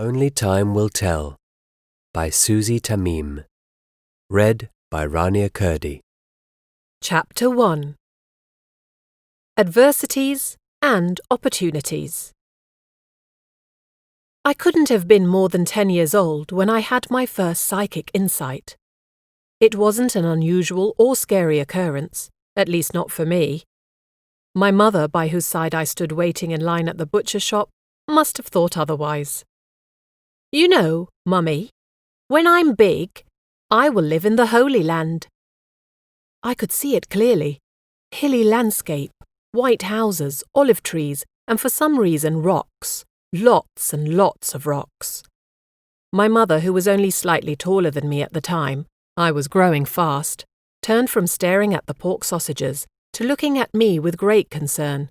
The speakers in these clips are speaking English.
Only Time Will Tell by Susie Tamim. Read by Rania Kurdi. Chapter 1. Adversities and Opportunities. I couldn't have been more than 10 years old when I had my first psychic insight. It wasn't an unusual or scary occurrence, at least not for me. My mother, by whose side I stood waiting in line at the butcher shop, must have thought otherwise. "You know, Mummy, when I'm big, I will live in the Holy Land." I could see it clearly. Hilly landscape, white houses, olive trees, and for some reason rocks. Lots and lots of rocks. My mother, who was only slightly taller than me at the time, I was growing fast, turned from staring at the pork sausages to looking at me with great concern.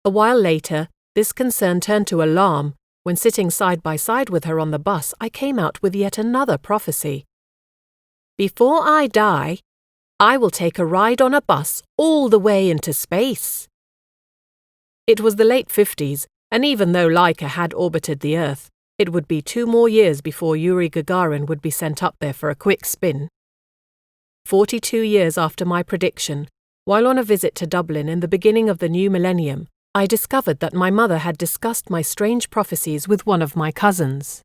A while later, this concern turned to alarm when, sitting side by side with her on the bus, I came out with yet another prophecy. "Before I die, I will take a ride on a bus all the way into space." It was the late 50s, and even though Laika had orbited the Earth, it would be 2 more years before Yuri Gagarin would be sent up there for a quick spin. 42 years after my prediction, while on a visit to Dublin in the beginning of the new millennium, I discovered that my mother had discussed my strange prophecies with one of my cousins.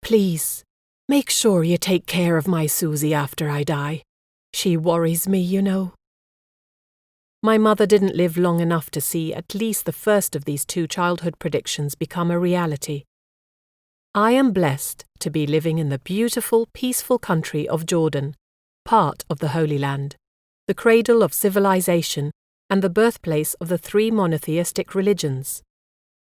"Please, make sure you take care of my Susie after I die. She worries me, you know." My mother didn't live long enough to see at least the first of these 2 childhood predictions become a reality. I am blessed to be living in the beautiful, peaceful country of Jordan, part of the Holy Land, the cradle of civilization, and the birthplace of the 3 monotheistic religions.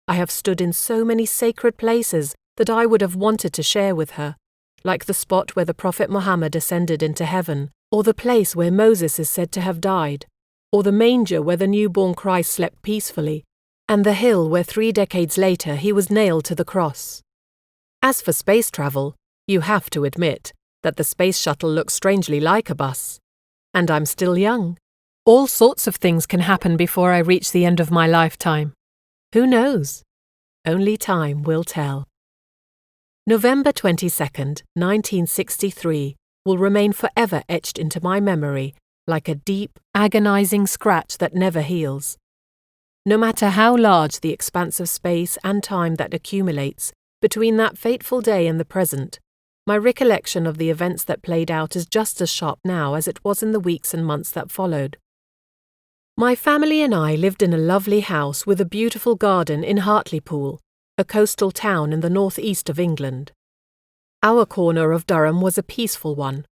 I have stood in so many sacred places that I would have wanted to share with her, like the spot where the Prophet Muhammad ascended into heaven, or the place where Moses is said to have died, or the manger where the newborn Christ slept peacefully, and the hill where 3 decades later he was nailed to the cross. As for space travel, you have to admit that the space shuttle looks strangely like a bus. And I'm still young. All sorts of things can happen before I reach the end of my lifetime. Who knows? Only time will tell. November 22nd, 1963 will remain forever etched into my memory like a deep, agonizing scratch that never heals. No matter how large the expanse of space and time that accumulates between that fateful day and the present, my recollection of the events that played out is just as sharp now as it was in the weeks and months that followed. My family and I lived in a lovely house with a beautiful garden in Hartlepool, a coastal town in the northeast of England. Our corner of Durham was a peaceful one.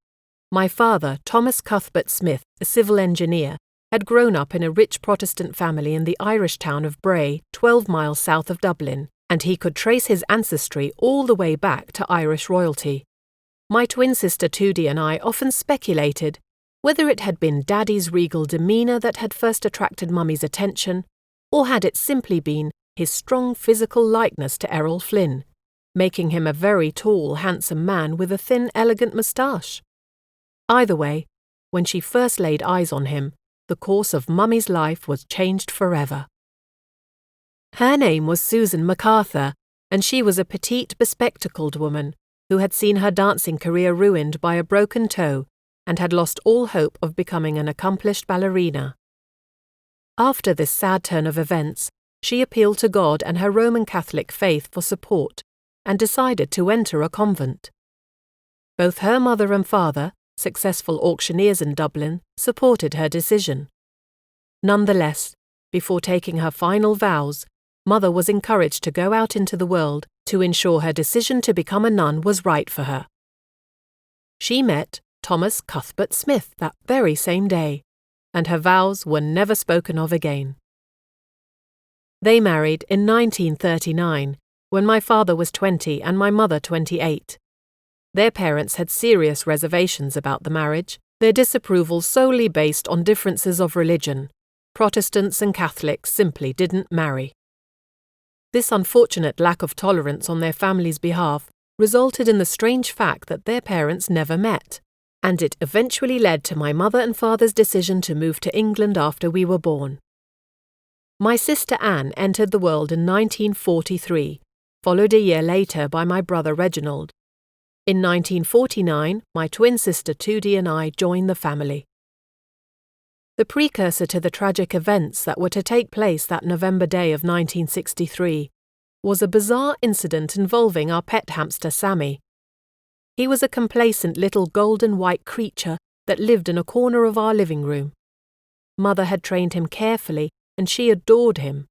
My father, Thomas Cuthbert Smith, a civil engineer, had grown up in a rich Protestant family in the Irish town of Bray, 12 miles south of Dublin, and he could trace his ancestry all the way back to Irish royalty. My twin sister Tudie and I often speculated whether it had been Daddy's regal demeanour that had first attracted Mummy's attention, or had it simply been his strong physical likeness to Errol Flynn, making him a very tall, handsome man with a thin, elegant moustache. Either way, when she first laid eyes on him, the course of Mummy's life was changed forever. Her name was Susan MacArthur, and she was a petite, bespectacled woman who had seen her dancing career ruined by a broken toe and had lost all hope of becoming an accomplished ballerina. After this sad turn of events, she appealed to God and her Roman Catholic faith for support and decided to enter a convent. Both her mother and father, successful auctioneers in Dublin, supported her decision. Nonetheless, before taking her final vows, Mother was encouraged to go out into the world to ensure her decision to become a nun was right for her. She met Thomas Cuthbert Smith that very same day, and her vows were never spoken of again. They married in 1939, when my father was 20 and my mother 28. Their parents had serious reservations about the marriage, their disapproval solely based on differences of religion. Protestants and Catholics simply didn't marry. This unfortunate lack of tolerance on their family's behalf resulted in the strange fact that their parents never met, and it eventually led to my mother and father's decision to move to England after we were born. My sister Anne entered the world in 1943, followed a year later by my brother Reginald. In 1949, my twin sister Tudi and I joined the family. The precursor to the tragic events that were to take place that November day of 1963 was a bizarre incident involving our pet hamster Sammy. He was a complacent little golden white creature that lived in a corner of our living room. Mother had trained him carefully, and she adored him.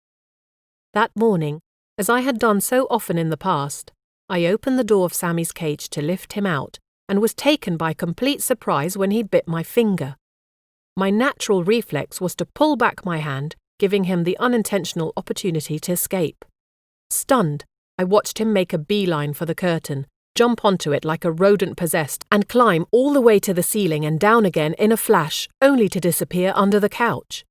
That morning, as I had done so often in the past, I opened the door of Sammy's cage to lift him out and was taken by complete surprise when he bit my finger. My natural reflex was to pull back my hand, giving him the unintentional opportunity to escape. Stunned, I watched him make a beeline for the curtain, jump onto it like a rodent possessed, and climb all the way to the ceiling and down again in a flash, only to disappear under the couch.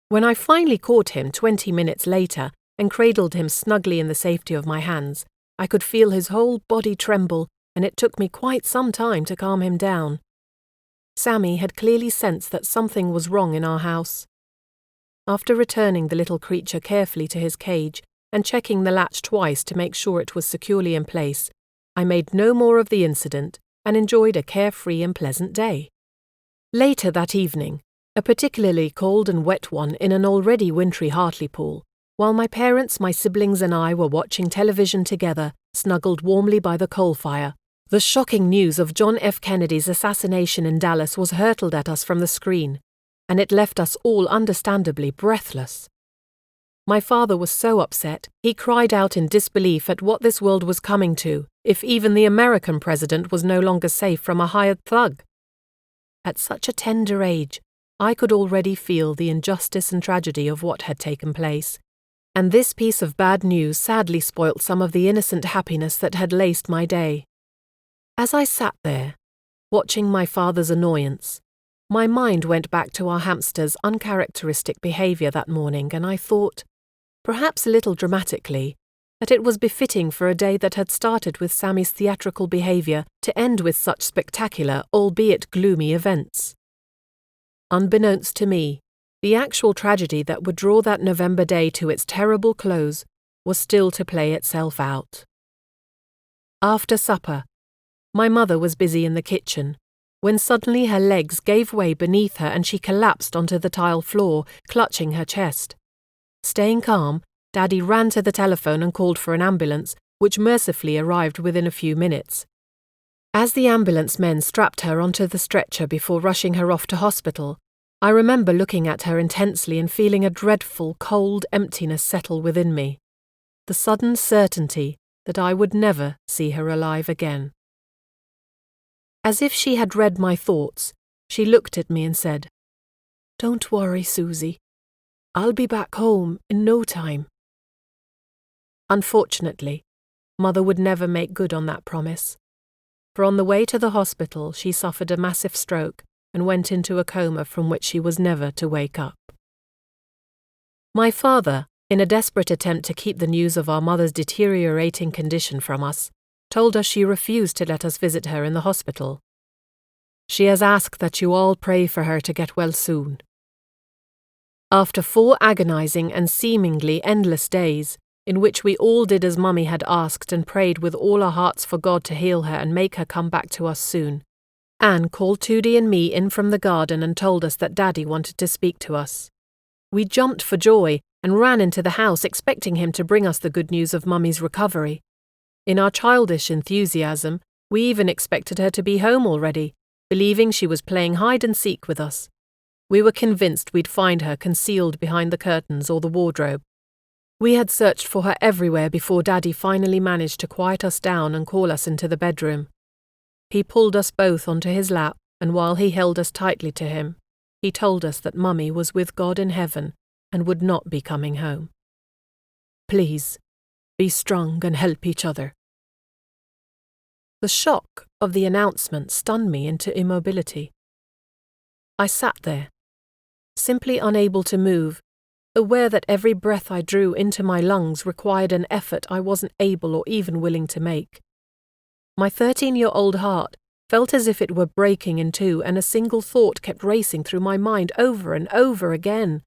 When I finally caught him 20 minutes later and cradled him snugly in the safety of my hands, I could feel his whole body tremble, and it took me quite some time to calm him down. Sammy had clearly sensed that something was wrong in our house. After returning the little creature carefully to his cage and checking the latch twice to make sure it was securely in place, I made no more of the incident and enjoyed a carefree and pleasant day. Later that evening, a particularly cold and wet one in an already wintry Hartlepool, while my parents, my siblings and I were watching television together, snuggled warmly by the coal fire, the shocking news of John F. Kennedy's assassination in Dallas was hurtled at us from the screen, and it left us all understandably breathless. My father was so upset, he cried out in disbelief at what this world was coming to, if even the American president was no longer safe from a hired thug. At such a tender age, I could already feel the injustice and tragedy of what had taken place, and this piece of bad news sadly spoilt some of the innocent happiness that had laced my day. As I sat there, watching my father's annoyance, my mind went back to our hamster's uncharacteristic behaviour that morning, and I thought, perhaps a little dramatically, that it was befitting for a day that had started with Sammy's theatrical behaviour to end with such spectacular, albeit gloomy, events. Unbeknownst to me, the actual tragedy that would draw that November day to its terrible close was still to play itself out. After supper, my mother was busy in the kitchen, when suddenly her legs gave way beneath her and she collapsed onto the tile floor, clutching her chest. Staying calm, Daddy ran to the telephone and called for an ambulance, which mercifully arrived within a few minutes. As the ambulance men strapped her onto the stretcher before rushing her off to hospital, I remember looking at her intensely and feeling a dreadful, cold emptiness settle within me. The sudden certainty that I would never see her alive again. As if she had read my thoughts, she looked at me and said, "Don't worry, Susie. I'll be back home in no time." Unfortunately, Mother would never make good on that promise, for on the way to the hospital she suffered a massive stroke and went into a coma from which she was never to wake up. My father, in a desperate attempt to keep the news of our mother's deteriorating condition from us, told us she refused to let us visit her in the hospital. "She has asked that you all pray for her to get well soon." After 4 agonizing and seemingly endless days, in which we all did as Mummy had asked and prayed with all our hearts for God to heal her and make her come back to us soon, Anne called Tudi and me in from the garden and told us that Daddy wanted to speak to us. We jumped for joy and ran into the house expecting him to bring us the good news of Mummy's recovery. In our childish enthusiasm, we even expected her to be home already, believing she was playing hide and seek with us. We were convinced we'd find her concealed behind the curtains or the wardrobe. We had searched for her everywhere before Daddy finally managed to quiet us down and call us into the bedroom. He pulled us both onto his lap, and while he held us tightly to him, he told us that Mummy was with God in heaven and would not be coming home. "Please, be strong and help each other." The shock of the announcement stunned me into immobility. I sat there, simply unable to move, aware that every breath I drew into my lungs required an effort I wasn't able or even willing to make. My 13-year-old heart felt as if it were breaking in two, and a single thought kept racing through my mind over and over again.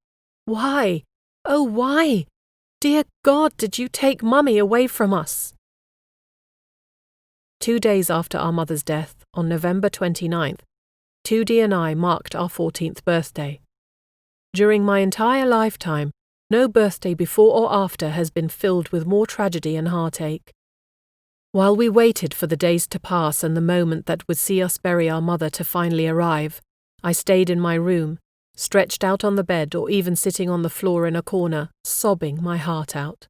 Why? Oh, why? Dear God, did you take Mummy away from us? 2 days after our mother's death, on November 29th, Tudi and I marked our 14th birthday. During my entire lifetime, no birthday before or after has been filled with more tragedy and heartache. While we waited for the days to pass and the moment that would see us bury our mother to finally arrive, I stayed in my room, stretched out on the bed or even sitting on the floor in a corner, sobbing my heart out.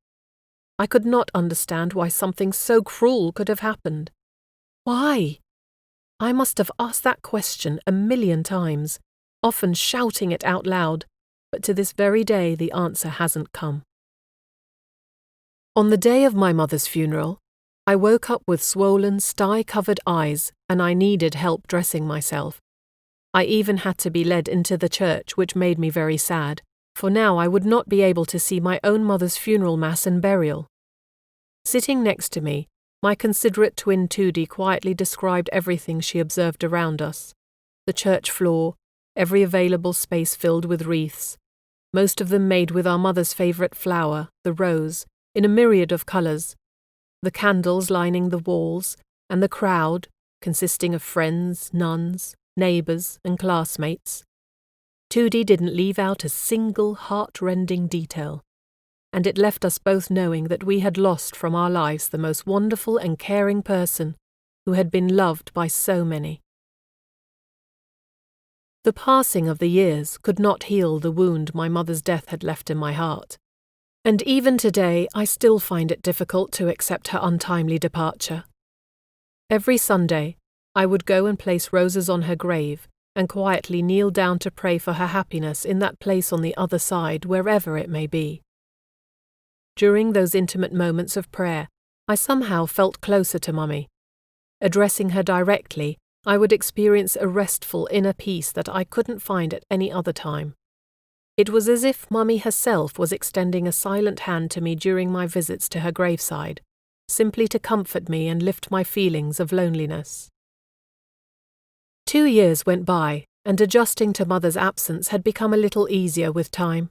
I could not understand why something so cruel could have happened. Why? I must have asked that question 1,000,000 times, often shouting it out loud, but to this very day the answer hasn't come. On the day of my mother's funeral, I woke up with swollen, sty-covered eyes and I needed help dressing myself. I even had to be led into the church, which made me very sad, for now I would not be able to see my own mother's funeral mass and burial. Sitting next to me, my considerate twin Tudi quietly described everything she observed around us. The church floor, every available space filled with wreaths, most of them made with our mother's favourite flower, the rose, in a myriad of colours, the candles lining the walls, and the crowd, consisting of friends, nuns, neighbours, and classmates. Tudi didn't leave out a single heart-rending detail, and it left us both knowing that we had lost from our lives the most wonderful and caring person who had been loved by so many. The passing of the years could not heal the wound my mother's death had left in my heart, and even today I still find it difficult to accept her untimely departure. Every Sunday, I would go and place roses on her grave and quietly kneel down to pray for her happiness in that place on the other side, wherever it may be. During those intimate moments of prayer, I somehow felt closer to Mummy. Addressing her directly, I would experience a restful inner peace that I couldn't find at any other time. It was as if Mummy herself was extending a silent hand to me during my visits to her graveside, simply to comfort me and lift my feelings of loneliness. 2 years went by, and adjusting to Mother's absence had become a little easier with time.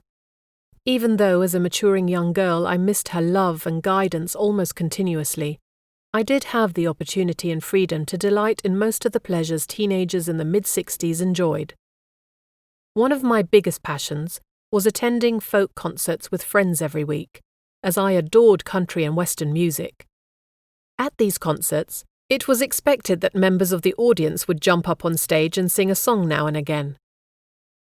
Even though as a maturing young girl I missed her love and guidance almost continuously, I did have the opportunity and freedom to delight in most of the pleasures teenagers in the mid-60s enjoyed. One of my biggest passions was attending folk concerts with friends every week, as I adored country and western music. At these concerts, it was expected that members of the audience would jump up on stage and sing a song now and again.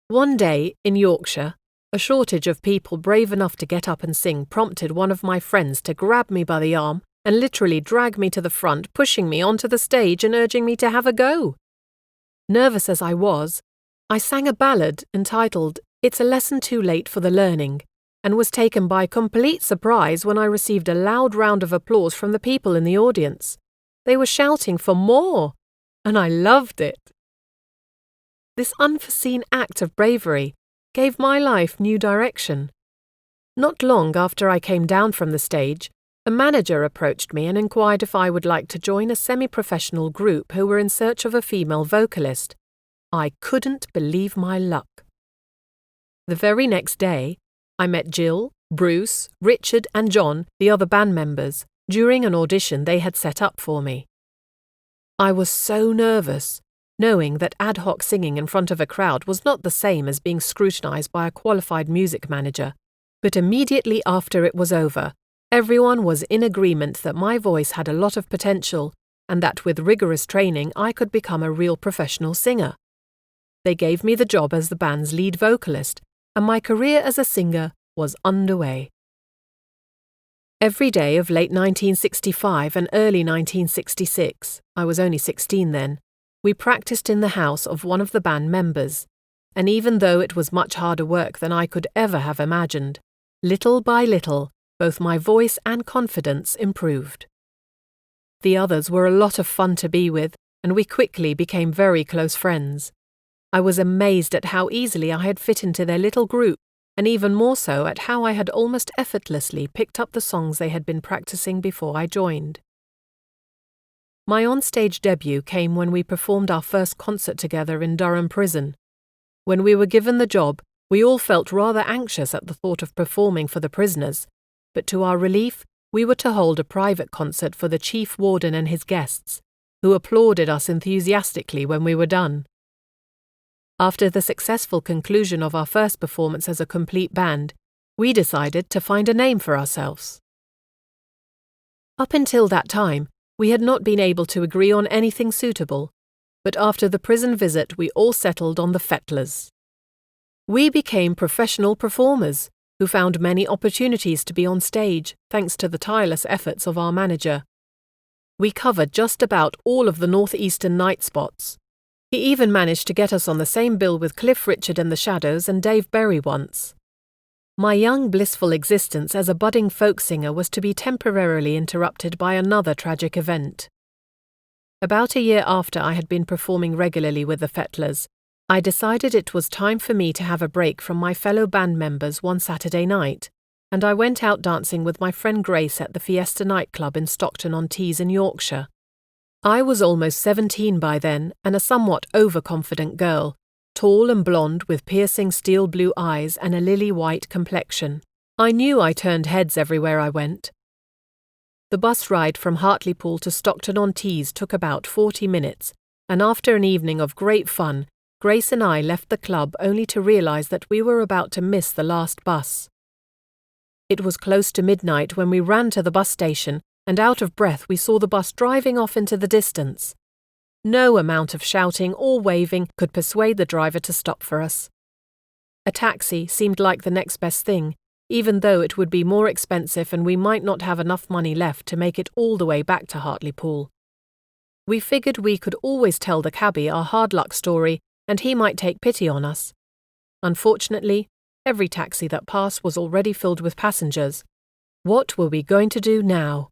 One day, in Yorkshire, a shortage of people brave enough to get up and sing prompted one of my friends to grab me by the arm and literally drag me to the front, pushing me onto the stage and urging me to have a go. Nervous as I was, I sang a ballad entitled "It's a Lesson Too Late for the Learning," and was taken by complete surprise when I received a loud round of applause from the people in the audience. They were shouting for more, and I loved it. This unforeseen act of bravery gave my life new direction. Not long after I came down from the stage, a manager approached me and inquired if I would like to join a semi-professional group who were in search of a female vocalist. I couldn't believe my luck. The very next day, I met Jill, Bruce, Richard and John, the other band members, during an audition they had set up for me. I was so nervous, knowing that ad hoc singing in front of a crowd was not the same as being scrutinized by a qualified music manager, but immediately after it was over, everyone was in agreement that my voice had a lot of potential and that with rigorous training I could become a real professional singer. They gave me the job as the band's lead vocalist, and my career as a singer was underway. Every day of late 1965 and early 1966, I was only 16 then, we practiced in the house of one of the band members, and even though it was much harder work than I could ever have imagined, little by little, both my voice and confidence improved. The others were a lot of fun to be with, and we quickly became very close friends. I was amazed at how easily I had fit into their little group, and even more so at how I had almost effortlessly picked up the songs they had been practicing before I joined. My on-stage debut came when we performed our first concert together in Durham Prison. When we were given the job, we all felt rather anxious at the thought of performing for the prisoners, but to our relief, we were to hold a private concert for the chief warden and his guests, who applauded us enthusiastically when we were done. After the successful conclusion of our first performance as a complete band, we decided to find a name for ourselves. Up until that time, we had not been able to agree on anything suitable, but after the prison visit we all settled on the Fettlers. We became professional performers, who found many opportunities to be on stage thanks to the tireless efforts of our manager. We covered just about all of the northeastern night spots. He even managed to get us on the same bill with Cliff Richard and the Shadows and Dave Berry once. My young blissful existence as a budding folk singer was to be temporarily interrupted by another tragic event. About a year after I had been performing regularly with the Fettlers, I decided it was time for me to have a break from my fellow band members one Saturday night, and I went out dancing with my friend Grace at the Fiesta nightclub in Stockton-on-Tees in Yorkshire. I was almost 17 by then and a somewhat overconfident girl, tall and blonde with piercing steel blue eyes and a lily-white complexion. I knew I turned heads everywhere I went. The bus ride from Hartlepool to Stockton-on-Tees took about 40 minutes, and after an evening of great fun, Grace and I left the club only to realise that we were about to miss the last bus. It was close to midnight when we ran to the bus station, and out of breath we saw the bus driving off into the distance. No amount of shouting or waving could persuade the driver to stop for us. A taxi seemed like the next best thing, even though it would be more expensive and we might not have enough money left to make it all the way back to Hartlepool. We figured we could always tell the cabbie our hard luck story and he might take pity on us. Unfortunately, every taxi that passed was already filled with passengers. What were we going to do now?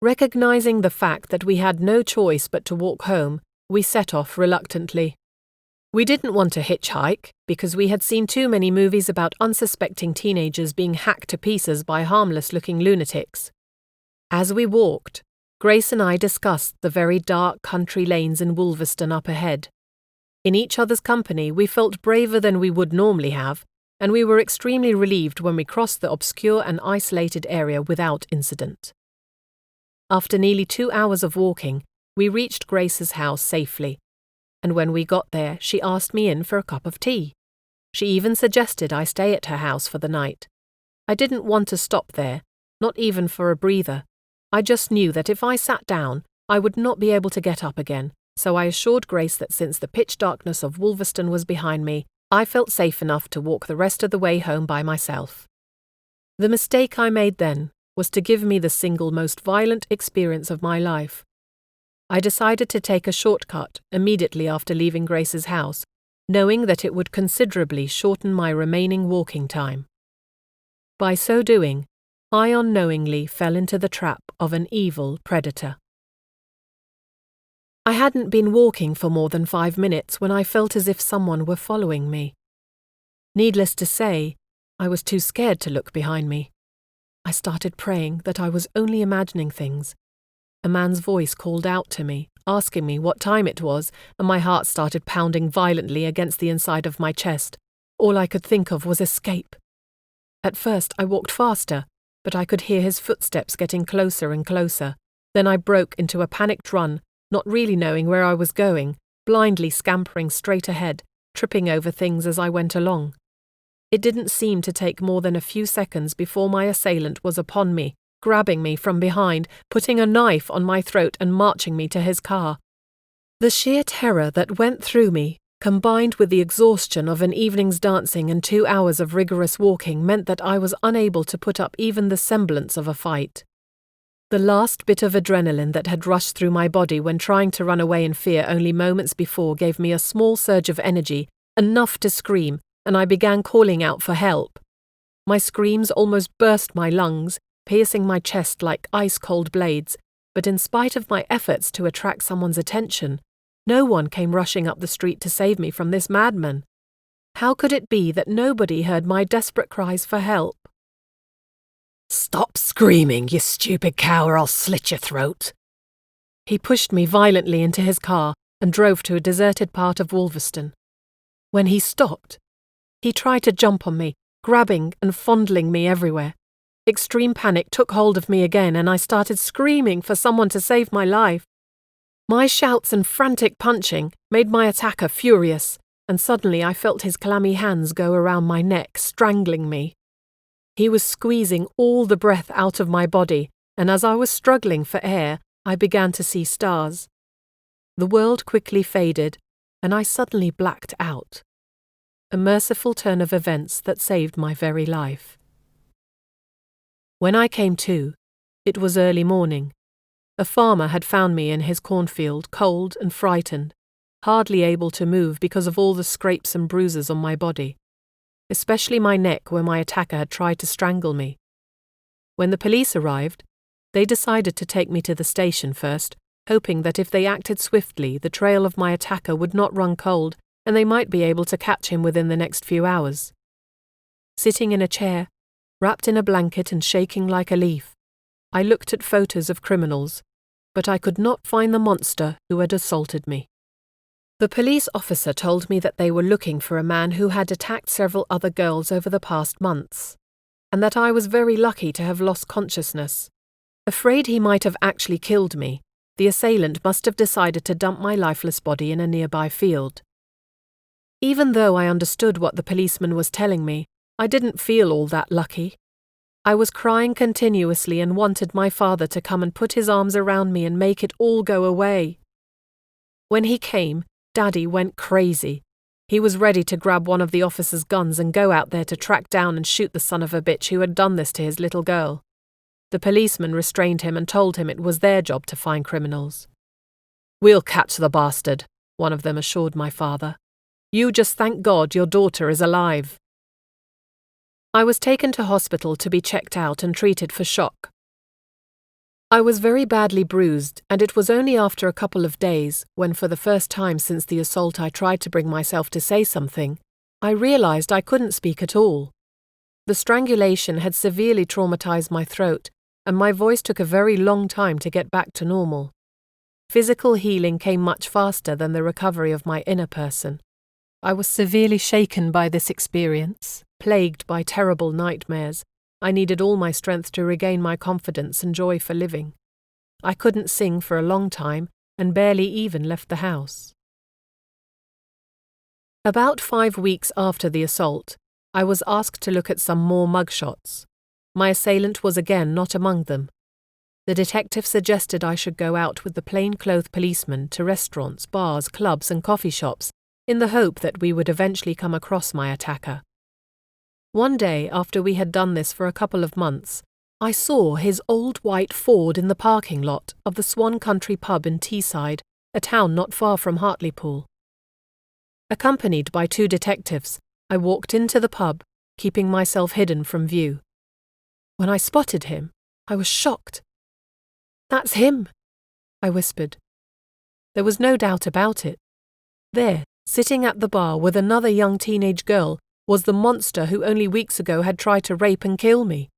Recognizing the fact that we had no choice but to walk home, we set off reluctantly. We didn't want to hitchhike because we had seen too many movies about unsuspecting teenagers being hacked to pieces by harmless-looking lunatics. As we walked, Grace and I discussed the very dark country lanes in Wolverston up ahead. In each other's company, we felt braver than we would normally have, and we were extremely relieved when we crossed the obscure and isolated area without incident. After nearly 2 hours of walking, we reached Grace's house safely, and when we got there, she asked me in for a cup of tea. She even suggested I stay at her house for the night. I didn't want to stop there, not even for a breather. I just knew that if I sat down, I would not be able to get up again, so I assured Grace that since the pitch darkness of Wolverston was behind me, I felt safe enough to walk the rest of the way home by myself. The mistake I made then was to give me the single most violent experience of my life. I decided to take a shortcut immediately after leaving Grace's house, knowing that it would considerably shorten my remaining walking time. By so doing, I unknowingly fell into the trap of an evil predator. I hadn't been walking for more than 5 minutes when I felt as if someone were following me. Needless to say, I was too scared to look behind me. I started praying that I was only imagining things. A man's voice called out to me, asking me what time it was, and my heart started pounding violently against the inside of my chest. All I could think of was escape. At first I walked faster, but I could hear his footsteps getting closer and closer. Then I broke into a panicked run, not really knowing where I was going, blindly scampering straight ahead, tripping over things as I went along. It didn't seem to take more than a few seconds before my assailant was upon me, grabbing me from behind, putting a knife on my throat and marching me to his car. The sheer terror that went through me, combined with the exhaustion of an evening's dancing and 2 hours of rigorous walking, meant that I was unable to put up even the semblance of a fight. The last bit of adrenaline that had rushed through my body when trying to run away in fear only moments before gave me a small surge of energy, enough to scream, and I began calling out for help. My screams almost burst my lungs, piercing my chest like ice-cold blades, but in spite of my efforts to attract someone's attention, no one came rushing up the street to save me from this madman. How could it be that nobody heard my desperate cries for help? "Stop screaming, you stupid cow, or I'll slit your throat." He pushed me violently into his car and drove to a deserted part of Wolverston. When he stopped, he tried to jump on me, grabbing and fondling me everywhere. Extreme panic took hold of me again, and I started screaming for someone to save my life. My shouts and frantic punching made my attacker furious, and suddenly I felt his clammy hands go around my neck, strangling me. He was squeezing all the breath out of my body, and as I was struggling for air, I began to see stars. The world quickly faded, and I suddenly blacked out. A merciful turn of events that saved my very life. When I came to, it was early morning. A farmer had found me in his cornfield, cold and frightened, hardly able to move because of all the scrapes and bruises on my body, especially my neck where my attacker had tried to strangle me. When the police arrived, they decided to take me to the station first, hoping that if they acted swiftly, the trail of my attacker would not run cold and they might be able to catch him within the next few hours. Sitting in a chair, wrapped in a blanket and shaking like a leaf, I looked at photos of criminals, but I could not find the monster who had assaulted me. The police officer told me that they were looking for a man who had attacked several other girls over the past months, and that I was very lucky to have lost consciousness. Afraid he might have actually killed me, the assailant must have decided to dump my lifeless body in a nearby field. Even though I understood what the policeman was telling me, I didn't feel all that lucky. I was crying continuously and wanted my father to come and put his arms around me and make it all go away. When he came, Daddy went crazy. He was ready to grab one of the officer's guns and go out there to track down and shoot the son of a bitch who had done this to his little girl. The policeman restrained him and told him it was their job to find criminals. "We'll catch the bastard," one of them assured my father. "You just thank God your daughter is alive." I was taken to hospital to be checked out and treated for shock. I was very badly bruised, and it was only after a couple of days, when for the first time since the assault I tried to bring myself to say something, I realized I couldn't speak at all. The strangulation had severely traumatized my throat, and my voice took a very long time to get back to normal. Physical healing came much faster than the recovery of my inner person. I was severely shaken by this experience, plagued by terrible nightmares. I needed all my strength to regain my confidence and joy for living. I couldn't sing for a long time and barely even left the house. About 5 weeks after the assault, I was asked to look at some more mugshots. My assailant was again not among them. The detective suggested I should go out with the plainclothes policeman to restaurants, bars, clubs and coffee shops in the hope that we would eventually come across my attacker. One day, after we had done this for a couple of months, I saw his old white Ford in the parking lot of the Swan Country pub in Teesside, a town not far from Hartlepool. Accompanied by 2 detectives, I walked into the pub, keeping myself hidden from view. When I spotted him, I was shocked. "That's him," I whispered. There was no doubt about it. There, sitting at the bar with another young teenage girl, was the monster who only weeks ago had tried to rape and kill me.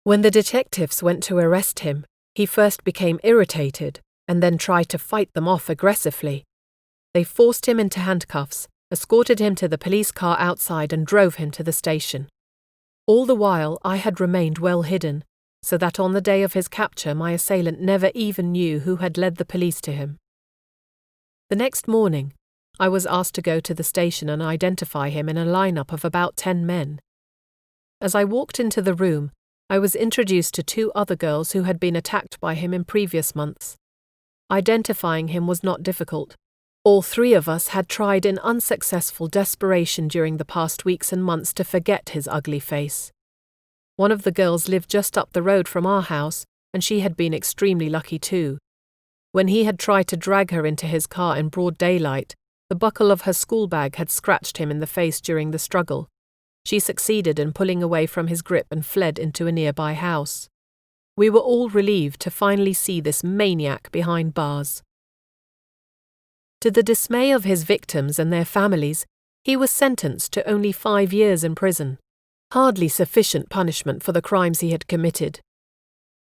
When the detectives went to arrest him, he first became irritated and then tried to fight them off aggressively. They forced him into handcuffs, escorted him to the police car outside and drove him to the station. All the while I had remained well hidden, so that on the day of his capture my assailant never even knew who had led the police to him. The next morning, I was asked to go to the station and identify him in a lineup of about 10 men. As I walked into the room, I was introduced to 2 other girls who had been attacked by him in previous months. Identifying him was not difficult. All 3 of us had tried in unsuccessful desperation during the past weeks and months to forget his ugly face. One of the girls lived just up the road from our house, and she had been extremely lucky too. When he had tried to drag her into his car in broad daylight, the buckle of her school bag had scratched him in the face during the struggle. She succeeded in pulling away from his grip and fled into a nearby house. We were all relieved to finally see this maniac behind bars. To the dismay of his victims and their families, he was sentenced to only 5 years in prison, hardly sufficient punishment for the crimes he had committed.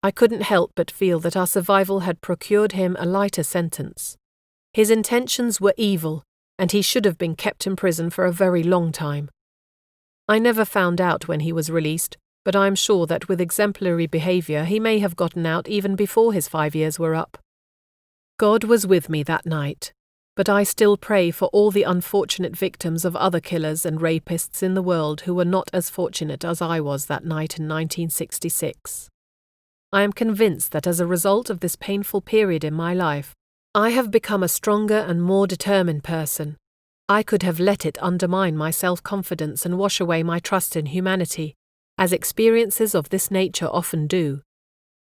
I couldn't help but feel that our survival had procured him a lighter sentence. His intentions were evil, and he should have been kept in prison for a very long time. I never found out when he was released, but I am sure that with exemplary behaviour he may have gotten out even before his 5 years were up. God was with me that night, but I still pray for all the unfortunate victims of other killers and rapists in the world who were not as fortunate as I was that night in 1966. I am convinced that as a result of this painful period in my life, I have become a stronger and more determined person. I could have let it undermine my self-confidence and wash away my trust in humanity, as experiences of this nature often do.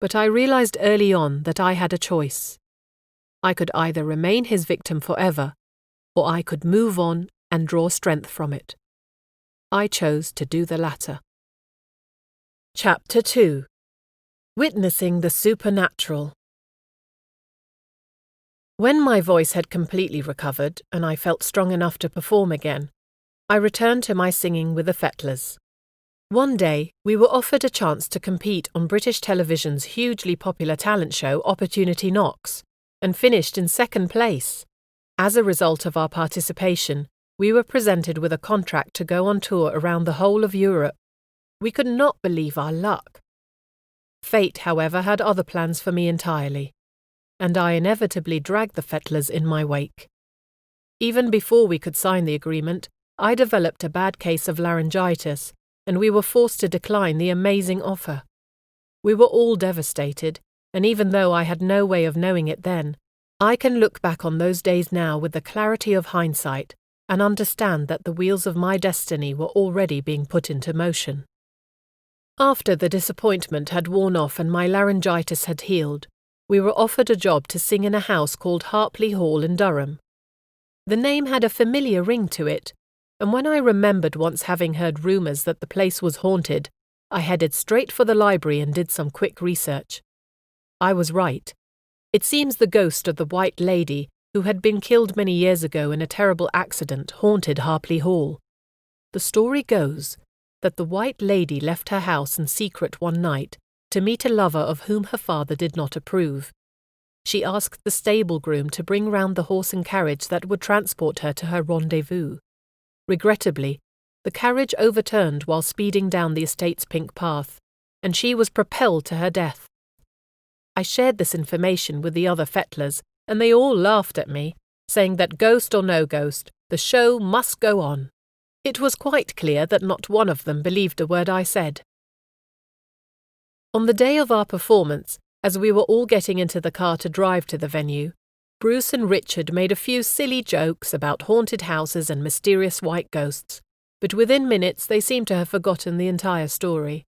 But I realized early on that I had a choice. I could either remain his victim forever, or I could move on and draw strength from it. I chose to do the latter. Chapter 2. Witnessing the Supernatural. When my voice had completely recovered and I felt strong enough to perform again, I returned to my singing with the Fettlers. One day, we were offered a chance to compete on British television's hugely popular talent show Opportunity Knocks, and finished in second place. As a result of our participation, we were presented with a contract to go on tour around the whole of Europe. We could not believe our luck. Fate, however, had other plans for me entirely, and I inevitably dragged the Fettlers in my wake. Even before we could sign the agreement, I developed a bad case of laryngitis, and we were forced to decline the amazing offer. We were all devastated, and even though I had no way of knowing it then, I can look back on those days now with the clarity of hindsight and understand that the wheels of my destiny were already being put into motion. After the disappointment had worn off and my laryngitis had healed, we were offered a job to sing in a house called Hartlepool Hall in Durham. The name had a familiar ring to it, and when I remembered once having heard rumours that the place was haunted, I headed straight for the library and did some quick research. I was right. It seems the ghost of the White Lady, who had been killed many years ago in a terrible accident, haunted Hartlepool Hall. The story goes that the White Lady left her house in secret one night to meet a lover of whom her father did not approve. She asked the stable groom to bring round the horse and carriage that would transport her to her rendezvous. Regrettably, the carriage overturned while speeding down the estate's pink path, and she was propelled to her death. I shared this information with the other Fettlers, and they all laughed at me, saying that ghost or no ghost, the show must go on. It was quite clear that not one of them believed a word I said. On the day of our performance, as we were all getting into the car to drive to the venue, Bruce and Richard made a few silly jokes about haunted houses and mysterious white ghosts, but within minutes they seemed to have forgotten the entire story.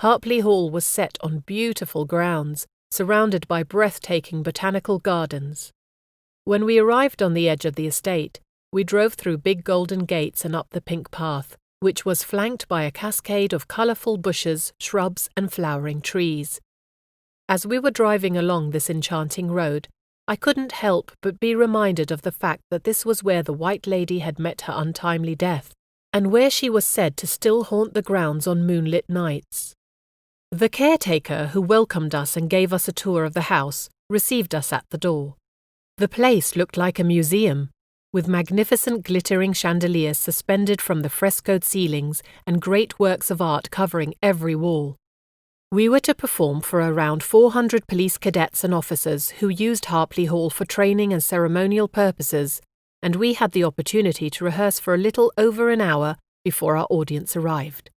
Hartlepool Hall was set on beautiful grounds, surrounded by breathtaking botanical gardens. When we arrived on the edge of the estate, we drove through big golden gates and up the pink path, which was flanked by a cascade of colourful bushes, shrubs, and flowering trees. As we were driving along this enchanting road, I couldn't help but be reminded of the fact that this was where the White Lady had met her untimely death, and where she was said to still haunt the grounds on moonlit nights. The caretaker who welcomed us and gave us a tour of the house received us at the door. The place looked like a museum, with magnificent glittering chandeliers suspended from the frescoed ceilings and great works of art covering every wall. We were to perform for around 400 police cadets and officers who used Hartlepool Hall for training and ceremonial purposes, and we had the opportunity to rehearse for a little over an hour before our audience arrived.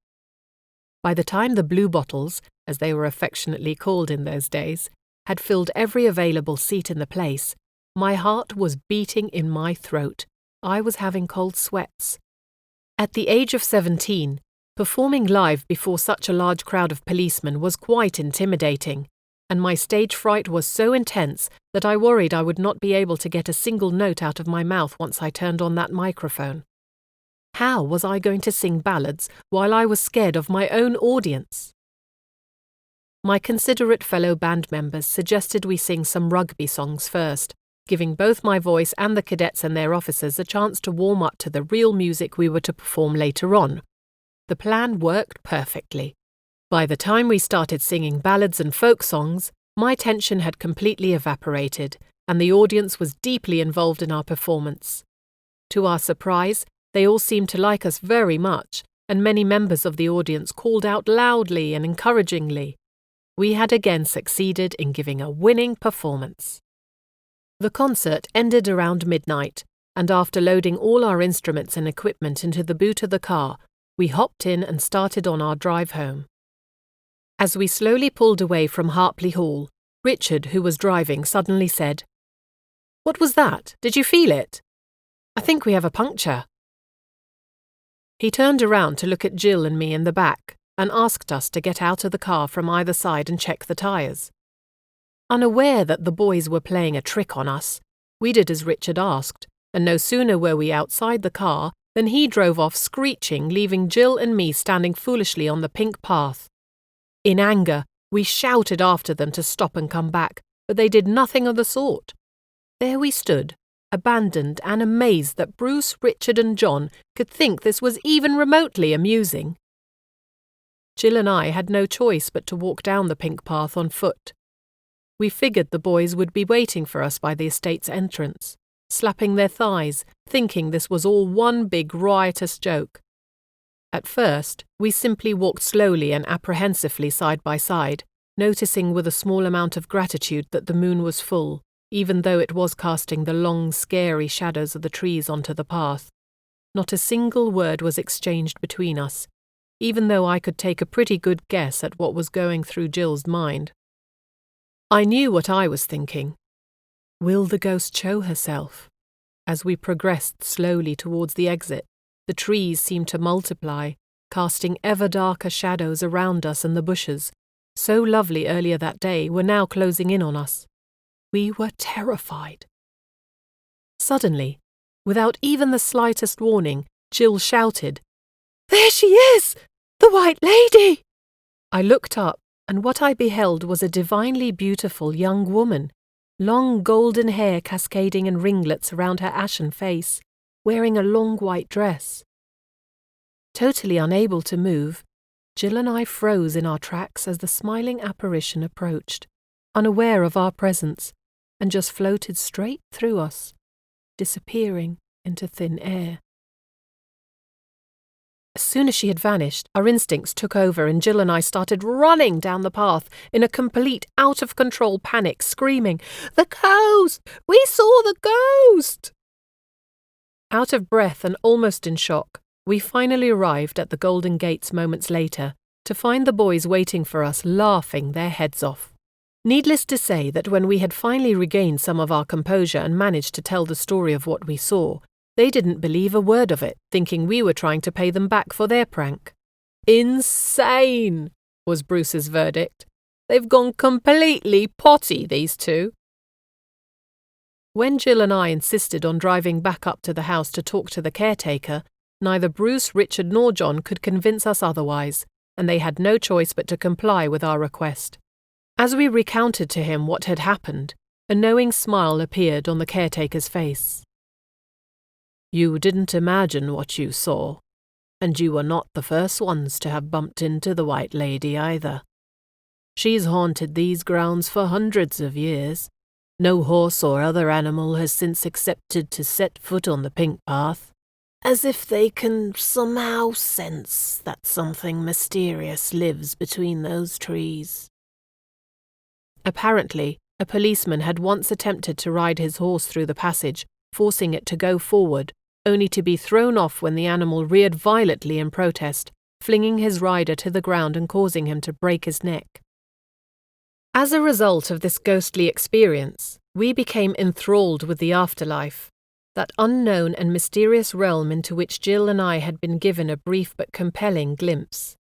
By the time the blue bottles, as they were affectionately called in those days, had filled every available seat in the place, my heart was beating in my throat. I was having cold sweats. At the age of 17, performing live before such a large crowd of policemen was quite intimidating, and my stage fright was so intense that I worried I would not be able to get a single note out of my mouth once I turned on that microphone. How was I going to sing ballads while I was scared of my own audience? My considerate fellow band members suggested we sing some rugby songs first, giving both my voice and the cadets and their officers a chance to warm up to the real music we were to perform later on. The plan worked perfectly. By the time we started singing ballads and folk songs, my tension had completely evaporated, and the audience was deeply involved in our performance. To our surprise, they all seemed to like us very much, and many members of the audience called out loudly and encouragingly. We had again succeeded in giving a winning performance. The concert ended around midnight, and after loading all our instruments and equipment into the boot of the car, we hopped in and started on our drive home. As we slowly pulled away from Hartlepool, Richard, who was driving, suddenly said, "What was that? Did you feel it? I think we have a puncture." He turned around to look at Jill and me in the back and asked us to get out of the car from either side and check the tyres. Unaware that the boys were playing a trick on us, we did as Richard asked, and no sooner were we outside the car than he drove off screeching, leaving Jill and me standing foolishly on the pink path. In anger, we shouted after them to stop and come back, but they did nothing of the sort. There we stood, abandoned and amazed that Bruce, Richard and John could think this was even remotely amusing. Jill and I had no choice but to walk down the pink path on foot. We figured the boys would be waiting for us by the estate's entrance, slapping their thighs, thinking this was all one big riotous joke. At first, we simply walked slowly and apprehensively side by side, noticing with a small amount of gratitude that the moon was full, even though it was casting the long, scary shadows of the trees onto the path. Not a single word was exchanged between us, even though I could take a pretty good guess at what was going through Jill's mind. I knew what I was thinking. Will the ghost show herself? As we progressed slowly towards the exit, the trees seemed to multiply, casting ever darker shadows around us, and the bushes, so lovely earlier that day, were now closing in on us. We were terrified. Suddenly, without even the slightest warning, Jill shouted, "There she is! The White Lady!" I looked up, and what I beheld was a divinely beautiful young woman, long golden hair cascading in ringlets around her ashen face, wearing a long white dress. Totally unable to move, Jill and I froze in our tracks as the smiling apparition approached, unaware of our presence, and just floated straight through us, disappearing into thin air. As soon as she had vanished, our instincts took over and Jill and I started running down the path in a complete out-of-control panic, screaming, "The ghost! We saw the ghost!" Out of breath and almost in shock, we finally arrived at the Golden Gates moments later to find the boys waiting for us, laughing their heads off. Needless to say that when we had finally regained some of our composure and managed to tell the story of what we saw, they didn't believe a word of it, thinking we were trying to pay them back for their prank. "Insane," was Bruce's verdict. "They've gone completely potty, these two." When Jill and I insisted on driving back up to the house to talk to the caretaker, neither Bruce, Richard nor John could convince us otherwise, and they had no choice but to comply with our request. As we recounted to him what had happened, a knowing smile appeared on the caretaker's face. "You didn't imagine what you saw, and you were not the first ones to have bumped into the White Lady either. She's haunted these grounds for hundreds of years. No horse or other animal has since accepted to set foot on the pink path, as if they can somehow sense that something mysterious lives between those trees." Apparently, a policeman had once attempted to ride his horse through the passage, forcing it to go forward, only to be thrown off when the animal reared violently in protest, flinging his rider to the ground and causing him to break his neck. As a result of this ghostly experience, we became enthralled with the afterlife, that unknown and mysterious realm into which Jill and I had been given a brief but compelling glimpse.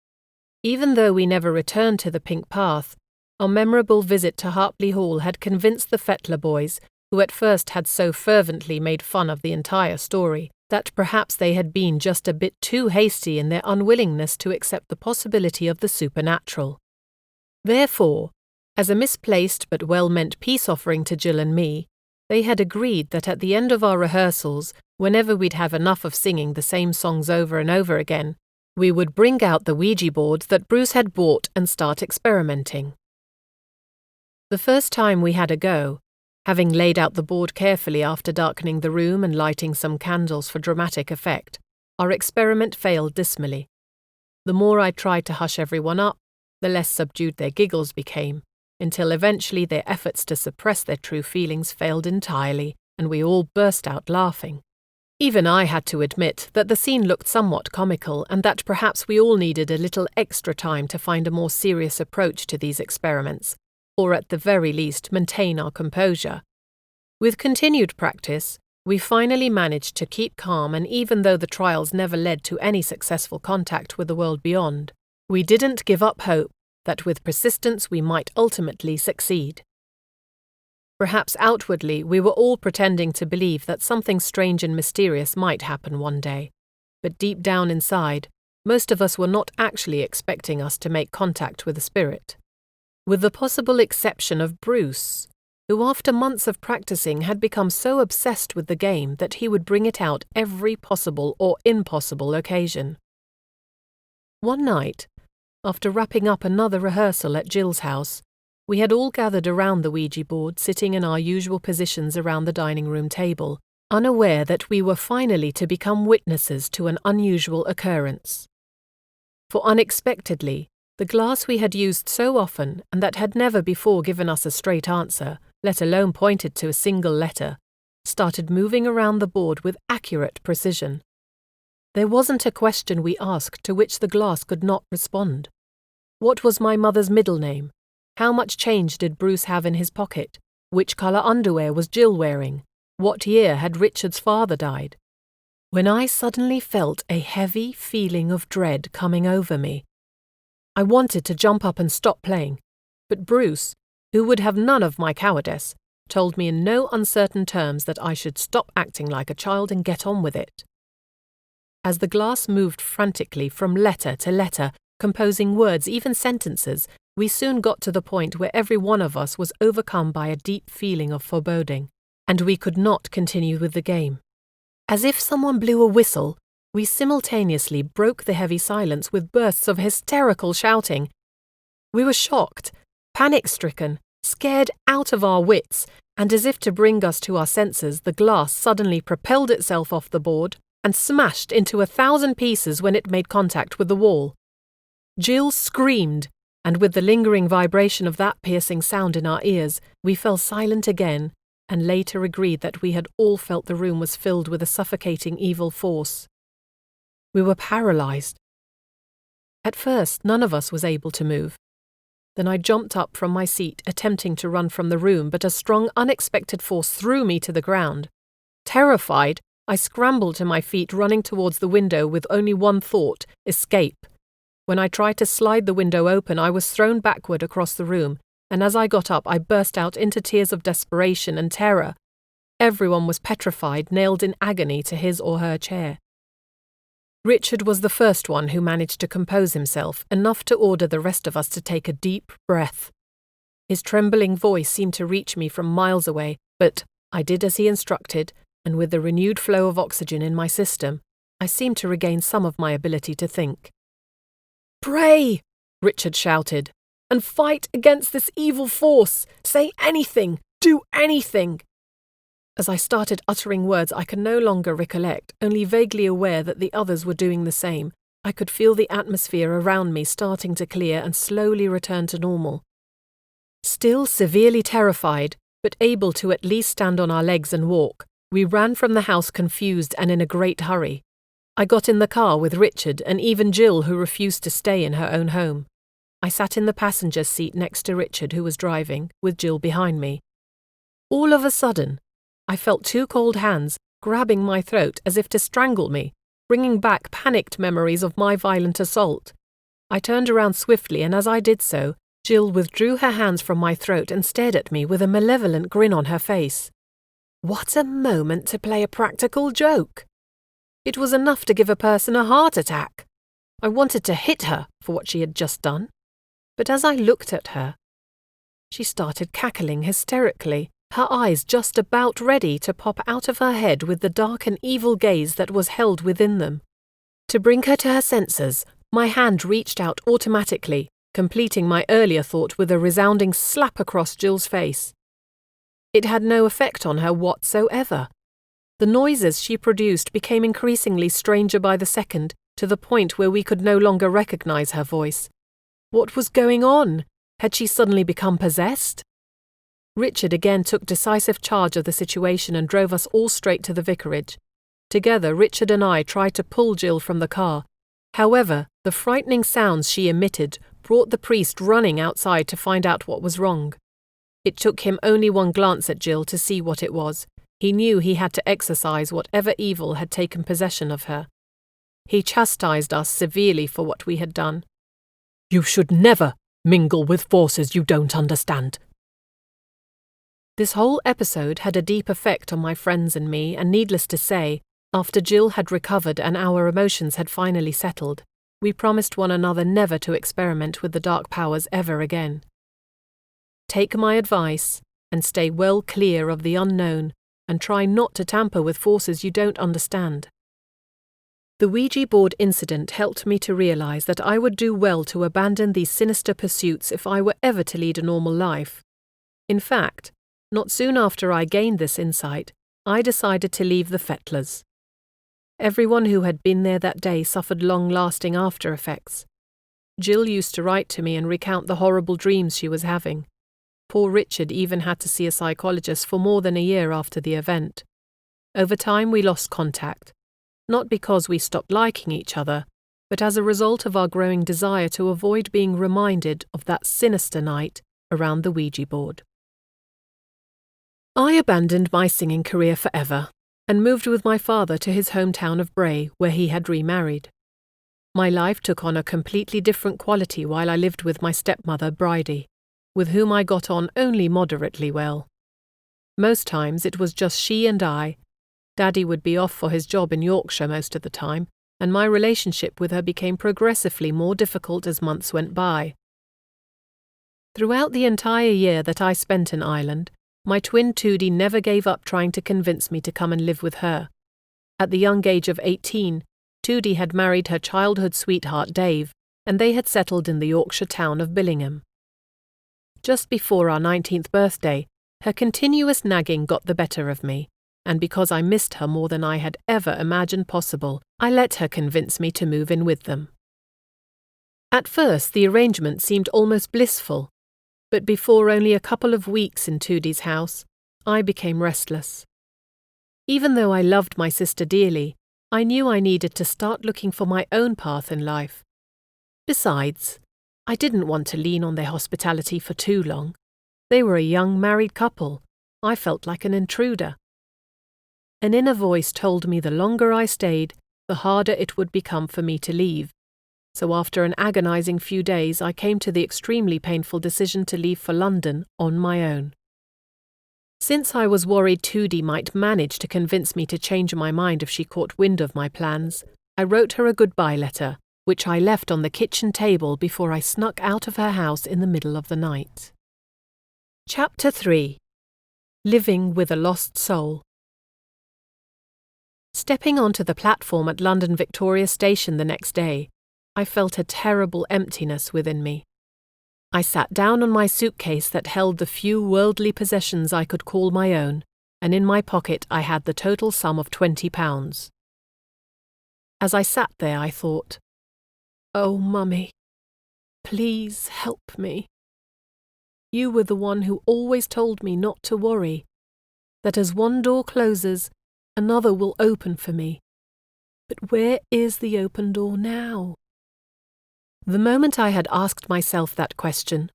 Even though we never returned to the pink path, our memorable visit to Hartlepool had convinced the Fettler boys, who at first had so fervently made fun of the entire story, that perhaps they had been just a bit too hasty in their unwillingness to accept the possibility of the supernatural. Therefore, as a misplaced but well-meant peace offering to Jill and me, they had agreed that at the end of our rehearsals, whenever we'd have enough of singing the same songs over and over again, we would bring out the Ouija board that Bruce had bought and start experimenting. The first time we had a go, having laid out the board carefully after darkening the room and lighting some candles for dramatic effect, our experiment failed dismally, The more I tried to hush everyone up, the less subdued their giggles became, until eventually their efforts to suppress their true feelings failed entirely, and we all burst out laughing. Even I had to admit that the scene looked somewhat comical and that perhaps we all needed a little extra time to find a more serious approach to these experiments, or at the very least maintain our composure. With continued practice, we finally managed to keep calm, and even though the trials never led to any successful contact with the world beyond, we didn't give up hope that with persistence we might ultimately succeed. Perhaps outwardly we were all pretending to believe that something strange and mysterious might happen one day, but deep down inside, most of us were not actually expecting us to make contact with a spirit. With the possible exception of Bruce, who after months of practicing had become so obsessed with the game that he would bring it out every possible or impossible occasion. One night, after wrapping up another rehearsal at Jill's house, we had all gathered around the Ouija board, sitting in our usual positions around the dining room table, unaware that we were finally to become witnesses to an unusual occurrence. For unexpectedly, the glass we had used so often and that had never before given us a straight answer, let alone pointed to a single letter, started moving around the board with accurate precision. There wasn't a question we asked to which the glass could not respond. What was my mother's middle name? How much change did Bruce have in his pocket? Which colour underwear was Jill wearing? What year had Richard's father died? When I suddenly felt a heavy feeling of dread coming over me. I wanted to jump up and stop playing, but Bruce, who would have none of my cowardice, told me in no uncertain terms that I should stop acting like a child and get on with it. As the glass moved frantically from letter to letter, composing words, even sentences, we soon got to the point where every one of us was overcome by a deep feeling of foreboding, and we could not continue with the game. As if someone blew a whistle, we simultaneously broke the heavy silence with bursts of hysterical shouting. We were shocked, panic-stricken, scared out of our wits, and as if to bring us to our senses, the glass suddenly propelled itself off the board and smashed into 1,000 pieces when it made contact with the wall. Jill screamed, and with the lingering vibration of that piercing sound in our ears, we fell silent again, and later agreed that we had all felt the room was filled with a suffocating evil force. We were paralyzed. At first, none of us was able to move. Then I jumped up from my seat, attempting to run from the room, but a strong, unexpected force threw me to the ground. Terrified, I scrambled to my feet, running towards the window with only one thought: escape. When I tried to slide the window open, I was thrown backward across the room, and as I got up, I burst out into tears of desperation and terror. Everyone was petrified, nailed in agony to his or her chair. Richard was the first one who managed to compose himself, enough to order the rest of us to take a deep breath. His trembling voice seemed to reach me from miles away, but I did as he instructed, and with the renewed flow of oxygen in my system, I seemed to regain some of my ability to think. "Pray!" Richard shouted, "and fight against this evil force! Say anything! Do anything!" As I started uttering words I could no longer recollect, only vaguely aware that the others were doing the same, I could feel the atmosphere around me starting to clear and slowly return to normal. Still severely terrified, but able to at least stand on our legs and walk, we ran from the house confused and in a great hurry. I got in the car with Richard and even Jill, who refused to stay in her own home. I sat in the passenger seat next to Richard, who was driving, with Jill behind me. All of a sudden, I felt two cold hands grabbing my throat as if to strangle me, bringing back panicked memories of my violent assault. I turned around swiftly, and as I did so, Jill withdrew her hands from my throat and stared at me with a malevolent grin on her face. What a moment to play a practical joke! It was enough to give a person a heart attack. I wanted to hit her for what she had just done, but as I looked at her, she started cackling hysterically, her eyes just about ready to pop out of her head with the dark and evil gaze that was held within them. To bring her to her senses, my hand reached out automatically, completing my earlier thought with a resounding slap across Jill's face. It had no effect on her whatsoever. The noises she produced became increasingly stranger by the second, to the point where we could no longer recognize her voice. What was going on? Had she suddenly become possessed? Richard again took decisive charge of the situation and drove us all straight to the vicarage. Together, Richard and I tried to pull Jill from the car. However, the frightening sounds she emitted brought the priest running outside to find out what was wrong. It took him only one glance at Jill to see what it was. He knew he had to exorcise whatever evil had taken possession of her. He chastised us severely for what we had done. "You should never mingle with forces you don't understand." This whole episode had a deep effect on my friends and me, and needless to say, after Jill had recovered and our emotions had finally settled, we promised one another never to experiment with the dark powers ever again. Take my advice and stay well clear of the unknown, and try not to tamper with forces you don't understand. The Ouija board incident helped me to realize that I would do well to abandon these sinister pursuits if I were ever to lead a normal life. In fact, not soon after I gained this insight, I decided to leave the Fettlers. Everyone who had been there that day suffered long-lasting after effects. Jill used to write to me and recount the horrible dreams she was having. Poor Richard even had to see a psychologist for more than a year after the event. Over time we lost contact, not because we stopped liking each other, but as a result of our growing desire to avoid being reminded of that sinister night around the Ouija board. I abandoned my singing career forever and moved with my father to his hometown of Bray, where he had remarried. My life took on a completely different quality while I lived with my stepmother, Bridie, with whom I got on only moderately well. Most times it was just she and I. Daddy would be off for his job in Yorkshire most of the time, and my relationship with her became progressively more difficult as months went by. Throughout the entire year that I spent in Ireland, my twin Tootie never gave up trying to convince me to come and live with her. At the young age of 18, Tootie had married her childhood sweetheart Dave, and they had settled in the Yorkshire town of Billingham. Just before our 19th birthday, her continuous nagging got the better of me, and because I missed her more than I had ever imagined possible, I let her convince me to move in with them. At first, the arrangement seemed almost blissful, but before only a couple of weeks in Tootie's house, I became restless. Even though I loved my sister dearly, I knew I needed to start looking for my own path in life. Besides, I didn't want to lean on their hospitality for too long. They were a young married couple. I felt like an intruder. An inner voice told me the longer I stayed, the harder it would become for me to leave. So after an agonizing few days, I came to the extremely painful decision to leave for London on my own. Since I was worried Tootie might manage to convince me to change my mind if she caught wind of my plans, I wrote her a goodbye letter, which I left on the kitchen table before I snuck out of her house in the middle of the night. Chapter 3. Living with a Lost Soul. Stepping onto the platform at London Victoria Station the next day, I felt a terrible emptiness within me. I sat down on my suitcase that held the few worldly possessions I could call my own, and in my pocket I had the total sum of £20. As I sat there, I thought, "Oh, Mummy, please help me. You were the one who always told me not to worry, that as one door closes, another will open for me. But where is the open door now?" The moment I had asked myself that question,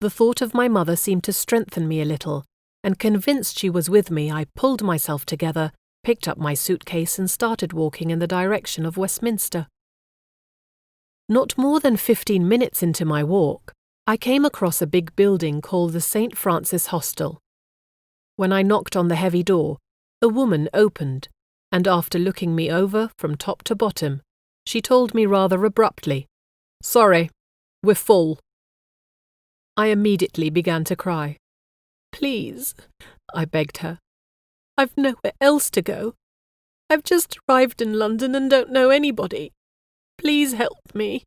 the thought of my mother seemed to strengthen me a little, and convinced she was with me, I pulled myself together, picked up my suitcase and started walking in the direction of Westminster. Not more than 15 minutes into my walk, I came across a big building called the St. Francis Hostel. When I knocked on the heavy door, a woman opened, and after looking me over from top to bottom, she told me rather abruptly, "Sorry, we're full." I immediately began to cry. "Please," I begged her. "I've nowhere else to go. I've just arrived in London and don't know anybody. Please help me."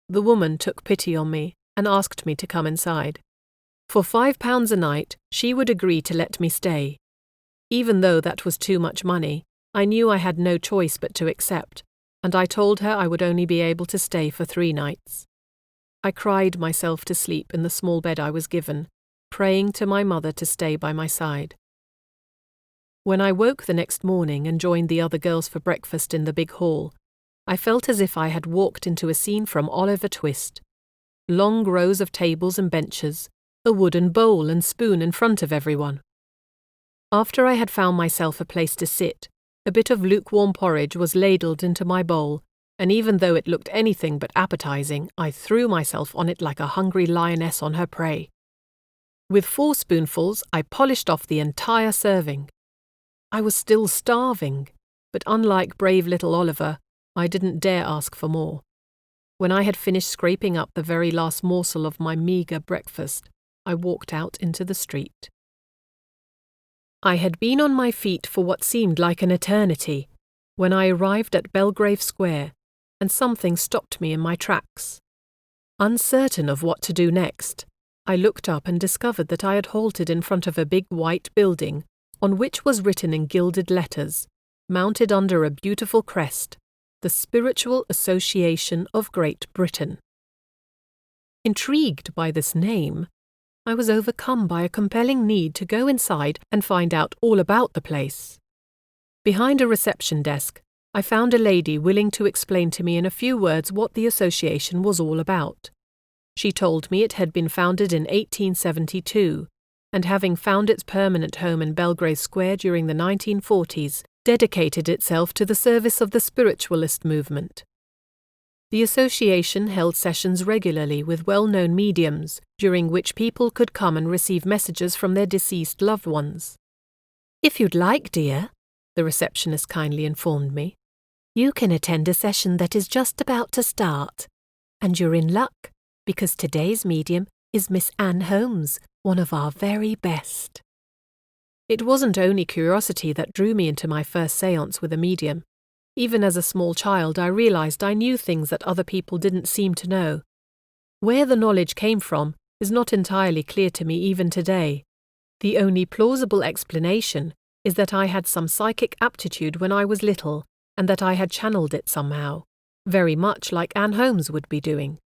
The woman took pity on me and asked me to come inside. For £5 a night, she would agree to let me stay. Even though that was too much money, I knew I had no choice but to accept, and I told her I would only be able to stay for 3 nights. I cried myself to sleep in the small bed I was given, praying to my mother to stay by my side. When I woke the next morning and joined the other girls for breakfast in the big hall, I felt as if I had walked into a scene from Oliver Twist. Long rows of tables and benches, a wooden bowl and spoon in front of everyone. After I had found myself a place to sit, a bit of lukewarm porridge was ladled into my bowl, and even though it looked anything but appetizing, I threw myself on it like a hungry lioness on her prey. With 4 spoonfuls, I polished off the entire serving. I was still starving, but unlike brave little Oliver, I didn't dare ask for more. When I had finished scraping up the very last morsel of my meagre breakfast, I walked out into the street. I had been on my feet for what seemed like an eternity when I arrived at Belgrave Square, and something stopped me in my tracks. Uncertain of what to do next, I looked up and discovered that I had halted in front of a big white building on which was written in gilded letters, mounted under a beautiful crest, the Spiritual Association of Great Britain. Intrigued by this name, I was overcome by a compelling need to go inside and find out all about the place. Behind a reception desk, I found a lady willing to explain to me in a few words what the association was all about. She told me it had been founded in 1872, and having found its permanent home in Belgrave Square during the 1940s, dedicated itself to the service of the spiritualist movement. The association held sessions regularly with well-known mediums, during which people could come and receive messages from their deceased loved ones. "If you'd like, dear," the receptionist kindly informed me, "you can attend a session that is just about to start. And you're in luck, because today's medium is Miss Anne Holmes, one of our very best." It wasn't only curiosity that drew me into my first séance with a medium. Even as a small child, I realized I knew things that other people didn't seem to know. Where the knowledge came from is not entirely clear to me even today. The only plausible explanation is that I had some psychic aptitude when I was little, and that I had channeled it somehow, very much like Anne Holmes would be doing.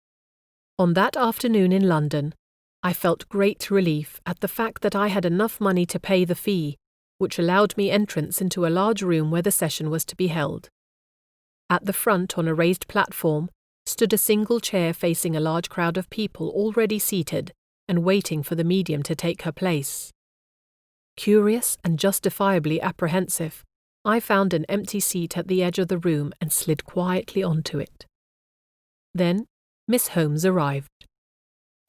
On that afternoon in London, I felt great relief at the fact that I had enough money to pay the fee, which allowed me entrance into a large room where the session was to be held. At the front, on a raised platform, stood a single chair facing a large crowd of people already seated and waiting for the medium to take her place. Curious and justifiably apprehensive, I found an empty seat at the edge of the room and slid quietly onto it. Then Miss Holmes arrived.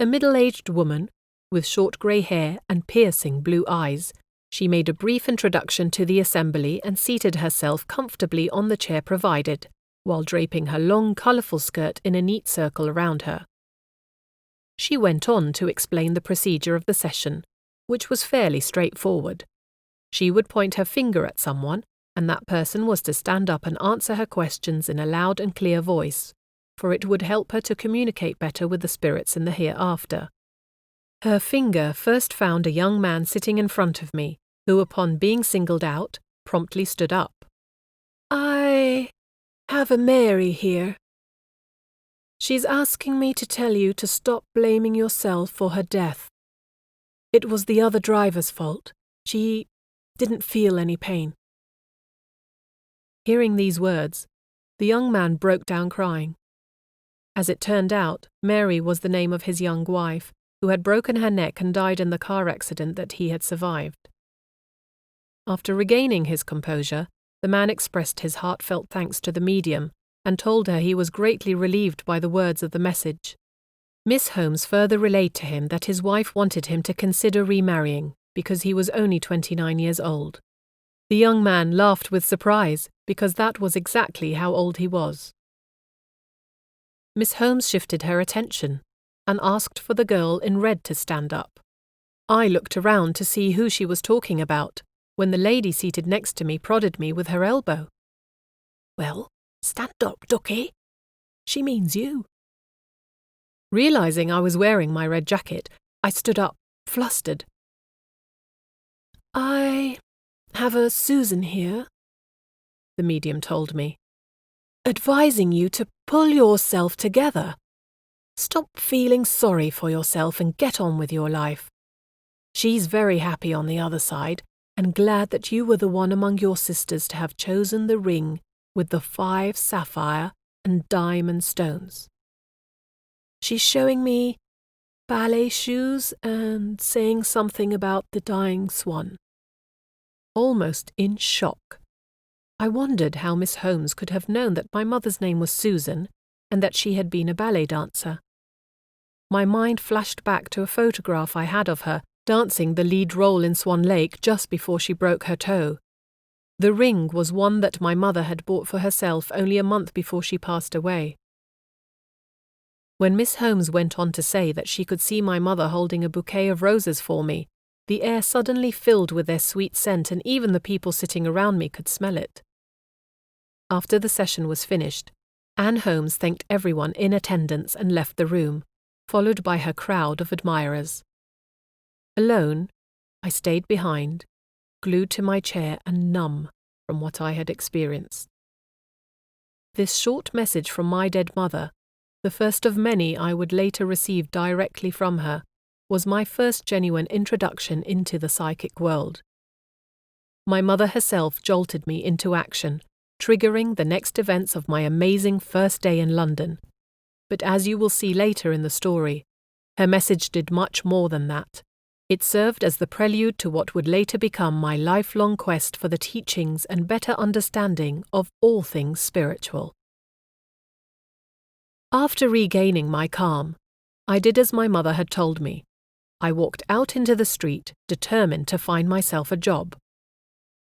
A middle-aged woman, with short grey hair and piercing blue eyes, she made a brief introduction to the assembly and seated herself comfortably on the chair provided, while draping her long, colourful skirt in a neat circle around her. She went on to explain the procedure of the session, which was fairly straightforward. She would point her finger at someone, and that person was to stand up and answer her questions in a loud and clear voice, for it would help her to communicate better with the spirits in the hereafter. Her finger first found a young man sitting in front of me, who, upon being singled out, promptly stood up. "I have a Mary here. She's asking me to tell you to stop blaming yourself for her death. It was the other driver's fault. She didn't feel any pain." Hearing these words, the young man broke down crying. As it turned out, Mary was the name of his young wife, who had broken her neck and died in the car accident that he had survived. After regaining his composure, the man expressed his heartfelt thanks to the medium and told her he was greatly relieved by the words of the message. Miss Holmes further relayed to him that his wife wanted him to consider remarrying because he was only 29 years old. The young man laughed with surprise because that was exactly how old he was. Miss Holmes shifted her attention and asked for the girl in red to stand up. I looked around to see who she was talking about, when the lady seated next to me prodded me with her elbow. "Well, stand up, ducky. She means you." Realizing I was wearing my red jacket, I stood up, flustered. "I have a Susan here," the medium told me. advising you to pull yourself together. Stop feeling sorry for yourself and get on with your life. She's very happy on the other side and glad that you were the one among your sisters to have chosen the ring with the 5 sapphire and diamond stones. She's showing me ballet shoes and saying something about the dying swan. Almost in shock, I wondered how Miss Holmes could have known that my mother's name was Susan and that she had been a ballet dancer. My mind flashed back to a photograph I had of her dancing the lead role in Swan Lake just before she broke her toe. The ring was one that my mother had bought for herself only a month before she passed away. When Miss Holmes went on to say that she could see my mother holding a bouquet of roses for me, the air suddenly filled with their sweet scent and even the people sitting around me could smell it. After the session was finished, Anne Holmes thanked everyone in attendance and left the room, followed by her crowd of admirers. Alone, I stayed behind, glued to my chair and numb from what I had experienced. This short message from my dead mother, the first of many I would later receive directly from her, was my first genuine introduction into the psychic world. My mother herself jolted me into action, triggering the next events of my amazing first day in London. But as you will see later in the story, her message did much more than that. It served as the prelude to what would later become my lifelong quest for the teachings and better understanding of all things spiritual. After regaining my calm, I did as my mother had told me. I walked out into the street, determined to find myself a job.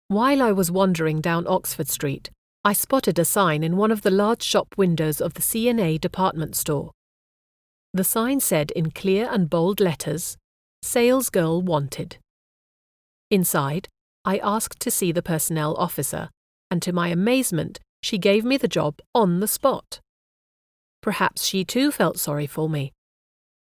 While I was wandering down Oxford Street, I spotted a sign in one of the large shop windows of the C&A department store. The sign said in clear and bold letters, "Sales Girl Wanted." Inside, I asked to see the personnel officer, and to my amazement, she gave me the job on the spot. Perhaps she too felt sorry for me.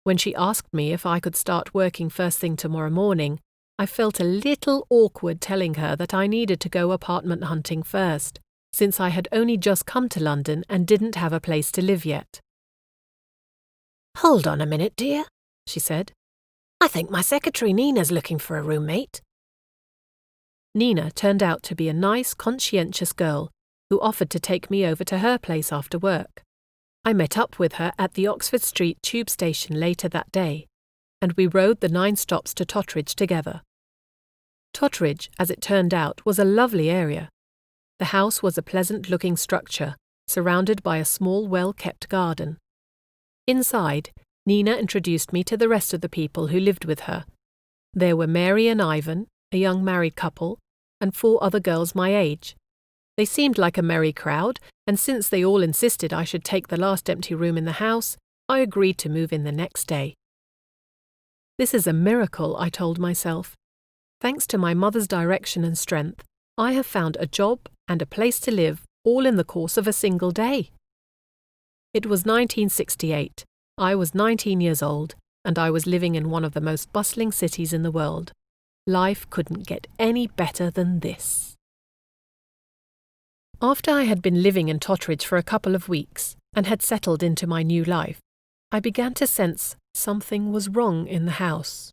When she asked me if I could start working first thing tomorrow morning, I felt a little awkward telling her that I needed to go apartment hunting first, since I had only just come to London and didn't have a place to live yet. "Hold on a minute, dear," she said. "I think my secretary Nina's looking for a roommate." Nina turned out to be a nice, conscientious girl who offered to take me over to her place after work. I met up with her at the Oxford Street tube station later that day, and we rode the 9 stops to Totteridge together. Totteridge, as it turned out, was a lovely area. The house was a pleasant-looking structure, surrounded by a small, well-kept garden. Inside, Nina introduced me to the rest of the people who lived with her. There were Mary and Ivan, a young married couple, and 4 other girls my age. They seemed like a merry crowd, and since they all insisted I should take the last empty room in the house, I agreed to move in the next day. This is a miracle, I told myself. Thanks to my mother's direction and strength, I have found a job and a place to live all in the course of a single day. It was 1968. I was 19 years old, and I was living in one of the most bustling cities in the world. Life couldn't get any better than this. After I had been living in Totteridge for a couple of weeks and had settled into my new life, I began to sense something was wrong in the house.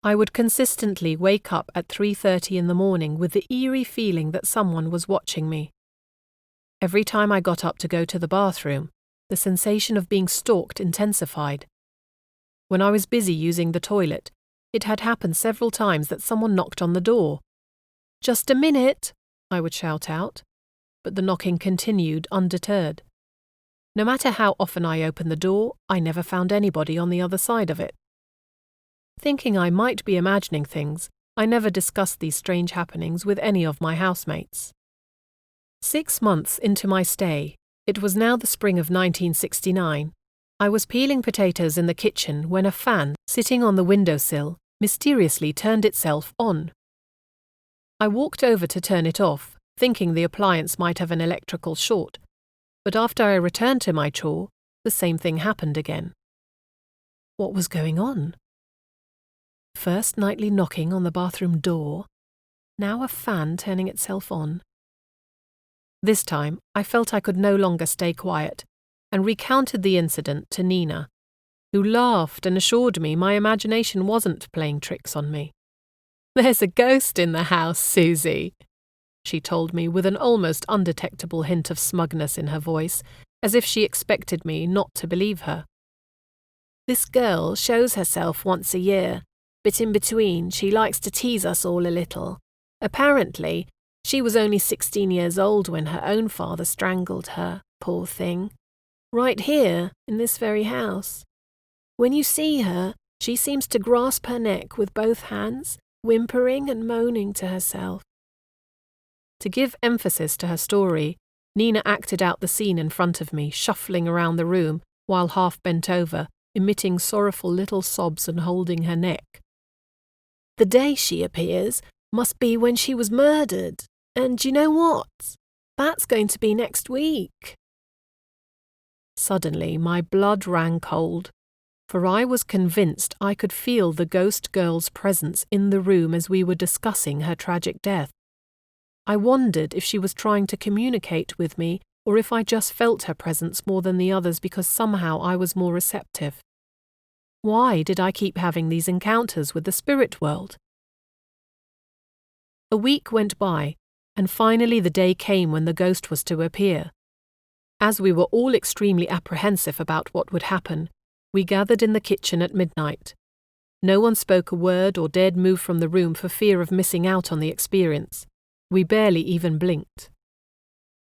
I would consistently wake up at 3:30 in the morning with the eerie feeling that someone was watching me. Every time I got up to go to the bathroom, the sensation of being stalked intensified. When I was busy using the toilet, it had happened several times that someone knocked on the door. "Just a minute," I would shout out, but the knocking continued undeterred. No matter how often I opened the door, I never found anybody on the other side of it. Thinking I might be imagining things, I never discussed these strange happenings with any of my housemates. 6 months into my stay, it was now the spring of 1969, I was peeling potatoes in the kitchen when a fan, sitting on the windowsill, mysteriously turned itself on. I walked over to turn it off, thinking the appliance might have an electrical short, but after I returned to my chore, the same thing happened again. What was going on? First nightly knocking on the bathroom door, now a fan turning itself on. This time, I felt I could no longer stay quiet, and recounted the incident to Nina, who laughed and assured me my imagination wasn't playing tricks on me. "There's a ghost in the house, Susie," she told me with an almost undetectable hint of smugness in her voice, as if she expected me not to believe her. "This girl shows herself once a year, but in between she likes to tease us all a little. Apparently, she was only 16 years old when her own father strangled her, poor thing. Right here, in this very house. When you see her, she seems to grasp her neck with both hands, whimpering and moaning to herself." To give emphasis to her story, Nina acted out the scene in front of me, shuffling around the room while half bent over, emitting sorrowful little sobs and holding her neck. "The day she appears must be when she was murdered. And you know what? That's going to be next week." Suddenly, my blood ran cold, for I was convinced I could feel the ghost girl's presence in the room as we were discussing her tragic death. I wondered if she was trying to communicate with me, or if I just felt her presence more than the others because somehow I was more receptive. Why did I keep having these encounters with the spirit world? A week went by, and finally the day came when the ghost was to appear. As we were all extremely apprehensive about what would happen, we gathered in the kitchen at midnight. No one spoke a word or dared move from the room for fear of missing out on the experience. We barely even blinked.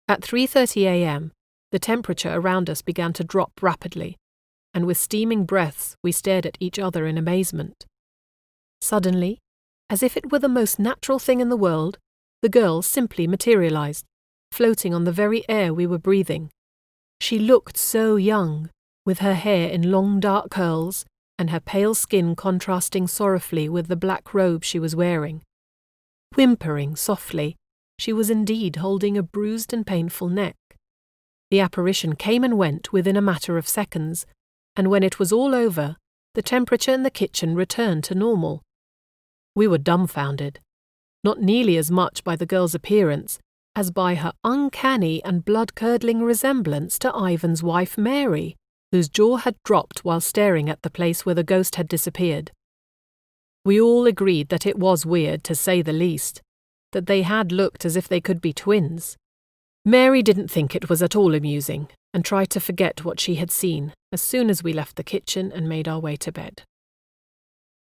At 3:30 a.m., the temperature around us began to drop rapidly, and with steaming breaths we stared at each other in amazement. Suddenly, as if it were the most natural thing in the world, the girl simply materialized, floating on the very air we were breathing. She looked so young, with her hair in long dark curls and her pale skin contrasting sorrowfully with the black robe she was wearing. Whimpering softly, she was indeed holding a bruised and painful neck. The apparition came and went within a matter of seconds, and when it was all over, the temperature in the kitchen returned to normal. We were dumbfounded, not nearly as much by the girl's appearance as by her uncanny and blood-curdling resemblance to Ivan's wife Mary, whose jaw had dropped while staring at the place where the ghost had disappeared. We all agreed that it was weird, to say the least, that they had looked as if they could be twins. Mary didn't think it was at all amusing, and tried to forget what she had seen as soon as we left the kitchen and made our way to bed.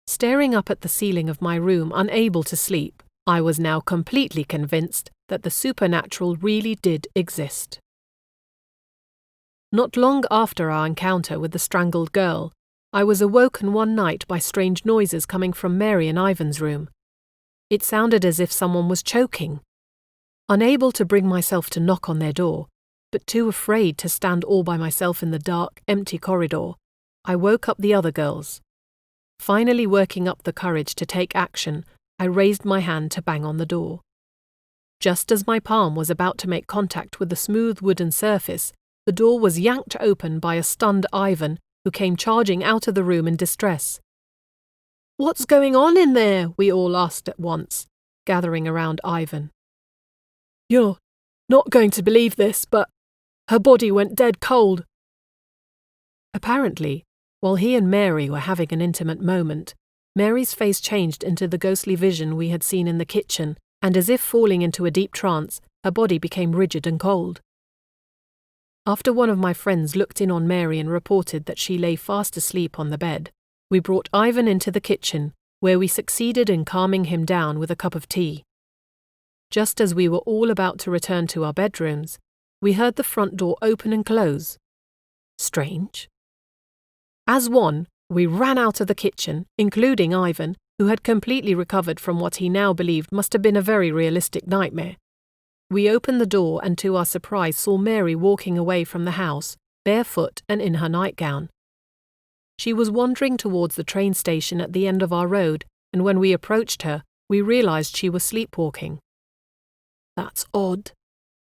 Staring up at the ceiling of my room, unable to sleep, I was now completely convinced that the supernatural really did exist. Not long after our encounter with the strangled girl, I was awoken one night by strange noises coming from Mary and Ivan's room. It sounded as if someone was choking. Unable to bring myself to knock on their door, but too afraid to stand all by myself in the dark, empty corridor, I woke up the other girls. Finally working up the courage to take action, I raised my hand to bang on the door. Just as my palm was about to make contact with the smooth wooden surface, the door was yanked open by a stunned Ivan, who came charging out of the room in distress. "What's going on in there?" we all asked at once, gathering around Ivan. "You're not going to believe this, but her body went dead cold." Apparently, while he and Mary were having an intimate moment, Mary's face changed into the ghostly vision we had seen in the kitchen, and as if falling into a deep trance, her body became rigid and cold. After one of my friends looked in on Mary and reported that she lay fast asleep on the bed, we brought Ivan into the kitchen, where we succeeded in calming him down with a cup of tea. Just as we were all about to return to our bedrooms, we heard the front door open and close. Strange. As one, we ran out of the kitchen, including Ivan, who had completely recovered from what he now believed must have been a very realistic nightmare. We opened the door and to our surprise saw Mary walking away from the house, barefoot and in her nightgown. She was wandering towards the train station at the end of our road, and when we approached her, we realized she was sleepwalking. "That's odd,"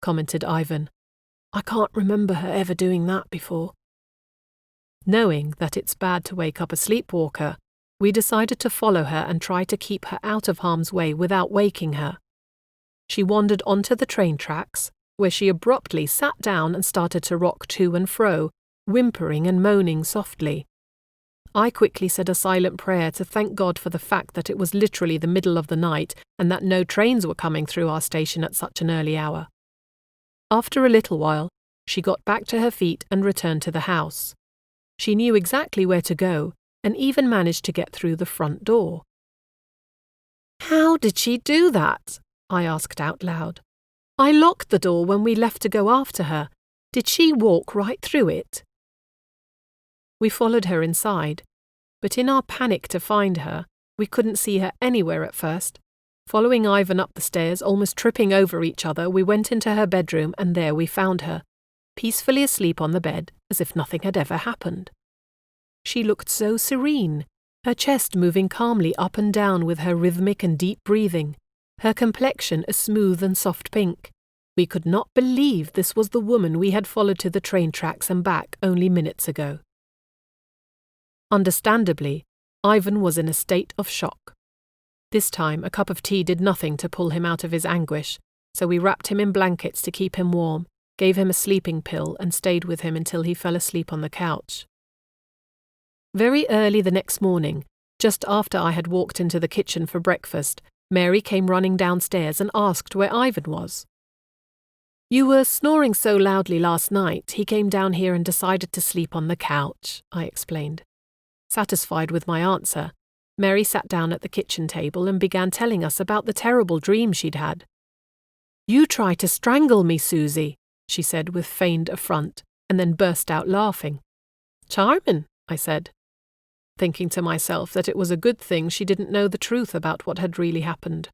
commented Ivan. "I can't remember her ever doing that before." Knowing that it's bad to wake up a sleepwalker, we decided to follow her and try to keep her out of harm's way without waking her. She wandered onto the train tracks, where she abruptly sat down and started to rock to and fro, whimpering and moaning softly. I quickly said a silent prayer to thank God for the fact that it was literally the middle of the night and that no trains were coming through our station at such an early hour. After a little while, she got back to her feet and returned to the house. She knew exactly where to go and even managed to get through the front door. "How did she do that?" I asked out loud. "I locked the door when we left to go after her. Did she walk right through it?" We followed her inside, but in our panic to find her, we couldn't see her anywhere at first. Following Ivan up the stairs, almost tripping over each other, we went into her bedroom and there we found her, peacefully asleep on the bed as if nothing had ever happened. She looked so serene, her chest moving calmly up and down with her rhythmic and deep breathing, her complexion a smooth and soft pink. We could not believe this was the woman we had followed to the train tracks and back only minutes ago. Understandably, Ivan was in a state of shock. This time, a cup of tea did nothing to pull him out of his anguish, so we wrapped him in blankets to keep him warm, gave him a sleeping pill, and stayed with him until he fell asleep on the couch. Very early the next morning, just after I had walked into the kitchen for breakfast, Mary came running downstairs and asked where Ivan was. "You were snoring so loudly last night, he came down here and decided to sleep on the couch," I explained. Satisfied with my answer, Mary sat down at the kitchen table and began telling us about the terrible dream she'd had. "You tried to strangle me, Susie," she said with feigned affront, and then burst out laughing. "Charming," I said, thinking to myself that it was a good thing she didn't know the truth about what had really happened.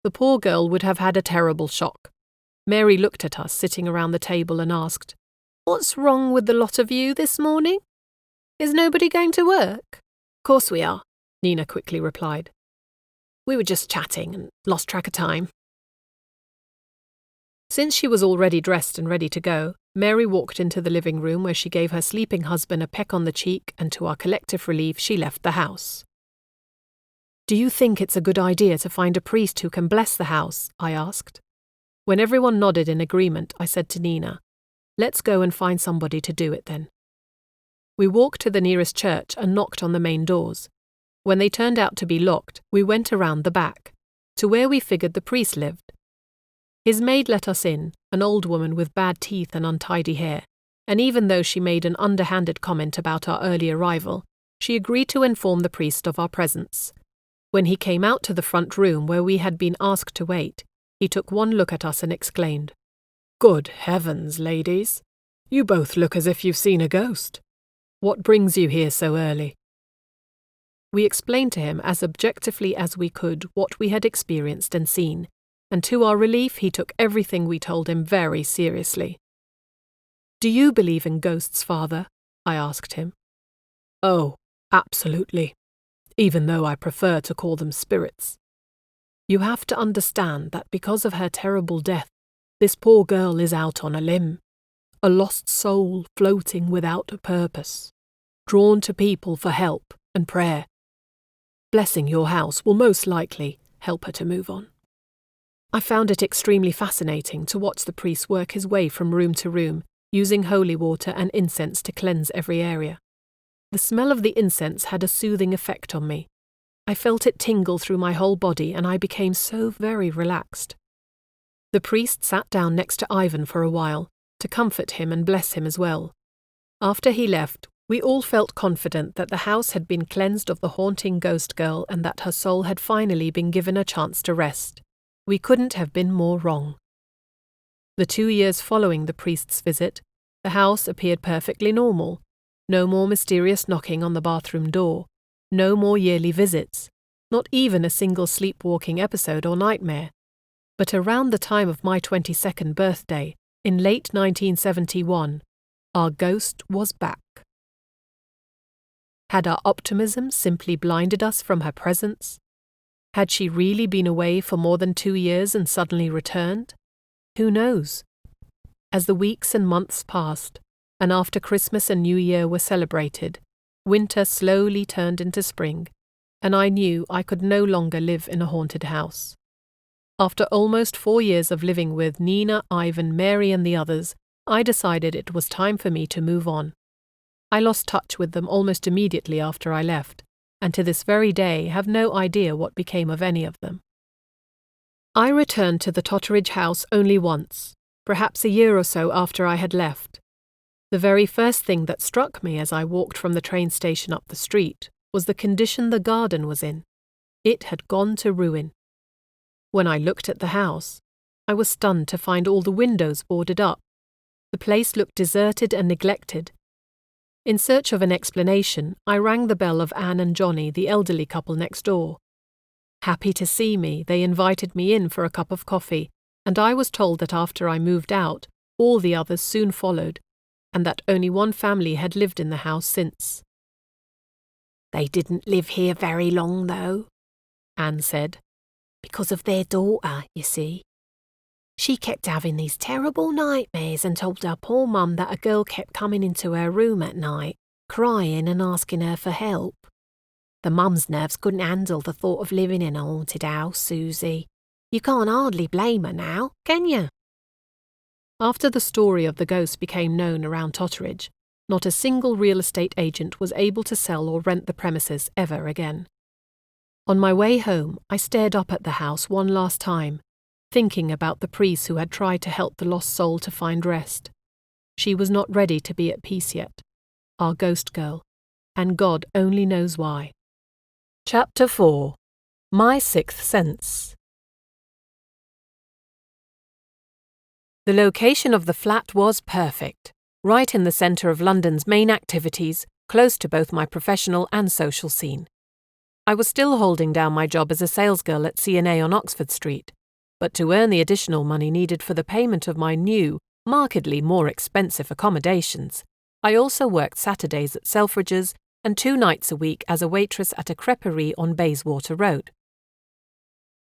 The poor girl would have had a terrible shock. Mary looked at us sitting around the table and asked, "What's wrong with the lot of you this morning? Is nobody going to work?" "Course we are," Nina quickly replied. "We were just chatting and lost track of time." Since she was already dressed and ready to go, Mary walked into the living room where she gave her sleeping husband a peck on the cheek, and to our collective relief, she left the house. "Do you think it's a good idea to find a priest who can bless the house?" I asked. When everyone nodded in agreement, I said to Nina, "Let's go and find somebody to do it then." We walked to the nearest church and knocked on the main doors. When they turned out to be locked, we went around the back, to where we figured the priest lived. His maid let us in, an old woman with bad teeth and untidy hair, and even though she made an underhanded comment about our early arrival, she agreed to inform the priest of our presence. When he came out to the front room where we had been asked to wait, he took one look at us and exclaimed, "Good heavens, ladies! You both look as if you've seen a ghost. What brings you here so early?" We explained to him as objectively as we could what we had experienced and seen, and to our relief he took everything we told him very seriously. "Do you believe in ghosts, Father?" I asked him. "Oh, absolutely, even though I prefer to call them spirits. You have to understand that because of her terrible death, this poor girl is out on a limb, a lost soul floating without a purpose, drawn to people for help and prayer. Blessing your house will most likely help her to move on." I found it extremely fascinating to watch the priest work his way from room to room, using holy water and incense to cleanse every area. The smell of the incense had a soothing effect on me. I felt it tingle through my whole body and I became so very relaxed. The priest sat down next to Ivan for a while, to comfort him and bless him as well. After he left, we all felt confident that the house had been cleansed of the haunting ghost girl and that her soul had finally been given a chance to rest. We couldn't have been more wrong. The 2 years following the priest's visit, the house appeared perfectly normal. No more mysterious knocking on the bathroom door. No more yearly visits. Not even a single sleepwalking episode or nightmare. But around the time of my 22nd birthday, in late 1971, our ghost was back. Had our optimism simply blinded us from her presence? Had she really been away for more than 2 years and suddenly returned? Who knows? As the weeks and months passed, and after Christmas and New Year were celebrated, winter slowly turned into spring, and I knew I could no longer live in a haunted house. After almost 4 years of living with Nina, Ivan, Mary and the others, I decided it was time for me to move on. I lost touch with them almost immediately after I left, and to this very day have no idea what became of any of them. I returned to the Totteridge house only once, perhaps a year or so after I had left. The very first thing that struck me as I walked from the train station up the street was the condition the garden was in. It had gone to ruin. When I looked at the house, I was stunned to find all the windows boarded up. The place looked deserted and neglected. In search of an explanation, I rang the bell of Anne and Johnny, the elderly couple next door. Happy to see me, they invited me in for a cup of coffee, and I was told that after I moved out, all the others soon followed, and that only one family had lived in the house since. "They didn't live here very long, though," Anne said, "because of their daughter, you see. She kept having these terrible nightmares and told her poor mum that a girl kept coming into her room at night, crying and asking her for help. The mum's nerves couldn't handle the thought of living in a haunted house, Susie. You can't hardly blame her now, can you?" After the story of the ghost became known around Totteridge, not a single real estate agent was able to sell or rent the premises ever again. On my way home, I stared up at the house one last time, thinking about the priest who had tried to help the lost soul to find rest. She was not ready to be at peace yet, our ghost girl, and God only knows why. Chapter 4. My Sixth Sense. The location of the flat was perfect, right in the centre of London's main activities, close to both my professional and social scene. I was still holding down my job as a salesgirl at C&A on Oxford Street, but to earn the additional money needed for the payment of my new, markedly more expensive accommodations, I also worked Saturdays at Selfridges and 2 nights a week as a waitress at a crêperie on Bayswater Road.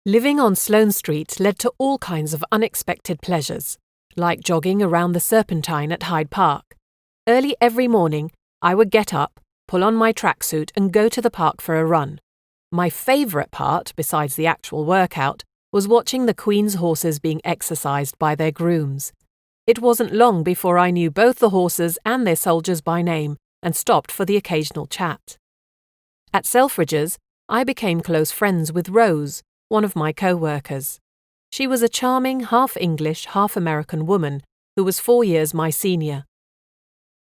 Living on Sloane Street led to all kinds of unexpected pleasures, like jogging around the Serpentine at Hyde Park. Early every morning, I would get up, pull on my tracksuit and go to the park for a run. My favourite part, besides the actual workout, was watching the Queen's horses being exercised by their grooms. It wasn't long before I knew both the horses and their soldiers by name and stopped for the occasional chat. At Selfridges, I became close friends with Rose, one of my co-workers. She was a charming, half-English, half-American woman who was 4 years my senior.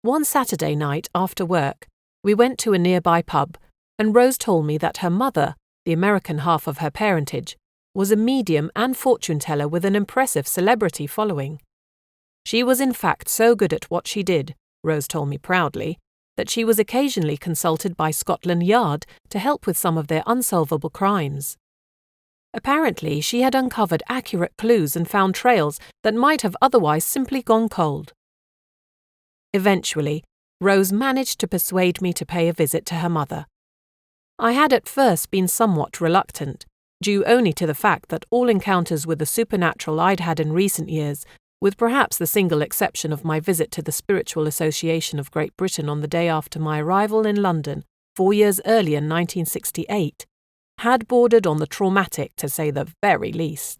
One Saturday night after work, we went to a nearby pub, and Rose told me that her mother, the American half of her parentage, was a medium and fortune-teller with an impressive celebrity following. She was in fact so good at what she did, Rose told me proudly, that she was occasionally consulted by Scotland Yard to help with some of their unsolvable crimes. Apparently, she had uncovered accurate clues and found trails that might have otherwise simply gone cold. Eventually, Rose managed to persuade me to pay a visit to her mother. I had at first been somewhat reluctant, due only to the fact that all encounters with the supernatural I'd had in recent years, with perhaps the single exception of my visit to the Spiritual Association of Great Britain on the day after my arrival in London 4 years earlier in 1968, had bordered on the traumatic, to say the very least.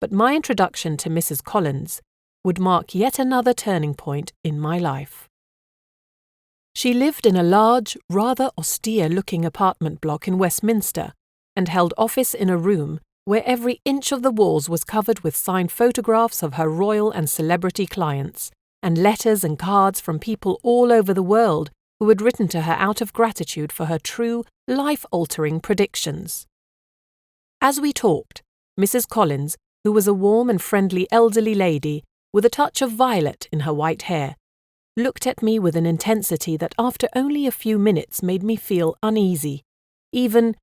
But my introduction to Mrs. Collins would mark yet another turning point in my life. She lived in a large, rather austere-looking apartment block in Westminster and held office in a room where every inch of the walls was covered with signed photographs of her royal and celebrity clients, and letters and cards from people all over the world who had written to her out of gratitude for her true, life-altering predictions. As we talked, Mrs. Collins, who was a warm and friendly elderly lady with a touch of violet in her white hair, looked at me with an intensity that after only a few minutes made me feel uneasy, even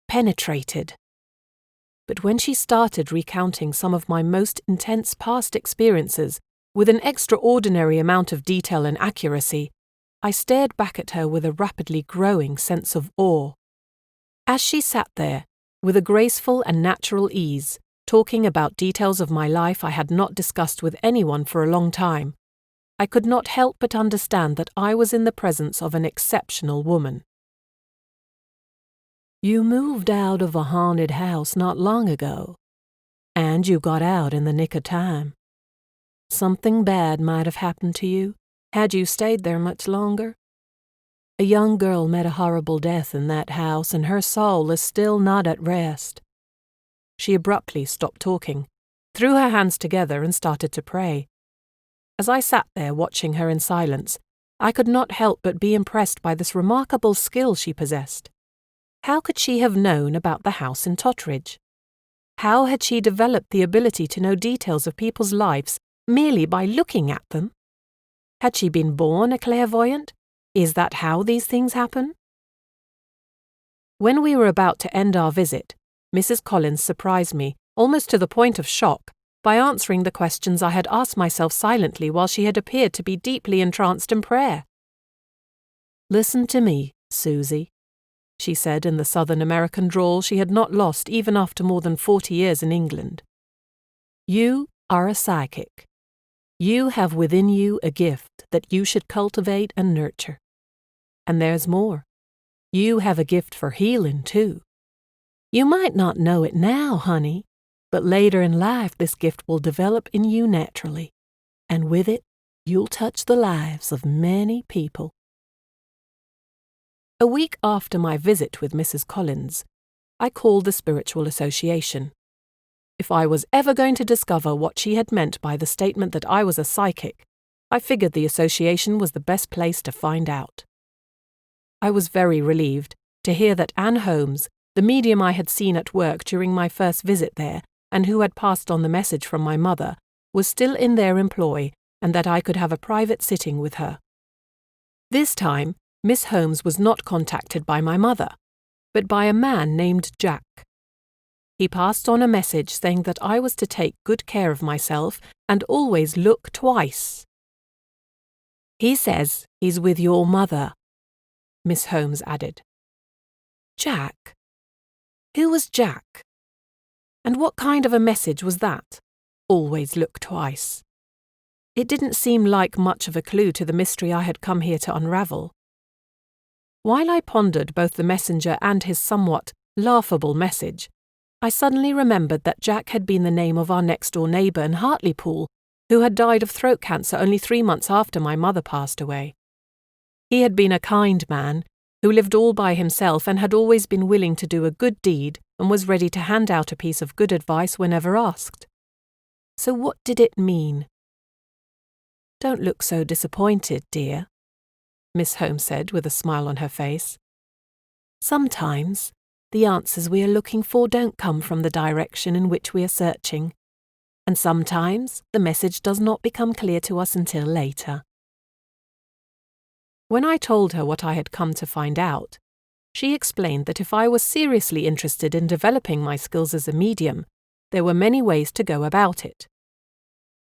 penetrated. But when she started recounting some of my most intense past experiences with an extraordinary amount of detail and accuracy, I stared back at her with a rapidly growing sense of awe. As she sat there, with a graceful and natural ease, talking about details of my life I had not discussed with anyone for a long time, I could not help but understand that I was in the presence of an exceptional woman. "You moved out of a haunted house not long ago," And you got out in the nick of time. Something bad might have happened to you had you stayed there much longer. A young girl met a horrible death in that house, and her soul is still not at rest." She abruptly stopped talking, threw her hands together and started to pray. As I sat there watching her in silence, I could not help but be impressed by this remarkable skill she possessed. How could she have known about the house in Totteridge? How had she developed the ability to know details of people's lives merely by looking at them? Had she been born a clairvoyant? Is that how these things happen? When we were about to end our visit, Mrs. Collins surprised me, almost to the point of shock, by answering the questions I had asked myself silently while she had appeared to be deeply entranced in prayer. "Listen to me, Susie," she said in the Southern American drawl she had not lost even after more than 40 years in England. "You are a psychic. You have within you a gift that you should cultivate and nurture. And there's more. You have a gift for healing, too. You might not know it now, honey, but later in life this gift will develop in you naturally, and with it, you'll touch the lives of many people." A week after my visit with Mrs. Collins, I called the Spiritual Association. If I was ever going to discover what she had meant by the statement that I was a psychic, I figured the association was the best place to find out. I was very relieved to hear that Anne Holmes, the medium I had seen at work during my first visit there and who had passed on the message from my mother, was still in their employ and that I could have a private sitting with her. This time, Miss Holmes was not contacted by my mother, but by a man named Jack. He passed on a message saying that I was to take good care of myself and always look twice. "He says he's with your mother," Miss Holmes added. Jack? Who was Jack? And what kind of a message was that? Always look twice. It didn't seem like much of a clue to the mystery I had come here to unravel. While I pondered both the messenger and his somewhat laughable message, I suddenly remembered that Jack had been the name of our next-door neighbour in Hartlepool, who had died of throat cancer only 3 months after my mother passed away. He had been a kind man, who lived all by himself and had always been willing to do a good deed and was ready to hand out a piece of good advice whenever asked. So what did it mean? "Don't look so disappointed, dear," Miss Holmes said with a smile on her face. "Sometimes the answers we are looking for don't come from the direction in which we are searching, and sometimes the message does not become clear to us until later." When I told her what I had come to find out, she explained that if I was seriously interested in developing my skills as a medium, there were many ways to go about it.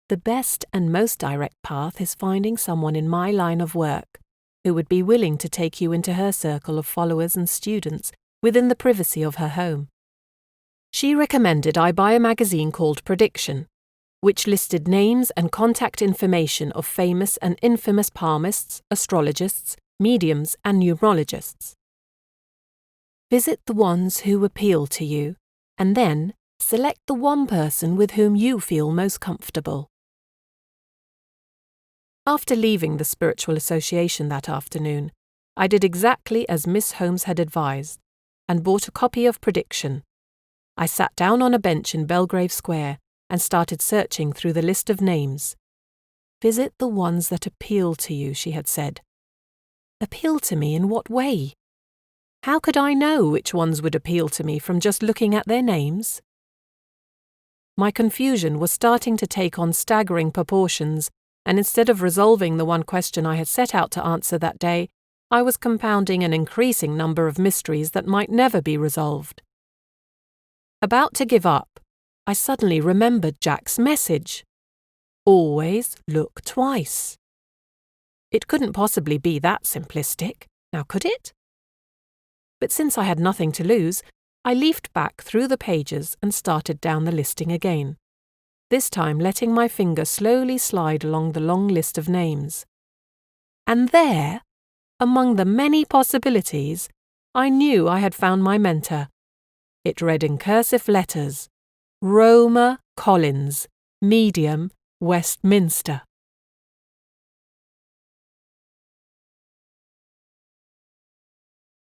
The best and most direct path is finding someone in my line of work who would be willing to take you into her circle of followers and students within the privacy of her home. She recommended I buy a magazine called Prediction, which listed names and contact information of famous and infamous palmists, astrologists, mediums, and numerologists. Visit the ones who appeal to you, and then select the one person with whom you feel most comfortable. After leaving the Spiritual Association that afternoon, I did exactly as Miss Holmes had advised, and bought a copy of Prediction. I sat down on a bench in Belgrave Square and started searching through the list of names. "Visit the ones that appeal to you," she had said. Appeal to me in what way? How could I know which ones would appeal to me from just looking at their names? My confusion was starting to take on staggering proportions, and instead of resolving the one question I had set out to answer that day, I was compounding an increasing number of mysteries that might never be resolved. About to give up, I suddenly remembered Jack's message. Always look twice. It couldn't possibly be that simplistic, now could it? But since I had nothing to lose, I leafed back through the pages and started down the listing again, this time letting my finger slowly slide along the long list of names. And there, among the many possibilities, I knew I had found my mentor. It read in cursive letters, Roma Collins, Medium, Westminster.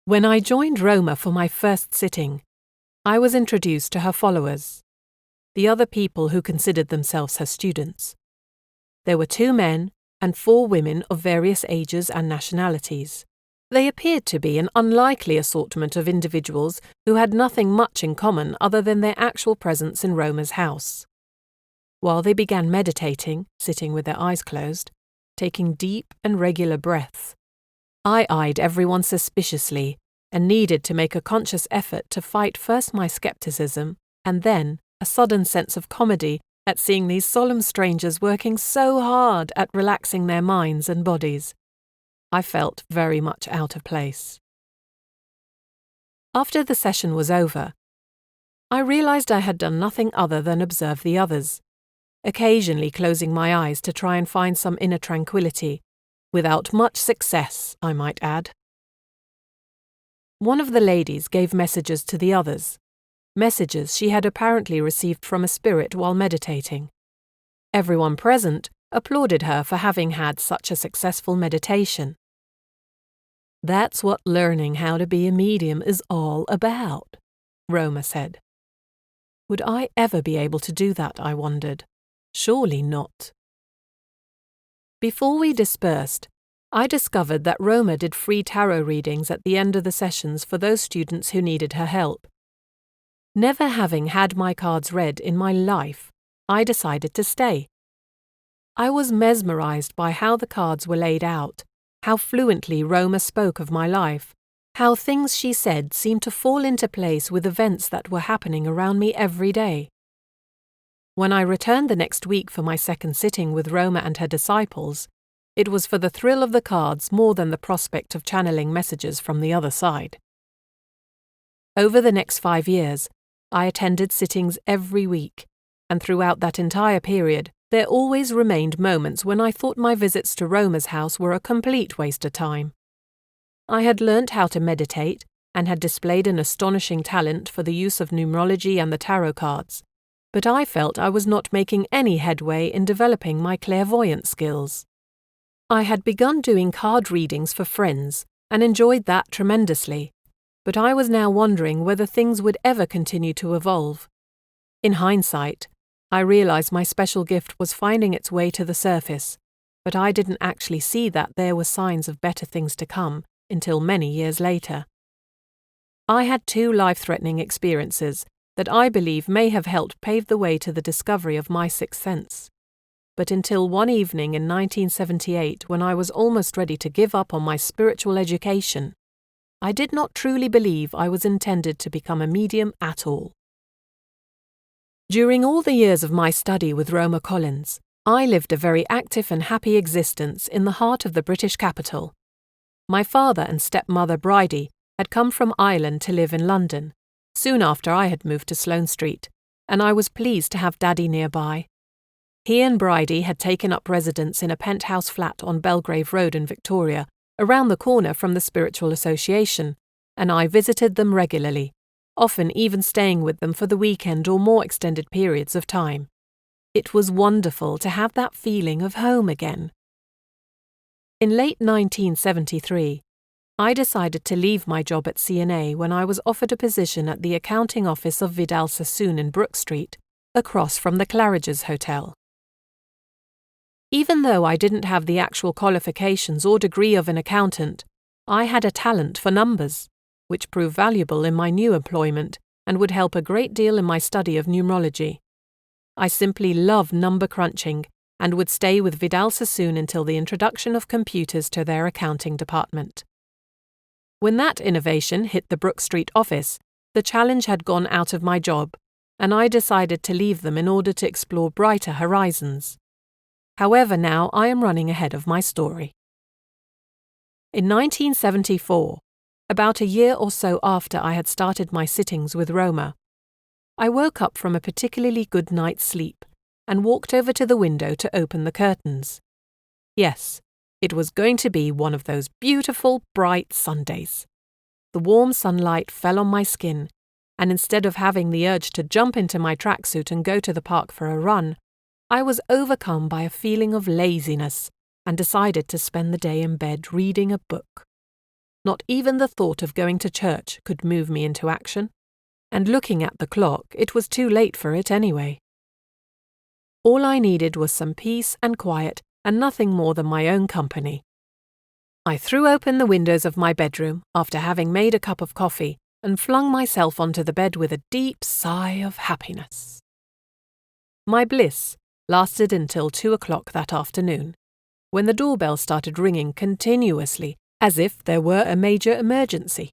When I joined Roma for my first sitting, I was introduced to her followers, the other people who considered themselves her students. There were 2 men and 4 women of various ages and nationalities. They appeared to be an unlikely assortment of individuals who had nothing much in common other than their actual presence in Roma's house. While they began meditating, sitting with their eyes closed, taking deep and regular breaths, I eyed everyone suspiciously and needed to make a conscious effort to fight first my skepticism and then a sudden sense of comedy at seeing these solemn strangers working so hard at relaxing their minds and bodies. I felt very much out of place. After the session was over, I realized I had done nothing other than observe the others, occasionally closing my eyes to try and find some inner tranquility, without much success, I might add. One of the ladies gave messages to the others, messages she had apparently received from a spirit while meditating. Everyone present applauded her for having had such a successful meditation. That's what learning how to be a medium is all about, Roma said. Would I ever be able to do that, I wondered. Surely not. Before we dispersed, I discovered that Roma did free tarot readings at the end of the sessions for those students who needed her help. Never having had my cards read in my life, I decided to stay. I was mesmerized by how the cards were laid out, how fluently Roma spoke of my life, how things she said seemed to fall into place with events that were happening around me every day. When I returned the next week for my second sitting with Roma and her disciples, it was for the thrill of the cards more than the prospect of channeling messages from the other side. Over the next 5 years, I attended sittings every week, and throughout that entire period, there always remained moments when I thought my visits to Roma's house were a complete waste of time. I had learnt how to meditate and had displayed an astonishing talent for the use of numerology and the tarot cards, but I felt I was not making any headway in developing my clairvoyant skills. I had begun doing card readings for friends and enjoyed that tremendously, but I was now wondering whether things would ever continue to evolve. In hindsight, I realized my special gift was finding its way to the surface, but I didn't actually see that there were signs of better things to come until many years later. I had 2 life-threatening experiences that I believe may have helped pave the way to the discovery of my sixth sense. But until one evening in 1978, when I was almost ready to give up on my spiritual education, I did not truly believe I was intended to become a medium at all. During all the years of my study with Roma Collins, I lived a very active and happy existence in the heart of the British capital. My father and stepmother Bridie had come from Ireland to live in London, soon after I had moved to Sloane Street, and I was pleased to have Daddy nearby. He and Bridie had taken up residence in a penthouse flat on Belgrave Road in Victoria, around the corner from the Spiritual Association, and I visited them regularly, often even staying with them for the weekend or more extended periods of time. It was wonderful to have that feeling of home again. In late 1973, I decided to leave my job at CNA when I was offered a position at the accounting office of Vidal Sassoon in Brook Street, across from the Claridge's Hotel. Even though I didn't have the actual qualifications or degree of an accountant, I had a talent for numbers, which proved valuable in my new employment and would help a great deal in my study of numerology. I simply love number crunching and would stay with Vidal Sassoon until the introduction of computers to their accounting department. When that innovation hit the Brook Street office, the challenge had gone out of my job, and I decided to leave them in order to explore brighter horizons. However, now I am running ahead of my story. In 1974, about a year or so after I had started my sittings with Roma, I woke up from a particularly good night's sleep and walked over to the window to open the curtains. Yes, it was going to be one of those beautiful, bright Sundays. The warm sunlight fell on my skin, and instead of having the urge to jump into my tracksuit and go to the park for a run, I was overcome by a feeling of laziness and decided to spend the day in bed reading a book. Not even the thought of going to church could move me into action, and looking at the clock, it was too late for it anyway. All I needed was some peace and quiet and nothing more than my own company. I threw open the windows of my bedroom after having made a cup of coffee and flung myself onto the bed with a deep sigh of happiness. My bliss lasted until 2 o'clock that afternoon, when the doorbell started ringing continuously as if there were a major emergency.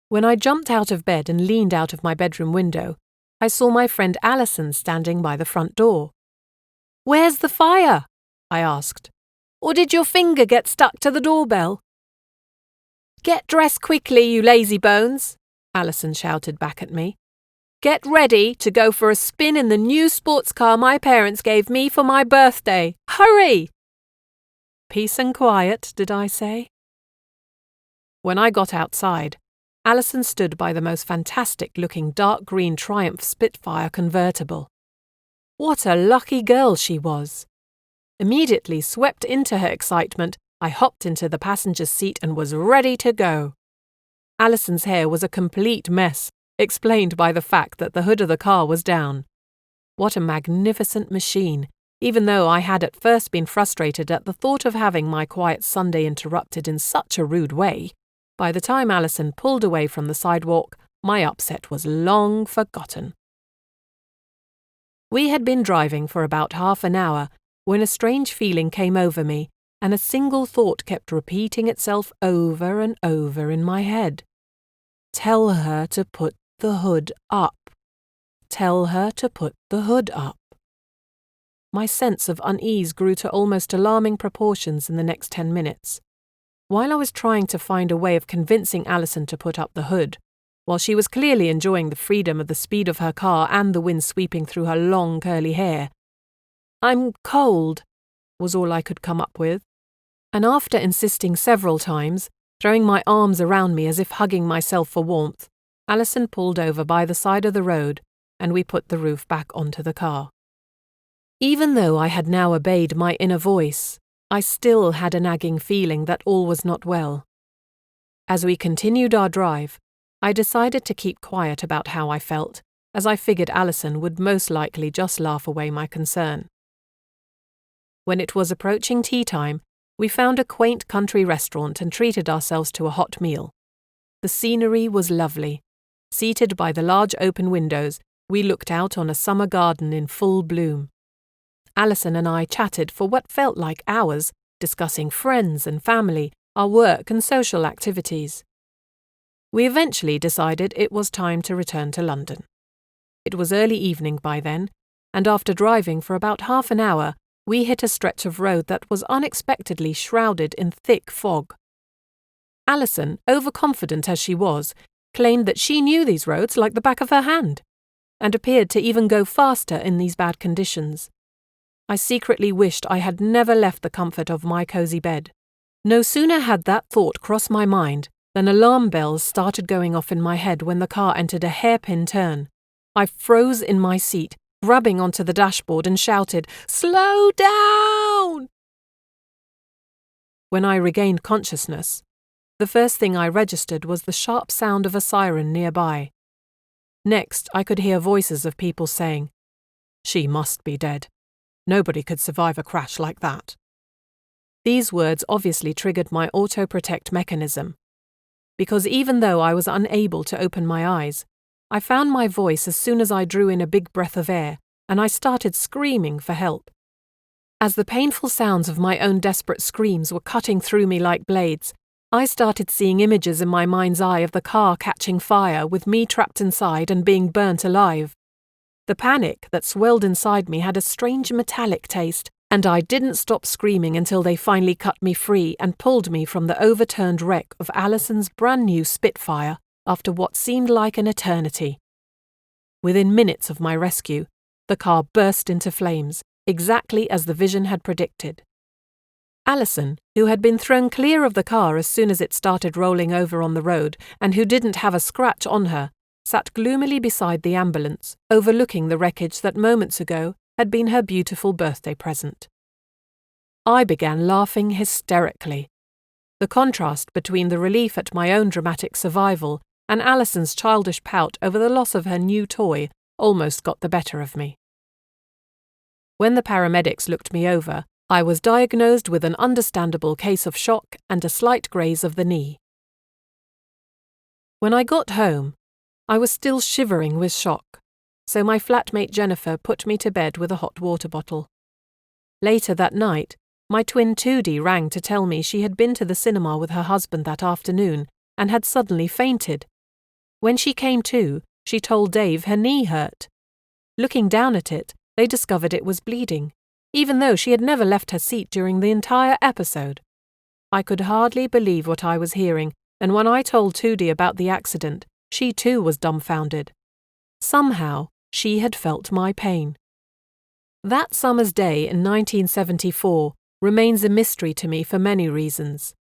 When I jumped out of bed and leaned out of my bedroom window, I saw my friend Alison standing by the front door. "Where's the fire?" I asked. "Or did your finger get stuck to the doorbell?" "Get dressed quickly, you lazy bones," Alison shouted back at me. "Get ready to go for a spin in the new sports car my parents gave me for my birthday. Hurry!" Peace and quiet, did I say? When I got outside, Alison stood by the most fantastic-looking dark green Triumph Spitfire convertible. What a lucky girl she was! Immediately swept into her excitement, I hopped into the passenger's seat and was ready to go. Alison's hair was a complete mess, explained by the fact that the hood of the car was down. What a magnificent machine, even though I had at first been frustrated at the thought of having my quiet Sunday interrupted in such a rude way. By the time Alison pulled away from the sidewalk, my upset was long forgotten. We had been driving for about half an hour when a strange feeling came over me, and a single thought kept repeating itself over and over in my head. Tell her to put the hood up. Tell her to put the hood up. My sense of unease grew to almost alarming proportions in the next 10 minutes. While I was trying to find a way of convincing Alison to put up the hood, while she was clearly enjoying the freedom of the speed of her car and the wind sweeping through her long curly hair, "I'm cold," was all I could come up with, and after insisting several times, throwing my arms around me as if hugging myself for warmth, Alison pulled over by the side of the road and we put the roof back onto the car. Even though I had now obeyed my inner voice, I still had a nagging feeling that all was not well. As we continued our drive, I decided to keep quiet about how I felt, as I figured Alison would most likely just laugh away my concern. When it was approaching tea time, we found a quaint country restaurant and treated ourselves to a hot meal. The scenery was lovely. Seated by the large open windows, we looked out on a summer garden in full bloom. Alison and I chatted for what felt like hours, discussing friends and family, our work and social activities. We eventually decided it was time to return to London. It was early evening by then, and after driving for about half an hour, we hit a stretch of road that was unexpectedly shrouded in thick fog. Alison, overconfident as she was, claimed that she knew these roads like the back of her hand, and appeared to even go faster in these bad conditions. I secretly wished I had never left the comfort of my cosy bed. No sooner had that thought crossed my mind than alarm bells started going off in my head when the car entered a hairpin turn. I froze in my seat, grabbing onto the dashboard and shouted, "Slow down!" When I regained consciousness, the first thing I registered was the sharp sound of a siren nearby. Next, I could hear voices of people saying, "She must be dead. Nobody could survive a crash like that." These words obviously triggered my auto-protect mechanism, because even though I was unable to open my eyes, I found my voice as soon as I drew in a big breath of air, and I started screaming for help. As the painful sounds of my own desperate screams were cutting through me like blades, I started seeing images in my mind's eye of the car catching fire with me trapped inside and being burnt alive. The panic that swelled inside me had a strange metallic taste, and I didn't stop screaming until they finally cut me free and pulled me from the overturned wreck of Alison's brand new Spitfire after what seemed like an eternity. Within minutes of my rescue, the car burst into flames, exactly as the vision had predicted. Alison, who had been thrown clear of the car as soon as it started rolling over on the road and who didn't have a scratch on her, sat gloomily beside the ambulance, overlooking the wreckage that moments ago had been her beautiful birthday present. I began laughing hysterically. The contrast between the relief at my own dramatic survival and Alison's childish pout over the loss of her new toy almost got the better of me. When the paramedics looked me over, I was diagnosed with an understandable case of shock and a slight graze of the knee. When I got home, I was still shivering with shock, so my flatmate Jennifer put me to bed with a hot water bottle. Later that night, my twin Toodie rang to tell me she had been to the cinema with her husband that afternoon and had suddenly fainted. When she came to, she told Dave her knee hurt. Looking down at it, they discovered it was bleeding, even though she had never left her seat during the entire episode. I could hardly believe what I was hearing, and when I told Toodie about the accident, she too was dumbfounded. Somehow, she had felt my pain. That summer's day in 1974 remains a mystery to me for many reasons.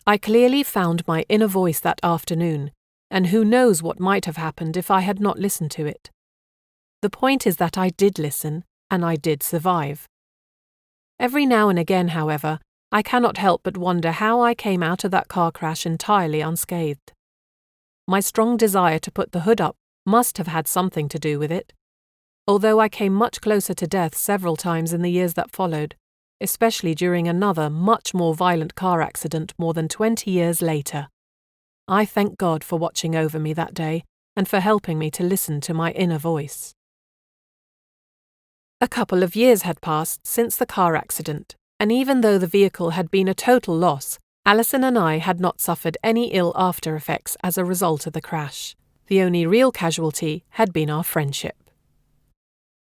I clearly found my inner voice that afternoon, and who knows what might have happened if I had not listened to it. The point is that I did listen, and I did survive. Every now and again, however, I cannot help but wonder how I came out of that car crash entirely unscathed. My strong desire to put the hood up must have had something to do with it. Although I came much closer to death several times in the years that followed, especially during another much more violent car accident more than 20 years later. I thank God for watching over me that day and for helping me to listen to my inner voice. A couple of years had passed since the car accident, and even though the vehicle had been a total loss, Alison and I had not suffered any ill after effects as a result of the crash. The only real casualty had been our friendship.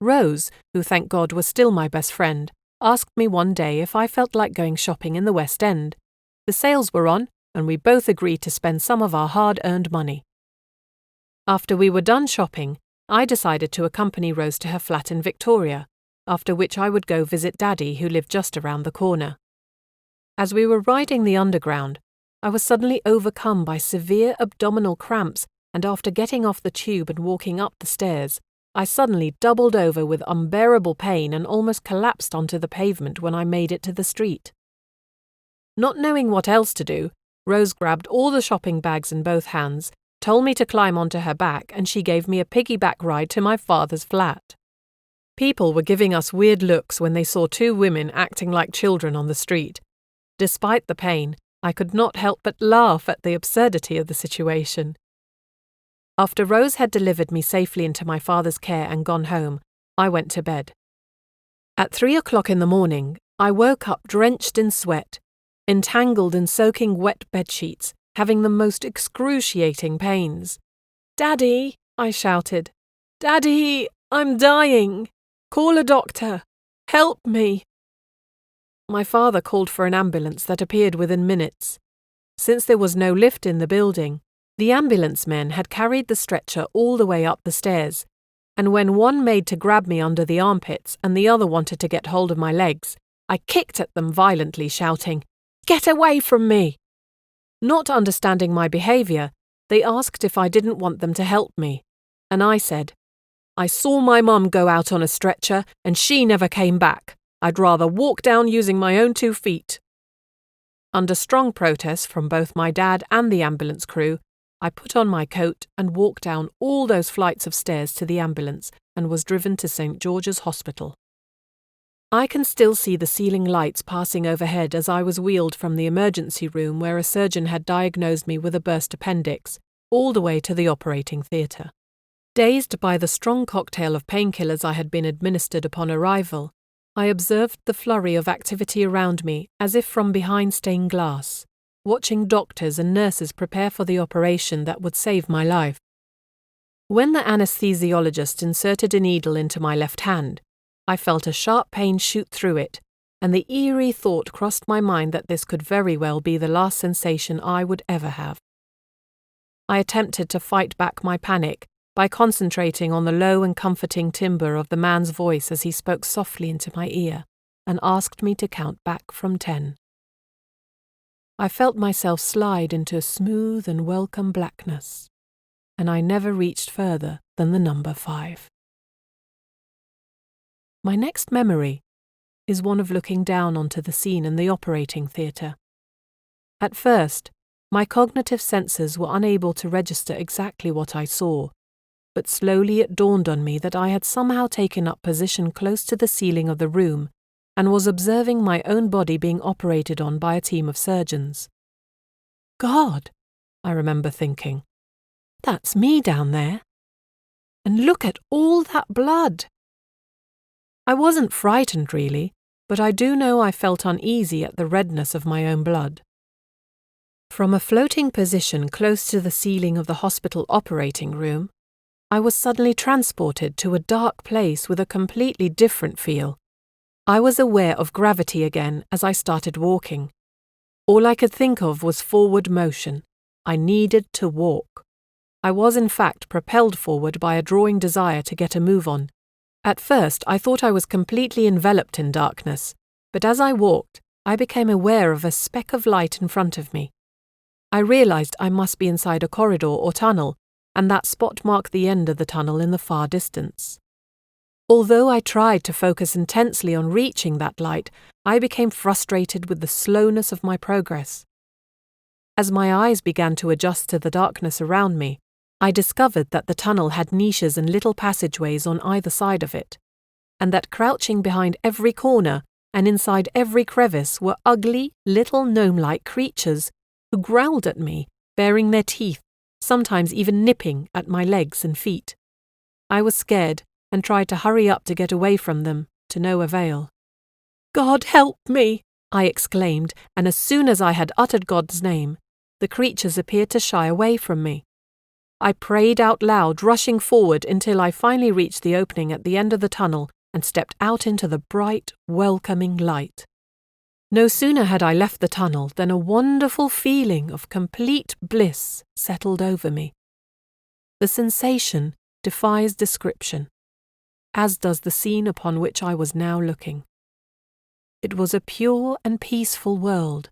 Rose, who thank God was still my best friend, asked me one day if I felt like going shopping in the West End. The sales were on, and we both agreed to spend some of our hard-earned money. After we were done shopping, I decided to accompany Rose to her flat in Victoria, after which I would go visit Daddy, who lived just around the corner. As we were riding the Underground, I was suddenly overcome by severe abdominal cramps, and after getting off the tube and walking up the stairs, I suddenly doubled over with unbearable pain and almost collapsed onto the pavement when I made it to the street. Not knowing what else to do, Rose grabbed all the shopping bags in both hands, told me to climb onto her back, and she gave me a piggyback ride to my father's flat. People were giving us weird looks when they saw two women acting like children on the street. Despite the pain, I could not help but laugh at the absurdity of the situation. After Rose had delivered me safely into my father's care and gone home, I went to bed. At 3 o'clock in the morning, I woke up drenched in sweat, entangled in soaking wet bedsheets, having the most excruciating pains. "Daddy!" I shouted. "Daddy, I'm dying! Call a doctor! Help me!" My father called for an ambulance that appeared within minutes. Since there was no lift in the building, the ambulance men had carried the stretcher all the way up the stairs, and when one made to grab me under the armpits and the other wanted to get hold of my legs, I kicked at them violently, shouting, "Get away from me!" Not understanding my behaviour, they asked if I didn't want them to help me, and I said, "I saw my mum go out on a stretcher and she never came back. I'd rather walk down using my own 2 feet." Under strong protest from both my dad and the ambulance crew, I put on my coat and walked down all those flights of stairs to the ambulance and was driven to St. George's Hospital. I can still see the ceiling lights passing overhead as I was wheeled from the emergency room where a surgeon had diagnosed me with a burst appendix, all the way to the operating theatre. Dazed by the strong cocktail of painkillers I had been administered upon arrival, I observed the flurry of activity around me as if from behind stained glass, watching doctors and nurses prepare for the operation that would save my life. When the anesthesiologist inserted a needle into my left hand, I felt a sharp pain shoot through it, and the eerie thought crossed my mind that this could very well be the last sensation I would ever have. I attempted to fight back my panic by concentrating on the low and comforting timbre of the man's voice as he spoke softly into my ear and asked me to count back from 10. I felt myself slide into a smooth and welcome blackness. and I never reached further than the number 5. My next memory is one of looking down onto the scene in the operating theatre. At first, my cognitive senses were unable to register exactly what I saw, but slowly it dawned on me that I had somehow taken up position close to the ceiling of the room and was observing my own body being operated on by a team of surgeons. God, I remember thinking, that's me down there. And look at all that blood. I wasn't frightened really, but I do know I felt uneasy at the redness of my own blood. From a floating position close to the ceiling of the hospital operating room, I was suddenly transported to a dark place with a completely different feel. I was aware of gravity again as I started walking. All I could think of was forward motion. I needed to walk. I was in fact propelled forward by a drawing desire to get a move on. At first I thought I was completely enveloped in darkness, but as I walked, I became aware of a speck of light in front of me. I realized I must be inside a corridor or tunnel, and that spot marked the end of the tunnel in the far distance. Although I tried to focus intensely on reaching that light, I became frustrated with the slowness of my progress. As my eyes began to adjust to the darkness around me, I discovered that the tunnel had niches and little passageways on either side of it, and that crouching behind every corner and inside every crevice were ugly, little gnome-like creatures who growled at me, baring their teeth, sometimes even nipping at my legs and feet. I was scared and tried to hurry up to get away from them, to no avail. "God help me!" I exclaimed, and as soon as I had uttered God's name, the creatures appeared to shy away from me. I prayed out loud, rushing forward until I finally reached the opening at the end of the tunnel and stepped out into the bright, welcoming light. No sooner had I left the tunnel than a wonderful feeling of complete bliss settled over me. The sensation defies description, as does the scene upon which I was now looking. It was a pure and peaceful world.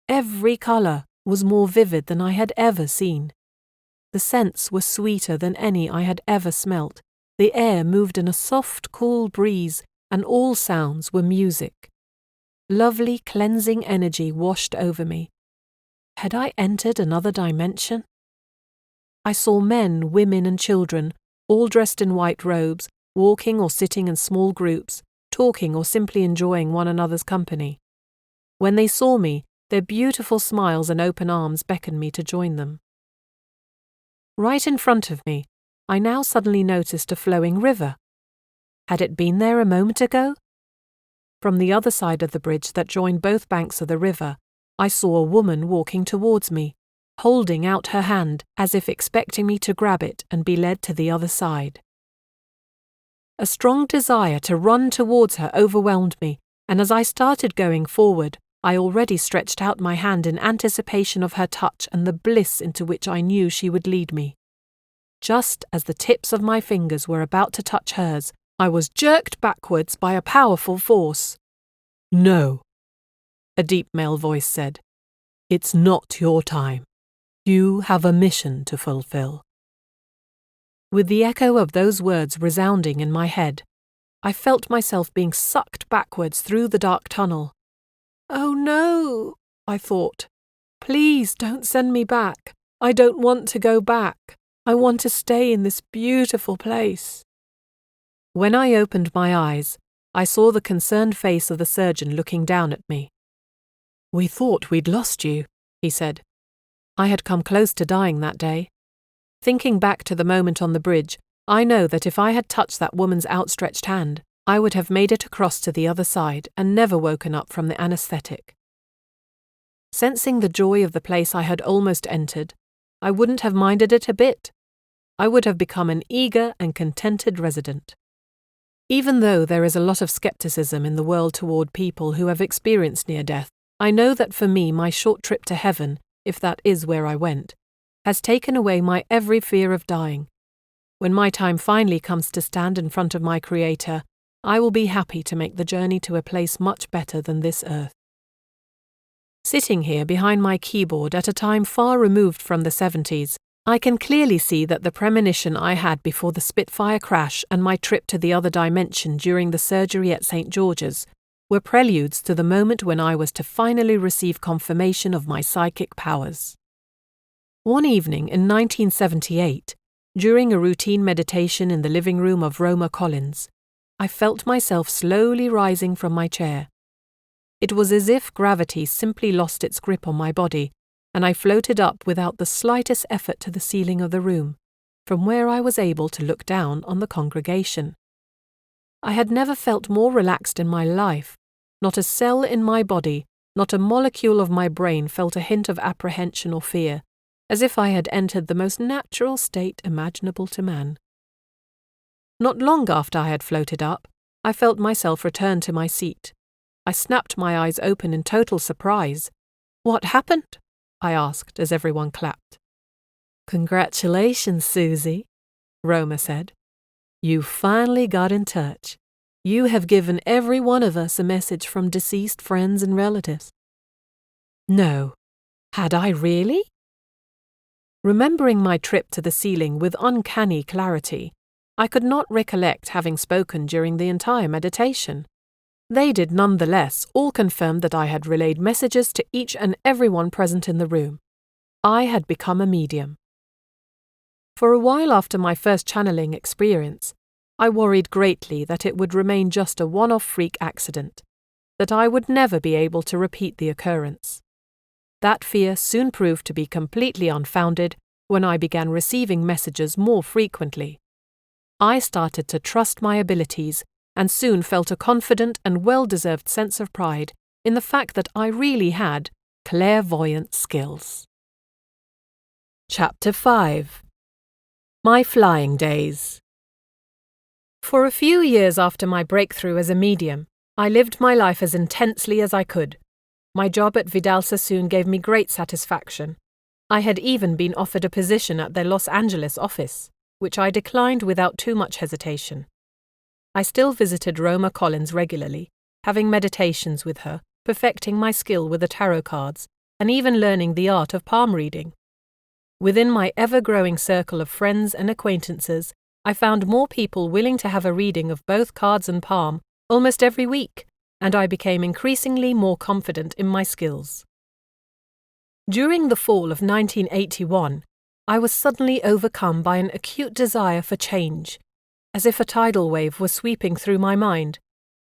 Every colour was more vivid than I had ever seen. The scents were sweeter than any I had ever smelt. The air moved in a soft, cool breeze, and all sounds were music. Lovely, cleansing energy washed over me. Had I entered another dimension? I saw men, women, and children, all dressed in white robes, walking or sitting in small groups, talking or simply enjoying one another's company. When they saw me, their beautiful smiles and open arms beckoned me to join them. Right in front of me, I now suddenly noticed a flowing river. Had it been there a moment ago? From the other side of the bridge that joined both banks of the river, I saw a woman walking towards me, holding out her hand as if expecting me to grab it and be led to the other side. A strong desire to run towards her overwhelmed me, and as I started going forward, I already stretched out my hand in anticipation of her touch and the bliss into which I knew she would lead me. Just as the tips of my fingers were about to touch hers, I was jerked backwards by a powerful force. "No," a deep male voice said. "It's not your time. You have a mission to fulfill." With the echo of those words resounding in my head, I felt myself being sucked backwards through the dark tunnel. "Oh no," I thought. "Please don't send me back. I don't want to go back. I want to stay in this beautiful place." When I opened my eyes, I saw the concerned face of the surgeon looking down at me. "We thought we'd lost you," he said. I had come close to dying that day. Thinking back to the moment on the bridge, I know that if I had touched that woman's outstretched hand, I would have made it across to the other side and never woken up from the anaesthetic. Sensing the joy of the place I had almost entered, I wouldn't have minded it a bit. I would have become an eager and contented resident. Even though there is a lot of skepticism in the world toward people who have experienced near death, I know that for me my short trip to heaven, if that is where I went, has taken away my every fear of dying. When my time finally comes to stand in front of my Creator, I will be happy to make the journey to a place much better than this earth. Sitting here behind my keyboard at a time far removed from the 70s, I can clearly see that the premonition I had before the Spitfire crash and my trip to the other dimension during the surgery at St. George's were preludes to the moment when I was to finally receive confirmation of my psychic powers. One evening in 1978, during a routine meditation in the living room of Roma Collins, I felt myself slowly rising from my chair. It was as if gravity simply lost its grip on my body, and I floated up without the slightest effort to the ceiling of the room, from where I was able to look down on the congregation. I had never felt more relaxed in my life. Not a cell in my body, not a molecule of my brain felt a hint of apprehension or fear, as if I had entered the most natural state imaginable to man. Not long after I had floated up, I felt myself return to my seat. I snapped my eyes open in total surprise. "What happened?" I asked as everyone clapped. "Congratulations, Susie," Roma said. "You finally got in touch. You have given every one of us a message from deceased friends and relatives." No. Had I really? Remembering my trip to the ceiling with uncanny clarity, I could not recollect having spoken during the entire meditation. They did nonetheless all confirm that I had relayed messages to each and everyone present in the room. I had become a medium. For a while after my first channeling experience, I worried greatly that it would remain just a one-off freak accident, that I would never be able to repeat the occurrence. That fear soon proved to be completely unfounded when I began receiving messages more frequently. I started to trust my abilities and soon felt a confident and well-deserved sense of pride in the fact that I really had clairvoyant skills. Chapter 5. My Flying Days. For a few years after my breakthrough as a medium, I lived my life as intensely as I could. My job at Vidal Sassoon gave me great satisfaction. I had even been offered a position at their Los Angeles office, which I declined without too much hesitation. I still visited Roma Collins regularly, having meditations with her, perfecting my skill with the tarot cards, and even learning the art of palm reading. Within my ever-growing circle of friends and acquaintances, I found more people willing to have a reading of both cards and palm almost every week, and I became increasingly more confident in my skills. During the fall of 1981, I was suddenly overcome by an acute desire for change. As if a tidal wave was sweeping through my mind,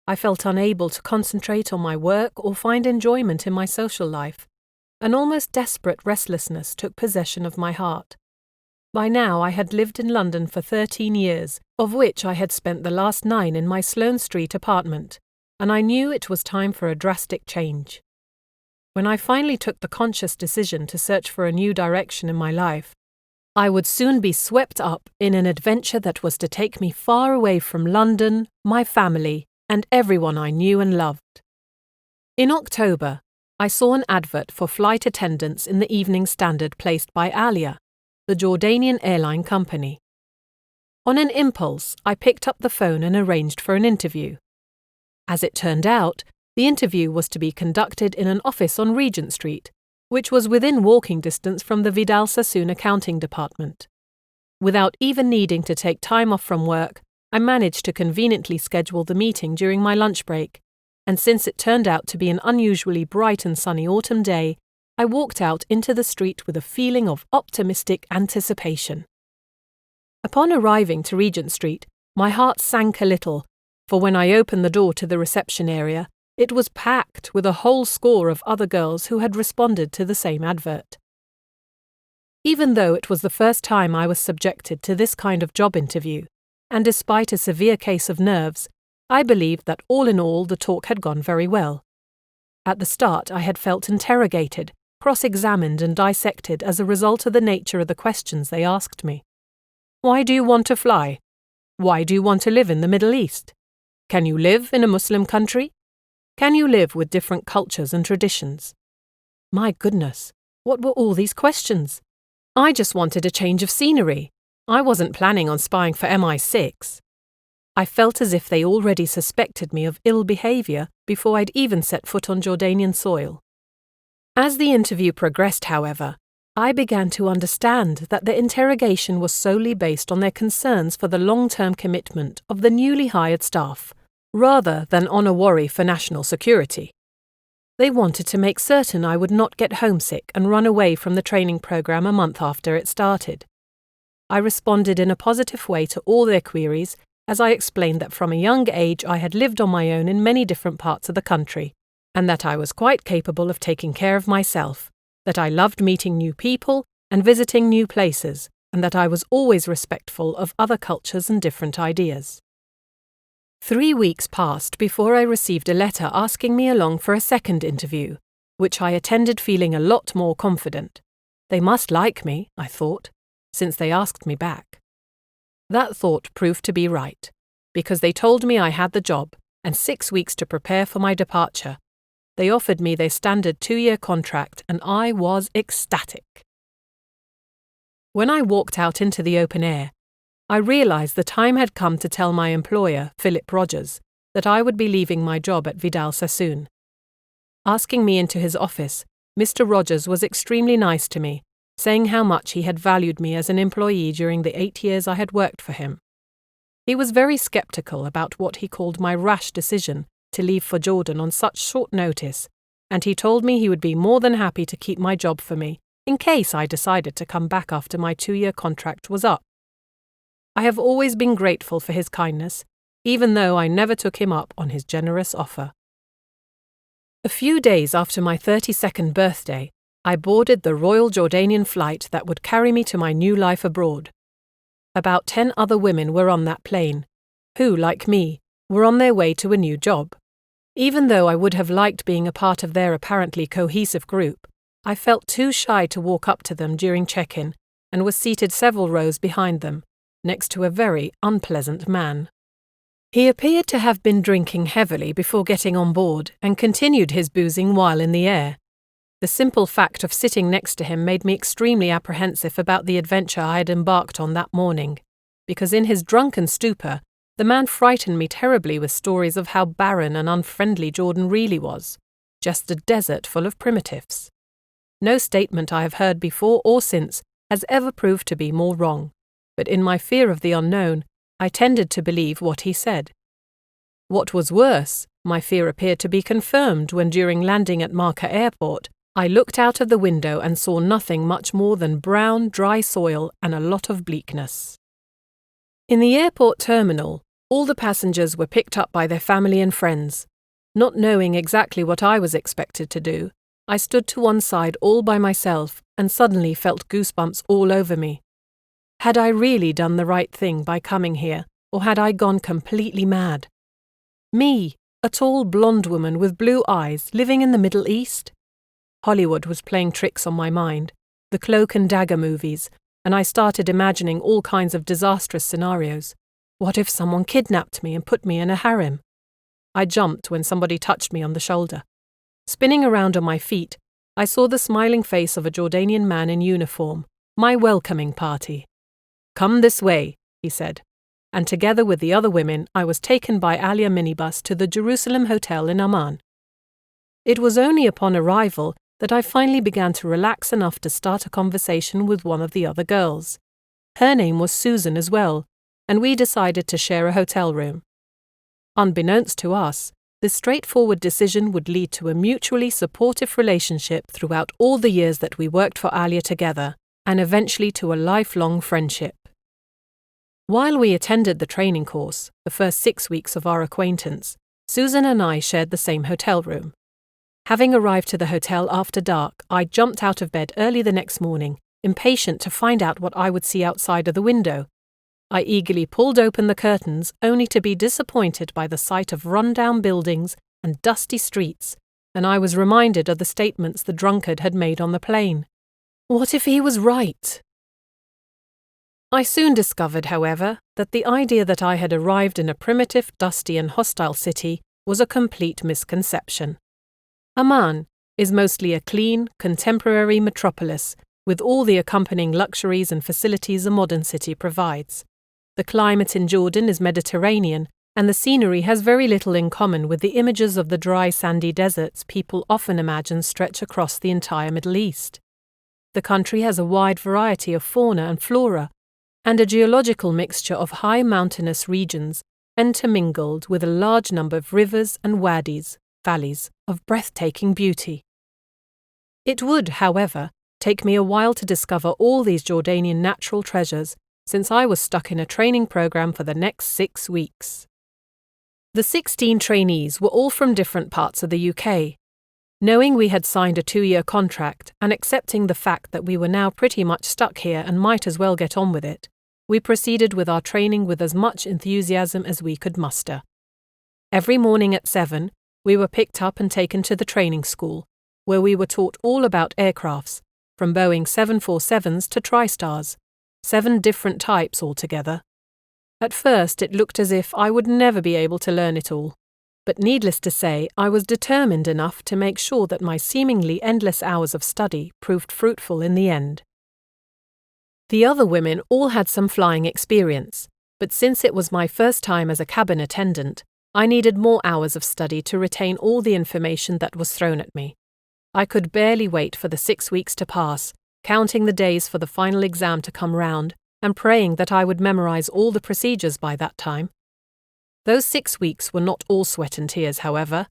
I felt unable to concentrate on my work or find enjoyment in my social life. An almost desperate restlessness took possession of my heart. By now I had lived in London for 13 years, of which I had spent the last 9 in my Sloane Street apartment, and I knew it was time for a drastic change. When I finally took the conscious decision to search for a new direction in my life, I would soon be swept up in an adventure that was to take me far away from London, my family, and everyone I knew and loved. In October, I saw an advert for flight attendants in the Evening Standard placed by Alia, the Jordanian airline company. On an impulse, I picked up the phone and arranged for an interview. As it turned out, the interview was to be conducted in an office on Regent Street, which was within walking distance from the Vidal Sassoon accounting department. Without even needing to take time off from work, I managed to conveniently schedule the meeting during my lunch break, and since it turned out to be an unusually bright and sunny autumn day, I walked out into the street with a feeling of optimistic anticipation. Upon arriving to Regent Street, my heart sank a little, for when I opened the door to the reception area, it was packed with a whole score of other girls who had responded to the same advert. Even though it was the first time I was subjected to this kind of job interview, and despite a severe case of nerves, I believed that all in all the talk had gone very well. At the start I had felt interrogated, cross-examined and dissected as a result of the nature of the questions they asked me. Why do you want to fly? Why do you want to live in the Middle East? Can you live in a Muslim country? Can you live with different cultures and traditions? My goodness, what were all these questions? I just wanted a change of scenery. I wasn't planning on spying for MI6. I felt as if they already suspected me of ill behaviour before I'd even set foot on Jordanian soil. As the interview progressed, however, I began to understand that the interrogation was solely based on their concerns for the long-term commitment of the newly hired staff, rather than on a worry for national security. They wanted to make certain I would not get homesick and run away from the training program a month after it started. I responded in a positive way to all their queries, as I explained that from a young age I had lived on my own in many different parts of the country, and that I was quite capable of taking care of myself, that I loved meeting new people and visiting new places, and that I was always respectful of other cultures and different ideas. 3 weeks passed before I received a letter asking me along for a second interview, which I attended feeling a lot more confident. They must like me, I thought, since they asked me back. That thought proved to be right, because they told me I had the job and 6 weeks to prepare for my departure. They offered me their standard 2-year contract, and I was ecstatic. When I walked out into the open air, I realized the time had come to tell my employer, Philip Rogers, that I would be leaving my job at Vidal Sassoon. Asking me into his office, Mr. Rogers was extremely nice to me, saying how much he had valued me as an employee during the 8 years I had worked for him. He was very sceptical about what he called my rash decision to leave for Jordan on such short notice, and he told me he would be more than happy to keep my job for me in case I decided to come back after my 2-year contract was up. I have always been grateful for his kindness, even though I never took him up on his generous offer. A few days after my 32nd birthday, I boarded the Royal Jordanian flight that would carry me to my new life abroad. About 10 other women were on that plane, who, like me, were on their way to a new job. Even though I would have liked being a part of their apparently cohesive group, I felt too shy to walk up to them during check-in and was seated several rows behind them, next to a very unpleasant man. He appeared to have been drinking heavily before getting on board and continued his boozing while in the air. The simple fact of sitting next to him made me extremely apprehensive about the adventure I had embarked on that morning, because in his drunken stupor, the man frightened me terribly with stories of how barren and unfriendly Jordan really was, just a desert full of primitives. No statement I have heard before or since has ever proved to be more wrong, but in my fear of the unknown, I tended to believe what he said. What was worse, my fear appeared to be confirmed when during landing at Marca Airport, I looked out of the window and saw nothing much more than brown, dry soil and a lot of bleakness. In the airport terminal, all the passengers were picked up by their family and friends. Not knowing exactly what I was expected to do, I stood to one side all by myself and suddenly felt goosebumps all over me. Had I really done the right thing by coming here, or had I gone completely mad? Me, a tall blonde woman with blue eyes, living in the Middle East? Hollywood was playing tricks on my mind, the Cloak and Dagger movies, and I started imagining all kinds of disastrous scenarios. What if someone kidnapped me and put me in a harem? I jumped when somebody touched me on the shoulder. Spinning around on my feet, I saw the smiling face of a Jordanian man in uniform, my welcoming party. "Come this way," he said, and together with the other women I was taken by Alia minibus to the Jerusalem Hotel in Amman. It was only upon arrival that I finally began to relax enough to start a conversation with one of the other girls. Her name was Susan as well, and we decided to share a hotel room. Unbeknownst to us, this straightforward decision would lead to a mutually supportive relationship throughout all the years that we worked for Alia together, and eventually to a lifelong friendship. While we attended the training course, the first 6 weeks of our acquaintance, Susan and I shared the same hotel room. Having arrived to the hotel after dark, I jumped out of bed early the next morning, impatient to find out what I would see outside of the window. I eagerly pulled open the curtains, only to be disappointed by the sight of run-down buildings and dusty streets, and I was reminded of the statements the drunkard had made on the plane. What if he was right? I soon discovered, however, that the idea that I had arrived in a primitive, dusty and hostile city was a complete misconception. Amman is mostly a clean, contemporary metropolis with all the accompanying luxuries and facilities a modern city provides. The climate in Jordan is Mediterranean, and the scenery has very little in common with the images of the dry, sandy deserts people often imagine stretch across the entire Middle East. The country has a wide variety of fauna and flora, and a geological mixture of high mountainous regions intermingled with a large number of rivers and wadis, valleys of breathtaking beauty. It would, however, take me a while to discover all these Jordanian natural treasures, since I was stuck in a training program for the next 6 weeks. The 16 trainees were all from different parts of the UK. Knowing we had signed a 2-year contract and accepting the fact that we were now pretty much stuck here and might as well get on with it, we proceeded with our training with as much enthusiasm as we could muster. Every morning at 7, we were picked up and taken to the training school, where we were taught all about aircrafts, from Boeing 747s to TriStars, 7 different types altogether. At first it looked as if I would never be able to learn it all, but needless to say, I was determined enough to make sure that my seemingly endless hours of study proved fruitful in the end. The other women all had some flying experience, but since it was my first time as a cabin attendant, I needed more hours of study to retain all the information that was thrown at me. I could barely wait for the 6 weeks to pass, counting the days for the final exam to come round and praying that I would memorize all the procedures by that time. Those 6 weeks were not all sweat and tears, however.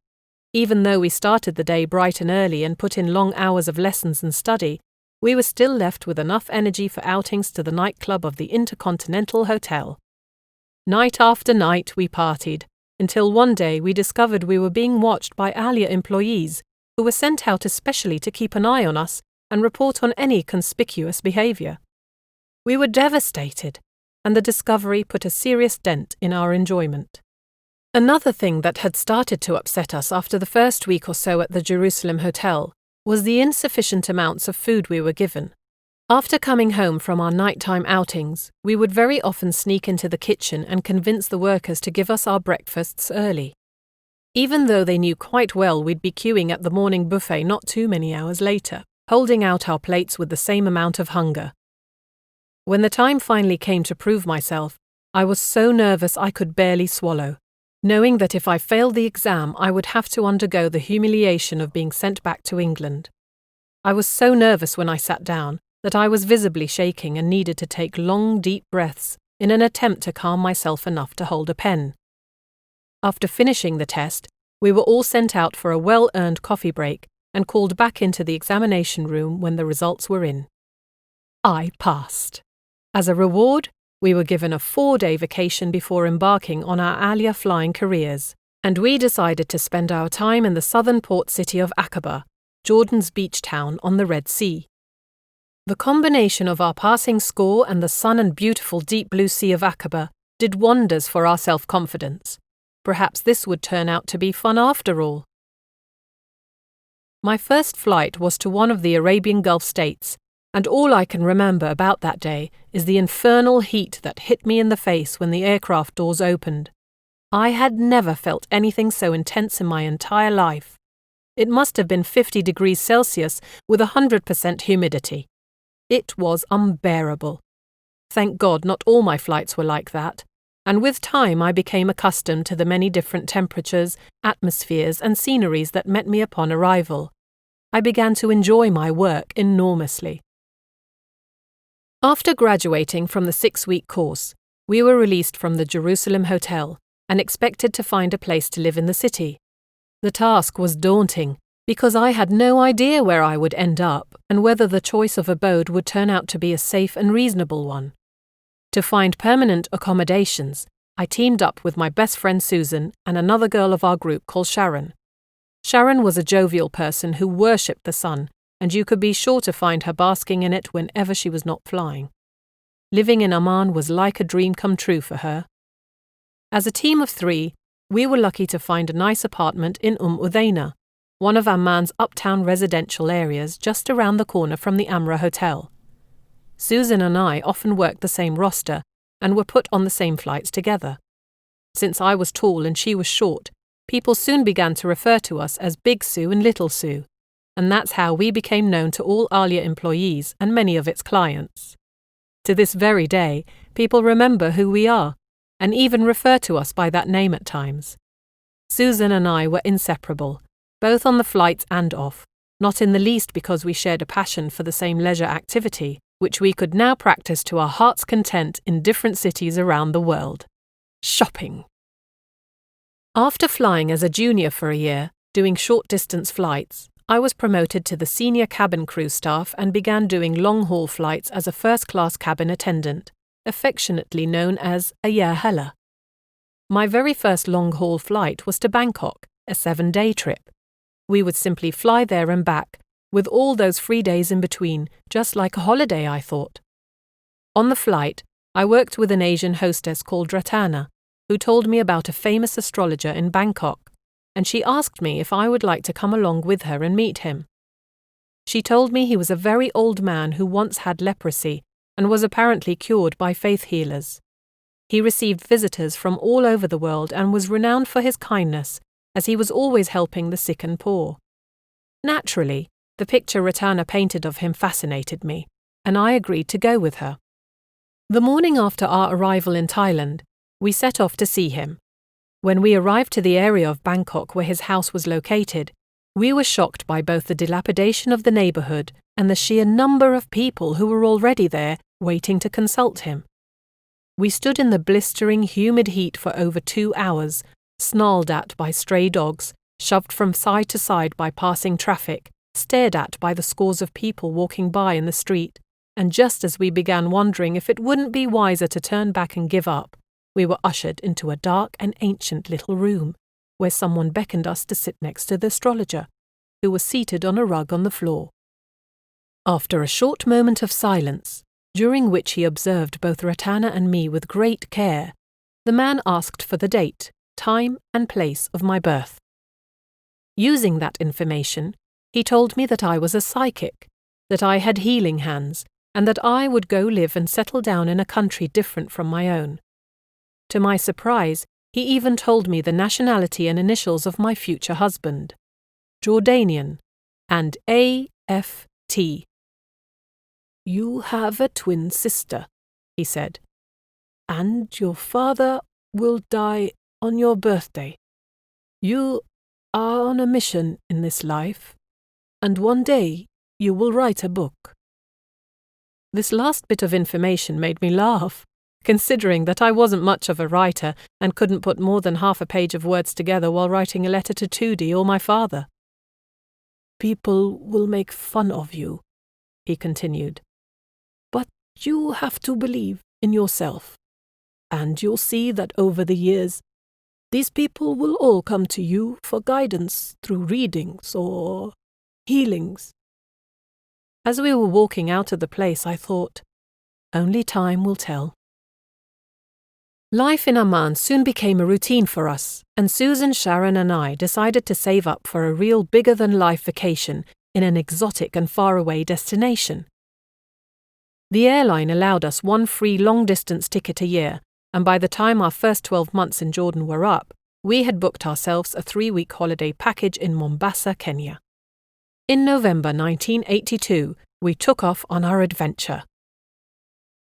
Even though we started the day bright and early and put in long hours of lessons and study, we were still left with enough energy for outings to the nightclub of the Intercontinental Hotel. Night after night we partied, until one day we discovered we were being watched by Alia employees who were sent out especially to keep an eye on us and report on any conspicuous behaviour. We were devastated, and the discovery put a serious dent in our enjoyment. Another thing that had started to upset us after the first week or so at the Jerusalem Hotel was the insufficient amounts of food we were given. After coming home from our nighttime outings, we would very often sneak into the kitchen and convince the workers to give us our breakfasts early, even though they knew quite well we'd be queuing at the morning buffet not too many hours later, holding out our plates with the same amount of hunger. When the time finally came to prove myself, I was so nervous I could barely swallow, knowing that if I failed the exam I would have to undergo the humiliation of being sent back to England. I was so nervous when I sat down that I was visibly shaking and needed to take long, deep breaths in an attempt to calm myself enough to hold a pen. After finishing the test, we were all sent out for a well-earned coffee break and called back into the examination room when the results were in. I passed. As a reward, we were given a 4-day vacation before embarking on our Alia flying careers, and we decided to spend our time in the southern port city of Aqaba, Jordan's beach town on the Red Sea. The combination of our passing score and the sun and beautiful deep blue sea of Aqaba did wonders for our self-confidence. Perhaps this would turn out to be fun after all. My first flight was to one of the Arabian Gulf states, and all I can remember about that day is the infernal heat that hit me in the face when the aircraft doors opened. I had never felt anything so intense in my entire life. It must have been 50 degrees Celsius with 100% humidity. It was unbearable. Thank God not all my flights were like that, and with time I became accustomed to the many different temperatures, atmospheres and sceneries that met me upon arrival. I began to enjoy my work enormously. After graduating from the 6-week course, we were released from the Jerusalem Hotel and expected to find a place to live in the city. The task was daunting because I had no idea where I would end up and whether the choice of abode would turn out to be a safe and reasonable one. To find permanent accommodations, I teamed up with my best friend Susan and another girl of our group called Sharon. Sharon was a jovial person who worshipped the sun, and you could be sure to find her basking in it whenever she was not flying. Living in Amman was like a dream come true for her. As a team of 3, we were lucky to find a nice apartment in Udayna, one of Amman's uptown residential areas just around the corner from the Amra Hotel. Susan and I often worked the same roster and were put on the same flights together. Since I was tall and she was short, people soon began to refer to us as Big Sue and Little Sue, and that's how we became known to all Alia employees and many of its clients. To this very day, people remember who we are, and even refer to us by that name at times. Susan and I were inseparable, both on the flights and off, not in the least because we shared a passion for the same leisure activity, which we could now practice to our heart's content in different cities around the world: shopping. After flying as a junior for a year, doing short-distance flights, I was promoted to the senior cabin crew staff and began doing long-haul flights as a first-class cabin attendant, affectionately known as a Yahella. My very first long-haul flight was to Bangkok, a 7-day trip. We would simply fly there and back, with all those free days in between, just like a holiday, I thought. On the flight, I worked with an Asian hostess called Ratana, who told me about a famous astrologer in Bangkok, and she asked me if I would like to come along with her and meet him. She told me he was a very old man who once had leprosy and was apparently cured by faith healers. He received visitors from all over the world and was renowned for his kindness, as he was always helping the sick and poor. Naturally, the picture Ratana painted of him fascinated me, and I agreed to go with her. The morning after our arrival in Thailand, we set off to see him. When we arrived to the area of Bangkok where his house was located, we were shocked by both the dilapidation of the neighbourhood and the sheer number of people who were already there waiting to consult him. We stood in the blistering, humid heat for over 2 hours, snarled at by stray dogs, shoved from side to side by passing traffic, stared at by the scores of people walking by in the street, and just as we began wondering if it wouldn't be wiser to turn back and give up, we were ushered into a dark and ancient little room, where someone beckoned us to sit next to the astrologer, who was seated on a rug on the floor. After a short moment of silence, during which he observed both Ratana and me with great care, the man asked for the date, time, and place of my birth. Using that information, he told me that I was a psychic, that I had healing hands, and that I would go live and settle down in a country different from my own. To my surprise, he even told me the nationality and initials of my future husband: Jordanian, and A.F.T. "You have a twin sister," he said, "and your father will die on your birthday. You are on a mission in this life, and one day you will write a book." This last bit of information made me laugh, considering that I wasn't much of a writer and couldn't put more than half a page of words together while writing a letter to Tudi or my father. "People will make fun of you," he continued, "but you have to believe in yourself, and you'll see that over the years, these people will all come to you for guidance through readings or healings." As we were walking out of the place, I thought, only time will tell. Life in Amman soon became a routine for us, and Susan, Sharon and I decided to save up for a real bigger-than-life vacation in an exotic and faraway destination. The airline allowed us one free long-distance ticket a year, and by the time our first 12 months in Jordan were up, we had booked ourselves a 3-week holiday package in Mombasa, Kenya. In November 1982, we took off on our adventure.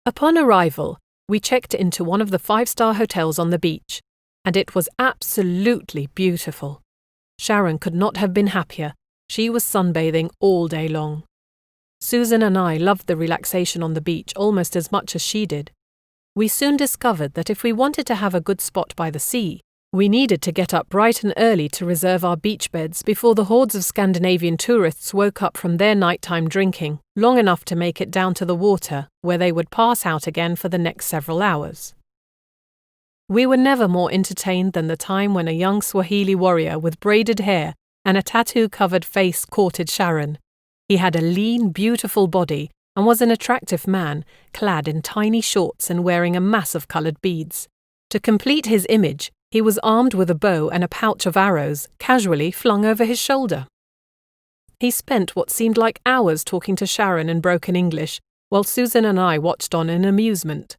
Upon arrival, we checked into one of the 5-star hotels on the beach, and it was absolutely beautiful. Sharon could not have been happier. She was sunbathing all day long. Susan and I loved the relaxation on the beach almost as much as she did. We soon discovered that if we wanted to have a good spot by the sea, we needed to get up bright and early to reserve our beach beds before the hordes of Scandinavian tourists woke up from their nighttime drinking, long enough to make it down to the water, where they would pass out again for the next several hours. We were never more entertained than the time when a young Swahili warrior with braided hair and a tattoo-covered face courted Sharon. He had a lean, beautiful body and was an attractive man, clad in tiny shorts and wearing a mass of coloured beads. To complete his image, he was armed with a bow and a pouch of arrows, casually flung over his shoulder. He spent what seemed like hours talking to Sharon in broken English, while Susan and I watched on in amusement.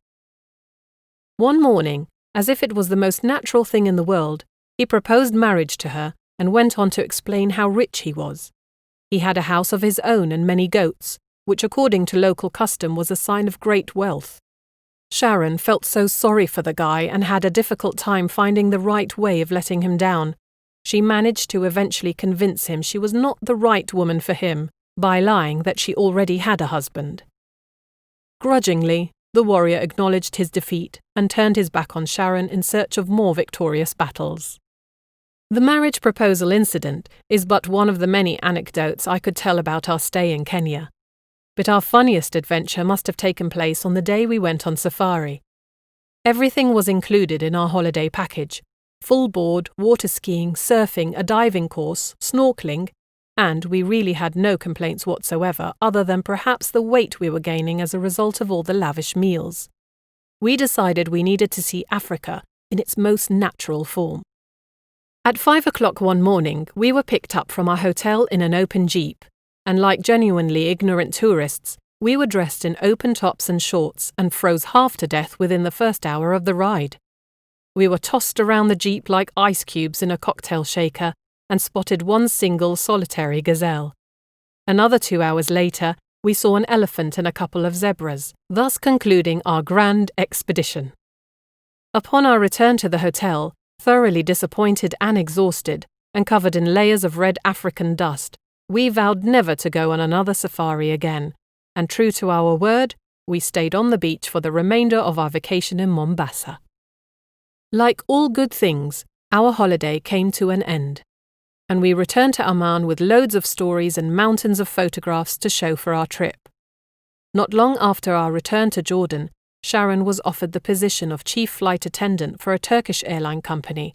One morning, as if it was the most natural thing in the world, he proposed marriage to her and went on to explain how rich he was. He had a house of his own and many goats, which according to local custom was a sign of great wealth. Sharon felt so sorry for the guy and had a difficult time finding the right way of letting him down. she managed to eventually convince him she was not the right woman for him by lying that she already had a husband. Grudgingly, the warrior acknowledged his defeat and turned his back on Sharon in search of more victorious battles. The marriage proposal incident is but one of the many anecdotes I could tell about our stay in Kenya. But our funniest adventure must have taken place on the day we went on safari. Everything was included in our holiday package: full board, water skiing, surfing, a diving course, snorkeling, and we really had no complaints whatsoever other than perhaps the weight we were gaining as a result of all the lavish meals. We decided we needed to see Africa in its most natural form. At 5 o'clock one morning, we were picked up from our hotel in an open jeep, and like genuinely ignorant tourists, we were dressed in open tops and shorts and froze half to death within the first hour of the ride. We were tossed around the jeep like ice cubes in a cocktail shaker and spotted one single solitary gazelle. Another 2 hours later, we saw an elephant and a couple of zebras, thus concluding our grand expedition. Upon our return to the hotel, thoroughly disappointed and exhausted, and covered in layers of red African dust, we vowed never to go on another safari again, and true to our word, we stayed on the beach for the remainder of our vacation in Mombasa. Like all good things, our holiday came to an end, and we returned to Amman with loads of stories and mountains of photographs to show for our trip. Not long after our return to Jordan, Sharon was offered the position of chief flight attendant for a Turkish airline company,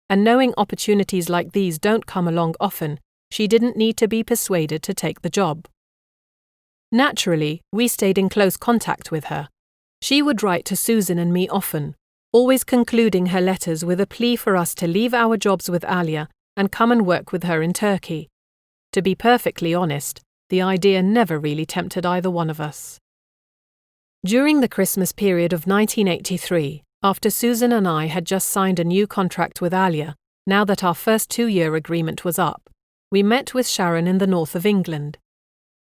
and knowing opportunities like these don't come along often, she didn't need to be persuaded to take the job. Naturally, we stayed in close contact with her. She would write to Susan and me often, always concluding her letters with a plea for us to leave our jobs with Alia and come and work with her in Turkey. To be perfectly honest, the idea never really tempted either one of us. During the Christmas period of 1983, after Susan and I had just signed a new contract with Alia, now that our first 2-year agreement was up, we met with Sharon in the north of England.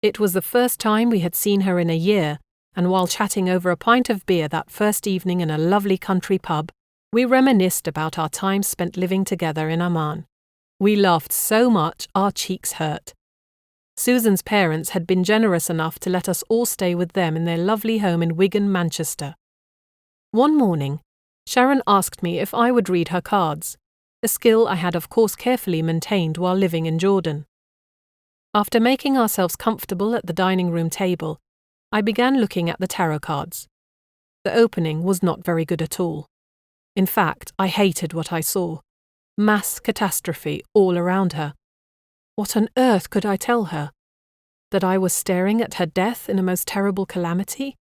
It was the first time we had seen her in a year, and while chatting over a pint of beer that first evening in a lovely country pub, we reminisced about our time spent living together in Amman. We laughed so much our cheeks hurt. Susan's parents had been generous enough to let us all stay with them in their lovely home in Wigan, Manchester. One morning, Sharon asked me if I would read her cards, a skill I had of course carefully maintained while living in Jordan. After making ourselves comfortable at the dining room table, I began looking at the tarot cards. The opening was not very good at all. In fact, I hated what I saw. Mass catastrophe all around her. What on earth could I tell her? That I was staring at her death in a most terrible calamity?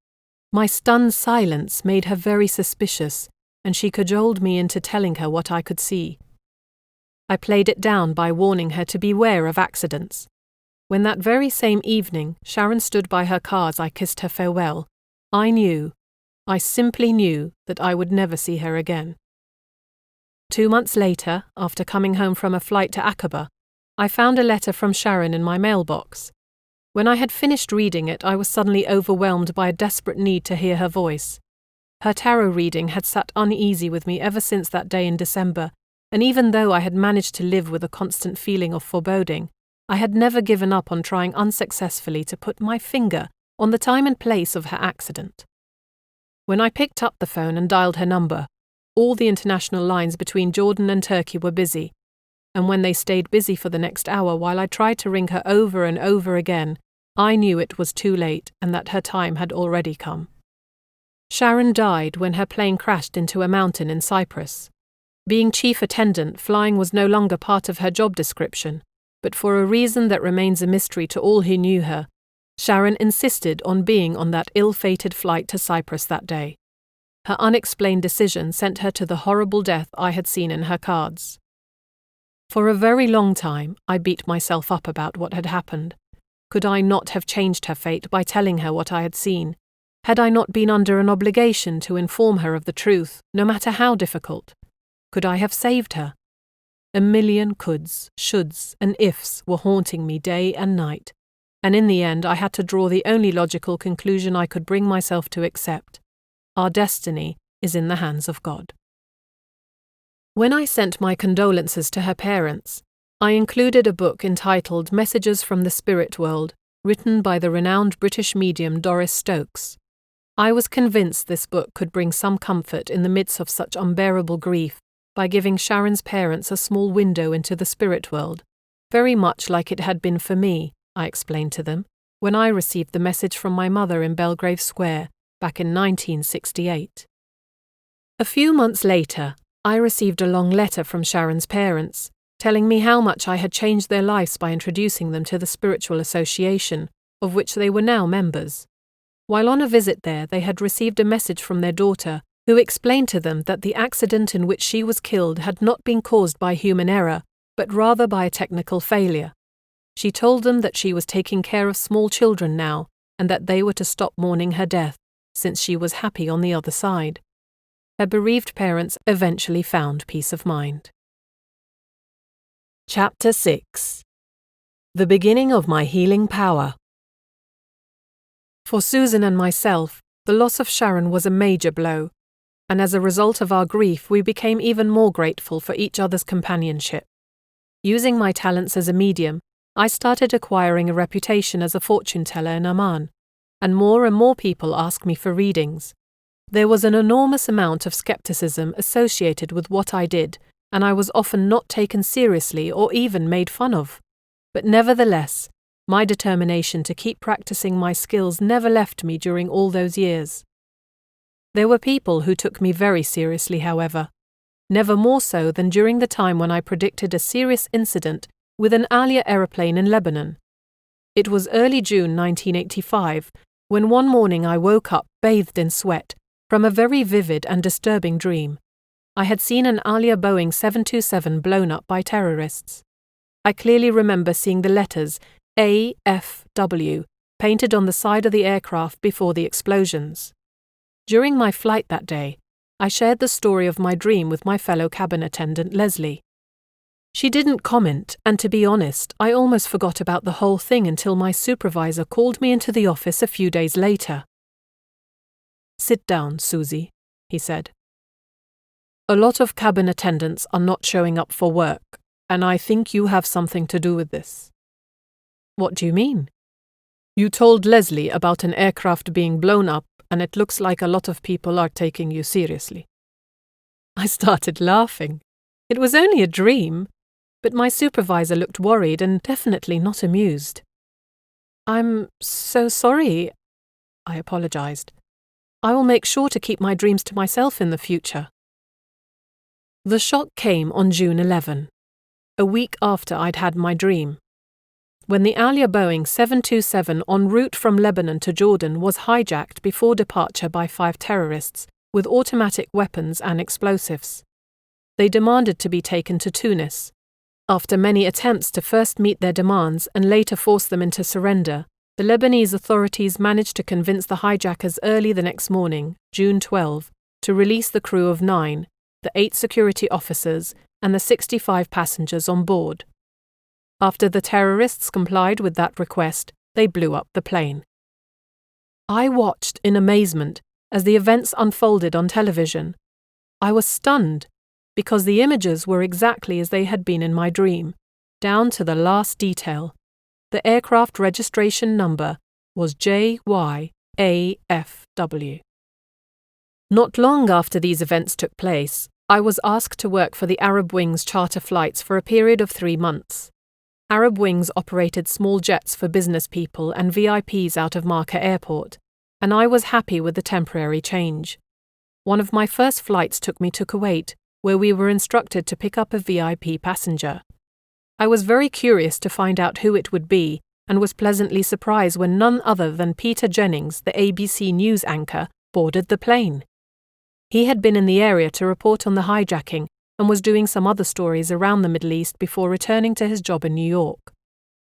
My stunned silence made her very suspicious, and she cajoled me into telling her what I could see. I played it down by warning her to beware of accidents. When that very same evening Sharon stood by her cards I kissed her farewell, I simply knew that I would never see her again. 2 months later, after coming home from a flight to Aqaba, I found a letter from Sharon in my mailbox. When I had finished reading it, I was suddenly overwhelmed by a desperate need to hear her voice. Her tarot reading had sat uneasy with me ever since that day in December, and even though I had managed to live with a constant feeling of foreboding, I had never given up on trying unsuccessfully to put my finger on the time and place of her accident. When I picked up the phone and dialed her number, all the international lines between Jordan and Turkey were busy, and when they stayed busy for the next hour while I tried to ring her over and over again, I knew it was too late and that her time had already come. Sharon died when her plane crashed into a mountain in Cyprus. Being chief attendant, flying was no longer part of her job description, but for a reason that remains a mystery to all who knew her, Sharon insisted on being on that ill-fated flight to Cyprus that day. Her unexplained decision sent her to the horrible death I had seen in her cards. For a very long time, I beat myself up about what had happened. Could I not have changed her fate by telling her what I had seen? Had I not been under an obligation to inform her of the truth, no matter how difficult? Could I have saved her? A million coulds, shoulds, and ifs were haunting me day and night, and in the end I had to draw the only logical conclusion I could bring myself to accept. Our destiny is in the hands of God. When I sent my condolences to her parents, I included a book entitled Messages from the Spirit World, written by the renowned British medium Doris Stokes. I was convinced this book could bring some comfort in the midst of such unbearable grief by giving Sharon's parents a small window into the spirit world, very much like it had been for me, I explained to them, when I received the message from my mother in Belgrave Square back in 1968. A few months later, I received a long letter from Sharon's parents, telling me how much I had changed their lives by introducing them to the spiritual association, of which they were now members. While on a visit there, they had received a message from their daughter, who explained to them that the accident in which she was killed had not been caused by human error, but rather by a technical failure. She told them that she was taking care of small children now, and that they were to stop mourning her death, since she was happy on the other side. Her bereaved parents eventually found peace of mind. Chapter 6. The beginning of my healing power. For Susan and myself, the loss of Sharon was a major blow, and as a result of our grief we became even more grateful for each other's companionship. Using my talents as a medium, I started acquiring a reputation as a fortune teller in Amman, and more people asked me for readings. There was an enormous amount of skepticism associated with what I did, and I was often not taken seriously or even made fun of. But nevertheless, my determination to keep practicing my skills never left me during all those years. There were people who took me very seriously, however, never more so than during the time when I predicted a serious incident with an Alia aeroplane in Lebanon. It was early June 1985, when one morning I woke up bathed in sweat from a very vivid and disturbing dream. I had seen an Alia Boeing 727 blown up by terrorists. I clearly remember seeing the letters AFW painted on the side of the aircraft before the explosions. During my flight that day, I shared the story of my dream with my fellow cabin attendant Leslie. She didn't comment, and to be honest, I almost forgot about the whole thing until my supervisor called me into the office a few days later. "Sit down, Susie," he said. "A lot of cabin attendants are not showing up for work, and I think you have something to do with this." "What do you mean?" "You told Leslie about an aircraft being blown up, and it looks like a lot of people are taking you seriously." I started laughing. It was only a dream, but my supervisor looked worried and definitely not amused. "I'm so sorry," I apologized. "I will make sure to keep my dreams to myself in the future." The shock came on June 11, a week after I'd had my dream, when the Alia Boeing 727 en route from Lebanon to Jordan was hijacked before departure by 5 terrorists with automatic weapons and explosives. They demanded to be taken to Tunis. After many attempts to first meet their demands and later force them into surrender, the Lebanese authorities managed to convince the hijackers early the next morning, June 12, to release the crew of 9, the 8 security officers, and the 65 passengers on board. After the terrorists complied with that request, they blew up the plane. I watched in amazement as the events unfolded on television. I was stunned, because the images were exactly as they had been in my dream, down to the last detail. The aircraft registration number was JYAFW. Not long after these events took place, I was asked to work for the Arab Wings charter flights for a period of 3 months. Arab Wings operated small jets for business people and VIPs out of Marka Airport, and I was happy with the temporary change. One of my first flights took me to Kuwait, where we were instructed to pick up a VIP passenger. I was very curious to find out who it would be, and was pleasantly surprised when none other than Peter Jennings, the ABC News anchor, boarded the plane. He had been in the area to report on the hijacking and was doing some other stories around the Middle East before returning to his job in New York.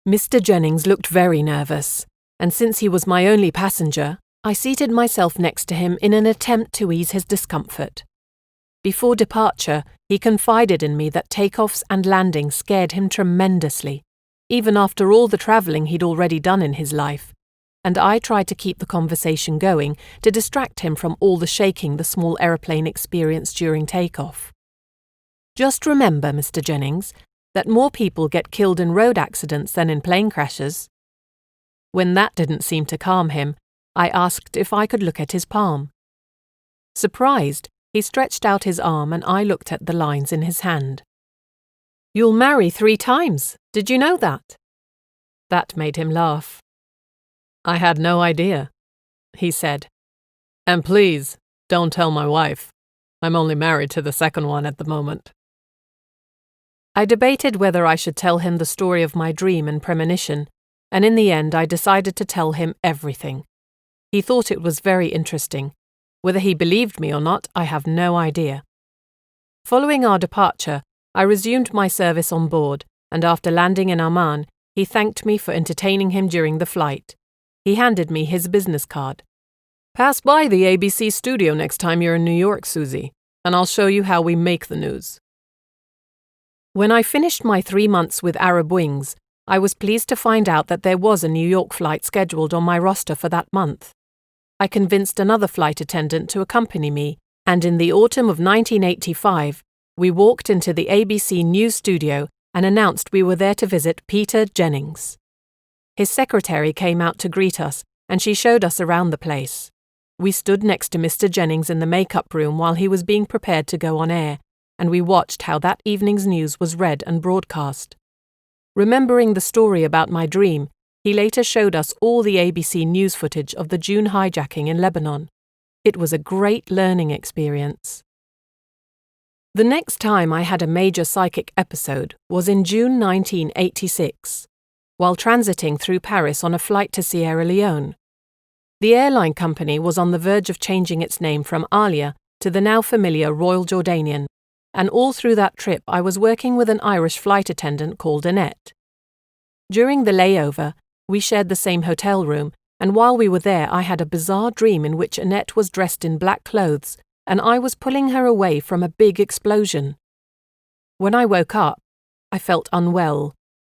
Mr. Jennings looked very nervous, and since he was my only passenger, I seated myself next to him in an attempt to ease his discomfort. Before departure, he confided in me that takeoffs and landings scared him tremendously, even after all the travelling he'd already done in his life, and I tried to keep the conversation going to distract him from all the shaking the small aeroplane experienced during takeoff. Just remember, Mr. Jennings, that more people get killed in road accidents than in plane crashes." When that didn't seem to calm him, I asked if I could look at his palm. Surprised, he stretched out his arm and I looked at the lines in his hand. "You'll marry 3 times, did you know that?" That made him laugh. "I had no idea," he said. "And please, don't tell my wife. I'm only married to the second one at the moment." I debated whether I should tell him the story of my dream and premonition, and in the end I decided to tell him everything. He thought it was very interesting. Whether he believed me or not, I have no idea. Following our departure, I resumed my service on board, and after landing in Amman, he thanked me for entertaining him during the flight. He handed me his business card. "Pass by the ABC studio next time you're in New York, Susie, and I'll show you how we make the news." When I finished my 3 months with Arab Wings, I was pleased to find out that there was a New York flight scheduled on my roster for that month. I convinced another flight attendant to accompany me, and in the autumn of 1985, we walked into the ABC News studio and announced we were there to visit Peter Jennings. His secretary came out to greet us, and she showed us around the place. We stood next to Mr. Jennings in the makeup room while he was being prepared to go on air, and we watched how that evening's news was read and broadcast. Remembering the story about my dream, he later showed us all the ABC News footage of the June hijacking in Lebanon. It was a great learning experience. The next time I had a major psychic episode was in June 1986, while transiting through Paris on a flight to Sierra Leone. The airline company was on the verge of changing its name from Alia to the now familiar Royal Jordanian, and all through that trip I was working with an Irish flight attendant called Annette. During the layover, we shared the same hotel room, and while we were there I had a bizarre dream in which Annette was dressed in black clothes and I was pulling her away from a big explosion. When I woke up, I felt unwell,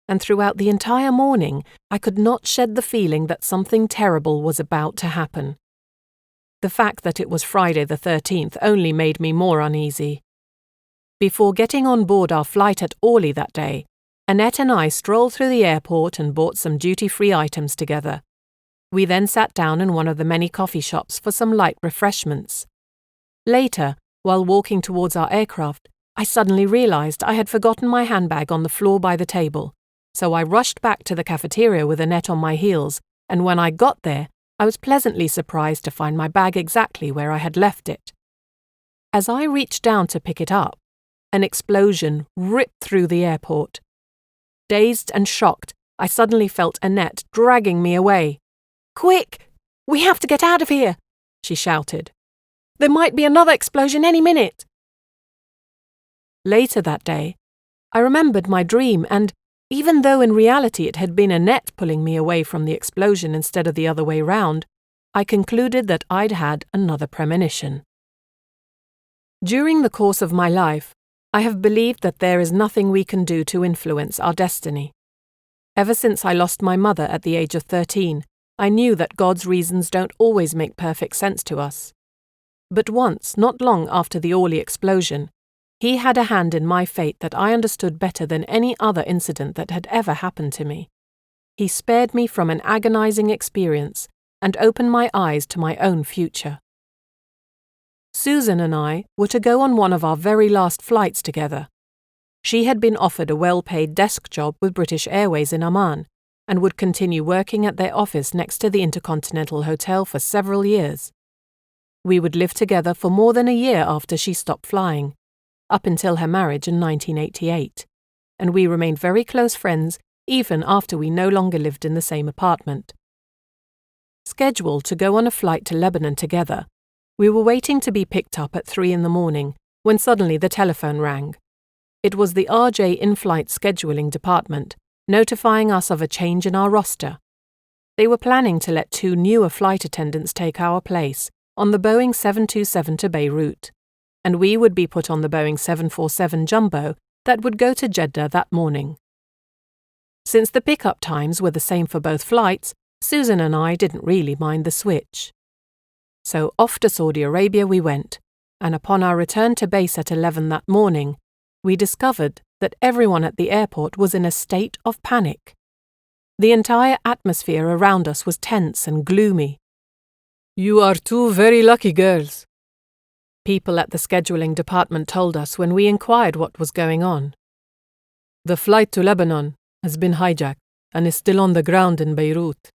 and throughout the entire morning I could not shed the feeling that something terrible was about to happen. The fact that it was Friday the 13th only made me more uneasy. Before getting on board our flight at Orly that day, Annette and I strolled through the airport and bought some duty-free items together. We then sat down in one of the many coffee shops for some light refreshments. Later, while walking towards our aircraft, I suddenly realized I had forgotten my handbag on the floor by the table, so I rushed back to the cafeteria with Annette on my heels, and when I got there, I was pleasantly surprised to find my bag exactly where I had left it. As I reached down to pick it up, an explosion ripped through the airport. Dazed and shocked, I suddenly felt Annette dragging me away. "Quick! We have to get out of here!" she shouted. "There might be another explosion any minute." Later that day, I remembered my dream, and even though in reality it had been Annette pulling me away from the explosion instead of the other way round, I concluded that I'd had another premonition. During the course of my life, I have believed that there is nothing we can do to influence our destiny. Ever since I lost my mother at the age of 13, I knew that God's reasons don't always make perfect sense to us. But once, not long after the Orly explosion, He had a hand in my fate that I understood better than any other incident that had ever happened to me. He spared me from an agonizing experience and opened my eyes to my own future. Susan and I were to go on one of our very last flights together. She had been offered a well-paid desk job with British Airways in Amman and would continue working at their office next to the Intercontinental Hotel for several years. We would live together for more than a year after she stopped flying, up until her marriage in 1988, and we remained very close friends even after we no longer lived in the same apartment. Scheduled to go on a flight to Lebanon together, we were waiting to be picked up at 3 a.m. when suddenly the telephone rang. It was the RJ in-flight scheduling department, notifying us of a change in our roster. They were planning to let 2 newer flight attendants take our place on the Boeing 727 to Beirut, and we would be put on the Boeing 747 Jumbo that would go to Jeddah that morning. Since the pickup times were the same for both flights, Susan and I didn't really mind the switch. So off to Saudi Arabia we went, and upon our return to base at 11 that morning, we discovered that everyone at the airport was in a state of panic. The entire atmosphere around us was tense and gloomy. "You are two very lucky girls," people at the scheduling department told us when we inquired what was going on. "The flight to Lebanon has been hijacked and is still on the ground in Beirut."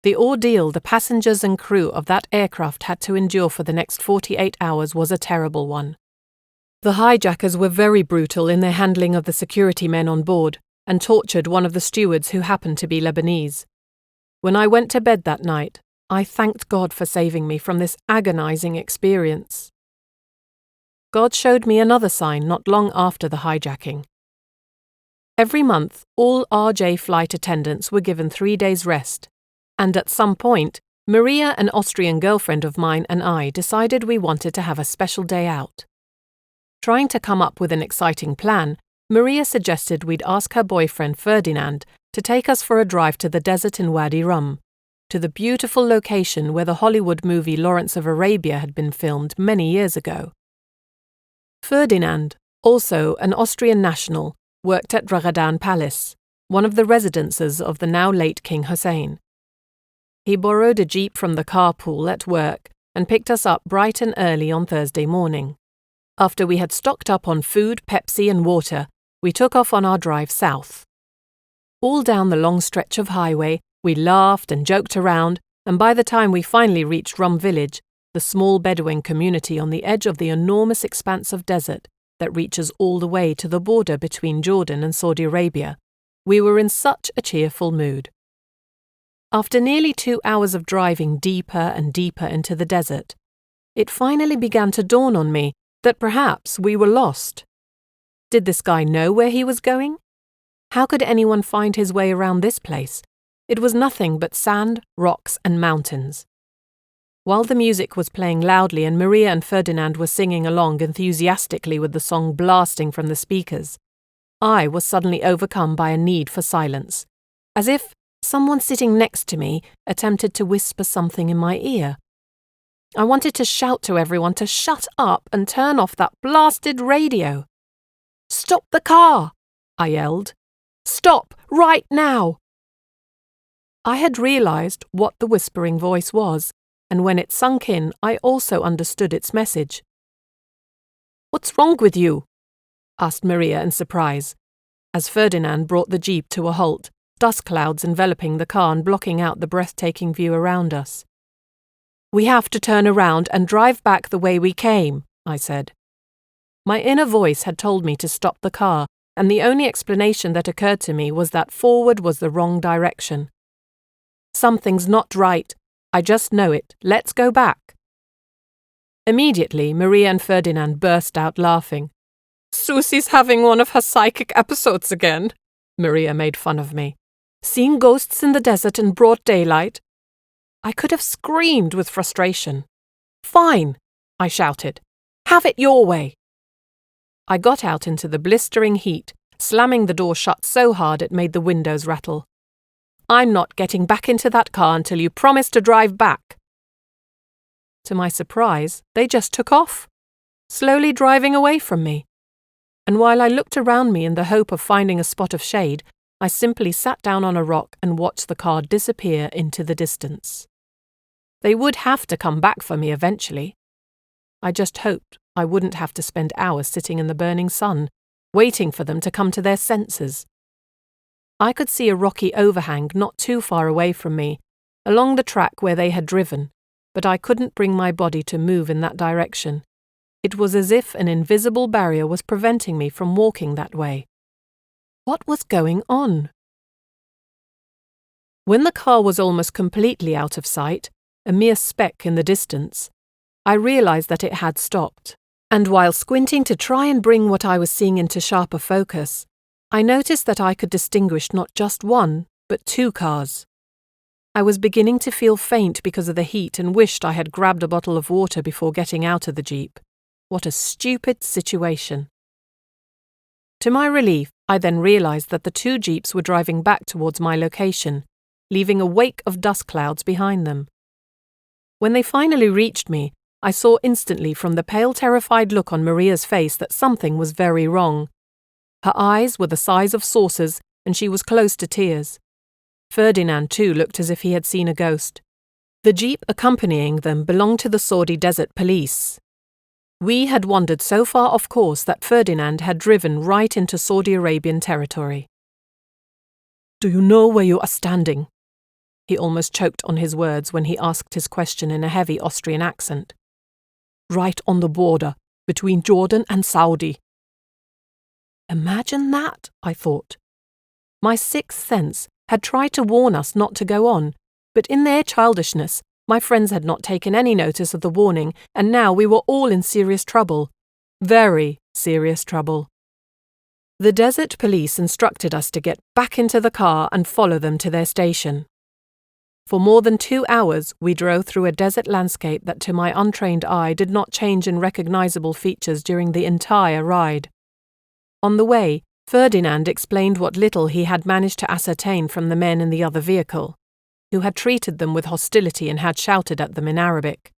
The ordeal the passengers and crew of that aircraft had to endure for the next 48 hours was a terrible one. The hijackers were very brutal in their handling of the security men on board and tortured one of the stewards who happened to be Lebanese. When I went to bed that night, I thanked God for saving me from this agonizing experience. God showed me another sign not long after the hijacking. Every month, all RJ flight attendants were given 3 days rest, and at some point, Maria, an Austrian girlfriend of mine, and I decided we wanted to have a special day out. Trying to come up with an exciting plan, Maria suggested we'd ask her boyfriend Ferdinand to take us for a drive to the desert in Wadi Rum, to the beautiful location where the Hollywood movie Lawrence of Arabia had been filmed many years ago. Ferdinand, also an Austrian national, worked at Ragadan Palace, one of the residences of the now-late King Hussein. He borrowed a jeep from the carpool at work and picked us up bright and early on Thursday morning. After we had stocked up on food, Pepsi and water, we took off on our drive south. All down the long stretch of highway, we laughed and joked around, and by the time we finally reached Rum Village, the small Bedouin community on the edge of the enormous expanse of desert that reaches all the way to the border between Jordan and Saudi Arabia, we were in such a cheerful mood. After nearly 2 hours of driving deeper and deeper into the desert, it finally began to dawn on me that perhaps we were lost. Did this guy know where he was going? How could anyone find his way around this place? It was nothing but sand, rocks, and mountains. While the music was playing loudly and Maria and Ferdinand were singing along enthusiastically with the song blasting from the speakers, I was suddenly overcome by a need for silence, as if someone sitting next to me attempted to whisper something in my ear. I wanted to shout to everyone to shut up and turn off that blasted radio. "Stop the car!" I yelled. "Stop, right now!" I had realized what the whispering voice was, and when it sunk in, I also understood its message. "What's wrong with you?" asked Maria in surprise, as Ferdinand brought the jeep to a halt, dust clouds enveloping the car and blocking out the breathtaking view around us. "We have to turn around and drive back the way we came," I said. My inner voice had told me to stop the car, and the only explanation that occurred to me was that forward was the wrong direction. "Something's not right. I just know it. Let's go back." Immediately, Maria and Ferdinand burst out laughing. "Susie's having one of her psychic episodes again," Maria made fun of me. "Seeing ghosts in the desert in broad daylight?" I could have screamed with frustration. "Fine," I shouted. "Have it your way." I got out into the blistering heat, slamming the door shut so hard it made the windows rattle. "I'm not getting back into that car until you promise to drive back." To my surprise, they just took off, slowly driving away from me. And while I looked around me in the hope of finding a spot of shade, I simply sat down on a rock and watched the car disappear into the distance. They would have to come back for me eventually. I just hoped I wouldn't have to spend hours sitting in the burning sun, waiting for them to come to their senses. I could see a rocky overhang not too far away from me, along the track where they had driven, but I couldn't bring my body to move in that direction. It was as if an invisible barrier was preventing me from walking that way. What was going on? When the car was almost completely out of sight, a mere speck in the distance, I realized that it had stopped, and while squinting to try and bring what I was seeing into sharper focus, I noticed that I could distinguish not just one, but 2 cars. I was beginning to feel faint because of the heat and wished I had grabbed a bottle of water before getting out of the jeep. What a stupid situation. To my relief, I then realized that the 2 jeeps were driving back towards my location, leaving a wake of dust clouds behind them. When they finally reached me, I saw instantly from the pale, terrified look on Maria's face that something was very wrong. Her eyes were the size of saucers, and she was close to tears. Ferdinand, too, looked as if he had seen a ghost. The jeep accompanying them belonged to the Saudi Desert Police. We had wandered so far off course that Ferdinand had driven right into Saudi Arabian territory. "Do you know where you are standing?" He almost choked on his words when he asked his question in a heavy Austrian accent. "Right on the border, between Jordan and Saudi." Imagine that, I thought. My sixth sense had tried to warn us not to go on, but in their childishness, my friends had not taken any notice of the warning, and now we were all in serious trouble. Very serious trouble. The desert police instructed us to get back into the car and follow them to their station. For more than 2 hours, we drove through a desert landscape that to my untrained eye did not change in recognizable features during the entire ride. On the way, Ferdinand explained what little he had managed to ascertain from the men in the other vehicle, who had treated them with hostility and had shouted at them in Arabic.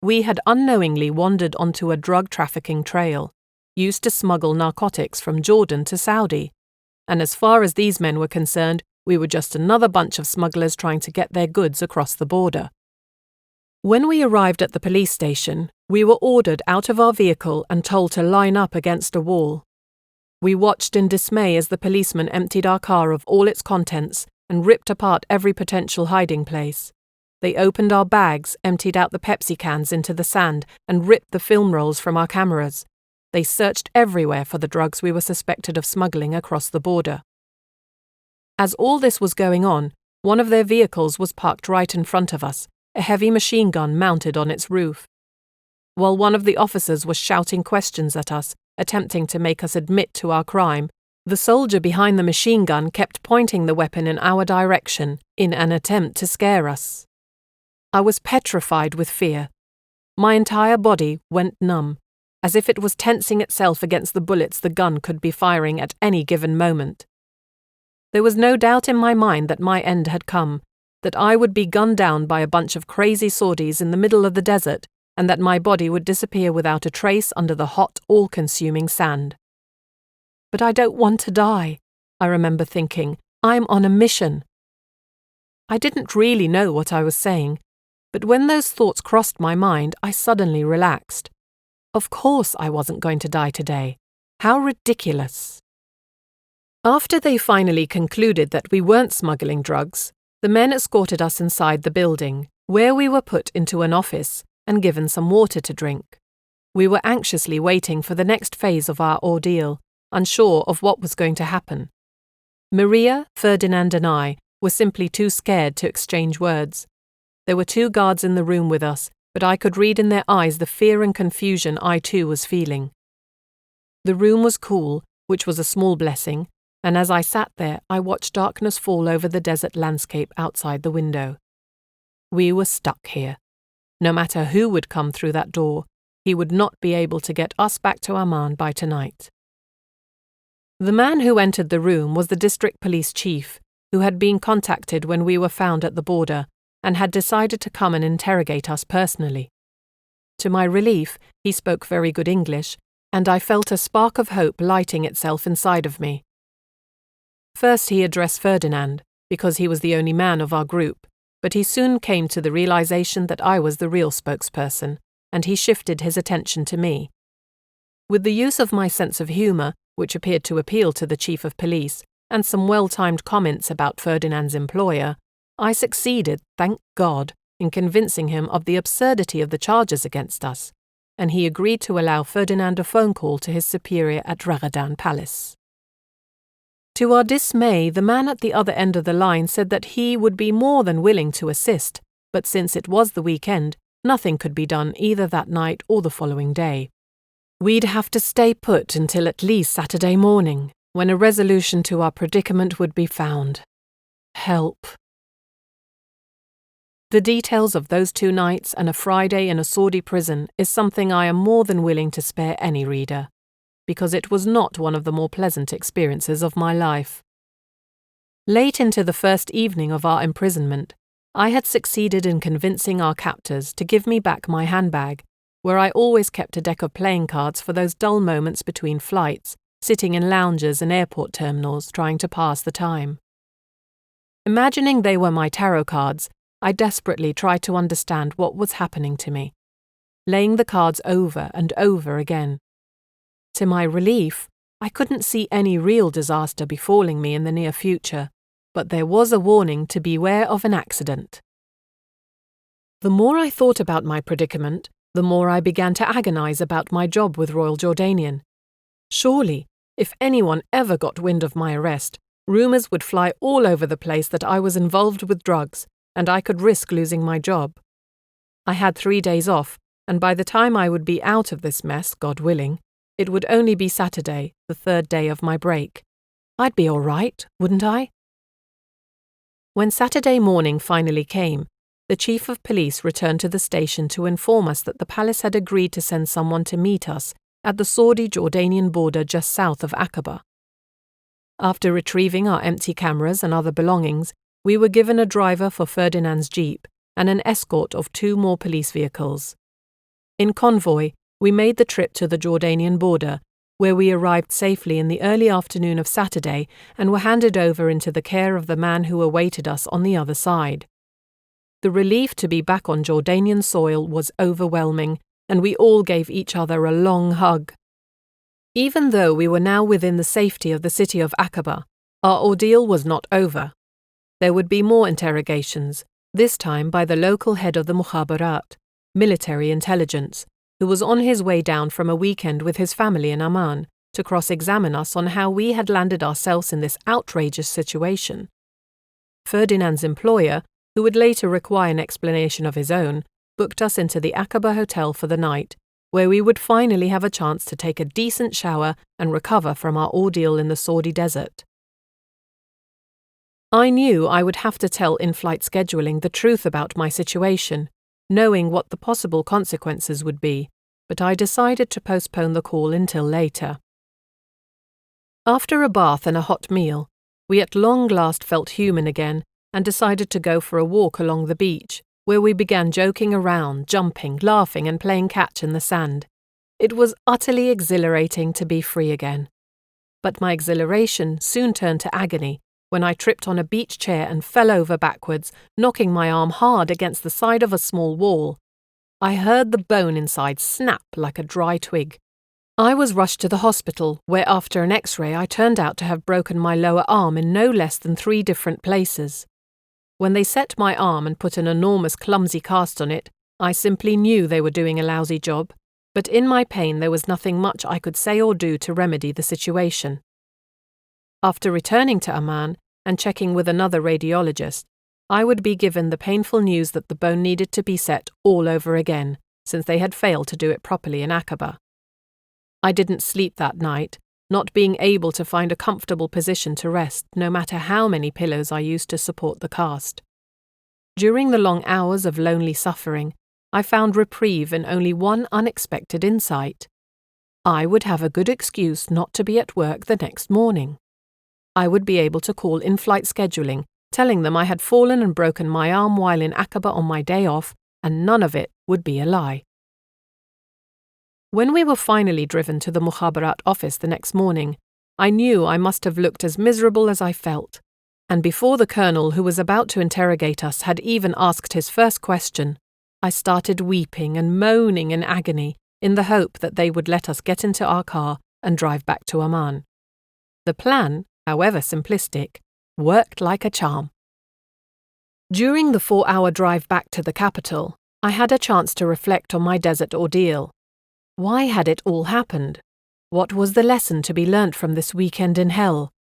We had unknowingly wandered onto a drug trafficking trail, used to smuggle narcotics from Jordan to Saudi, and as far as these men were concerned, we were just another bunch of smugglers trying to get their goods across the border. When we arrived at the police station, we were ordered out of our vehicle and told to line up against a wall. We watched in dismay as the policeman emptied our car of all its contents and ripped apart every potential hiding place. They opened our bags, emptied out the Pepsi cans into the sand, and ripped the film rolls from our cameras. They searched everywhere for the drugs we were suspected of smuggling across the border. As all this was going on, one of their vehicles was parked right in front of us, a heavy machine gun mounted on its roof. While one of the officers was shouting questions at us, attempting to make us admit to our crime, the soldier behind the machine gun kept pointing the weapon in our direction in an attempt to scare us. I was petrified with fear. My entire body went numb, as if it was tensing itself against the bullets the gun could be firing at any given moment. There was no doubt in my mind that my end had come, that I would be gunned down by a bunch of crazy Saudis in the middle of the desert, and that my body would disappear without a trace under the hot, all-consuming sand. But I don't want to die, I remember thinking. I'm on a mission. I didn't really know what I was saying, but when those thoughts crossed my mind, I suddenly relaxed. Of course I wasn't going to die today. How ridiculous. After they finally concluded that we weren't smuggling drugs, the men escorted us inside the building, where we were put into an office and given some water to drink. We were anxiously waiting for the next phase of our ordeal, unsure of what was going to happen. Maria, Ferdinand, and I were simply too scared to exchange words. There were 2 guards in the room with us, but I could read in their eyes the fear and confusion I too was feeling. The room was cool, which was a small blessing, and as I sat there, I watched darkness fall over the desert landscape outside the window. We were stuck here. No matter who would come through that door, he would not be able to get us back to Amman by tonight. The man who entered the room was the district police chief, who had been contacted when we were found at the border and had decided to come and interrogate us personally. To my relief, he spoke very good English, and I felt a spark of hope lighting itself inside of me. First he addressed Ferdinand, because he was the only man of our group, but he soon came to the realization that I was the real spokesperson, and he shifted his attention to me. With the use of my sense of humor, which appeared to appeal to the chief of police, and some well-timed comments about Ferdinand's employer, I succeeded, thank God, in convincing him of the absurdity of the charges against us, and he agreed to allow Ferdinand a phone call to his superior at Ragadan Palace. To our dismay, the man at the other end of the line said that he would be more than willing to assist, but since it was the weekend, nothing could be done either that night or the following day. We'd have to stay put until at least Saturday morning, when a resolution to our predicament would be found. Help. The details of those 2 nights and a Friday in a Saudi prison is something I am more than willing to spare any reader, because it was not one of the more pleasant experiences of my life. Late into the first evening of our imprisonment, I had succeeded in convincing our captors to give me back my handbag, where I always kept a deck of playing cards for those dull moments between flights, sitting in lounges and airport terminals trying to pass the time. Imagining they were my tarot cards, I desperately tried to understand what was happening to me, laying the cards over and over again. To my relief, I couldn't see any real disaster befalling me in the near future, but there was a warning to beware of an accident. The more I thought about my predicament, the more I began to agonize about my job with Royal Jordanian. Surely, if anyone ever got wind of my arrest, rumors would fly all over the place that I was involved with drugs, and I could risk losing my job. I had 3 days off, and by the time I would be out of this mess, God willing, it would only be Saturday, the 3rd day of my break. I'd be all right, wouldn't I? When Saturday morning finally came, the chief of police returned to the station to inform us that the palace had agreed to send someone to meet us at the Saudi-Jordanian border just south of Aqaba. After retrieving our empty cameras and other belongings, we were given a driver for Ferdinand's jeep and an escort of 2 more police vehicles. In convoy, we made the trip to the Jordanian border, where we arrived safely in the early afternoon of Saturday and were handed over into the care of the man who awaited us on the other side. The relief to be back on Jordanian soil was overwhelming, and we all gave each other a long hug. Even though we were now within the safety of the city of Aqaba, our ordeal was not over. There would be more interrogations, this time by the local head of the Mukhabarat, military intelligence, who was on his way down from a weekend with his family in Amman to cross-examine us on how we had landed ourselves in this outrageous situation. Ferdinand's employer, who would later require an explanation of his own, booked us into the Aqaba Hotel for the night, where we would finally have a chance to take a decent shower and recover from our ordeal in the Saudi desert. I knew I would have to tell in-flight scheduling the truth about my situation, knowing what the possible consequences would be, but I decided to postpone the call until later. After a bath and a hot meal, we at long last felt human again and decided to go for a walk along the beach, where we began joking around, jumping, laughing and playing catch in the sand. It was utterly exhilarating to be free again. But my exhilaration soon turned to agony when I tripped on a beach chair and fell over backwards, knocking my arm hard against the side of a small wall. I heard the bone inside snap like a dry twig. I was rushed to the hospital, where after an X-ray I turned out to have broken my lower arm in no less than 3 different places. When they set my arm and put an enormous clumsy cast on it, I simply knew they were doing a lousy job, but in my pain there was nothing much I could say or do to remedy the situation. After returning to Amman and checking with another radiologist, I would be given the painful news that the bone needed to be set all over again, since they had failed to do it properly in Aqaba. I didn't sleep that night, not being able to find a comfortable position to rest no matter how many pillows I used to support the cast. During the long hours of lonely suffering, I found reprieve in only one unexpected insight. I would have a good excuse not to be at work the next morning. I would be able to call in-flight scheduling, telling them I had fallen and broken my arm while in Aqaba on my day off, and none of it would be a lie. When we were finally driven to the Mukhabarat office the next morning, I knew I must have looked as miserable as I felt, and before the colonel who was about to interrogate us had even asked his first question, I started weeping and moaning in agony in the hope that they would let us get into our car and drive back to Amman. The plan, however simplistic, worked like a charm. During the 4-hour drive back to the capital, I had a chance to reflect on my desert ordeal. Why had it all happened? What was the lesson to be learnt from this weekend in hell?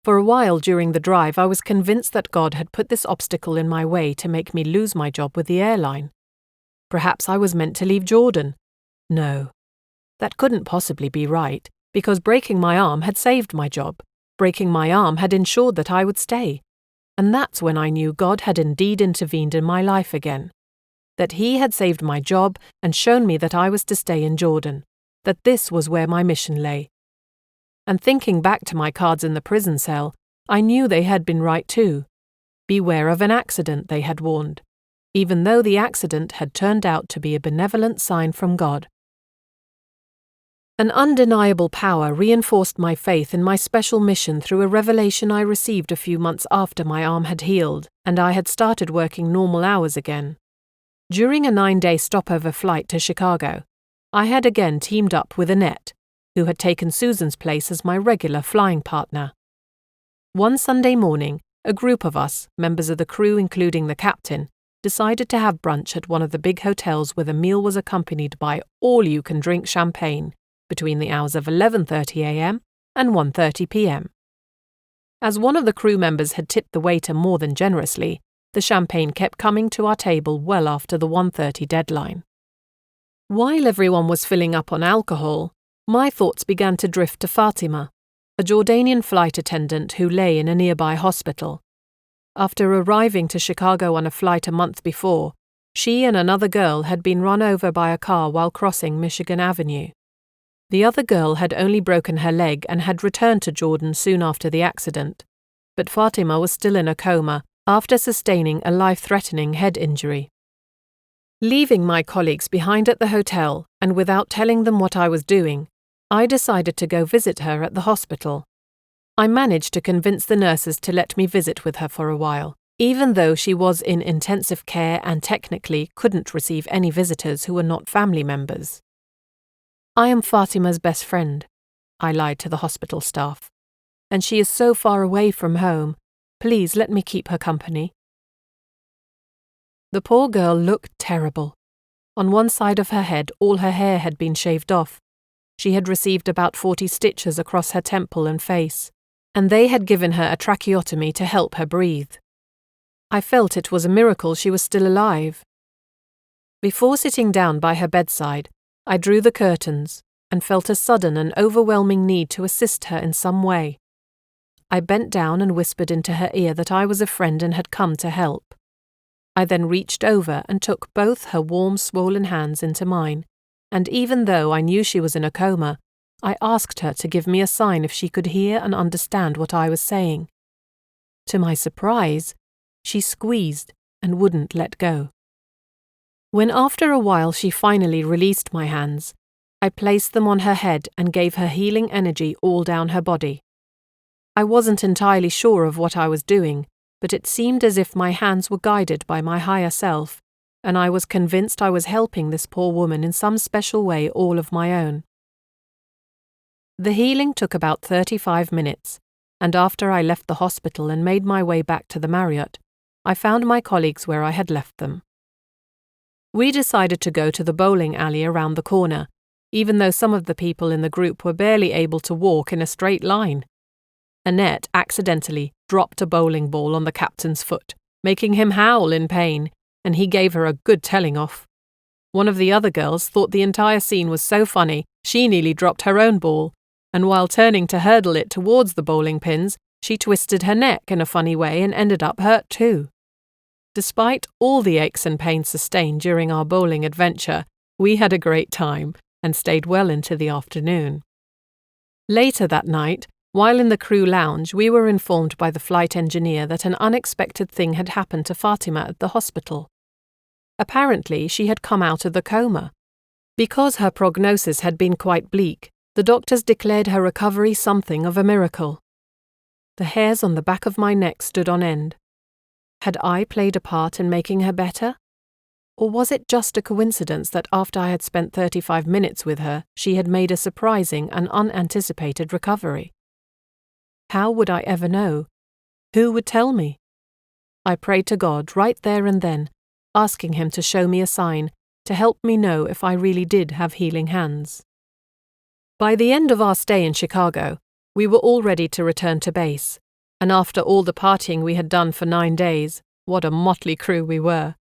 For a while during the drive, I was convinced that God had put this obstacle in my way to make me lose my job with the airline. Perhaps I was meant to leave Jordan. No, that couldn't possibly be right, because breaking my arm had saved my job. Breaking my arm had ensured that I would stay. And that's when I knew God had indeed intervened in my life again. That He had saved my job and shown me that I was to stay in Jordan, that this was where my mission lay. And thinking back to my cards in the prison cell, I knew they had been right too. Beware of an accident, they had warned, even though the accident had turned out to be a benevolent sign from God. An undeniable power reinforced my faith in my special mission through a revelation I received a few months after my arm had healed and I had started working normal hours again. During a 9-day stopover flight to Chicago, I had again teamed up with Annette, who had taken Susan's place as my regular flying partner. One Sunday morning, a group of us, members of the crew including the captain, decided to have brunch at one of the big hotels where the meal was accompanied by all-you-can-drink champagne between the hours of 11:30 a.m. and 1:30 p.m. As one of the crew members had tipped the waiter more than generously, the champagne kept coming to our table well after the 1:30 deadline. While everyone was filling up on alcohol, my thoughts began to drift to Fatima, a Jordanian flight attendant who lay in a nearby hospital. After arriving to Chicago on a flight a month before, she and another girl had been run over by a car while crossing Michigan Avenue. The other girl had only broken her leg and had returned to Jordan soon after the accident, but Fatima was still in a coma after sustaining a life-threatening head injury. Leaving my colleagues behind at the hotel and without telling them what I was doing, I decided to go visit her at the hospital. I managed to convince the nurses to let me visit with her for a while, even though she was in intensive care and technically couldn't receive any visitors who were not family members. "I am Fatima's best friend," I lied to the hospital staff, "and she is so far away from home. Please let me keep her company." The poor girl looked terrible. On one side of her head, all her hair had been shaved off. She had received about 40 stitches across her temple and face, and they had given her a tracheotomy to help her breathe. I felt it was a miracle she was still alive. Before sitting down by her bedside, I drew the curtains and felt a sudden and overwhelming need to assist her in some way. I bent down and whispered into her ear that I was a friend and had come to help. I then reached over and took both her warm, swollen hands into mine, and even though I knew she was in a coma, I asked her to give me a sign if she could hear and understand what I was saying. To my surprise, she squeezed and wouldn't let go. When after a while she finally released my hands, I placed them on her head and gave her healing energy all down her body. I wasn't entirely sure of what I was doing, but it seemed as if my hands were guided by my higher self, and I was convinced I was helping this poor woman in some special way all of my own. The healing took about 35 minutes, and after I left the hospital and made my way back to the Marriott, I found my colleagues where I had left them. We decided to go to the bowling alley around the corner, even though some of the people in the group were barely able to walk in a straight line. Annette accidentally dropped a bowling ball on the captain's foot, making him howl in pain, and he gave her a good telling off. One of the other girls thought the entire scene was so funny she nearly dropped her own ball, and while turning to hurdle it towards the bowling pins, she twisted her neck in a funny way and ended up hurt too. Despite all the aches and pains sustained during our bowling adventure, we had a great time and stayed well into the afternoon. Later that night, while in the crew lounge, we were informed by the flight engineer that an unexpected thing had happened to Fatima at the hospital. Apparently, she had come out of the coma. Because her prognosis had been quite bleak, the doctors declared her recovery something of a miracle. The hairs on the back of my neck stood on end. Had I played a part in making her better? Or was it just a coincidence that after I had spent 35 minutes with her, she had made a surprising and unanticipated recovery? How would I ever know? Who would tell me? I prayed to God right there and then, asking him to show me a sign, to help me know if I really did have healing hands. By the end of our stay in Chicago, we were all ready to return to base, and after all the partying we had done for 9 days, what a motley crew we were.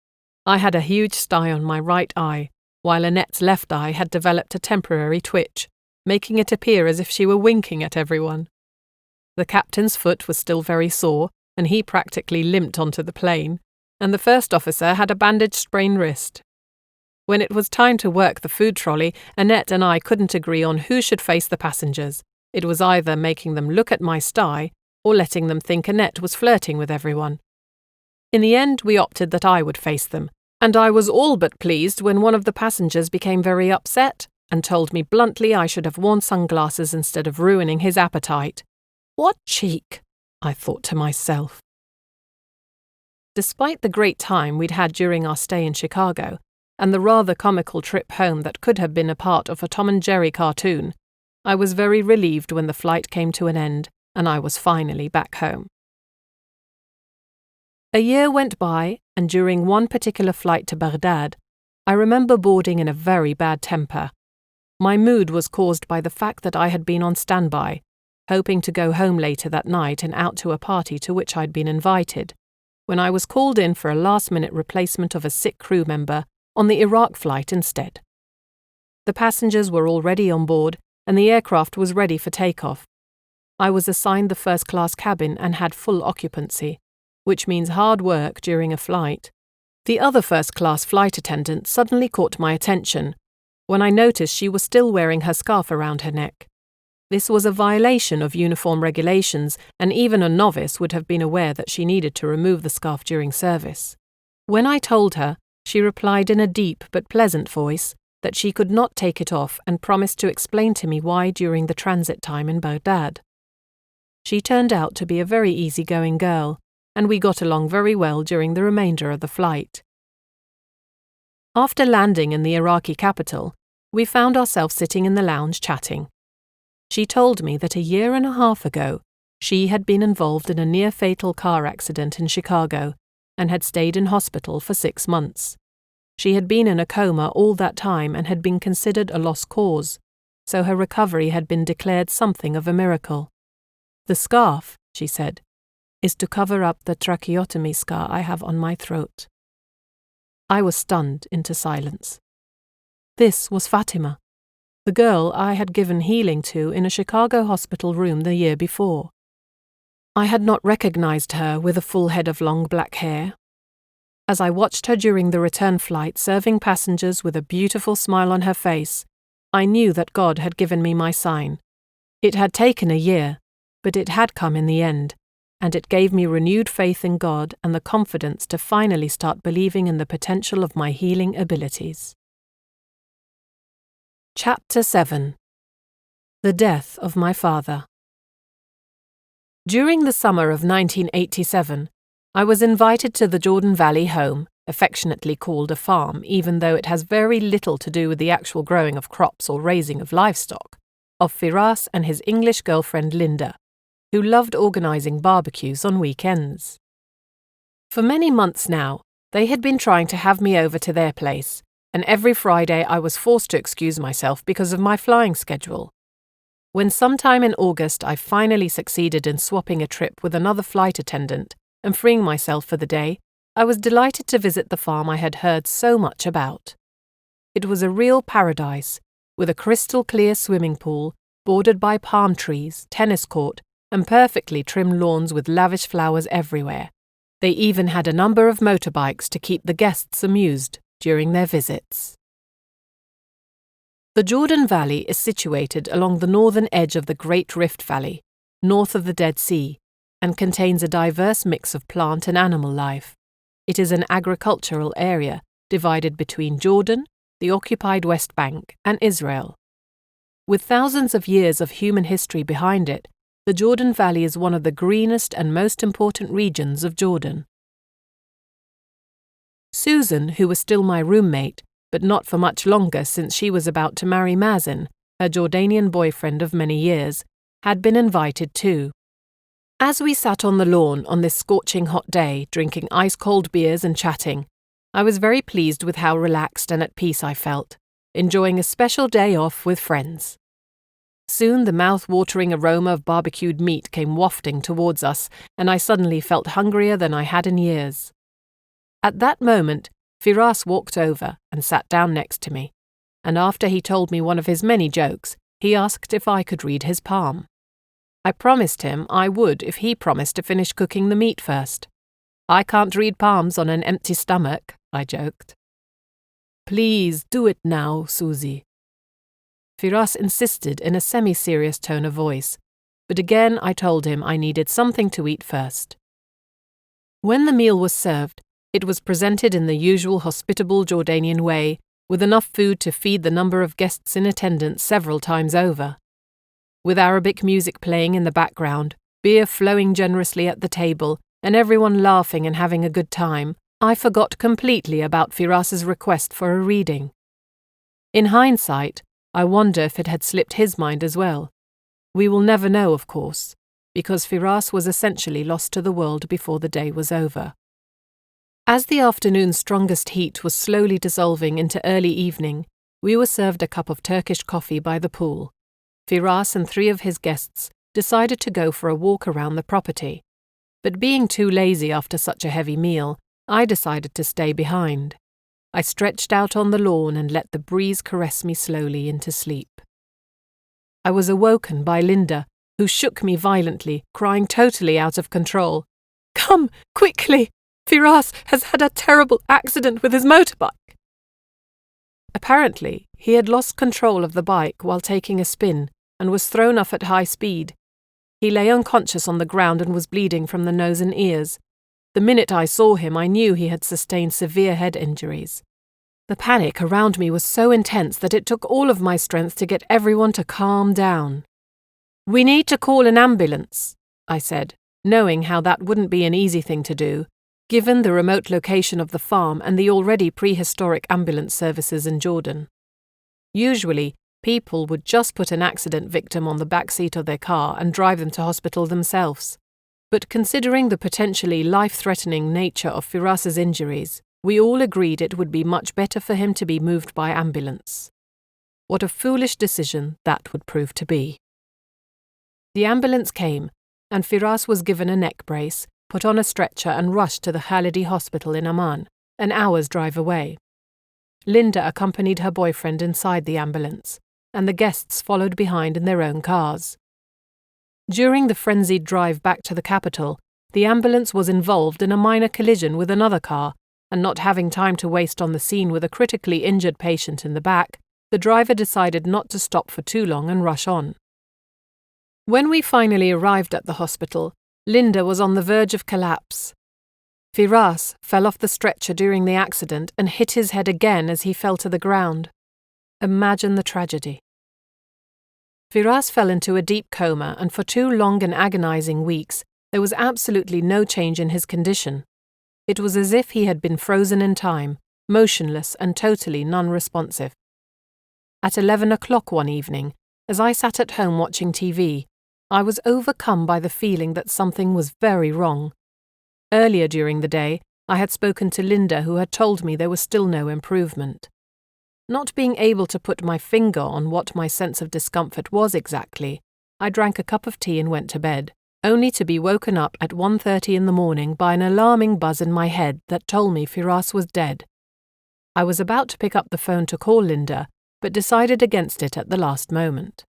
I had a huge sty on my right eye, while Annette's left eye had developed a temporary twitch, making it appear as if she were winking at everyone. The captain's foot was still very sore, and he practically limped onto the plane, and the first officer had a bandaged sprained wrist. When it was time to work the food trolley, Annette and I couldn't agree on who should face the passengers. It was either making them look at my sty or letting them think Annette was flirting with everyone. In the end, we opted that I would face them, and I was all but pleased when one of the passengers became very upset and told me bluntly I should have worn sunglasses instead of ruining his appetite. What cheek, I thought to myself. Despite the great time we'd had during our stay in Chicago, and the rather comical trip home that could have been a part of a Tom and Jerry cartoon, I was very relieved when the flight came to an end and I was finally back home. A year went by, and during one particular flight to Baghdad, I remember boarding in a very bad temper. My mood was caused by the fact that I had been on standby, hoping to go home later that night and out to a party to which I'd been invited, when I was called in for a last-minute replacement of a sick crew member on the Iraq flight instead. The passengers were already on board, and the aircraft was ready for takeoff. I was assigned the first-class cabin and had full occupancy, which means hard work during a flight. The other first-class flight attendant suddenly caught my attention when I noticed she was still wearing her scarf around her neck. This was a violation of uniform regulations, and even a novice would have been aware that she needed to remove the scarf during service. When I told her, she replied in a deep but pleasant voice that she could not take it off and promised to explain to me why during the transit time in Baghdad. She turned out to be a very easygoing girl, and we got along very well during the remainder of the flight. After landing in the Iraqi capital, we found ourselves sitting in the lounge chatting. She told me that a year and a half ago, she had been involved in a near-fatal car accident in Chicago and had stayed in hospital for 6 months. She had been in a coma all that time and had been considered a lost cause, so her recovery had been declared something of a miracle. The scarf, she said, is to cover up the tracheotomy scar I have on my throat. I was stunned into silence. This was Fatima, the girl I had given healing to in a Chicago hospital room the year before. I had not recognized her with a full head of long black hair. As I watched her during the return flight serving passengers with a beautiful smile on her face, I knew that God had given me my sign. It had taken a year, but it had come in the end, and it gave me renewed faith in God and the confidence to finally start believing in the potential of my healing abilities. Chapter 7. The Death of My Father. During the summer of 1987, I was invited to the Jordan Valley home, affectionately called a farm even though it has very little to do with the actual growing of crops or raising of livestock, of Firas and his English girlfriend Linda, who loved organising barbecues on weekends. For many months now, they had been trying to have me over to their place, and every Friday I was forced to excuse myself because of my flying schedule. When sometime in August I finally succeeded in swapping a trip with another flight attendant and freeing myself for the day, I was delighted to visit the farm I had heard so much about. It was a real paradise, with a crystal-clear swimming pool, bordered by palm trees, tennis court, and perfectly trimmed lawns with lavish flowers everywhere. They even had a number of motorbikes to keep the guests amused during their visits. The Jordan Valley is situated along the northern edge of the Great Rift Valley, north of the Dead Sea, and contains a diverse mix of plant and animal life. It is an agricultural area divided between Jordan, the occupied West Bank, and Israel. With thousands of years of human history behind it, the Jordan Valley is one of the greenest and most important regions of Jordan. Susan, who was still my roommate, but not for much longer since she was about to marry Mazen, her Jordanian boyfriend of many years, had been invited too. As we sat on the lawn on this scorching hot day, drinking ice-cold beers and chatting, I was very pleased with how relaxed and at peace I felt, enjoying a special day off with friends. Soon the mouth-watering aroma of barbecued meat came wafting towards us, and I suddenly felt hungrier than I had in years. At that moment, Firas walked over and sat down next to me, and after he told me one of his many jokes, he asked if I could read his palm. I promised him I would if he promised to finish cooking the meat first. I can't read palms on an empty stomach, I joked. Please do it now, Susie. Firas insisted in a semi-serious tone of voice, but again I told him I needed something to eat first. When the meal was served, it was presented in the usual hospitable Jordanian way, with enough food to feed the number of guests in attendance several times over. With Arabic music playing in the background, beer flowing generously at the table, and everyone laughing and having a good time, I forgot completely about Firas's request for a reading. In hindsight, I wonder if it had slipped his mind as well. We will never know, of course, because Firas was essentially lost to the world before the day was over. As the afternoon's strongest heat was slowly dissolving into early evening, we were served a cup of Turkish coffee by the pool. Firas and 3 of his guests decided to go for a walk around the property, but being too lazy after such a heavy meal, I decided to stay behind. I stretched out on the lawn and let the breeze caress me slowly into sleep. I was awoken by Linda, who shook me violently, crying totally out of control. "Come, quickly! Firas has had a terrible accident with his motorbike." Apparently, he had lost control of the bike while taking a spin and was thrown off at high speed. He lay unconscious on the ground and was bleeding from the nose and ears. The minute I saw him, I knew he had sustained severe head injuries. The panic around me was so intense that it took all of my strength to get everyone to calm down. "We need to call an ambulance," I said, knowing how that wouldn't be an easy thing to do, given the remote location of the farm and the already prehistoric ambulance services in Jordan. Usually, people would just put an accident victim on the back seat of their car and drive them to hospital themselves. But considering the potentially life-threatening nature of Firas's injuries, we all agreed it would be much better for him to be moved by ambulance. What a foolish decision that would prove to be. The ambulance came, and Firas was given a neck brace, put on a stretcher and rushed to the Khalidi hospital in Amman, an hour's drive away. Linda accompanied her boyfriend inside the ambulance, and the guests followed behind in their own cars. During the frenzied drive back to the capital, the ambulance was involved in a minor collision with another car, and not having time to waste on the scene with a critically injured patient in the back, the driver decided not to stop for too long and rush on. When we finally arrived at the hospital, Linda was on the verge of collapse. Firas fell off the stretcher during the accident and hit his head again as he fell to the ground. Imagine the tragedy. Firas fell into a deep coma, and for 2 long and agonizing weeks, there was absolutely no change in his condition. It was as if he had been frozen in time, motionless and totally non-responsive. At 11 o'clock one evening, as I sat at home watching TV, I was overcome by the feeling that something was very wrong. Earlier during the day, I had spoken to Linda, who had told me there was still no improvement. Not being able to put my finger on what my sense of discomfort was exactly, I drank a cup of tea and went to bed, only to be woken up at 1:30 in the morning by an alarming buzz in my head that told me Firas was dead. I was about to pick up the phone to call Linda, but decided against it at the last moment.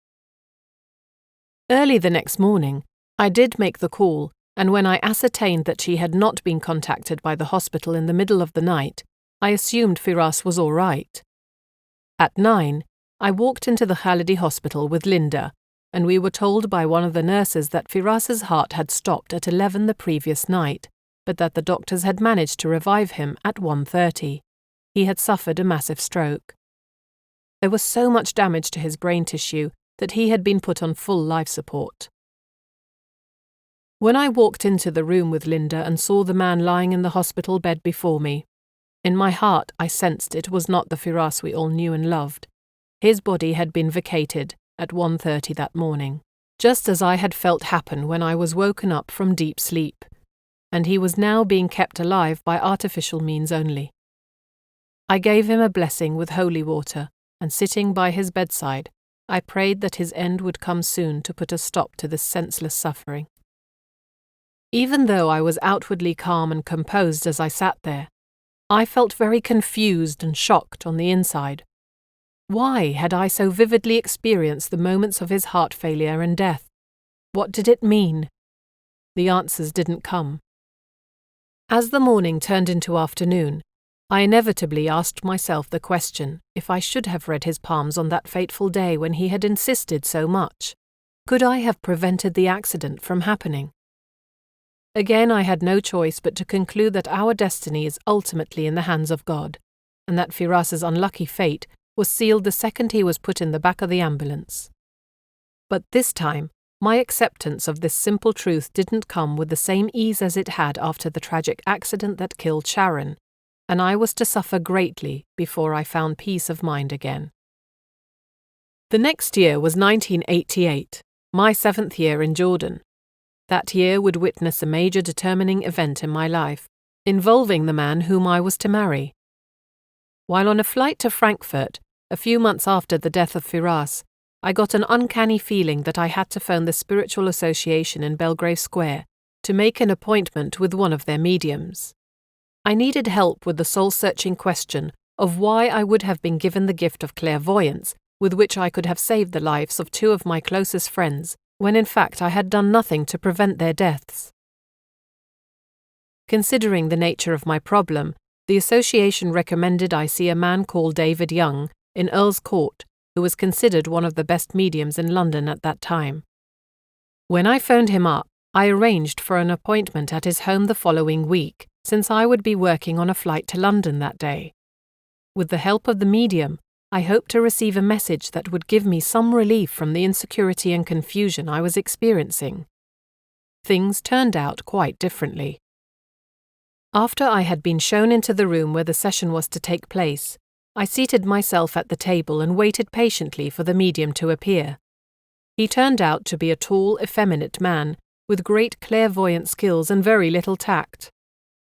Early the next morning, I did make the call, and when I ascertained that she had not been contacted by the hospital in the middle of the night, I assumed Firas was all right. At 9, I walked into the Khalidi hospital with Linda, and we were told by one of the nurses that Firas's heart had stopped at 11 the previous night, but that the doctors had managed to revive him at 1:30. He had suffered a massive stroke. There was so much damage to his brain tissue that he had been put on full life support. When I walked into the room with Linda and saw the man lying in the hospital bed before me, in my heart I sensed it was not the Firas we all knew and loved. His body had been vacated at 1:30 that morning, just as I had felt happen when I was woken up from deep sleep, and he was now being kept alive by artificial means only. I gave him a blessing with holy water, and sitting by his bedside, I prayed that his end would come soon to put a stop to this senseless suffering. Even though I was outwardly calm and composed as I sat there, I felt very confused and shocked on the inside. Why had I so vividly experienced the moments of his heart failure and death? What did it mean? The answers didn't come. As the morning turned into afternoon, I inevitably asked myself the question if I should have read his palms on that fateful day when he had insisted so much. Could I have prevented the accident from happening? Again, I had no choice but to conclude that our destiny is ultimately in the hands of God, and that Firas's unlucky fate was sealed the second he was put in the back of the ambulance. But this time, my acceptance of this simple truth didn't come with the same ease as it had after the tragic accident that killed Sharon, and I was to suffer greatly before I found peace of mind again. The next year was 1988, my 7th year in Jordan. That year would witness a major determining event in my life, involving the man whom I was to marry. While on a flight to Frankfurt, a few months after the death of Firas, I got an uncanny feeling that I had to phone the Spiritual Association in Belgrave Square to make an appointment with one of their mediums. I needed help with the soul-searching question of why I would have been given the gift of clairvoyance with which I could have saved the lives of 2 of my closest friends, when in fact I had done nothing to prevent their deaths. Considering the nature of my problem, the association recommended I see a man called David Young in Earl's Court, who was considered one of the best mediums in London at that time. When I phoned him up, I arranged for an appointment at his home the following week, since I would be working on a flight to London that day. With the help of the medium, I hoped to receive a message that would give me some relief from the insecurity and confusion I was experiencing. Things turned out quite differently. After I had been shown into the room where the session was to take place, I seated myself at the table and waited patiently for the medium to appear. He turned out to be a tall, effeminate man, with great clairvoyant skills and very little tact.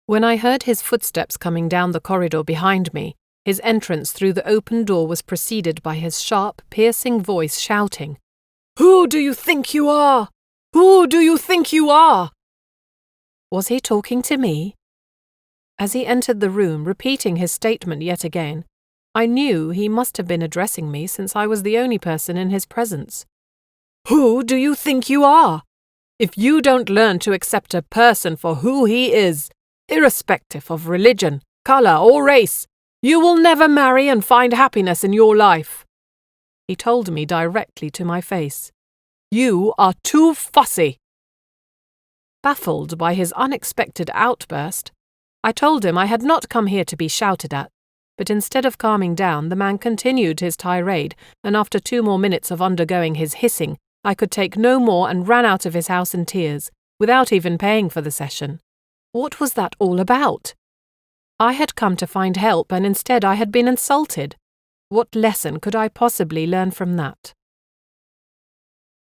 When I heard his footsteps coming down the corridor behind me, his entrance through the open door was preceded by his sharp, piercing voice shouting, "Who do you think you are? Who do you think you are?" Was he talking to me? As he entered the room, repeating his statement yet again, I knew he must have been addressing me since I was the only person in his presence. "Who do you think you are? If you don't learn to accept a person for who he is, irrespective of religion, colour, or race, you will never marry and find happiness in your life." He told me directly to my face. "You are too fussy." Baffled by his unexpected outburst, I told him I had not come here to be shouted at, but instead of calming down, the man continued his tirade, and after 2 more minutes of undergoing his hissing, I could take no more and ran out of his house in tears, without even paying for the session. What was that all about? I had come to find help, and instead I had been insulted. What lesson could I possibly learn from that?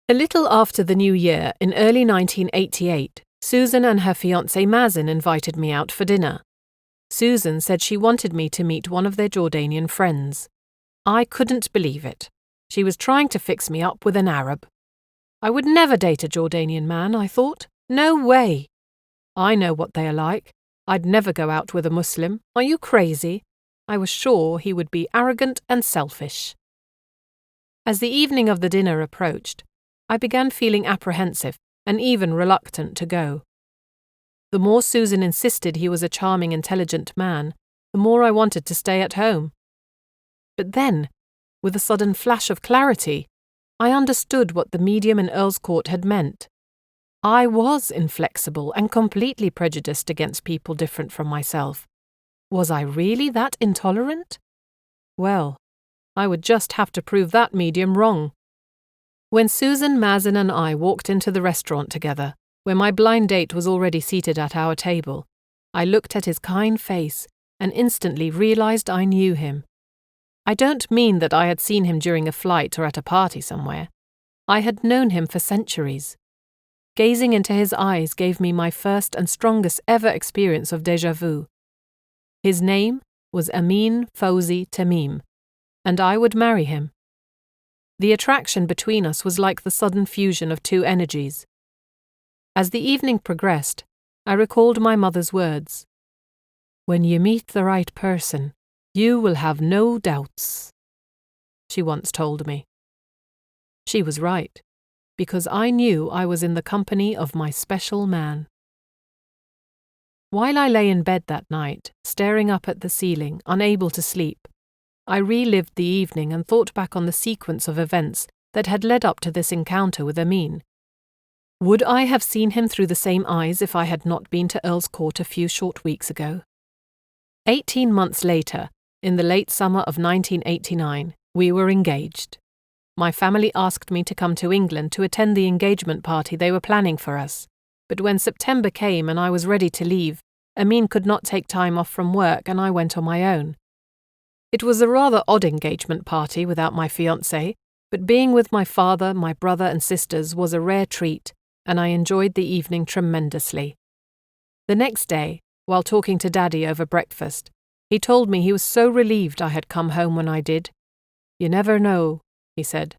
A little after the new year, in early 1988, Susan and her fiancé Mazen invited me out for dinner. Susan said she wanted me to meet one of their Jordanian friends. I couldn't believe it. She was trying to fix me up with an Arab. I would never date a Jordanian man, I thought. No way. I know what they are like. I'd never go out with a Muslim. Are you crazy? I was sure he would be arrogant and selfish. As the evening of the dinner approached, I began feeling apprehensive and even reluctant to go. The more Susan insisted he was a charming, intelligent man, the more I wanted to stay at home. But then, with a sudden flash of clarity, I understood what the medium in Earl's Court had meant. I was inflexible and completely prejudiced against people different from myself. Was I really that intolerant? Well, I would just have to prove that medium wrong. When Susan, Mazen and I walked into the restaurant together, where my blind date was already seated at our table, I looked at his kind face and instantly realized I knew him. I don't mean that I had seen him during a flight or at a party somewhere. I had known him for centuries. Gazing into his eyes gave me my first and strongest ever experience of déjà vu. His name was Amin Susie Tamim, and I would marry him. The attraction between us was like the sudden fusion of 2 energies. As the evening progressed, I recalled my mother's words. "When you meet the right person, you will have no doubts," she once told me. She was right, because I knew I was in the company of my special man. While I lay in bed that night, staring up at the ceiling, unable to sleep, I relived the evening and thought back on the sequence of events that had led up to this encounter with Amin. Would I have seen him through the same eyes if I had not been to Earl's Court a few short weeks ago? 18 months later, in the late summer of 1989, we were engaged. My family asked me to come to England to attend the engagement party they were planning for us, but when September came and I was ready to leave, Amin could not take time off from work and I went on my own. It was a rather odd engagement party without my fiancé, but being with my father, my brother and sisters was a rare treat, and I enjoyed the evening tremendously. The next day, while talking to Daddy over breakfast, he told me he was so relieved I had come home when I did. "You never know," he said.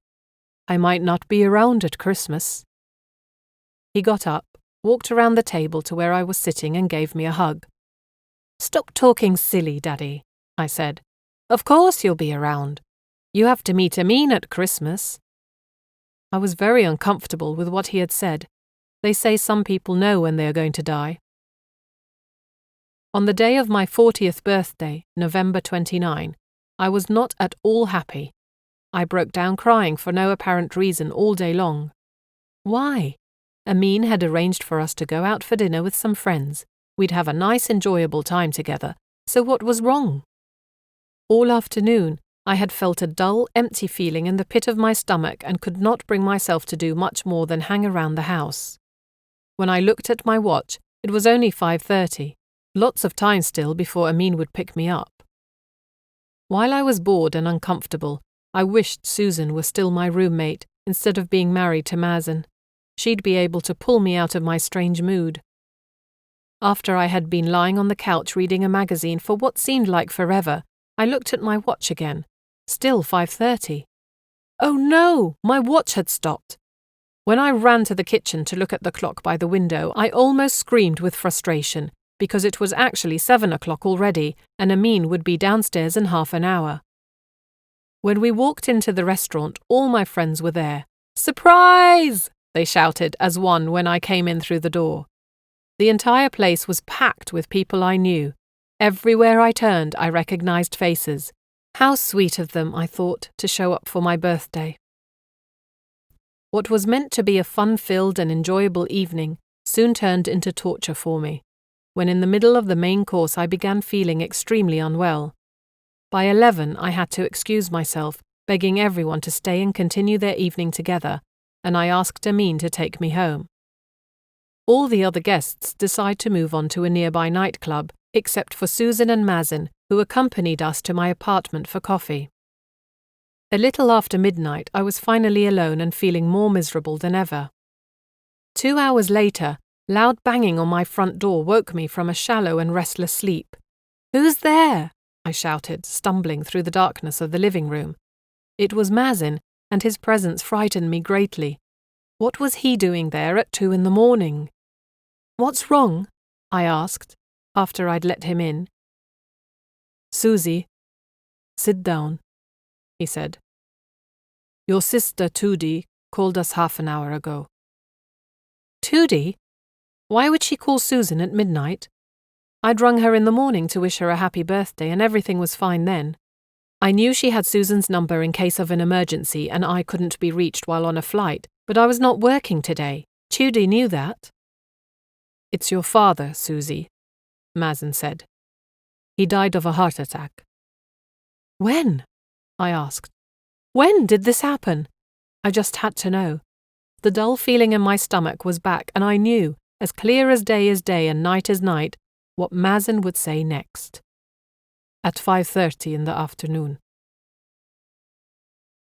"I might not be around at Christmas." He got up, walked around the table to where I was sitting and gave me a hug. "Stop talking silly, Daddy," I said. "Of course you'll be around. You have to meet Amin at Christmas." I was very uncomfortable with what he had said. They say some people know when they are going to die. On the day of my 40th birthday, November 29, I was not at all happy. I broke down crying for no apparent reason all day long. Why? Amin had arranged for us to go out for dinner with some friends. We'd have a nice, enjoyable time together, so what was wrong? All afternoon, I had felt a dull, empty feeling in the pit of my stomach and could not bring myself to do much more than hang around the house. When I looked at my watch, it was only 5:30. Lots of time still before Amin would pick me up. While I was bored and uncomfortable, I wished Susan were still my roommate instead of being married to Mazen. She'd be able to pull me out of my strange mood. After I had been lying on the couch reading a magazine for what seemed like forever, I looked at my watch again. Still 5:30. Oh no! My watch had stopped. When I ran to the kitchen to look at the clock by the window, I almost screamed with frustration, because it was actually 7 o'clock already, and Amin would be downstairs in half an hour. When we walked into the restaurant, all my friends were there. "Surprise!" they shouted as one when I came in through the door. The entire place was packed with people I knew. Everywhere I turned, I recognized faces. How sweet of them, I thought, to show up for my birthday. What was meant to be a fun-filled and enjoyable evening soon turned into torture for me, when in the middle of the main course I began feeling extremely unwell. By 11 I had to excuse myself, begging everyone to stay and continue their evening together, and I asked Amin to take me home. All the other guests decided to move on to a nearby nightclub, except for Susan and Mazen, who accompanied us to my apartment for coffee. A little after midnight, I was finally alone and feeling more miserable than ever. 2 hours later, loud banging on my front door woke me from a shallow and restless sleep. "Who's there?" I shouted, stumbling through the darkness of the living room. It was Mazen, and his presence frightened me greatly. What was he doing there at 2 a.m? "What's wrong?" I asked, after I'd let him in. "Susie, sit down," he said. "Your sister Tudi called us half an hour ago." Tudi? Why would she call Susan at midnight? I'd rung her in the morning to wish her a happy birthday and everything was fine then. I knew she had Susan's number in case of an emergency and I couldn't be reached while on a flight, but I was not working today. Tudi knew that. "It's your father, Susie," Mazen said. "He died of a heart attack." "When?" I asked. "When did this happen?" I just had to know. The dull feeling in my stomach was back and I knew, as clear as day and night is night, what Mazen would say next. At 5:30 in the afternoon.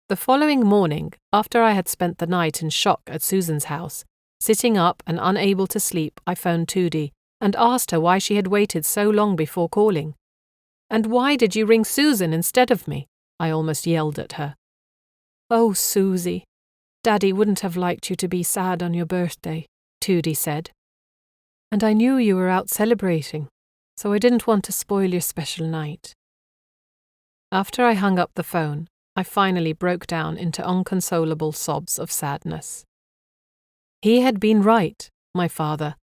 The following morning, after I had spent the night in shock at Susan's house, sitting up and unable to sleep, I phoned Tudi and asked her why she had waited so long before calling. "And why did you ring Susan instead of me?" I almost yelled at her. "Oh, Susie, Daddy wouldn't have liked you to be sad on your birthday," Tudi said. "And I knew you were out celebrating, so I didn't want to spoil your special night." After I hung up the phone, I finally broke down into unconsolable sobs of sadness. He had been right, my father.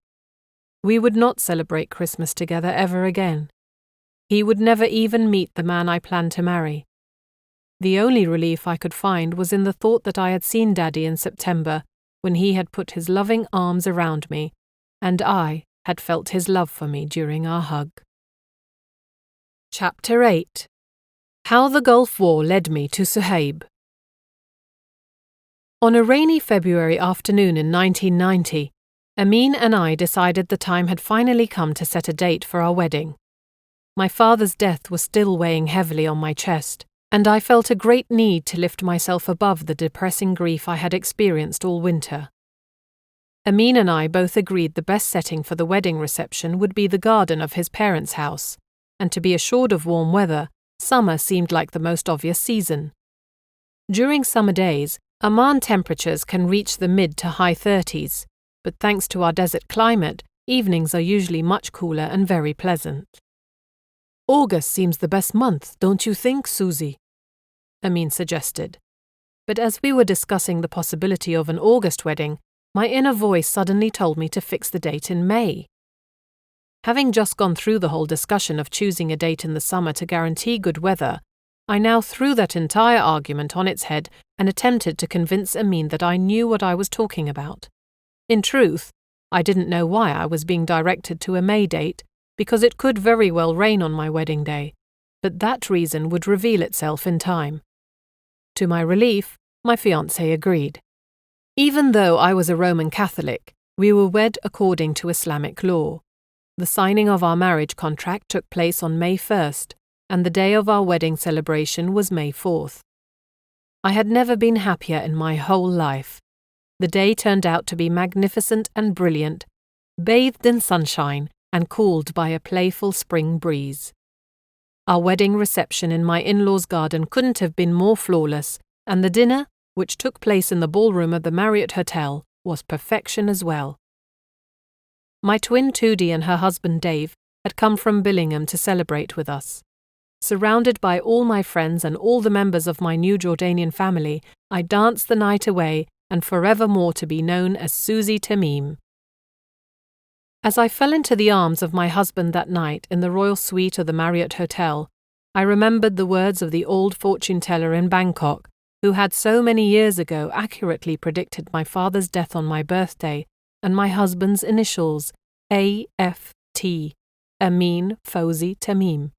We would not celebrate Christmas together ever again. He would never even meet the man I planned to marry. The only relief I could find was in the thought that I had seen Daddy in September, when he had put his loving arms around me, and I had felt his love for me during our hug. Chapter 8. How the Gulf War Led Me to Suhaib. On a rainy February afternoon in 1990, Amin and I decided the time had finally come to set a date for our wedding. My father's death was still weighing heavily on my chest, and I felt a great need to lift myself above the depressing grief I had experienced all winter. Amin and I both agreed the best setting for the wedding reception would be the garden of his parents' house, and to be assured of warm weather, summer seemed like the most obvious season. During summer days, Amman temperatures can reach the mid to high 30s, but thanks to our desert climate, evenings are usually much cooler and very pleasant. August seems the best month, don't you think, Susie? Amin suggested. But as we were discussing the possibility of an August wedding, my inner voice suddenly told me to fix the date in May. Having just gone through the whole discussion of choosing a date in the summer to guarantee good weather, I now threw that entire argument on its head and attempted to convince Amin that I knew what I was talking about. In truth, I didn't know why I was being directed to a May date, because it could very well rain on my wedding day, but that reason would reveal itself in time. To my relief, my fiancé agreed. Even though I was a Roman Catholic, we were wed according to Islamic law. The signing of our marriage contract took place on May 1st, and the day of our wedding celebration was May 4th. I had never been happier in my whole life. The day turned out to be magnificent and brilliant, bathed in sunshine and cooled by a playful spring breeze. Our wedding reception in my in-laws' garden couldn't have been more flawless, and the dinner, which took place in the ballroom of the Marriott Hotel, was perfection as well. My twin Tudi and her husband Dave had come from Billingham to celebrate with us. Surrounded by all my friends and all the members of my new Jordanian family, I danced the night away and forevermore to be known as Susie Tamim. As I fell into the arms of my husband that night in the royal suite of the Marriott Hotel, I remembered the words of the old fortune teller in Bangkok, who had so many years ago accurately predicted my father's death on my birthday and my husband's initials, A.F.T., Amin Fawzi Tamim.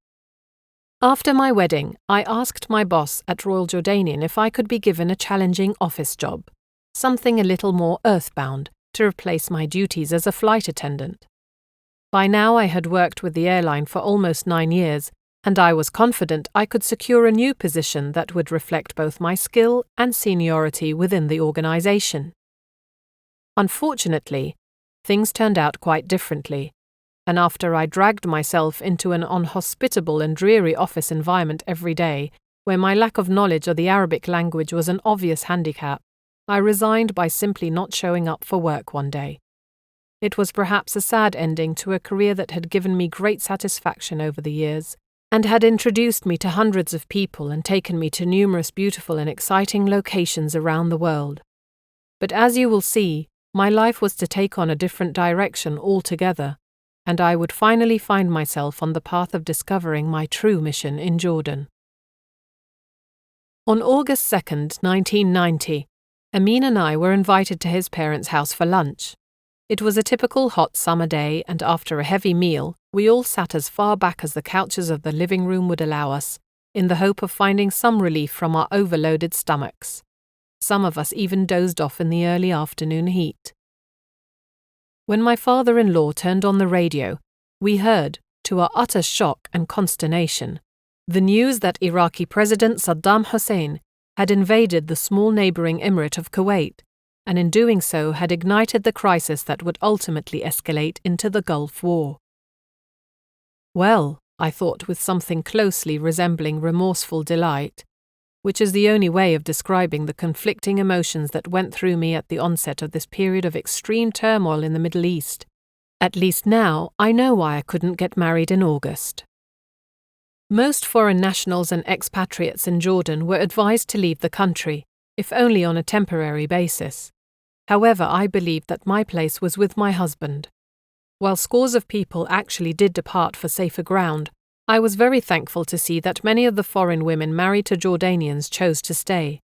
After my wedding, I asked my boss at Royal Jordanian if I could be given a challenging office job, something a little more earthbound, to replace my duties as a flight attendant. By now I had worked with the airline for almost 9 years, and I was confident I could secure a new position that would reflect both my skill and seniority within the organization. Unfortunately, things turned out quite differently, and after I dragged myself into an unhospitable and dreary office environment every day, where my lack of knowledge of the Arabic language was an obvious handicap, I resigned by simply not showing up for work one day. It was perhaps a sad ending to a career that had given me great satisfaction over the years, and had introduced me to hundreds of people and taken me to numerous beautiful and exciting locations around the world. But as you will see, my life was to take on a different direction altogether, and I would finally find myself on the path of discovering my true mission in Jordan. On August 2nd, 1990, Amin and I were invited to his parents' house for lunch. It was a typical hot summer day, and after a heavy meal, we all sat as far back as the couches of the living room would allow us, in the hope of finding some relief from our overloaded stomachs. Some of us even dozed off in the early afternoon heat. When my father-in-law turned on the radio, we heard, to our utter shock and consternation, the news that Iraqi President Saddam Hussein had invaded the small neighboring emirate of Kuwait, and in doing so had ignited the crisis that would ultimately escalate into the Gulf War. Well, I thought with something closely resembling remorseful delight, which is the only way of describing the conflicting emotions that went through me at the onset of this period of extreme turmoil in the Middle East. At least now I know why I couldn't get married in August. Most foreign nationals and expatriates in Jordan were advised to leave the country, if only on a temporary basis. However, I believed that my place was with my husband. While scores of people actually did depart for safer ground, I was very thankful to see that many of the foreign women married to Jordanians chose to stay.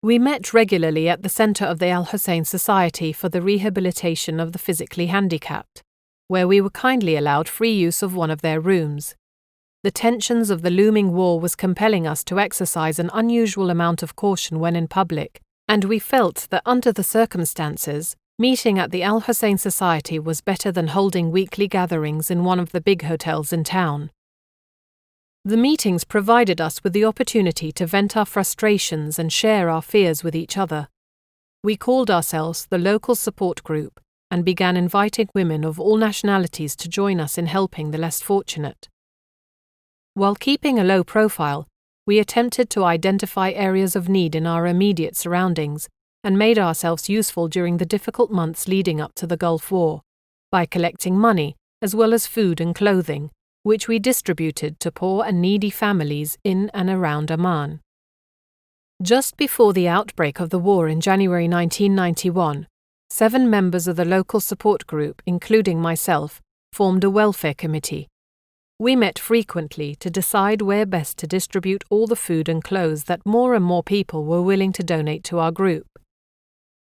We met regularly at the centre of the Al Hussein Society for the Rehabilitation of the Physically Handicapped, where we were kindly allowed free use of one of their rooms. The tensions of the looming war was compelling us to exercise an unusual amount of caution when in public, and we felt that under the circumstances, meeting at the Al Hussein Society was better than holding weekly gatherings in one of the big hotels in town. The meetings provided us with the opportunity to vent our frustrations and share our fears with each other. We called ourselves the Local Support Group and began inviting women of all nationalities to join us in helping the less fortunate. While keeping a low profile, we attempted to identify areas of need in our immediate surroundings and made ourselves useful during the difficult months leading up to the Gulf War, by collecting money as well as food and clothing, which we distributed to poor and needy families in and around Amman. Just before the outbreak of the war in January 1991, 7 members of the local support group, including myself, formed a welfare committee. We met frequently to decide where best to distribute all the food and clothes that more and more people were willing to donate to our group.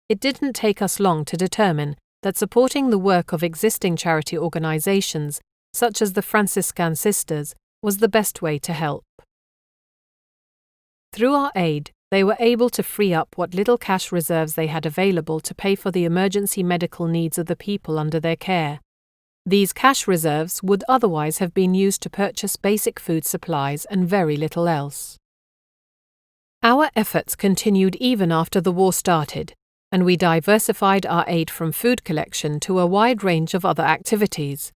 It didn't take us long to determine that supporting the work of existing charity organizations, such as the Franciscan Sisters, was the best way to help. Through our aid, they were able to free up what little cash reserves they had available to pay for the emergency medical needs of the people under their care. These cash reserves would otherwise have been used to purchase basic food supplies and very little else. Our efforts continued even after the war started, and we diversified our aid from food collection to a wide range of other activities.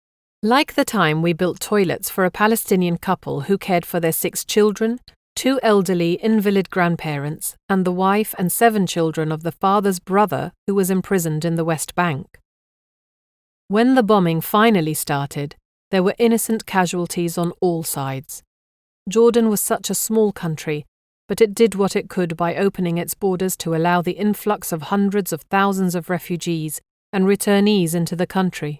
Like the time we built toilets for a Palestinian couple who cared for their 6 children, 2 elderly invalid grandparents, and the wife and 7 children of the father's brother who was imprisoned in the West Bank. When the bombing finally started, there were innocent casualties on all sides. Jordan was such a small country, but it did what it could by opening its borders to allow the influx of hundreds of thousands of refugees and returnees into the country.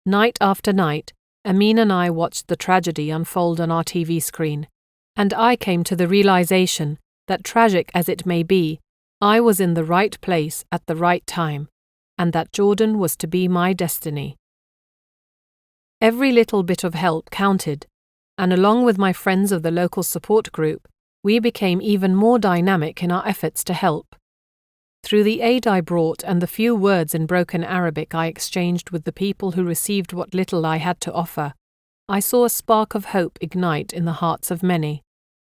Night after night, Amin and I watched the tragedy unfold on our TV screen, and I came to the realization that, tragic as it may be, I was in the right place at the right time, and that Jordan was to be my destiny. Every little bit of help counted, and along with my friends of the local support group, we became even more dynamic in our efforts to help. Through the aid I brought and the few words in broken Arabic I exchanged with the people who received what little I had to offer, I saw a spark of hope ignite in the hearts of many.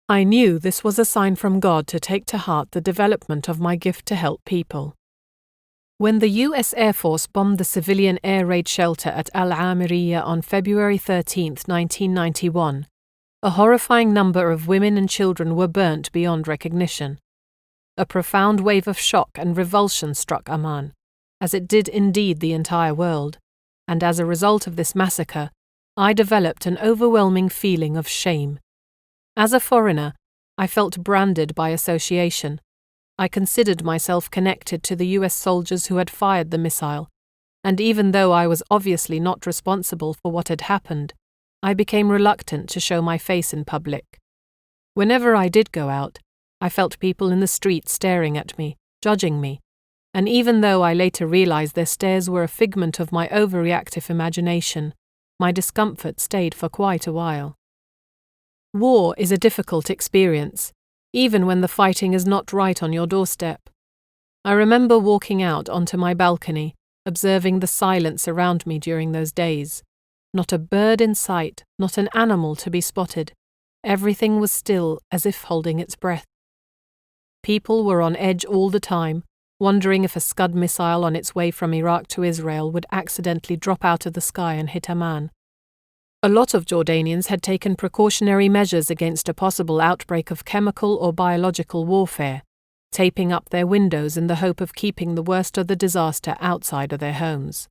I knew this was a sign from God to take to heart the development of my gift to help people. When the U.S. Air Force bombed the civilian air raid shelter at Al-Amiriyah on February 13, 1991, a horrifying number of women and children were burnt beyond recognition. A profound wave of shock and revulsion struck Amman, as it did indeed the entire world, and as a result of this massacre, I developed an overwhelming feeling of shame. As a foreigner, I felt branded by association. I considered myself connected to the US soldiers who had fired the missile, and even though I was obviously not responsible for what had happened, I became reluctant to show my face in public. Whenever I did go out, I felt people in the street staring at me, judging me, and even though I later realized their stares were a figment of my overreactive imagination, my discomfort stayed for quite a while. War is a difficult experience, even when the fighting is not right on your doorstep. I remember walking out onto my balcony, observing the silence around me during those days. Not a bird in sight, not an animal to be spotted. Everything was still, as if holding its breath. People were on edge all the time, wondering if a Scud missile on its way from Iraq to Israel would accidentally drop out of the sky and hit Amman. A lot of Jordanians had taken precautionary measures against a possible outbreak of chemical or biological warfare, taping up their windows in the hope of keeping the worst of the disaster outside of their homes.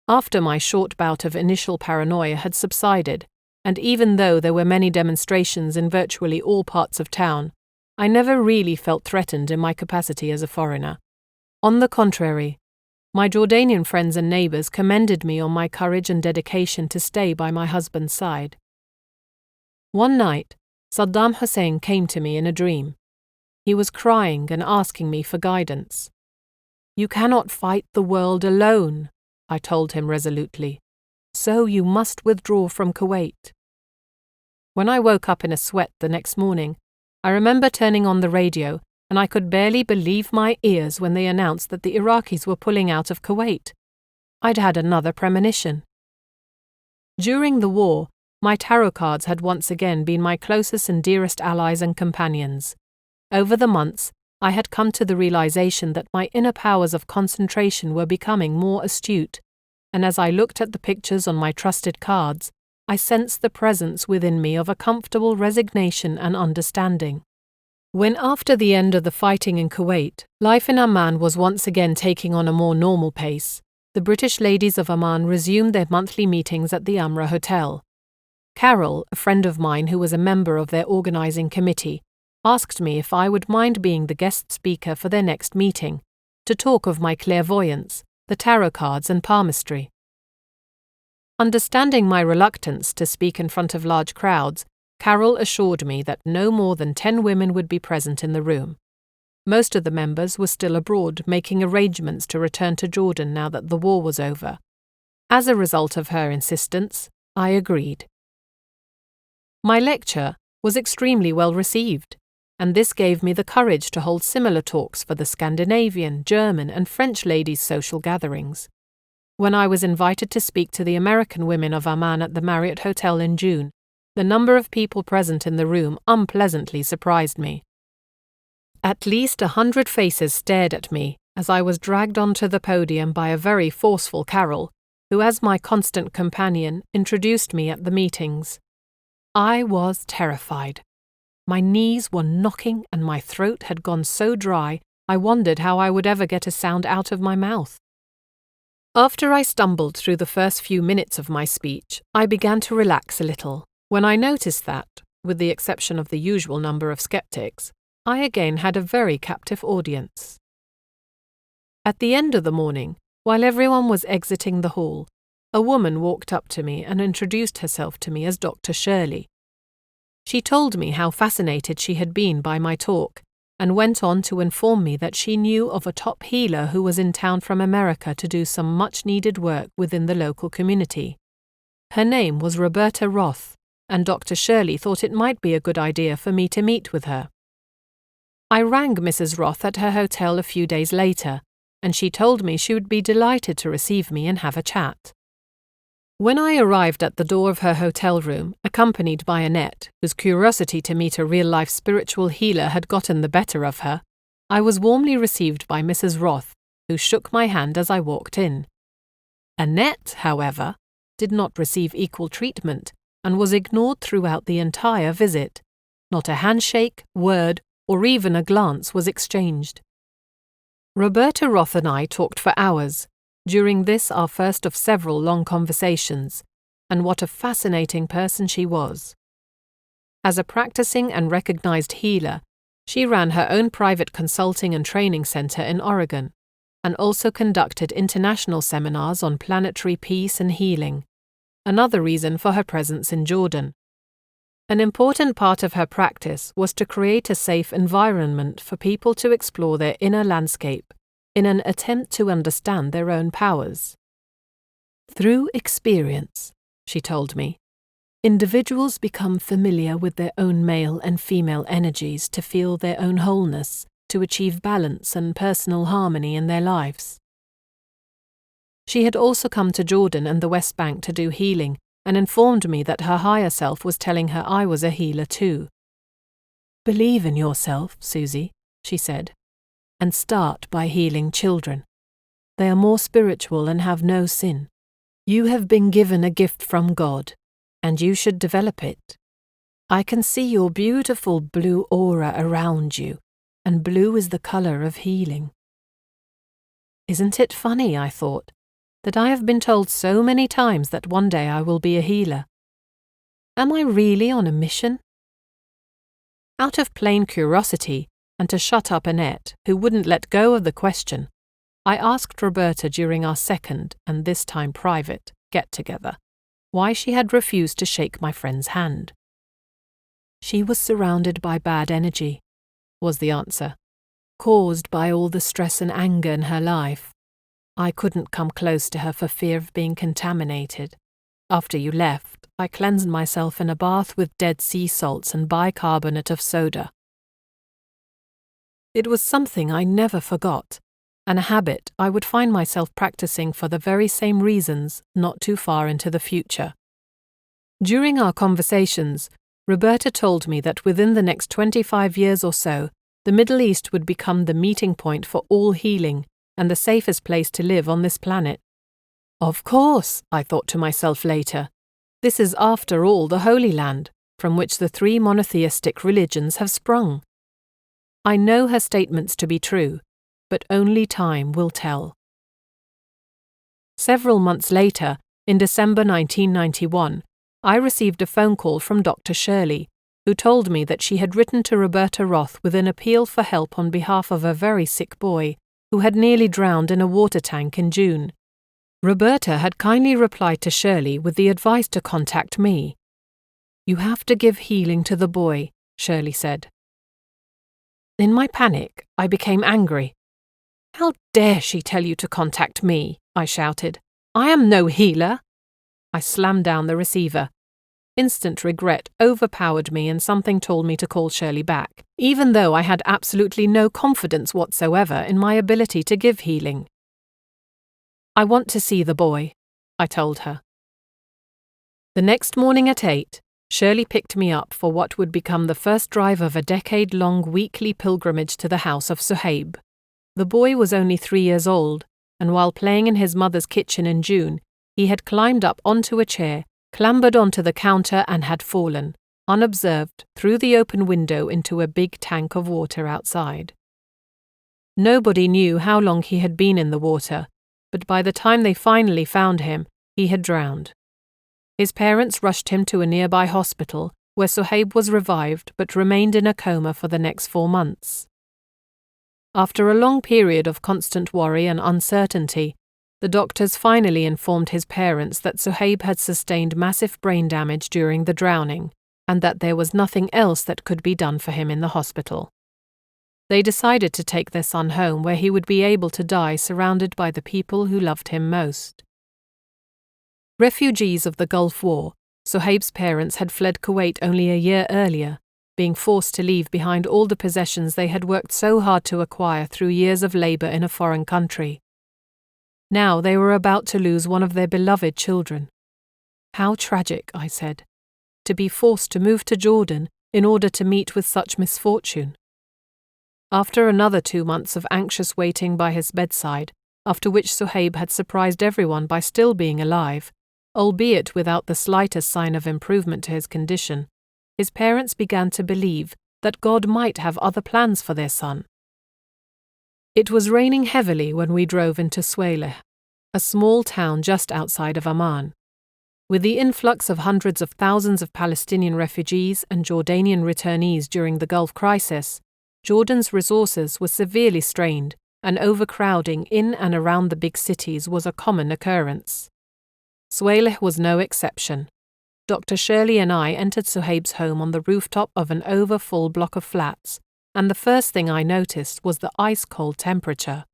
After my short bout of initial paranoia had subsided, and even though there were many demonstrations in virtually all parts of town, I never really felt threatened in my capacity as a foreigner. On the contrary, my Jordanian friends and neighbours commended me on my courage and dedication to stay by my husband's side. One night, Saddam Hussein came to me in a dream. He was crying and asking me for guidance. "You cannot fight the world alone," I told him resolutely. "So you must withdraw from Kuwait." When I woke up in a sweat the next morning, I remember turning on the radio, and I could barely believe my ears when they announced that the Iraqis were pulling out of Kuwait. I'd had another premonition. During the war, my tarot cards had once again been my closest and dearest allies and companions. Over the months, I had come to the realization that my inner powers of concentration were becoming more astute, and as I looked at the pictures on my trusted cards, I sensed the presence within me of a comfortable resignation and understanding. When after the end of the fighting in Kuwait, life in Amman was once again taking on a more normal pace, the British ladies of Amman resumed their monthly meetings at the Umrah Hotel. Carol, a friend of mine who was a member of their organising committee, asked me if I would mind being the guest speaker for their next meeting, to talk of my clairvoyance, the tarot cards and palmistry. Understanding my reluctance to speak in front of large crowds, Carol assured me that no more than 10 women would be present in the room. Most of the members were still abroad, making arrangements to return to Jordan now that the war was over. As a result of her insistence, I agreed. My lecture was extremely well received, and this gave me the courage to hold similar talks for the Scandinavian, German, and French ladies' social gatherings. When I was invited to speak to the American women of Amman at the Marriott Hotel in June, the number of people present in the room unpleasantly surprised me. At least 100 faces stared at me as I was dragged onto the podium by a very forceful Carol, who, as my constant companion, introduced me at the meetings. I was terrified. My knees were knocking and my throat had gone so dry I wondered how I would ever get a sound out of my mouth. After I stumbled through the first few minutes of my speech, I began to relax a little, when I noticed that, with the exception of the usual number of skeptics, I again had a very captive audience. At the end of the morning, while everyone was exiting the hall, a woman walked up to me and introduced herself to me as Dr. Shirley. She told me how fascinated she had been by my talk, and went on to inform me that she knew of a top healer who was in town from America to do some much-needed work within the local community. Her name was Roberta Roth, and Dr. Shirley thought it might be a good idea for me to meet with her. I rang Mrs. Roth at her hotel a few days later, and she told me she would be delighted to receive me and have a chat. When I arrived at the door of her hotel room, accompanied by Annette, whose curiosity to meet a real-life spiritual healer had gotten the better of her, I was warmly received by Mrs. Roth, who shook my hand as I walked in. Annette, however, did not receive equal treatment and was ignored throughout the entire visit. Not a handshake, word, or even a glance was exchanged. Roberta Roth and I talked for hours, during this our first of several long conversations, and what a fascinating person she was. As a practicing and recognized healer, she ran her own private consulting and training center in Oregon, and also conducted international seminars on planetary peace and healing, another reason for her presence in Jordan. An important part of her practice was to create a safe environment for people to explore their inner landscape in an attempt to understand their own powers. Through experience, she told me, individuals become familiar with their own male and female energies to feel their own wholeness, to achieve balance and personal harmony in their lives. She had also come to Jordan and the West Bank to do healing, and informed me that her higher self was telling her I was a healer too. "Believe in yourself, Susie," she said, "and start by healing children. They are more spiritual and have no sin. You have been given a gift from God, and you should develop it. I can see your beautiful blue aura around you, and blue is the color of healing." Isn't it funny, I thought, that I have been told so many times that one day I will be a healer? Am I really on a mission? Out of plain curiosity, and to shut up Annette, who wouldn't let go of the question, I asked Roberta during our second, and this time private, get-together, why she had refused to shake my friend's hand. She was surrounded by bad energy. was the answer. Caused by all the stress and anger in her life. I couldn't come close to her for fear of being contaminated. After you left, I cleansed myself in a bath with dead sea salts and bicarbonate of soda. It was something I never forgot, and a habit I would find myself practicing for the very same reasons not too far into the future. During our conversations, Roberta told me that within the next 25 years or so, the Middle East would become the meeting point for all healing and the safest place to live on this planet. Of course, I thought to myself later, this is after all the Holy Land, from which the 3 monotheistic religions have sprung. I know her statements to be true, but only time will tell. Several months later, in December 1991, I received a phone call from Dr. Shirley, who told me that she had written to Roberta Roth with an appeal for help on behalf of a very sick boy who had nearly drowned in a water tank in June. Roberta had kindly replied to Shirley with the advice to contact me. "You have to give healing to the boy," Shirley said. In my panic, I became angry. "How dare she tell you to contact me?" I shouted. "I am no healer." I slammed down the receiver. Instant regret overpowered me and something told me to call Shirley back, even though I had absolutely no confidence whatsoever in my ability to give healing. "I want to see the boy," I told her. The next morning at 8, Shirley picked me up for what would become the first drive of a decade-long weekly pilgrimage to the house of Suhaib. The boy was only 3 years old, and while playing in his mother's kitchen in June, he had climbed up onto a chair, clambered onto the counter and had fallen, unobserved, through the open window into a big tank of water outside. Nobody knew how long he had been in the water, but by the time they finally found him, he had drowned. His parents rushed him to a nearby hospital, where Suhaib was revived but remained in a coma for the next 4 months. After a long period of constant worry and uncertainty, the doctors finally informed his parents that Suhaib had sustained massive brain damage during the drowning, and that there was nothing else that could be done for him in the hospital. They decided to take their son home where he would be able to die surrounded by the people who loved him most. Refugees of the Gulf War, Suhaib's parents had fled Kuwait only a year earlier, being forced to leave behind all the possessions they had worked so hard to acquire through years of labor in a foreign country. Now they were about to lose one of their beloved children. How tragic, I said, to be forced to move to Jordan in order to meet with such misfortune. After another 2 months of anxious waiting by his bedside, after which Suhaib had surprised everyone by still being alive, albeit without the slightest sign of improvement to his condition, his parents began to believe that God might have other plans for their son. It was raining heavily when we drove into Suwayleh, a small town just outside of Amman. With the influx of hundreds of thousands of Palestinian refugees and Jordanian returnees during the Gulf crisis, Jordan's resources were severely strained, and overcrowding in and around the big cities was a common occurrence. Suwayleh was no exception. Dr. Shirley and I entered Suhaib's home on the rooftop of an over-full block of flats, and the first thing I noticed was the ice-cold temperature.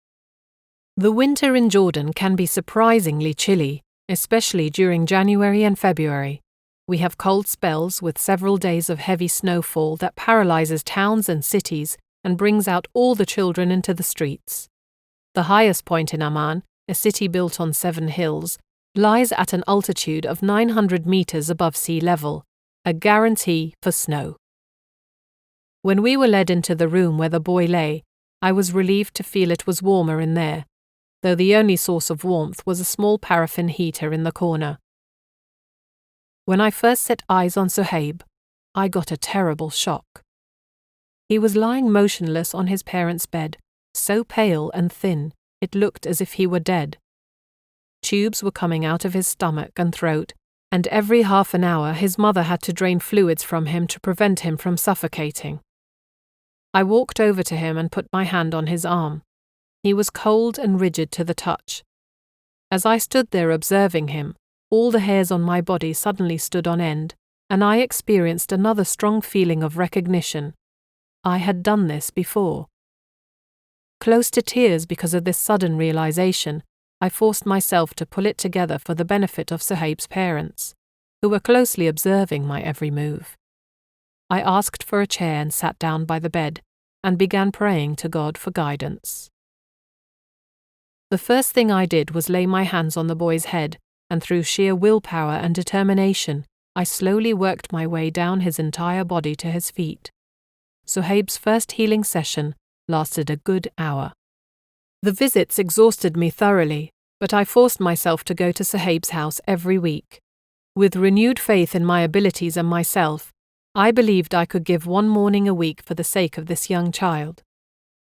The winter in Jordan can be surprisingly chilly, especially during January and February. We have cold spells with several days of heavy snowfall that paralyzes towns and cities and brings out all the children into the streets. The highest point in Amman, a city built on 7 hills, lies at an altitude of 900 meters above sea level, a guarantee for snow. When we were led into the room where the boy lay, I was relieved to feel it was warmer in there, though the only source of warmth was a small paraffin heater in the corner. When I first set eyes on Suhaib, I got a terrible shock. He was lying motionless on his parents' bed, so pale and thin it looked as if he were dead. Tubes were coming out of his stomach and throat, and every half an hour his mother had to drain fluids from him to prevent him from suffocating. I walked over to him and put my hand on his arm. He was cold and rigid to the touch. As I stood there observing him, all the hairs on my body suddenly stood on end, and I experienced another strong feeling of recognition. I had done this before. Close to tears because of this sudden realization, I forced myself to pull it together for the benefit of Suhaib's parents, who were closely observing my every move. I asked for a chair and sat down by the bed and began praying to God for guidance. The first thing I did was lay my hands on the boy's head, and through sheer willpower and determination, I slowly worked my way down his entire body to his feet. Suhaib's first healing session lasted a good hour. The visits exhausted me thoroughly, but I forced myself to go to Suhaib's house every week. With renewed faith in my abilities and myself, I believed I could give one morning a week for the sake of this young child.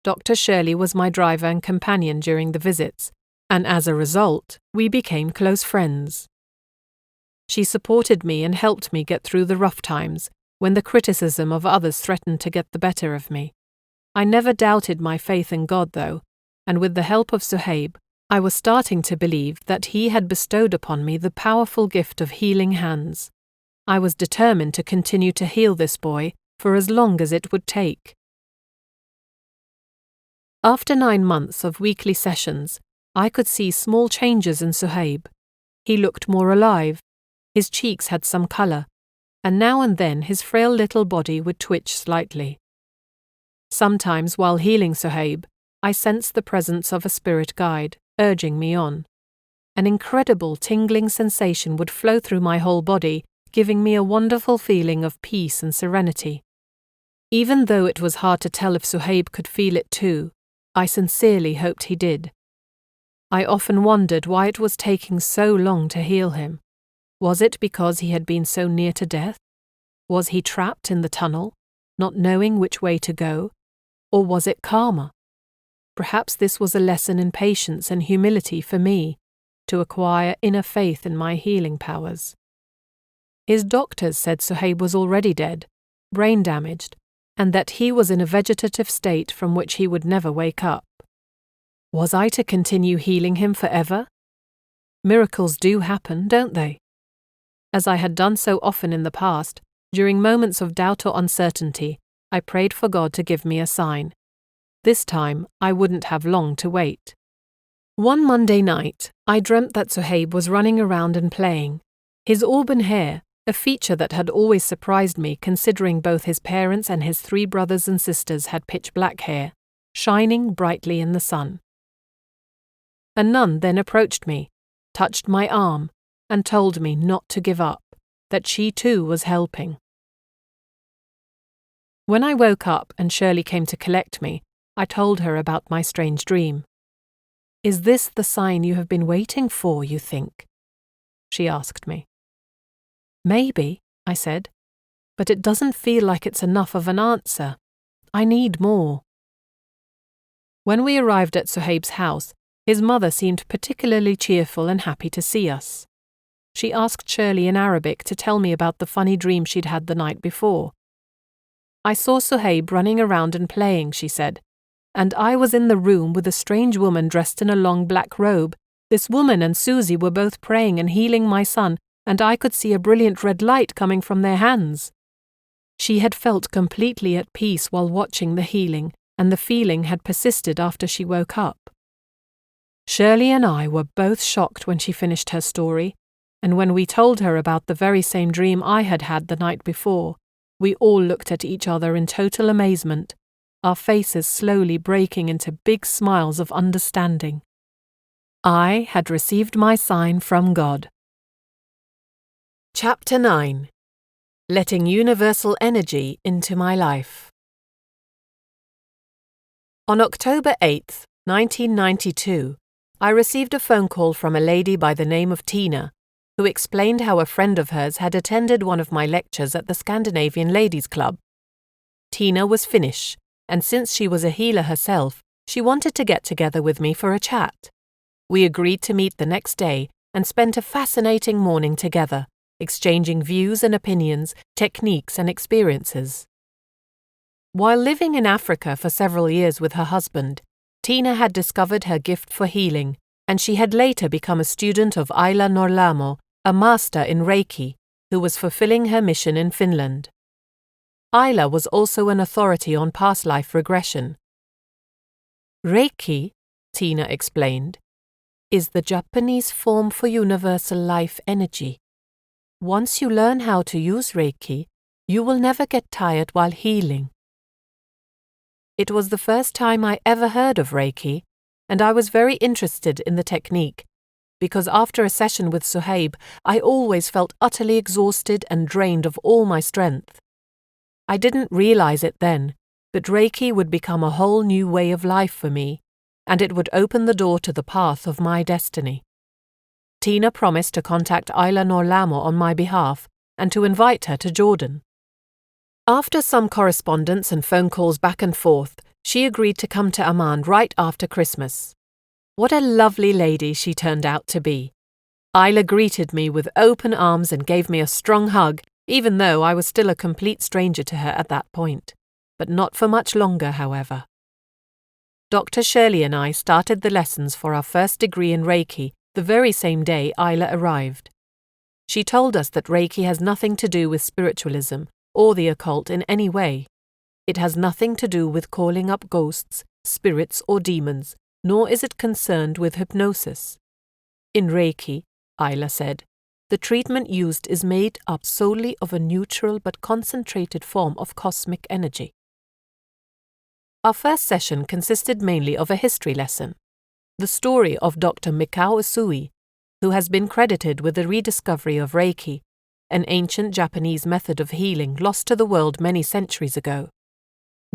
Dr. Shirley was my driver and companion during the visits, and as a result, we became close friends. She supported me and helped me get through the rough times, when the criticism of others threatened to get the better of me. I never doubted my faith in God, though, and with the help of Suhaib, I was starting to believe that he had bestowed upon me the powerful gift of healing hands. I was determined to continue to heal this boy for as long as it would take. After 9 months of weekly sessions, I could see small changes in Suhaib. He looked more alive, his cheeks had some colour, and now and then his frail little body would twitch slightly. Sometimes while healing Suhaib, I sensed the presence of a spirit guide, urging me on. An incredible tingling sensation would flow through my whole body, giving me a wonderful feeling of peace and serenity. Even though it was hard to tell if Suhaib could feel it too, I sincerely hoped he did. I often wondered why it was taking so long to heal him. Was it because he had been so near to death? Was he trapped in the tunnel, not knowing which way to go? Or was it karma? Perhaps this was a lesson in patience and humility for me, to acquire inner faith in my healing powers. His doctors said Suhaib was already dead, brain damaged, and that he was in a vegetative state from which he would never wake up. Was I to continue healing him forever? Miracles do happen, don't they? As I had done so often in the past, during moments of doubt or uncertainty, I prayed for God to give me a sign. This time, I wouldn't have long to wait. One Monday night, I dreamt that Suhaib was running around and playing. His auburn hair, a feature that had always surprised me considering both his parents and his 3 brothers and sisters had pitch black hair, shining brightly in the sun. A nun then approached me, touched my arm, and told me not to give up, that she too was helping. When I woke up and Shirley came to collect me, I told her about my strange dream. "Is this the sign you have been waiting for, you think?" she asked me. "Maybe," I said, "but it doesn't feel like it's enough of an answer. I need more." When we arrived at Suhaib's house, his mother seemed particularly cheerful and happy to see us. She asked Shirley in Arabic to tell me about the funny dream she'd had the night before. "I saw Suhaib running around and playing," she said, "and I was in the room with a strange woman dressed in a long black robe. This woman and Susie were both praying and healing my son, and I could see a brilliant red light coming from their hands." She had felt completely at peace while watching the healing, and the feeling had persisted after she woke up. Shirley and I were both shocked when she finished her story, and when we told her about the very same dream I had had the night before, we all looked at each other in total amazement, our faces slowly breaking into big smiles of understanding. I had received my sign from God. Chapter 9. Letting Universal Energy into My Life. On October 8, 1992, I received a phone call from a lady by the name of Tina, who explained how a friend of hers had attended one of my lectures at the Scandinavian Ladies' Club. Tina was Finnish, and since she was a healer herself, she wanted to get together with me for a chat. We agreed to meet the next day and spent a fascinating morning together, exchanging views and opinions, techniques and experiences. While living in Africa for several years with her husband, Tina had discovered her gift for healing, and she had later become a student of Aila Norlamo, a master in Reiki, who was fulfilling her mission in Finland. Isla was also an authority on past life regression. Reiki, Tina explained, is the Japanese form for universal life energy. Once you learn how to use Reiki, you will never get tired while healing. It was the first time I ever heard of Reiki, and I was very interested in the technique, because after a session with Suhaib, I always felt utterly exhausted and drained of all my strength. I didn't realize it then, but Reiki would become a whole new way of life for me, and it would open the door to the path of my destiny. Tina promised to contact Isla Norlamo on my behalf and to invite her to Jordan. After some correspondence and phone calls back and forth, she agreed to come to Amman right after Christmas. What a lovely lady she turned out to be. Isla greeted me with open arms and gave me a strong hug, even though I was still a complete stranger to her at that point. But not for much longer, however. Dr. Shirley and I started the lessons for our first degree in Reiki the very same day Isla arrived. She told us that Reiki has nothing to do with spiritualism or the occult in any way. It has nothing to do with calling up ghosts, spirits, or demons, nor is it concerned with hypnosis. In Reiki, Isla said, the treatment used is made up solely of a neutral but concentrated form of cosmic energy. Our first session consisted mainly of a history lesson, the story of Dr. Mikao Usui, who has been credited with the rediscovery of Reiki, an ancient Japanese method of healing lost to the world many centuries ago.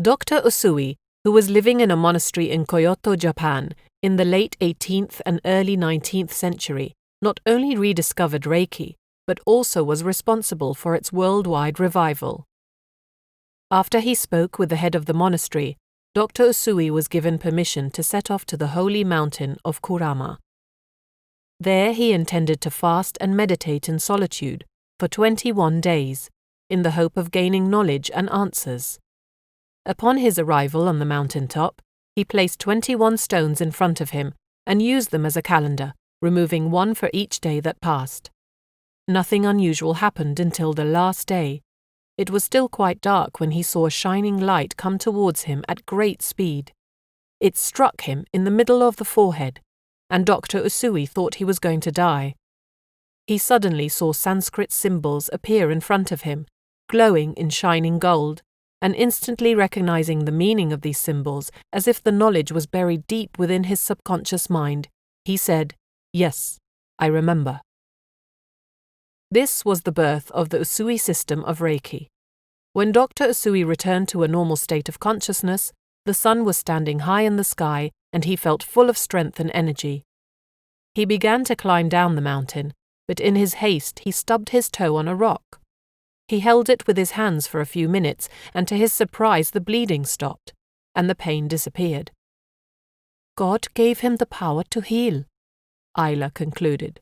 Dr. Usui, who was living in a monastery in Kyoto, Japan, in the late 18th and early 19th century, not only rediscovered Reiki, but also was responsible for its worldwide revival. After he spoke with the head of the monastery, Dr. Usui was given permission to set off to the holy mountain of Kurama. There he intended to fast and meditate in solitude for 21 days, in the hope of gaining knowledge and answers. Upon his arrival on the mountain top, he placed 21 stones in front of him and used them as a calendar, removing one for each day that passed. Nothing unusual happened until the last day. It was still quite dark when he saw a shining light come towards him at great speed. It struck him in the middle of the forehead, and Dr. Usui thought he was going to die. He suddenly saw Sanskrit symbols appear in front of him, glowing in shining gold, and instantly recognizing the meaning of these symbols as if the knowledge was buried deep within his subconscious mind, he said, "Yes, I remember." This was the birth of the Usui system of Reiki. When Dr. Usui returned to a normal state of consciousness, the sun was standing high in the sky and he felt full of strength and energy. He began to climb down the mountain, but in his haste he stubbed his toe on a rock. He held it with his hands for a few minutes, and to his surprise the bleeding stopped, and the pain disappeared. God gave him the power to heal, Isla concluded.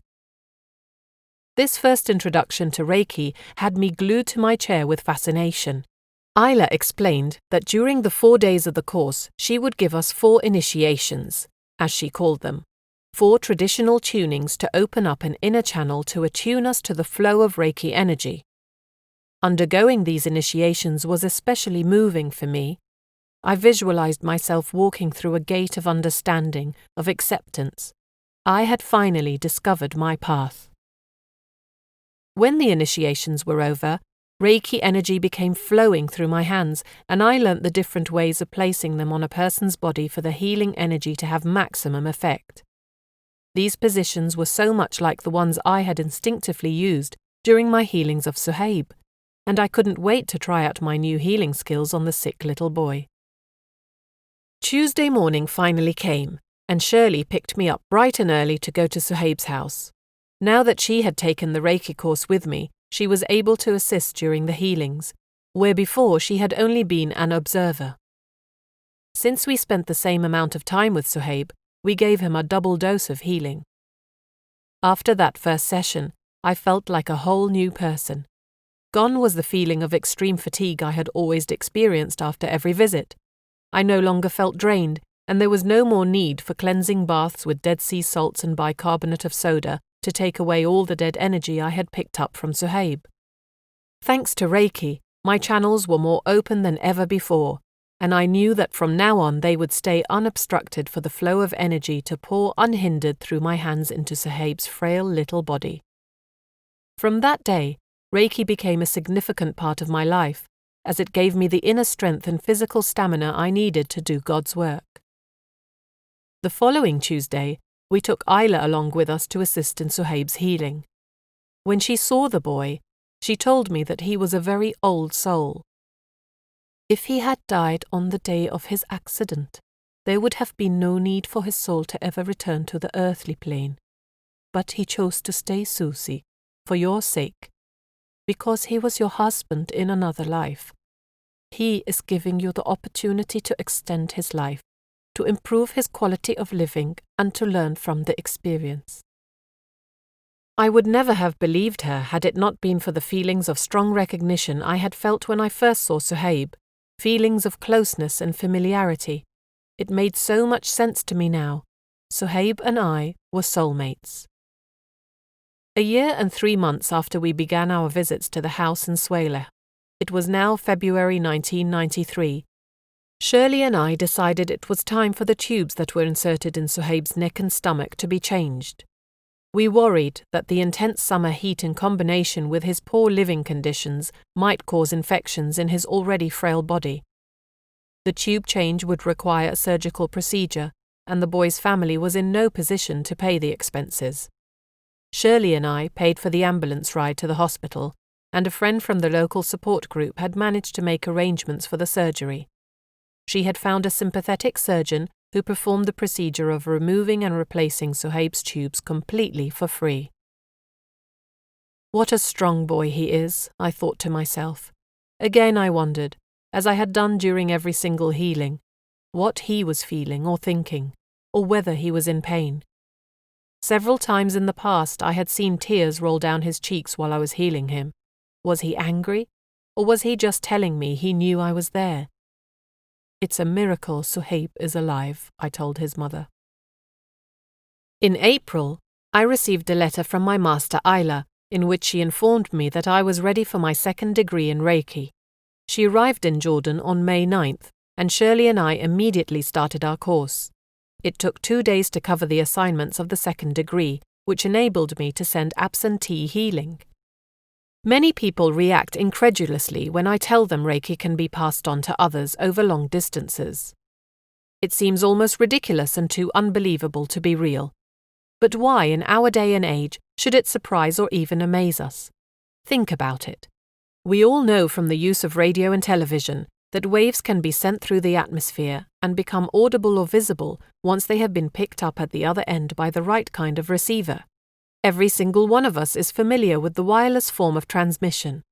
This first introduction to Reiki had me glued to my chair with fascination. Isla explained that during the 4 days of the course she would give us 4 initiations, as she called them, 4 traditional tunings to open up an inner channel to attune us to the flow of Reiki energy. Undergoing these initiations was especially moving for me. I visualized myself walking through a gate of understanding, of acceptance. I had finally discovered my path. When the initiations were over, Reiki energy became flowing through my hands, and I learnt the different ways of placing them on a person's body for the healing energy to have maximum effect. These positions were so much like the ones I had instinctively used during my healings of Suhaib, and I couldn't wait to try out my new healing skills on the sick little boy. Tuesday morning finally came, and Shirley picked me up bright and early to go to Suhaib's house. Now that she had taken the Reiki course with me, she was able to assist during the healings, where before she had only been an observer. Since we spent the same amount of time with Suhaib, we gave him a double dose of healing. After that first session, I felt like a whole new person. Gone was the feeling of extreme fatigue I had always experienced after every visit. I no longer felt drained, and there was no more need for cleansing baths with Dead Sea salts and bicarbonate of soda to take away all the dead energy I had picked up from Suhaib. Thanks to Reiki, My channels were more open than ever before, and I knew that from now on they would stay unobstructed for the flow of energy to pour unhindered through my hands into Suhaib's frail little body. From that day, Reiki became a significant part of my life, as it gave me the inner strength and physical stamina I needed to do God's work. The following Tuesday, we took Isla along with us to assist in Suhaib's healing. When she saw the boy, she told me that he was a very old soul. If he had died on the day of his accident, there would have been no need for his soul to ever return to the earthly plane. But he chose to stay, Susie, for your sake, because he was your husband in another life. He is giving you the opportunity to extend his life, to improve his quality of living, and to learn from the experience. I would never have believed her had it not been for the feelings of strong recognition I had felt when I first saw Suhaib, feelings of closeness and familiarity. It made so much sense to me now. Suhaib and I were soulmates. A year and 3 months after we began our visits to the house in Swaleh, it was now February 1993, Shirley and I decided it was time for the tubes that were inserted in Suhaib's neck and stomach to be changed. We worried that the intense summer heat in combination with his poor living conditions might cause infections in his already frail body. The tube change would require a surgical procedure, and the boy's family was in no position to pay the expenses. Shirley and I paid for the ambulance ride to the hospital, and a friend from the local support group had managed to make arrangements for the surgery. She had found a sympathetic surgeon who performed the procedure of removing and replacing Suhaib's tubes completely for free. What a strong boy he is, I thought to myself. Again I wondered, as I had done during every single healing, what he was feeling or thinking, or whether he was in pain. Several times in the past I had seen tears roll down his cheeks while I was healing him. Was he angry, or was he just telling me he knew I was there? It's a miracle Suhaib is alive, I told his mother. In April, I received a letter from my master Isla, in which she informed me that I was ready for my second degree in Reiki. She arrived in Jordan on May 9th, and Shirley and I immediately started our course. It took 2 days to cover the assignments of the second degree, which enabled me to send absentee healing. Many people react incredulously when I tell them Reiki can be passed on to others over long distances. It seems almost ridiculous and too unbelievable to be real. But why, in our day and age, should it surprise or even amaze us? Think about it. We all know from the use of radio and television that waves can be sent through the atmosphere and become audible or visible once they have been picked up at the other end by the right kind of receiver. Every single one of us is familiar with the wireless form of transmission.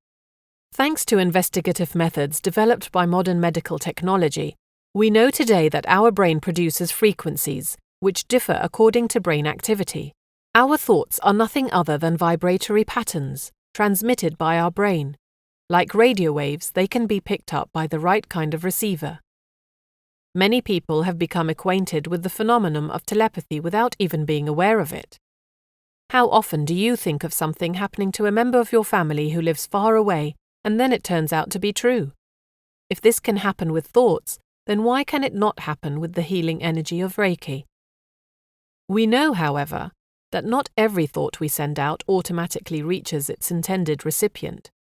Thanks to investigative methods developed by modern medical technology, we know today that our brain produces frequencies, which differ according to brain activity. Our thoughts are nothing other than vibratory patterns, transmitted by our brain. Like radio waves, they can be picked up by the right kind of receiver. Many people have become acquainted with the phenomenon of telepathy without even being aware of it. How often do you think of something happening to a member of your family who lives far away, and then it turns out to be true? If this can happen with thoughts, then why can it not happen with the healing energy of Reiki? We know, however, that not every thought we send out automatically reaches its intended recipient.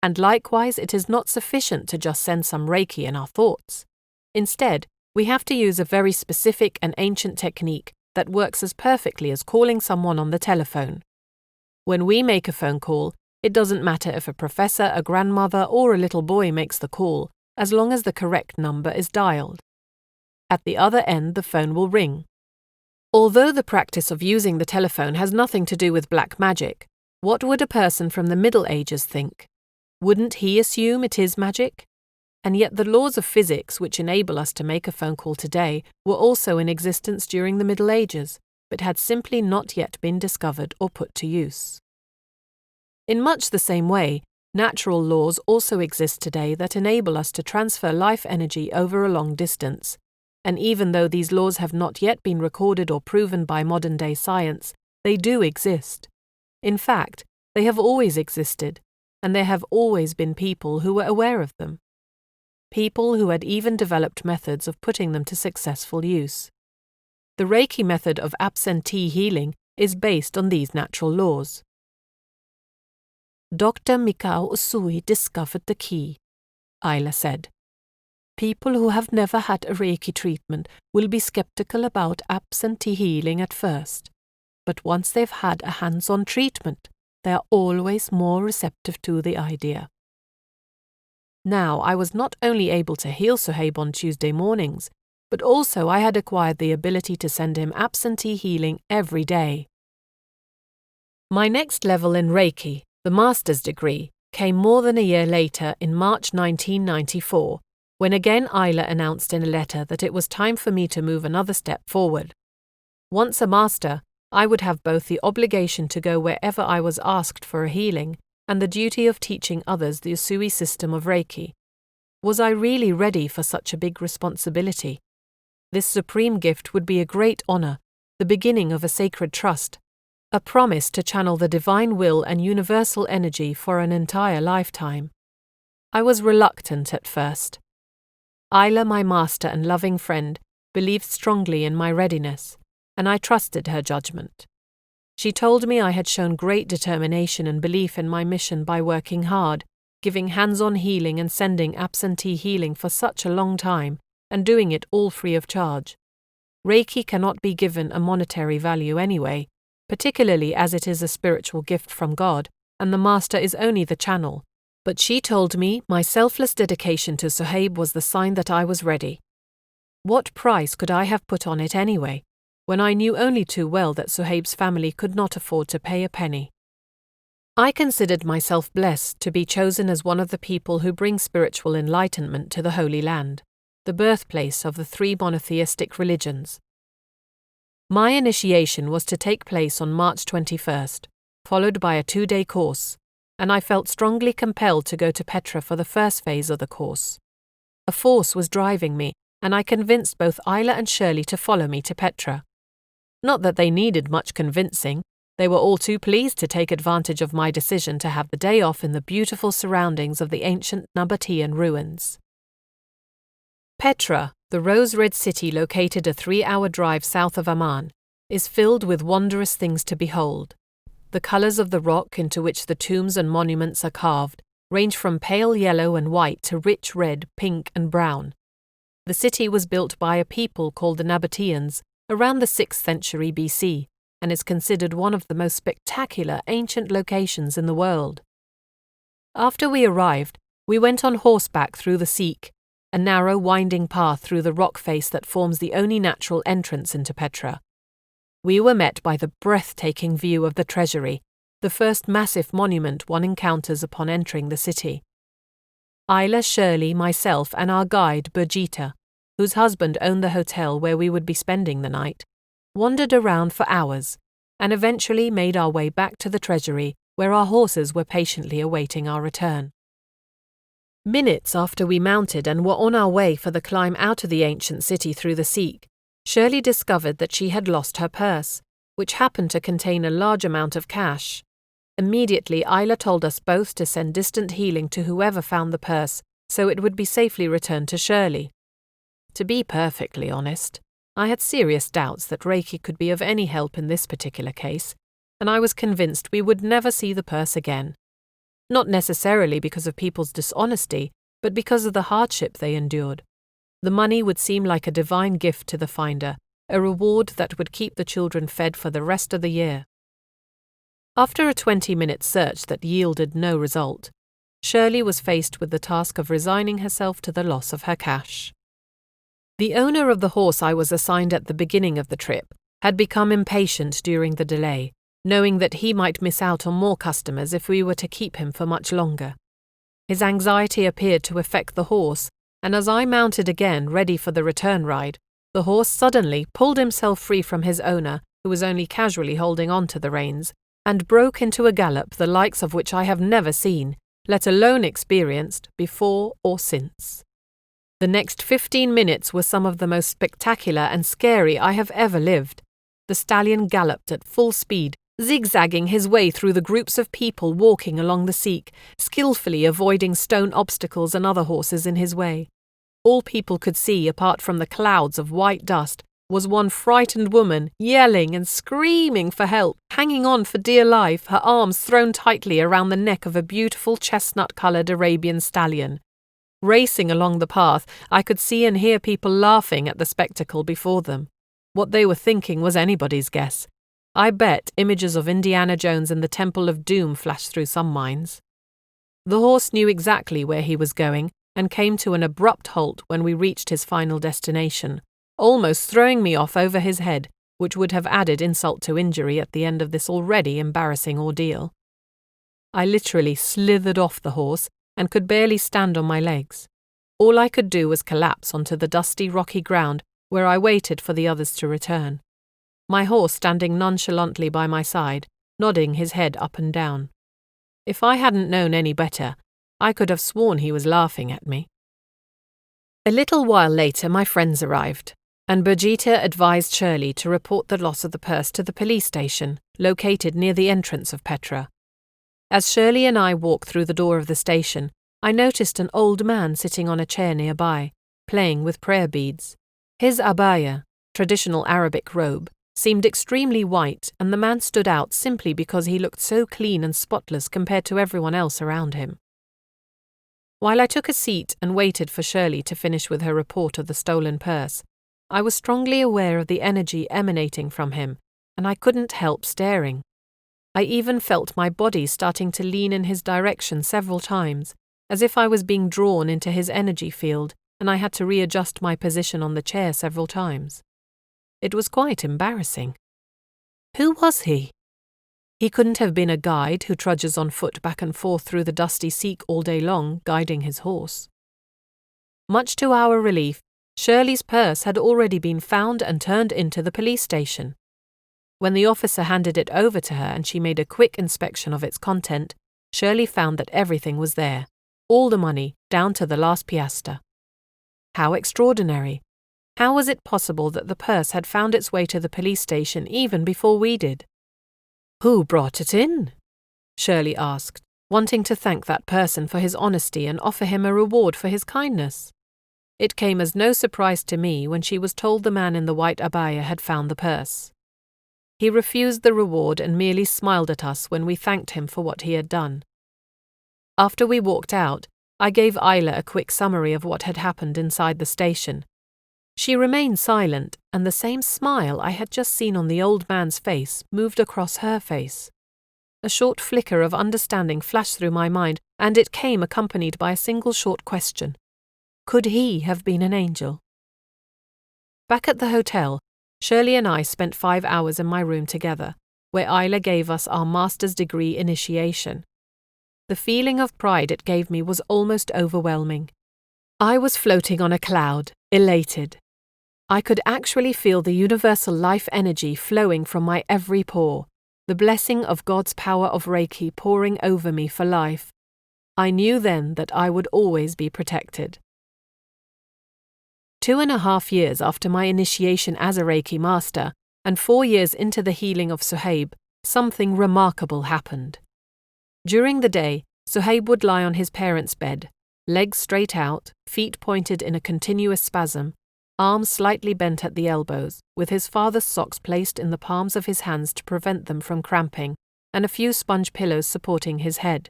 And likewise, it is not sufficient to just send some Reiki in our thoughts. Instead, we have to use a very specific and ancient technique that works as perfectly as calling someone on the telephone. When we make a phone call, it doesn't matter if a professor, a grandmother, or a little boy makes the call, as long as the correct number is dialed. At the other end, the phone will ring. Although the practice of using the telephone has nothing to do with black magic, what would a person from the Middle Ages think? Wouldn't he assume it is magic? And yet the laws of physics which enable us to make a phone call today were also in existence during the Middle Ages, but had simply not yet been discovered or put to use. In much the same way, natural laws also exist today that enable us to transfer life energy over a long distance, and even though these laws have not yet been recorded or proven by modern-day science, they do exist. In fact, they have always existed, and there have always been people who were aware of them. People who had even developed methods of putting them to successful use. The Reiki method of absentee healing is based on these natural laws. Dr. Mikao Usui discovered the key, Isla said. People who have never had a Reiki treatment will be skeptical about absentee healing at first, but once they've had a hands-on treatment, they are always more receptive to the idea. Now, I was not only able to heal Suhaib on Tuesday mornings, but also I had acquired the ability to send him absentee healing every day. My next level in Reiki, the master's degree, came more than a year later in March 1994, when again Isla announced in a letter that it was time for me to move another step forward. Once a master, I would have both the obligation to go wherever I was asked for a healing and the duty of teaching others the Usui system of Reiki. Was I really ready for such a big responsibility? This supreme gift would be a great honor, the beginning of a sacred trust, a promise to channel the divine will and universal energy for an entire lifetime. I was reluctant at first. Isla, my master and loving friend, believed strongly in my readiness, and I trusted her judgment. She told me I had shown great determination and belief in my mission by working hard, giving hands-on healing and sending absentee healing for such a long time, and doing it all free of charge. Reiki cannot be given a monetary value anyway, particularly as it is a spiritual gift from God, and the master is only the channel. But she told me my selfless dedication to Suhaib was the sign that I was ready. What price could I have put on it anyway, when I knew only too well that Suhaib's family could not afford to pay a penny? I considered myself blessed to be chosen as one of the people who bring spiritual enlightenment to the Holy Land, the birthplace of the 3 monotheistic religions. My initiation was to take place on March 21st, followed by a 2-day course, and I felt strongly compelled to go to Petra for the first phase of the course. A force was driving me, and I convinced both Isla and Shirley to follow me to Petra. Not that they needed much convincing, they were all too pleased to take advantage of my decision to have the day off in the beautiful surroundings of the ancient Nabatean ruins. Petra, the rose-red city located a 3-hour drive south of Amman, is filled with wondrous things to behold. The colours of the rock into which the tombs and monuments are carved range from pale yellow and white to rich red, pink and brown. The city was built by a people called the Nabateans around the 6th century BC and is considered one of the most spectacular ancient locations in the world. After we arrived, we went on horseback through the Seek, a narrow winding path through the rock face that forms the only natural entrance into Petra. We were met by the breathtaking view of the treasury, the first massive monument one encounters upon entering the city. Isla, Shirley, myself, and our guide, Birgitta, whose husband owned the hotel where we would be spending the night, wandered around for hours, and eventually made our way back to the treasury where our horses were patiently awaiting our return. Minutes after we mounted and were on our way for the climb out of the ancient city through the Seek, Shirley discovered that she had lost her purse, which happened to contain a large amount of cash. Immediately, Isla told us both to send distant healing to whoever found the purse so it would be safely returned to Shirley. To be perfectly honest, I had serious doubts that Reiki could be of any help in this particular case, and I was convinced we would never see the purse again. Not necessarily because of people's dishonesty, but because of the hardship they endured. The money would seem like a divine gift to the finder, a reward that would keep the children fed for the rest of the year. After a 20-minute search that yielded no result, Shirley was faced with the task of resigning herself to the loss of her cash. The owner of the horse I was assigned at the beginning of the trip had become impatient during the delay, knowing that he might miss out on more customers if we were to keep him for much longer. His anxiety appeared to affect the horse, and as I mounted again, ready for the return ride, the horse suddenly pulled himself free from his owner, who was only casually holding on to the reins, and broke into a gallop the likes of which I have never seen, let alone experienced, before or since. The next 15 minutes were some of the most spectacular and scary I have ever lived. The stallion galloped at full speed, zigzagging his way through the groups of people walking along the Seek, skillfully avoiding stone obstacles and other horses in his way. All people could see, apart from the clouds of white dust, was one frightened woman, yelling and screaming for help, hanging on for dear life, her arms thrown tightly around the neck of a beautiful chestnut-coloured Arabian stallion. Racing along the path, I could see and hear people laughing at the spectacle before them. What they were thinking was anybody's guess. I bet images of Indiana Jones and the Temple of Doom flashed through some minds. The horse knew exactly where he was going and came to an abrupt halt when we reached his final destination, almost throwing me off over his head, which would have added insult to injury at the end of this already embarrassing ordeal. I literally slithered off the horse and could barely stand on my legs. All I could do was collapse onto the dusty, rocky ground where I waited for the others to return, my horse standing nonchalantly by my side, nodding his head up and down. If I hadn't known any better, I could have sworn he was laughing at me. A little while later my friends arrived, and Birgitta advised Shirley to report the loss of the purse to the police station, located near the entrance of Petra. As Shirley and I walked through the door of the station, I noticed an old man sitting on a chair nearby, playing with prayer beads. His abaya, traditional Arabic robe, seemed extremely white, and the man stood out simply because he looked so clean and spotless compared to everyone else around him. While I took a seat and waited for Shirley to finish with her report of the stolen purse, I was strongly aware of the energy emanating from him, and I couldn't help staring. I even felt my body starting to lean in his direction several times, as if I was being drawn into his energy field, and I had to readjust my position on the chair several times. It was quite embarrassing. Who was he? He couldn't have been a guide who trudges on foot back and forth through the dusty Seek all day long, guiding his horse. Much to our relief, Shirley's purse had already been found and turned into the police station. When the officer handed it over to her and she made a quick inspection of its content, Shirley found that everything was there, all the money, down to the last piastre. How extraordinary! How was it possible that the purse had found its way to the police station even before we did? Who brought it in? Shirley asked, wanting to thank that person for his honesty and offer him a reward for his kindness. It came as no surprise to me when she was told the man in the white abaya had found the purse. He refused the reward and merely smiled at us when we thanked him for what he had done. After we walked out, I gave Isla a quick summary of what had happened inside the station. She remained silent, and the same smile I had just seen on the old man's face moved across her face. A short flicker of understanding flashed through my mind, and it came accompanied by a single short question. Could he have been an angel? Back at the hotel, Shirley and I spent 5 hours in my room together, where Isla gave us our master's degree initiation. The feeling of pride it gave me was almost overwhelming. I was floating on a cloud, elated. I could actually feel the universal life energy flowing from my every pore, the blessing of God's power of Reiki pouring over me for life. I knew then that I would always be protected. 2.5 years after my initiation as a Reiki Master, and 4 years into the healing of Suhaib, something remarkable happened. During the day, Suhaib would lie on his parents' bed, legs straight out, feet pointed in a continuous spasm, arms slightly bent at the elbows, with his father's socks placed in the palms of his hands to prevent them from cramping, and a few sponge pillows supporting his head.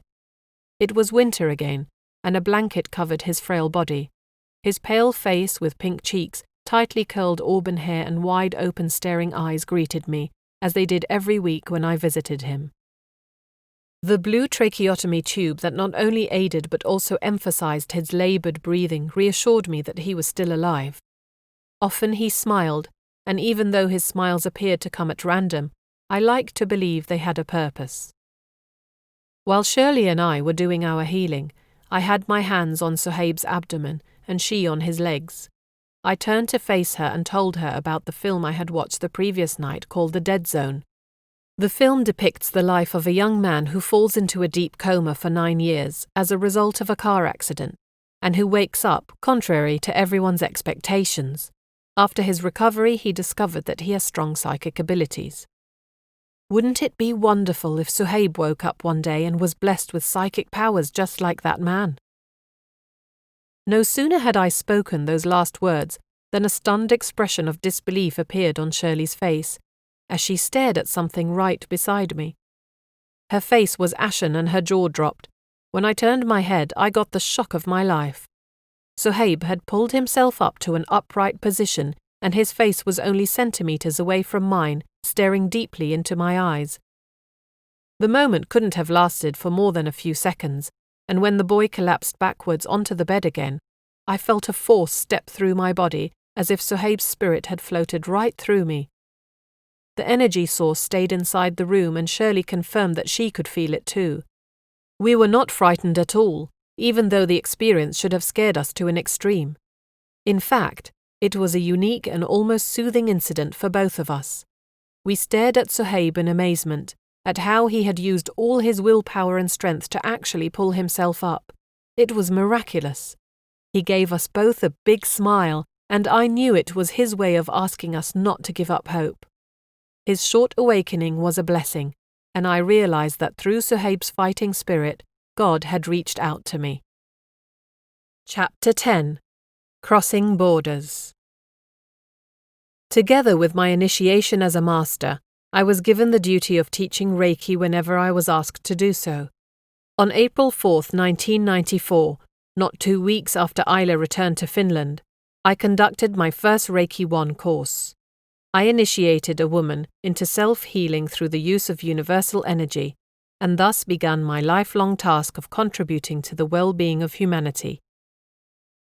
It was winter again, and a blanket covered his frail body. His pale face with pink cheeks, tightly curled auburn hair and wide-open staring eyes greeted me, as they did every week when I visited him. The blue tracheotomy tube that not only aided but also emphasized his labored breathing reassured me that he was still alive. Often he smiled, and even though his smiles appeared to come at random, I liked to believe they had a purpose. While Shirley and I were doing our healing, I had my hands on Suhaib's abdomen and she on his legs. I turned to face her and told her about the film I had watched the previous night called The Dead Zone. The film depicts the life of a young man who falls into a deep coma for 9 years as a result of a car accident, and who wakes up, contrary to everyone's expectations. After his recovery, he discovered that he has strong psychic abilities. Wouldn't it be wonderful if Suhaib woke up one day and was blessed with psychic powers just like that man? No sooner had I spoken those last words than a stunned expression of disbelief appeared on Shirley's face, as she stared at something right beside me. Her face was ashen and her jaw dropped. When I turned my head, I got the shock of my life. Suhaib had pulled himself up to an upright position, and his face was only centimetres away from mine, staring deeply into my eyes. The moment couldn't have lasted for more than a few seconds, and when the boy collapsed backwards onto the bed again, I felt a force step through my body as if Suhaib's spirit had floated right through me. The energy source stayed inside the room, and Shirley confirmed that she could feel it too. We were not frightened at all, even though the experience should have scared us to an extreme. In fact, it was a unique and almost soothing incident for both of us. We stared at Suhaib in amazement, at how he had used all his willpower and strength to actually pull himself up. It was miraculous. He gave us both a big smile, and I knew it was his way of asking us not to give up hope. His short awakening was a blessing, and I realized that through Suhaib's fighting spirit, God had reached out to me. Chapter 10. Crossing Borders. Together with my initiation as a master, I was given the duty of teaching Reiki whenever I was asked to do so. On April 4, 1994, not 2 weeks after Isla returned to Finland, I conducted my first Reiki 1 course. I initiated a woman into self-healing through the use of universal energy, and thus began my lifelong task of contributing to the well-being of humanity.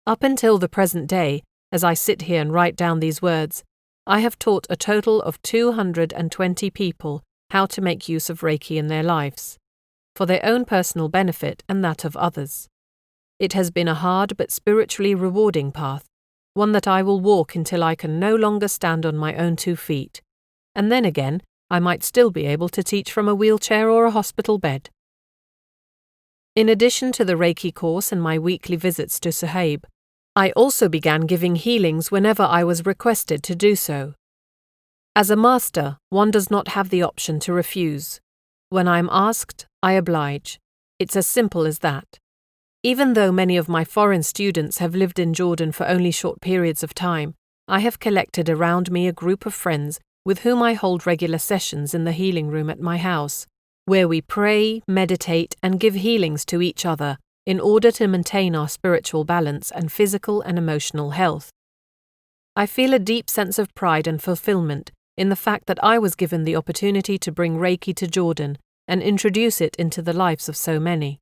Up until the present day, as I sit here and write down these words, I have taught a total of 220 people how to make use of Reiki in their lives, for their own personal benefit and that of others. It has been a hard but spiritually rewarding path, one that I will walk until I can no longer stand on my own 2 feet, and then again I might still be able to teach from a wheelchair or a hospital bed. In addition to the Reiki course and my weekly visits to Suhaib, I also began giving healings whenever I was requested to do so. As a master, one does not have the option to refuse. When I am asked, I oblige. It's as simple as that. Even though many of my foreign students have lived in Jordan for only short periods of time, I have collected around me a group of friends with whom I hold regular sessions in the healing room at my house, where we pray, meditate, and give healings to each other in order to maintain our spiritual balance and physical and emotional health. I feel a deep sense of pride and fulfillment in the fact that I was given the opportunity to bring Reiki to Jordan and introduce it into the lives of so many.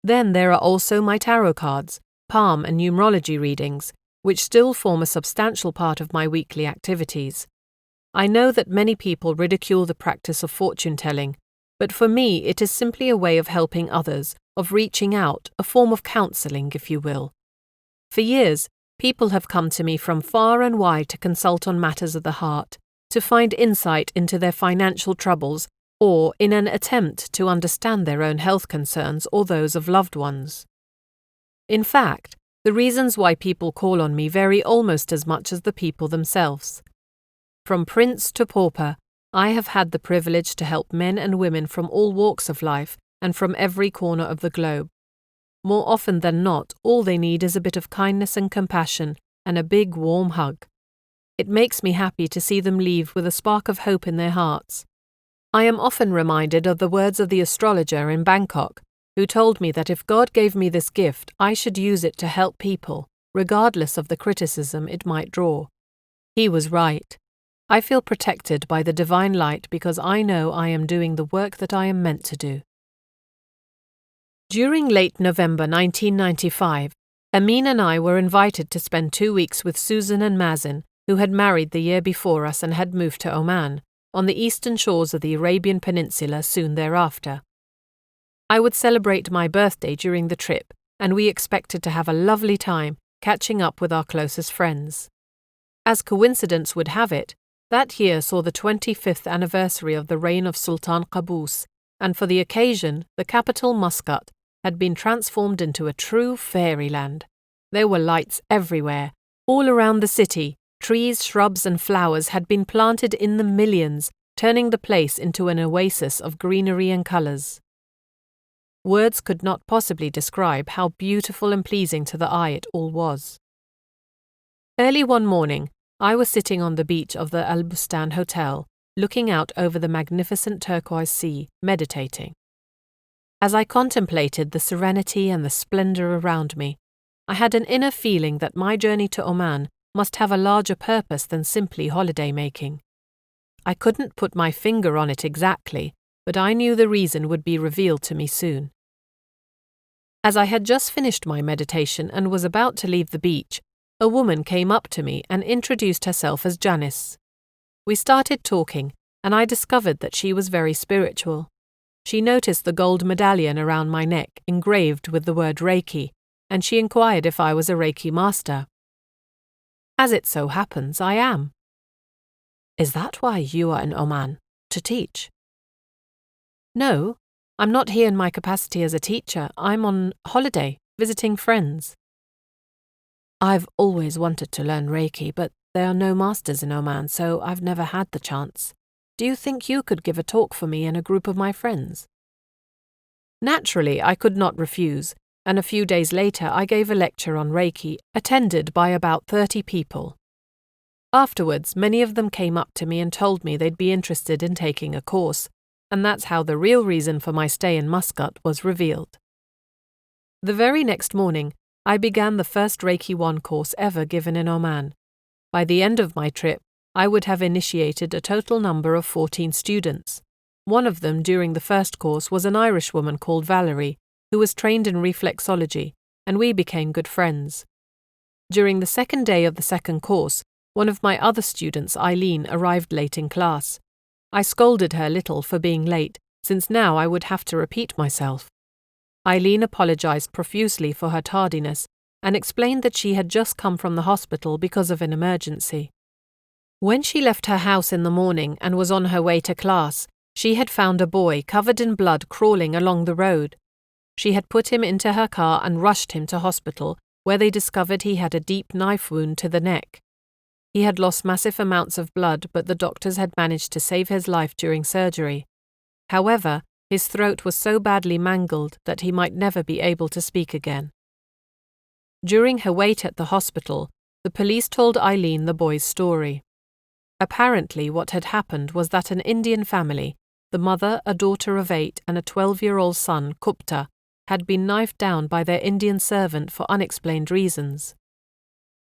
Then there are also my tarot cards, palm and numerology readings, which still form a substantial part of my weekly activities. I know that many people ridicule the practice of fortune-telling, but for me it is simply a way of helping others, of reaching out, a form of counselling, if you will. For years, people have come to me from far and wide to consult on matters of the heart, to find insight into their financial troubles, or in an attempt to understand their own health concerns or those of loved ones. In fact, the reasons why people call on me vary almost as much as the people themselves. From prince to pauper, I have had the privilege to help men and women from all walks of life and from every corner of the globe. More often than not, all they need is a bit of kindness and compassion and a big warm hug. It makes me happy to see them leave with a spark of hope in their hearts. I am often reminded of the words of the astrologer in Bangkok, who told me that if God gave me this gift, I should use it to help people, regardless of the criticism it might draw. He was right. I feel protected by the divine light because I know I am doing the work that I am meant to do. During late November 1995, Amin and I were invited to spend 2 weeks with Susan and Mazen, who had married the year before us and had moved to Oman, on the eastern shores of the Arabian Peninsula soon thereafter. I would celebrate my birthday during the trip, and we expected to have a lovely time catching up with our closest friends. As coincidence would have it, that year saw the 25th anniversary of the reign of Sultan Qaboos, and for the occasion, the capital Muscat had been transformed into a true fairyland. There were lights everywhere. All around the city, trees, shrubs, and flowers had been planted in the millions, turning the place into an oasis of greenery and colours. Words could not possibly describe how beautiful and pleasing to the eye it all was. Early one morning, I was sitting on the beach of the Al Bustan Hotel, looking out over the magnificent turquoise sea, meditating. As I contemplated the serenity and the splendour around me, I had an inner feeling that my journey to Oman must have a larger purpose than simply holiday-making. I couldn't put my finger on it exactly, but I knew the reason would be revealed to me soon. As I had just finished my meditation and was about to leave the beach, a woman came up to me and introduced herself as Janice. We started talking, and I discovered that she was very spiritual. She noticed the gold medallion around my neck engraved with the word Reiki, and she inquired if I was a Reiki Master. As it so happens, I am. Is that why you are in Oman, to teach? No, I'm not here in my capacity as a teacher. I'm on holiday, visiting friends. I've always wanted to learn Reiki, but there are no masters in Oman, so I've never had the chance. Do you think you could give a talk for me and a group of my friends? Naturally, I could not refuse, and a few days later I gave a lecture on Reiki, attended by about 30 people. Afterwards, many of them came up to me and told me they'd be interested in taking a course, and that's how the real reason for my stay in Muscat was revealed. The very next morning, I began the first Reiki 1 course ever given in Oman. By the end of my trip, I would have initiated a total number of 14 students. One of them during the first course was an Irish woman called Valerie, who was trained in reflexology, and we became good friends. During the second day of the second course, one of my other students, Eileen, arrived late in class. I scolded her little for being late, since now I would have to repeat myself. Eileen apologized profusely for her tardiness and explained that she had just come from the hospital because of an emergency. When she left her house in the morning and was on her way to class, she had found a boy covered in blood crawling along the road. She had put him into her car and rushed him to hospital, where they discovered he had a deep knife wound to the neck. He had lost massive amounts of blood, but the doctors had managed to save his life during surgery. However, his throat was so badly mangled that he might never be able to speak again. During her wait at the hospital, the police told Eileen the boy's story. Apparently, what had happened was that an Indian family, the mother, a daughter of 8, and a 12-year-old son, Gupta, had been knifed down by their Indian servant for unexplained reasons.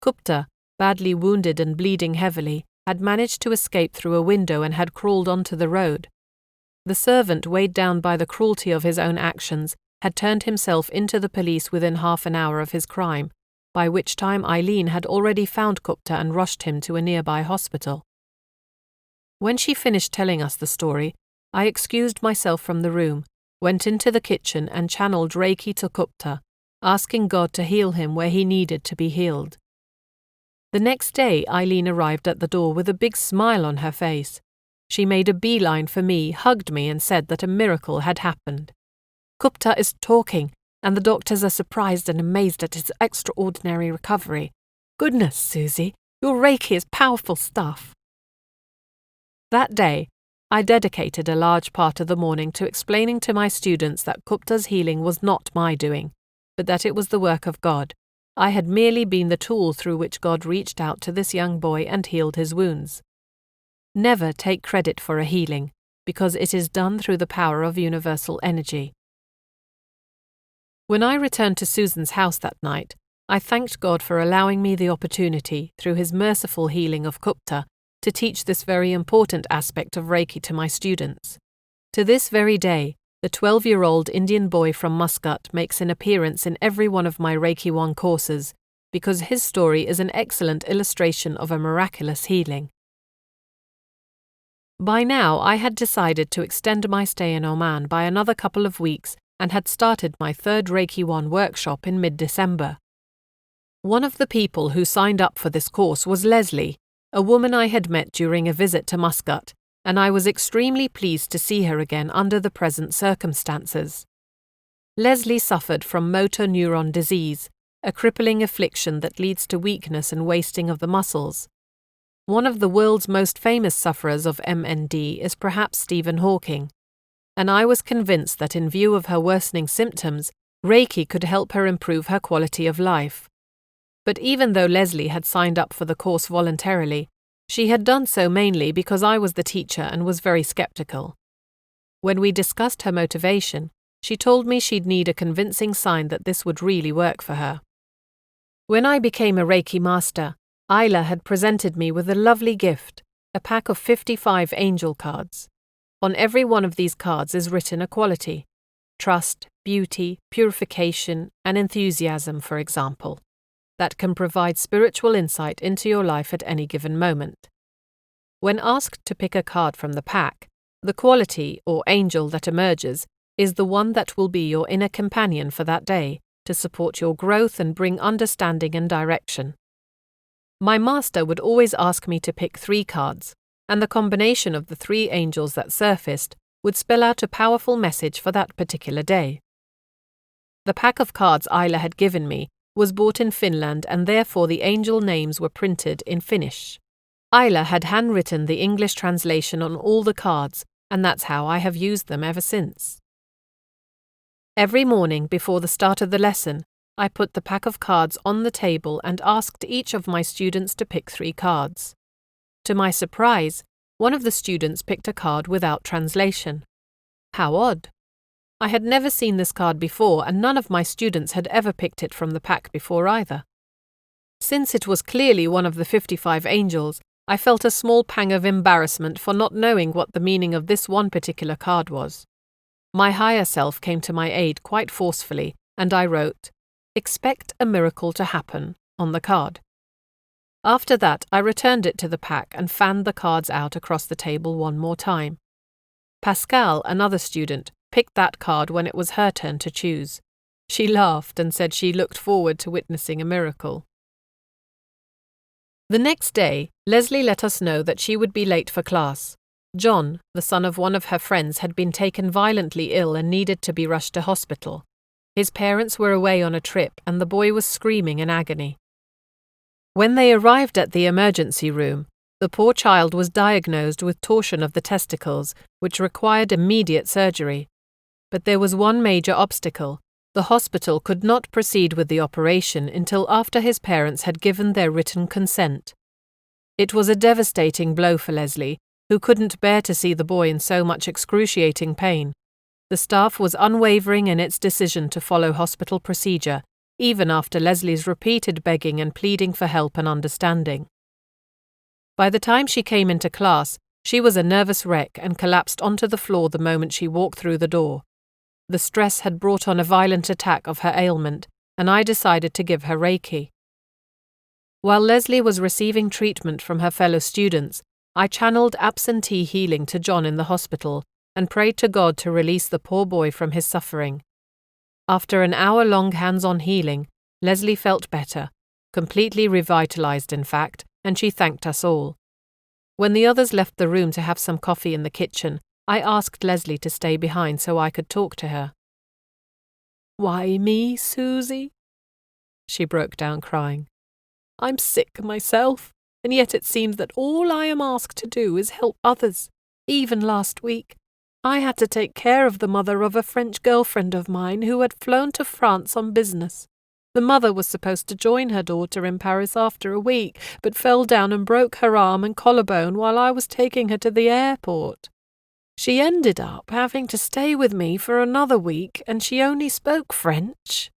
Gupta, badly wounded and bleeding heavily, had managed to escape through a window and had crawled onto the road. The servant, weighed down by the cruelty of his own actions, had turned himself into the police within half an hour of his crime, by which time Eileen had already found Gupta and rushed him to a nearby hospital. When she finished telling us the story, I excused myself from the room, went into the kitchen and channeled Reiki to Gupta, asking God to heal him where he needed to be healed. The next day, Eileen arrived at the door with a big smile on her face. She made a beeline for me, hugged me, and said that a miracle had happened. Gupta is talking, and the doctors are surprised and amazed at his extraordinary recovery. Goodness, Susie, your Reiki is powerful stuff. That day, I dedicated a large part of the morning to explaining to my students that Gupta's healing was not my doing, but that it was the work of God. I had merely been the tool through which God reached out to this young boy and healed his wounds. Never take credit for a healing, because it is done through the power of universal energy. When I returned to Susan's house that night, I thanked God for allowing me the opportunity, through his merciful healing of Gupta, to teach this very important aspect of Reiki to my students. To this very day, the 12-year-old Indian boy from Muscat makes an appearance in every one of my Reiki 1 courses, because his story is an excellent illustration of a miraculous healing. By now, I had decided to extend my stay in Oman by another couple of weeks and had started my third Reiki 1 workshop in mid-December. One of the people who signed up for this course was Leslie, a woman I had met during a visit to Muscat, and I was extremely pleased to see her again under the present circumstances. Leslie suffered from motor neuron disease, a crippling affliction that leads to weakness and wasting of the muscles. One of the world's most famous sufferers of MND is perhaps Stephen Hawking, and I was convinced that in view of her worsening symptoms, Reiki could help her improve her quality of life. But even though Leslie had signed up for the course voluntarily, she had done so mainly because I was the teacher and was very skeptical. When we discussed her motivation, she told me she'd need a convincing sign that this would really work for her. When I became a Reiki Master, Isla had presented me with a lovely gift, a pack of 55 angel cards. On every one of these cards is written a quality: trust, beauty, purification, and enthusiasm, for example, that can provide spiritual insight into your life at any given moment. When asked to pick a card from the pack, the quality or angel that emerges is the one that will be your inner companion for that day, to support your growth and bring understanding and direction. My master would always ask me to pick 3 cards, and the combination of the 3 angels that surfaced would spell out a powerful message for that particular day. The pack of cards Isla had given me was bought in Finland, and therefore the angel names were printed in Finnish. Isla had handwritten the English translation on all the cards, and that's how I have used them ever since. Every morning before the start of the lesson, I put the pack of cards on the table and asked each of my students to pick 3 cards. To my surprise, one of the students picked a card without translation. How odd! I had never seen this card before, and none of my students had ever picked it from the pack before either. Since it was clearly one of the 55 angels, I felt a small pang of embarrassment for not knowing what the meaning of this one particular card was. My higher self came to my aid quite forcefully, and I wrote, "Expect a miracle to happen," on the card. After that, I returned it to the pack and fanned the cards out across the table one more time. Pascal, another student, picked that card when it was her turn to choose. She laughed and said she looked forward to witnessing a miracle. The next day, Leslie let us know that she would be late for class. John, the son of one of her friends, had been taken violently ill and needed to be rushed to hospital. His parents were away on a trip, and the boy was screaming in agony. When they arrived at the emergency room, the poor child was diagnosed with torsion of the testicles, which required immediate surgery. But there was one major obstacle. The hospital could not proceed with the operation until after his parents had given their written consent. It was a devastating blow for Leslie, who couldn't bear to see the boy in so much excruciating pain. The staff was unwavering in its decision to follow hospital procedure, even after Leslie's repeated begging and pleading for help and understanding. By the time she came into class, she was a nervous wreck and collapsed onto the floor the moment she walked through the door. The stress had brought on a violent attack of her ailment, and I decided to give her Reiki. While Leslie was receiving treatment from her fellow students, I channeled absentee healing to John in the hospital and prayed to God to release the poor boy from his suffering. After an hour-long hands-on healing, Leslie felt better, completely revitalized in fact, and she thanked us all. When the others left the room to have some coffee in the kitchen, I asked Leslie to stay behind so I could talk to her. "Why me, Susie?" She broke down crying. "I'm sick myself, and yet it seems that all I am asked to do is help others. Even last week, I had to take care of the mother of a French girlfriend of mine who had flown to France on business. The mother was supposed to join her daughter in Paris after a week, but fell down and broke her arm and collarbone while I was taking her to the airport. She ended up having to stay with me for another week, and she only spoke French."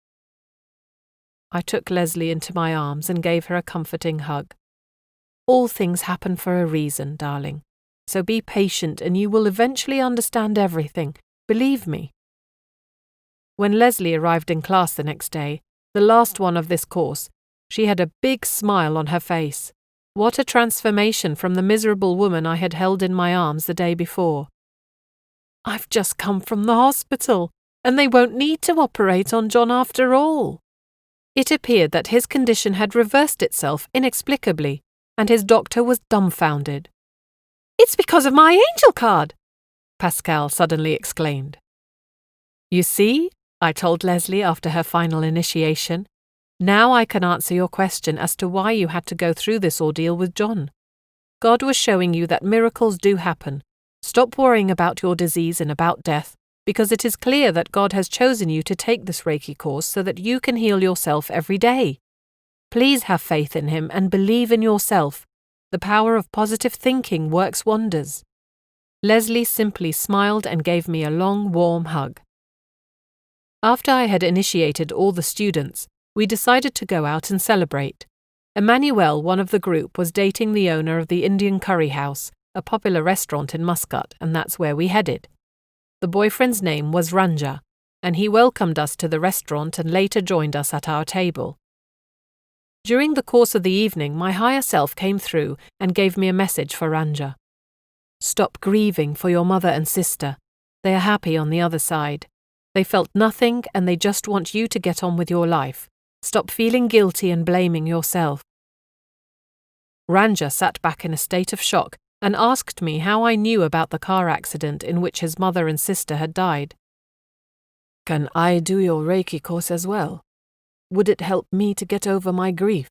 I took Leslie into my arms and gave her a comforting hug. "All things happen for a reason, darling. So be patient and you will eventually understand everything, believe me." When Leslie arrived in class the next day, the last one of this course, she had a big smile on her face. What a transformation from the miserable woman I had held in my arms the day before. "I've just come from the hospital, and they won't need to operate on John after all." It appeared that his condition had reversed itself inexplicably, and his doctor was dumbfounded. "It's because of my angel card!" Pascal suddenly exclaimed. "You see," I told Leslie after her final initiation, "now I can answer your question as to why you had to go through this ordeal with John. God was showing you that miracles do happen. Stop worrying about your disease and about death, because it is clear that God has chosen you to take this Reiki course so that you can heal yourself every day. Please have faith in Him and believe in yourself. The power of positive thinking works wonders. Leslie simply smiled and gave me a long, warm hug. After I had initiated all the students, we decided to go out and celebrate. Emmanuel, one of the group, was dating the owner of the Indian Curry House, a popular restaurant in Muscat, and that's where we headed. The boyfriend's name was Ranja, and he welcomed us to the restaurant and later joined us at our table. During the course of the evening, my higher self came through and gave me a message for Ranja. Stop grieving for your mother and sister. They are happy on the other side. They felt nothing and they just want you to get on with your life. Stop feeling guilty and blaming yourself. Ranja sat back in a state of shock and asked me how I knew about the car accident in which his mother and sister had died. Can I do your Reiki course as well? Would it help me to get over my grief?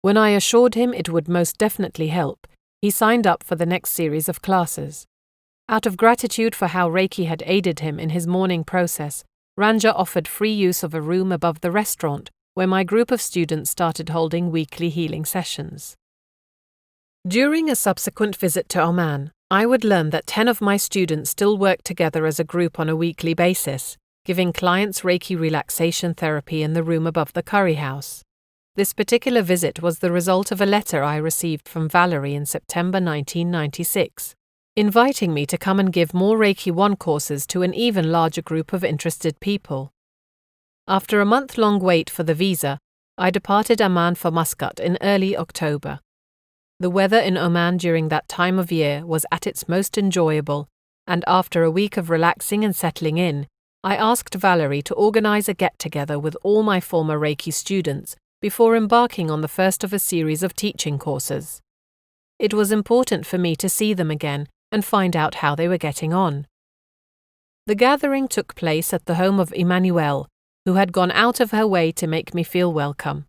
When I assured him it would most definitely help, he signed up for the next series of classes. Out of gratitude for how Reiki had aided him in his mourning process, Ranja offered free use of a room above the restaurant where my group of students started holding weekly healing sessions. During a subsequent visit to Amman, I would learn that 10 of my students still work together as a group on a weekly basis, giving clients Reiki relaxation therapy in the room above the curry house. This particular visit was the result of a letter I received from Valerie in September 1996, inviting me to come and give more Reiki 1 courses to an even larger group of interested people. After a month-long wait for the visa, I departed Amman for Muscat in early October. The weather in Oman during that time of year was at its most enjoyable, and after a week of relaxing and settling in, I asked Valerie to organize a get-together with all my former Reiki students before embarking on the first of a series of teaching courses. It was important for me to see them again and find out how they were getting on. The gathering took place at the home of Emmanuel, who had gone out of her way to make me feel welcome.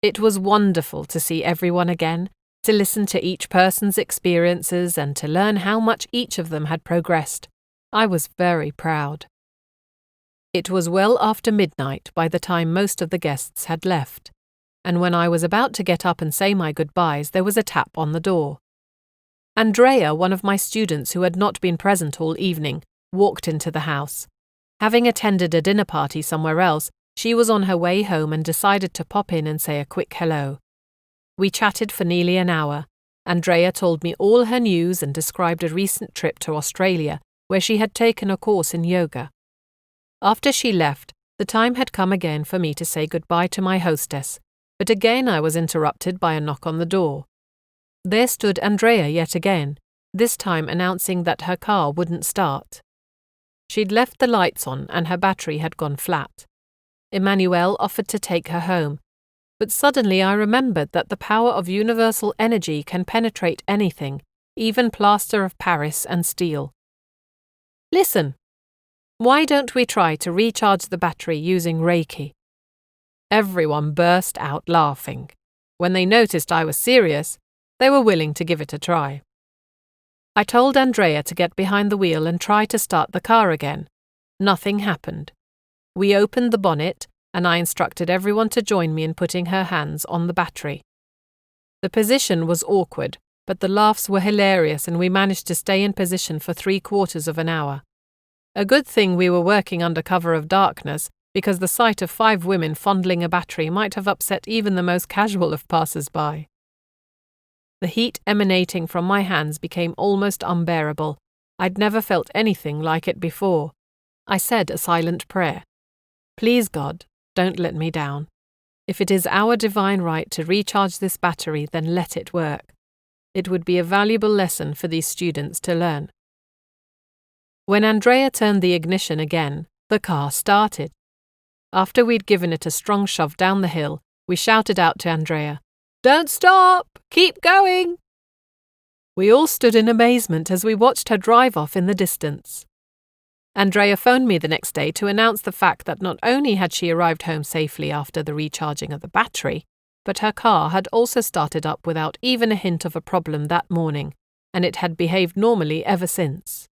It was wonderful to see everyone again, to listen to each person's experiences and to learn how much each of them had progressed. I was very proud. It was well after midnight by the time most of the guests had left, and when I was about to get up and say my goodbyes, there was a tap on the door. Andrea, one of my students who had not been present all evening, walked into the house. Having attended a dinner party somewhere else, she was on her way home and decided to pop in and say a quick hello. We chatted for nearly an hour. Andrea told me all her news and described a recent trip to Australia, where she had taken a course in yoga. After she left, the time had come again for me to say goodbye to my hostess, but again I was interrupted by a knock on the door. There stood Andrea yet again, this time announcing that her car wouldn't start. She'd left the lights on and her battery had gone flat. Emmanuel offered to take her home, but suddenly I remembered that the power of universal energy can penetrate anything, even plaster of Paris and steel. Listen, why don't we try to recharge the battery using Reiki? Everyone burst out laughing. When they noticed I was serious, they were willing to give it a try. I told Andrea to get behind the wheel and try to start the car again. Nothing happened. We opened the bonnet, and I instructed everyone to join me in putting her hands on the battery. The position was awkward, but the laughs were hilarious and we managed to stay in position for 3/4 of an hour. A good thing we were working under cover of darkness, because the sight of 5 women fondling a battery might have upset even the most casual of passers-by. The heat emanating from my hands became almost unbearable. I'd never felt anything like it before. I said a silent prayer. Please God, don't let me down. If it is our divine right to recharge this battery, then let it work. It would be a valuable lesson for these students to learn. When Andrea turned the ignition again, the car started. After we'd given it a strong shove down the hill, we shouted out to Andrea, "Don't stop! Keep going!" We all stood in amazement as we watched her drive off in the distance. Andrea phoned me the next day to announce the fact that not only had she arrived home safely after the recharging of the battery, but her car had also started up without even a hint of a problem that morning, and it had behaved normally ever since.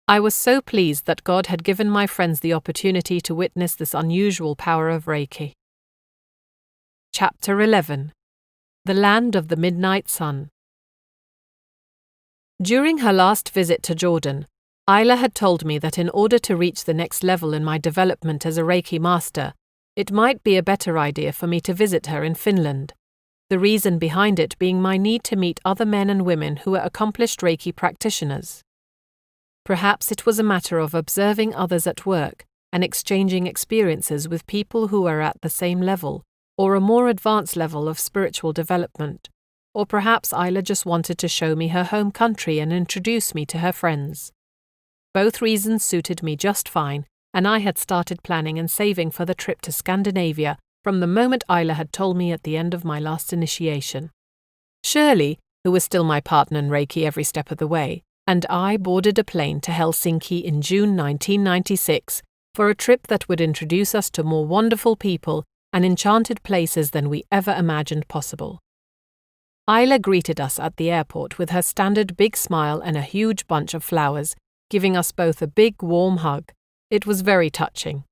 I was so pleased that God had given my friends the opportunity to witness this unusual power of Reiki. Chapter 11. The Land of the Midnight Sun. During her last visit to Jordan, Isla had told me that in order to reach the next level in my development as a Reiki Master, it might be a better idea for me to visit her in Finland, the reason behind it being my need to meet other men and women who were accomplished Reiki practitioners. Perhaps it was a matter of observing others at work and exchanging experiences with people who were at the same level or a more advanced level of spiritual development, or perhaps Isla just wanted to show me her home country and introduce me to her friends. Both reasons suited me just fine, and I had started planning and saving for the trip to Scandinavia from the moment Isla had told me at the end of my last initiation. Shirley, who was still my partner in Reiki every step of the way, and I boarded a plane to Helsinki in June 1996 for a trip that would introduce us to more wonderful people and enchanted places than we ever imagined possible. Isla greeted us at the airport with her standard big smile and a huge bunch of flowers, giving us both a big warm hug. It was very touching.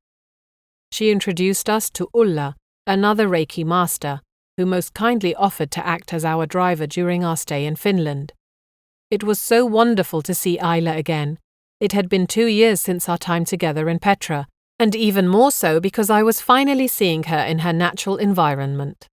She introduced us to Ulla, another Reiki Master, who most kindly offered to act as our driver during our stay in Finland. It was so wonderful to see Isla again. It had been 2 years since our time together in Petra, and even more so because I was finally seeing her in her natural environment.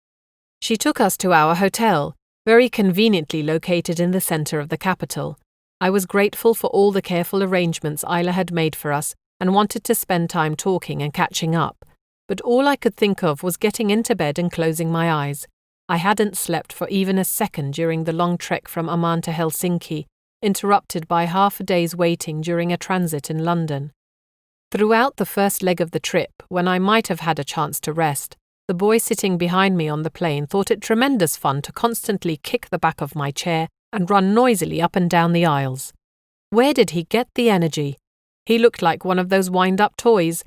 She took us to our hotel, very conveniently located in the center of the capital. I was grateful for all the careful arrangements Isla had made for us and wanted to spend time talking and catching up, but all I could think of was getting into bed and closing my eyes. I hadn't slept for even a second during the long trek from Amman to Helsinki, interrupted by half a day's waiting during a transit in London. Throughout the first leg of the trip, when I might have had a chance to rest, the boy sitting behind me on the plane thought it tremendous fun to constantly kick the back of my chair and run noisily up and down the aisles. Where did he get the energy? He looked like one of those wind-up toys.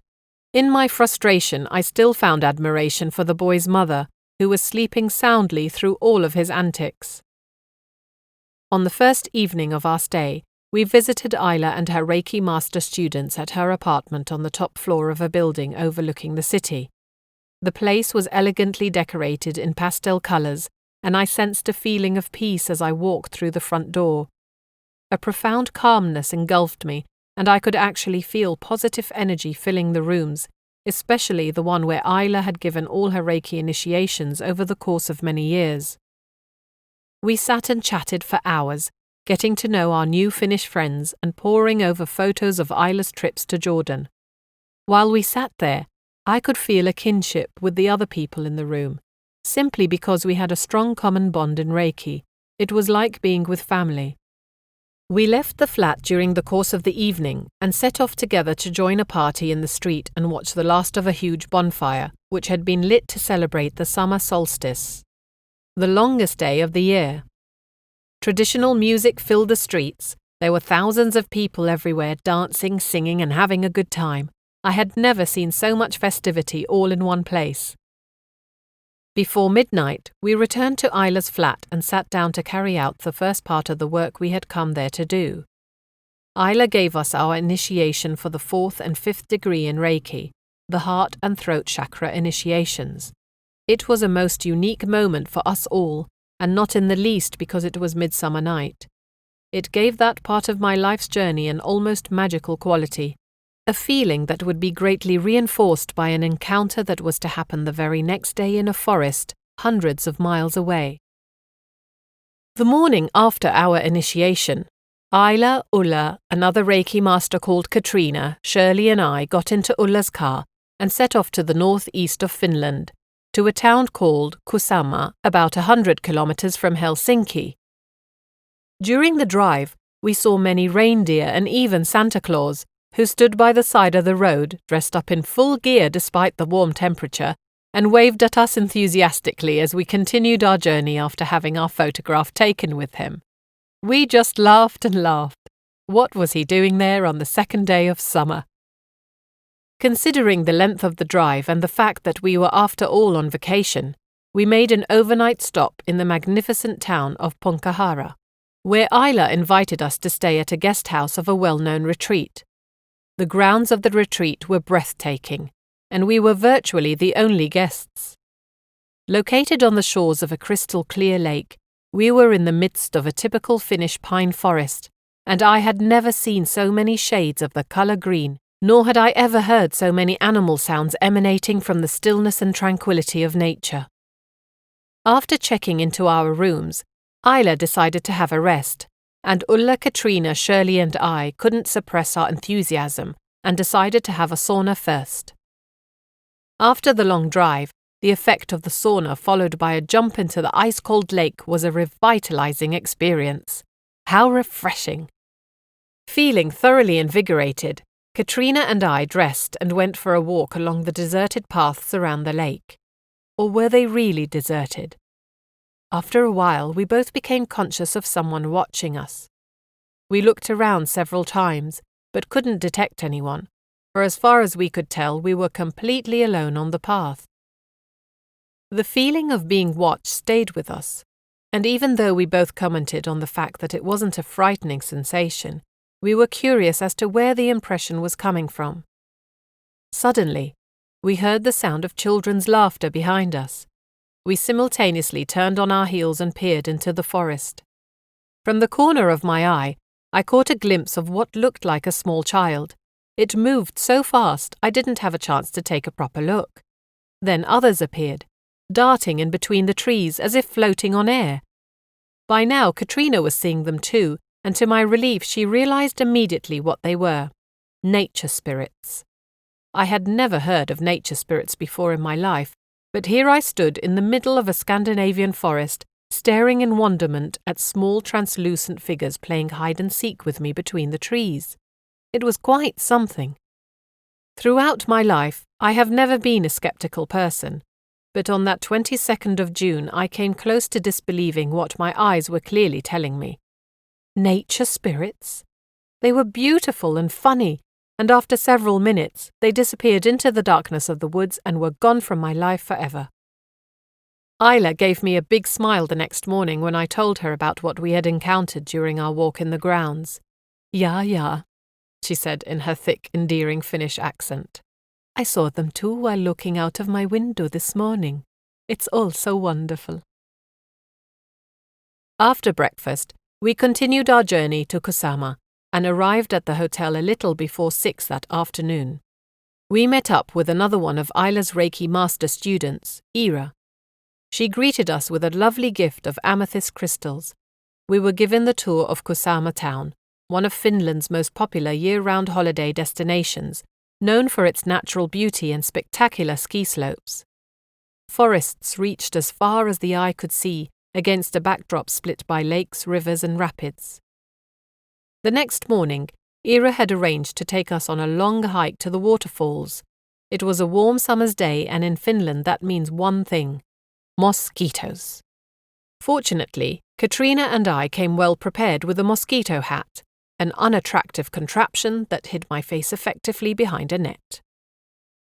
In my frustration, I still found admiration for the boy's mother, who was sleeping soundly through all of his antics. On the first evening of our stay, we visited Isla and her Reiki Master students at her apartment on the top floor of a building overlooking the city. The place was elegantly decorated in pastel colors, and I sensed a feeling of peace as I walked through the front door. A profound calmness engulfed me, and I could actually feel positive energy filling the rooms, especially the one where Isla had given all her Reiki initiations over the course of many years. We sat and chatted for hours, getting to know our new Finnish friends and poring over photos of Isla's trips to Jordan. While we sat there, I could feel a kinship with the other people in the room, simply because we had a strong common bond in Reiki. It was like being with family. We left the flat during the course of the evening and set off together to join a party in the street and watch the last of a huge bonfire, which had been lit to celebrate the summer solstice, the longest day of the year. Traditional music filled the streets. There were thousands of people everywhere dancing, singing, and having a good time. I had never seen so much festivity all in one place. Before midnight, we returned to Isla's flat and sat down to carry out the first part of the work we had come there to do. Isla gave us our initiation for the 4th and 5th degree in Reiki, the heart and throat chakra initiations. It was a most unique moment for us all, and not in the least because it was midsummer night. It gave that part of my life's journey an almost magical quality, a feeling that would be greatly reinforced by an encounter that was to happen the very next day in a forest, hundreds of miles away. The morning after our initiation, Isla, Ulla, another Reiki Master called Katrina, Shirley and I got into Ulla's car and set off to the northeast of Finland, to a town called Kusama, about 100 kilometers from Helsinki. During the drive, we saw many reindeer and even Santa Claus, who stood by the side of the road, dressed up in full gear despite the warm temperature, and waved at us enthusiastically as we continued our journey after having our photograph taken with him. We just laughed and laughed. What was he doing there on the second day of summer? Considering the length of the drive and the fact that we were after all on vacation, we made an overnight stop in the magnificent town of Punkahara, where Isla invited us to stay at a guest house of a well-known retreat. The grounds of the retreat were breathtaking, and we were virtually the only guests. Located on the shores of a crystal-clear lake, we were in the midst of a typical Finnish pine forest, and I had never seen so many shades of the colour green, nor had I ever heard so many animal sounds emanating from the stillness and tranquility of nature. After checking into our rooms, Isla decided to have a rest, and Ulla, Katrina, Shirley and I couldn't suppress our enthusiasm and decided to have a sauna first. After the long drive, the effect of the sauna followed by a jump into the ice-cold lake was a revitalizing experience. How refreshing! Feeling thoroughly invigorated, Katrina and I dressed and went for a walk along the deserted paths around the lake. Or were they really deserted? After a while, we both became conscious of someone watching us. We looked around several times, but couldn't detect anyone, for as far as we could tell, we were completely alone on the path. The feeling of being watched stayed with us, and even though we both commented on the fact that it wasn't a frightening sensation, we were curious as to where the impression was coming from. Suddenly, we heard the sound of children's laughter behind us. We simultaneously turned on our heels and peered into the forest. From the corner of my eye, I caught a glimpse of what looked like a small child. It moved so fast I didn't have a chance to take a proper look. Then others appeared, darting in between the trees as if floating on air. By now Katrina was seeing them too, and to my relief she realized immediately what they were: nature spirits. I had never heard of nature spirits before in my life, but here I stood in the middle of a Scandinavian forest, staring in wonderment at small translucent figures playing hide-and-seek with me between the trees. It was quite something. Throughout my life, I have never been a skeptical person, but on that 22nd of June I came close to disbelieving what my eyes were clearly telling me. Nature spirits? They were beautiful and funny, and after several minutes they disappeared into the darkness of the woods and were gone from my life forever. Isla gave me a big smile the next morning when I told her about what we had encountered during our walk in the grounds. Ja, she said in her thick, endearing Finnish accent. I saw them too while looking out of my window this morning. It's all so wonderful. After breakfast, we continued our journey to Kusama and arrived at the hotel a little before 6 that afternoon. We met up with another one of Isla's Reiki Master students, Ira. She greeted us with a lovely gift of amethyst crystals. We were given the tour of Kusama town, one of Finland's most popular year-round holiday destinations, known for its natural beauty and spectacular ski slopes. Forests reached as far as the eye could see, against a backdrop split by lakes, rivers and rapids. The next morning, Ira had arranged to take us on a long hike to the waterfalls. It was a warm summer's day, and in Finland that means one thing: mosquitoes. Fortunately, Katrina and I came well prepared with a mosquito hat, an unattractive contraption that hid my face effectively behind a net.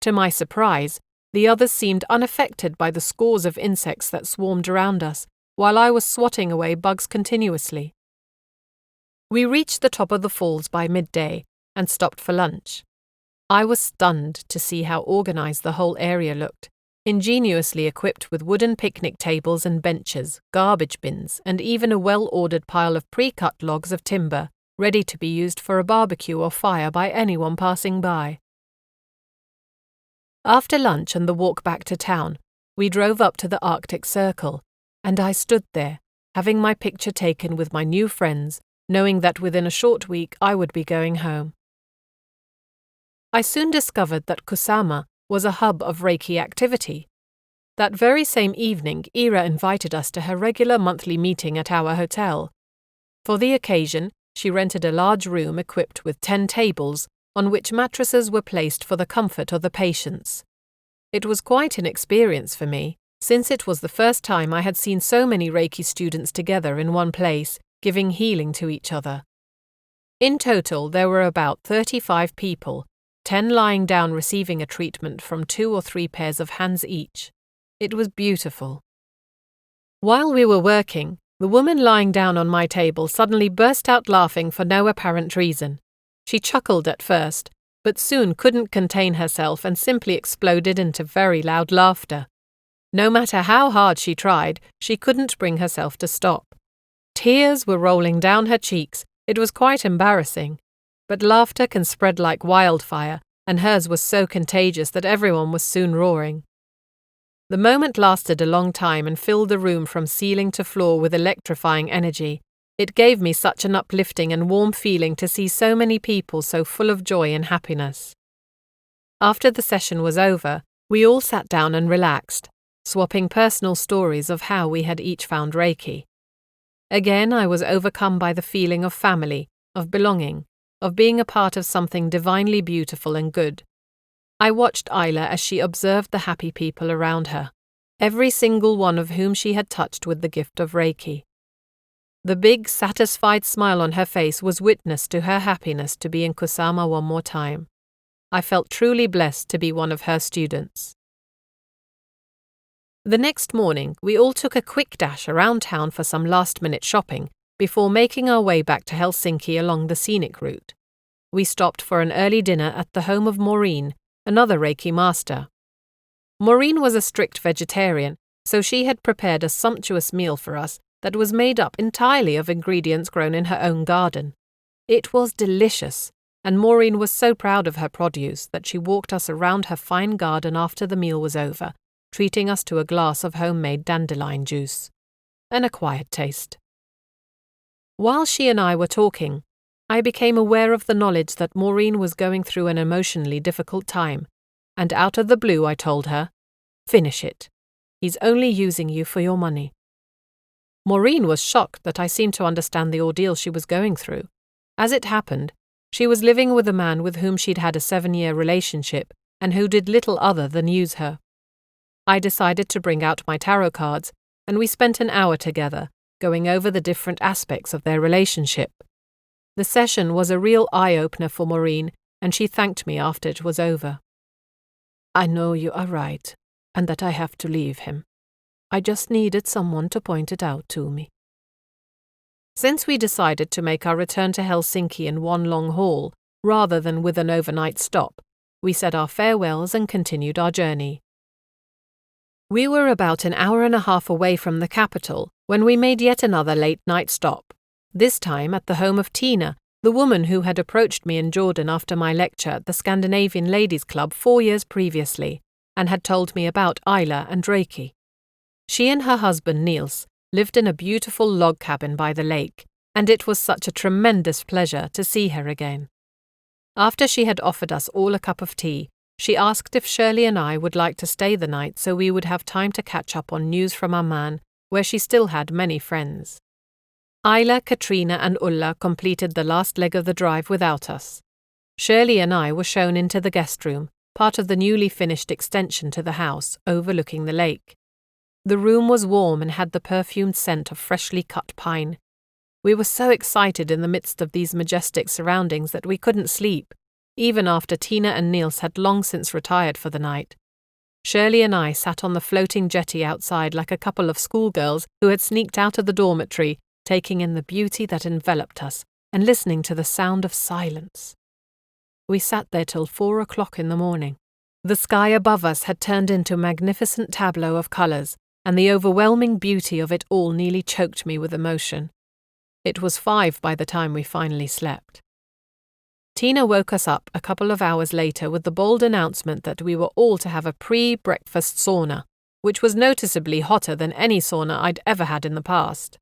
To my surprise, the others seemed unaffected by the scores of insects that swarmed around us, while I was swatting away bugs continuously. We reached the top of the falls by midday and stopped for lunch. I was stunned to see how organized the whole area looked, ingeniously equipped with wooden picnic tables and benches, garbage bins, and even a well-ordered pile of pre-cut logs of timber, ready to be used for a barbecue or fire by anyone passing by. After lunch and the walk back to town, we drove up to the Arctic Circle, and I stood there, having my picture taken with my new friends, knowing that within a short week I would be going home. I soon discovered that Kusama was a hub of Reiki activity. That very same evening, Ira invited us to her regular monthly meeting at our hotel. For the occasion, she rented a large room equipped with 10 tables, on which mattresses were placed for the comfort of the patients. It was quite an experience for me, since it was the first time I had seen so many Reiki students together in one place, giving healing to each other. In total, there were about 35 people, 10 lying down receiving a treatment from 2 or 3 pairs of hands each. It was beautiful. While we were working, the woman lying down on my table suddenly burst out laughing for no apparent reason. She chuckled at first, but soon couldn't contain herself and simply exploded into very loud laughter. No matter how hard she tried, she couldn't bring herself to stop. Tears were rolling down her cheeks. It was quite embarrassing. But laughter can spread like wildfire, and hers was so contagious that everyone was soon roaring. The moment lasted a long time and filled the room from ceiling to floor with electrifying energy. It gave me such an uplifting and warm feeling to see so many people so full of joy and happiness. After the session was over, we all sat down and relaxed, swapping personal stories of how we had each found Reiki. Again, I was overcome by the feeling of family, of belonging, of being a part of something divinely beautiful and good. I watched Isla as she observed the happy people around her, every single one of whom she had touched with the gift of Reiki. The big, satisfied smile on her face was witness to her happiness to be in Kusama one more time. I felt truly blessed to be one of her students. The next morning, we all took a quick dash around town for some last-minute shopping before making our way back to Helsinki along the scenic route. We stopped for an early dinner at the home of Maureen, another Reiki Master. Maureen was a strict vegetarian, so she had prepared a sumptuous meal for us that was made up entirely of ingredients grown in her own garden. It was delicious, and Maureen was so proud of her produce that she walked us around her fine garden after the meal was over, treating us to a glass of homemade dandelion juice. An acquired taste. While she and I were talking, I became aware of the knowledge that Maureen was going through an emotionally difficult time, and out of the blue I told her, "Finish it. He's only using you for your money." Maureen was shocked that I seemed to understand the ordeal she was going through. As it happened, she was living with a man with whom she'd had a 7-year relationship and who did little other than use her. I decided to bring out my tarot cards, and we spent an hour together, going over the different aspects of their relationship. The session was a real eye-opener for Maureen, and she thanked me after it was over. "I know you are right, and that I have to leave him. I just needed someone to point it out to me." Since we decided to make our return to Helsinki in one long haul, rather than with an overnight stop, we said our farewells and continued our journey. We were about an hour and a half away from the capital when we made yet another late-night stop, this time at the home of Tina, the woman who had approached me in Jordan after my lecture at the Scandinavian Ladies' Club 4 years previously, and had told me about Isla and Reiki. She and her husband Niels lived in a beautiful log cabin by the lake, and it was such a tremendous pleasure to see her again. After she had offered us all a cup of tea, she asked if Shirley and I would like to stay the night so we would have time to catch up on news from Amman, where she still had many friends. Isla, Katrina and Ulla completed the last leg of the drive without us. Shirley and I were shown into the guest room, part of the newly finished extension to the house, overlooking the lake. The room was warm and had the perfumed scent of freshly cut pine. We were so excited in the midst of these majestic surroundings that we couldn't sleep, even after Tina and Niels had long since retired for the night. Shirley and I sat on the floating jetty outside like a couple of schoolgirls who had sneaked out of the dormitory, taking in the beauty that enveloped us and listening to the sound of silence. We sat there till 4 o'clock in the morning. The sky above us had turned into a magnificent tableau of colours, and the overwhelming beauty of it all nearly choked me with emotion. It was 5 by the time we finally slept. Tina woke us up a couple of hours later with the bold announcement that we were all to have a pre-breakfast sauna, which was noticeably hotter than any sauna I'd ever had in the past.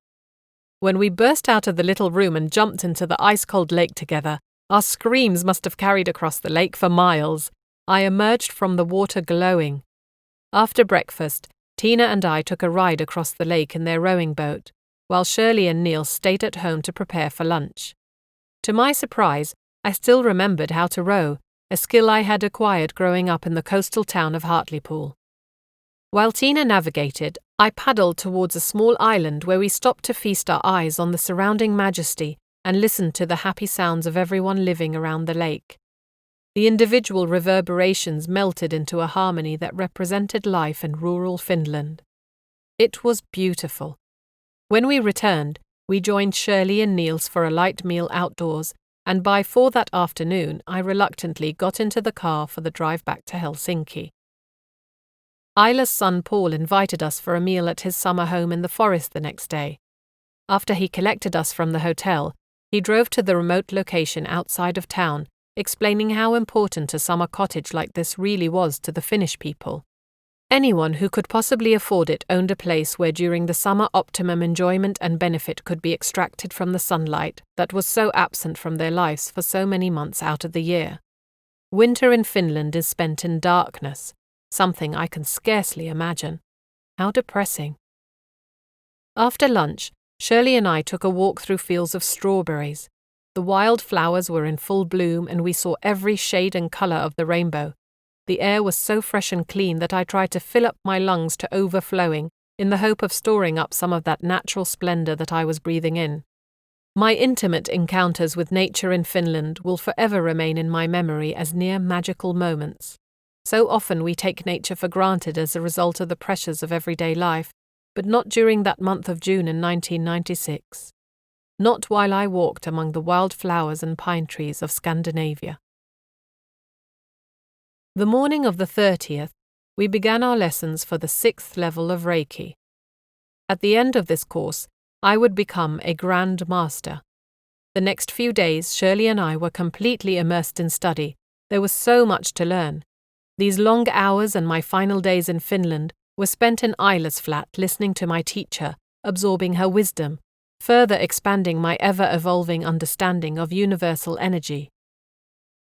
When we burst out of the little room and jumped into the ice-cold lake together, our screams must have carried across the lake for miles. I emerged from the water glowing. After breakfast, Tina and I took a ride across the lake in their rowing boat, while Shirley and Neil stayed at home to prepare for lunch. To my surprise, I still remembered how to row, a skill I had acquired growing up in the coastal town of Hartlepool. While Tina navigated, I paddled towards a small island where we stopped to feast our eyes on the surrounding majesty and listened to the happy sounds of everyone living around the lake. The individual reverberations melted into a harmony that represented life in rural Finland. It was beautiful. When we returned, we joined Shirley and Niels for a light meal outdoors, and by 4 that afternoon I reluctantly got into the car for the drive back to Helsinki. Isla's son Paul invited us for a meal at his summer home in the forest the next day. After he collected us from the hotel, he drove to the remote location outside of town, explaining how important a summer cottage like this really was to the Finnish people. Anyone who could possibly afford it owned a place where during the summer optimum enjoyment and benefit could be extracted from the sunlight that was so absent from their lives for so many months out of the year. Winter in Finland is spent in darkness, something I can scarcely imagine. How depressing. After lunch, Shirley and I took a walk through fields of strawberries. The wild flowers were in full bloom and we saw every shade and colour of the rainbow. The air was so fresh and clean that I tried to fill up my lungs to overflowing in the hope of storing up some of that natural splendour that I was breathing in. My intimate encounters with nature in Finland will forever remain in my memory as near magical moments. So often we take nature for granted as a result of the pressures of everyday life, but not during that month of June in 1996. Not while I walked among the wild flowers and pine trees of Scandinavia. The morning of the 30th, we began our lessons for the 6th level of Reiki. At the end of this course, I would become a Grand Master. The next few days, Shirley and I were completely immersed in study. There was so much to learn. These long hours and my final days in Finland were spent in Isla's flat listening to my teacher, absorbing her wisdom, further expanding my ever-evolving understanding of universal energy.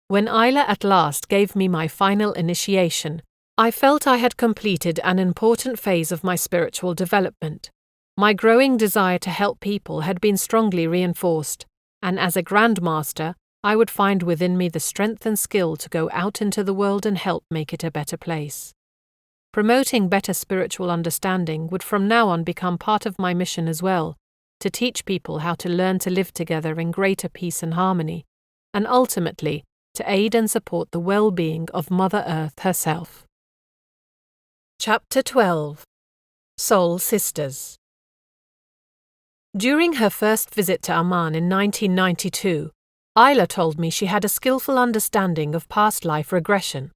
When Isla at last gave me my final initiation, I felt I had completed an important phase of my spiritual development. My growing desire to help people had been strongly reinforced, and as a Grand Master, I would find within me the strength and skill to go out into the world and help make it a better place. Promoting better spiritual understanding would from now on become part of my mission as well, to teach people how to learn to live together in greater peace and harmony, and ultimately, to aid and support the well-being of Mother Earth herself. Chapter 12. Soul Sisters. During her first visit to Amman in 1992, Isla told me she had a skillful understanding of past life regression,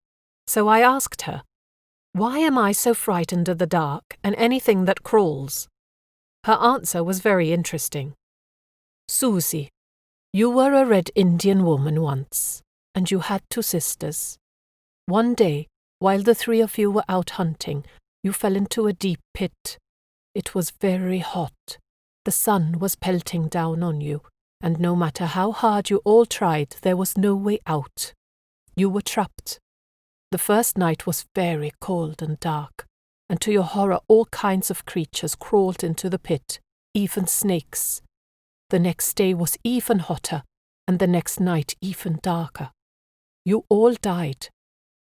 so I asked her, "Why am I so frightened of the dark and anything that crawls?" Her answer was very interesting. "Susie, you were a Red Indian woman once, and you had 2 sisters. One day, while the 3 of you were out hunting, you fell into a deep pit. It was very hot. The sun was pelting down on you, and no matter how hard you all tried, there was no way out. You were trapped. The first night was very cold and dark, and to your horror all kinds of creatures crawled into the pit, even snakes. The next day was even hotter, and the next night even darker. You all died.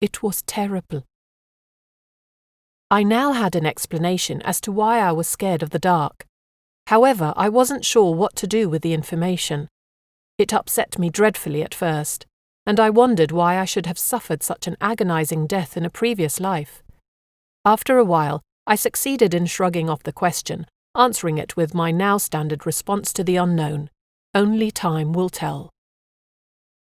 It was terrible." I now had an explanation as to why I was scared of the dark. However, I wasn't sure what to do with the information. It upset me dreadfully at first, and I wondered why I should have suffered such an agonizing death in a previous life. After a while, I succeeded in shrugging off the question, answering it with my now standard response to the unknown. Only time will tell.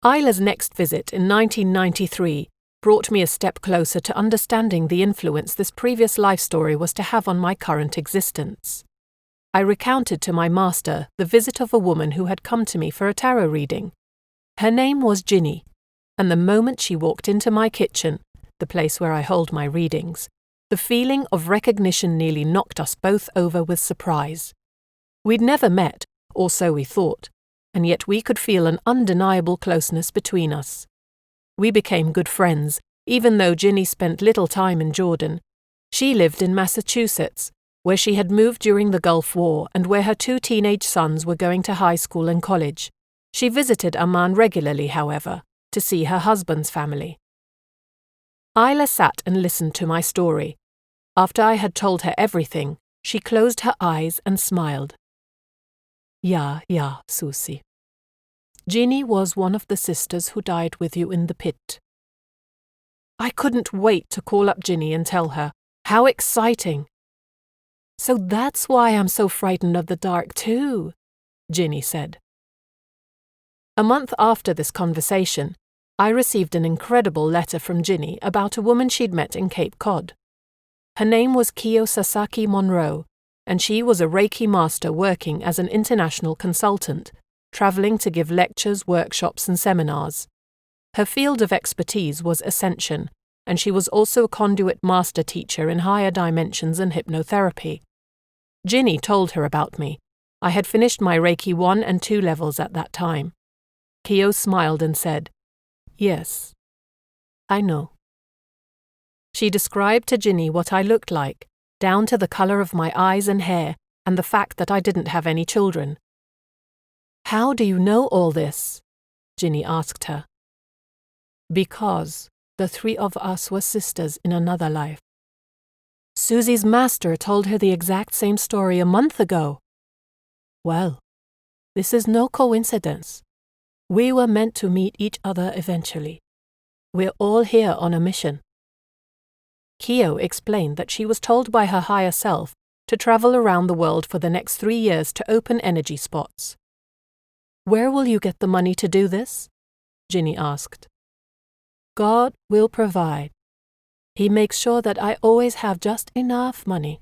Isla's next visit in 1993 brought me a step closer to understanding the influence this previous life story was to have on my current existence. I recounted to my master the visit of a woman who had come to me for a tarot reading. Her name was Ginny, and the moment she walked into my kitchen, the place where I hold my readings, the feeling of recognition nearly knocked us both over with surprise. We'd never met, or so we thought, and yet we could feel an undeniable closeness between us. We became good friends, even though Ginny spent little time in Jordan. She lived in Massachusetts, where she had moved during the Gulf War and where her 2 teenage sons were going to high school and college. She visited Amman regularly, however, to see her husband's family. Isla sat and listened to my story. After I had told her everything, she closed her eyes and smiled. "Yeah, Susie. Ginny was one of the sisters who died with you in the pit." I couldn't wait to call up Ginny and tell her. How exciting! So that's why I'm so frightened of the dark too, Ginny said. A month after this conversation, I received an incredible letter from Ginny about a woman she'd met in Cape Cod. Her name was Kyo Sasaki Monroe, and she was a Reiki Master working as an international consultant, traveling to give lectures, workshops, and seminars. Her field of expertise was ascension, and she was also a conduit master teacher in higher dimensions and hypnotherapy. Ginny told her about me. I had finished my Reiki 1 and 2 levels at that time. Kyo smiled and said, "Yes, I know." She described to Ginny what I looked like, down to the color of my eyes and hair, and the fact that I didn't have any children. "How do you know all this?" Ginny asked her. "Because the 3 of us were sisters in another life. Susie's master told her the exact same story a month ago. Well, this is no coincidence. We were meant to meet each other eventually. We're all here on a mission." Kyo explained that she was told by her higher self to travel around the world for the next 3 years to open energy spots. "Where will you get the money to do this?" Ginny asked. "God will provide. He makes sure that I always have just enough money."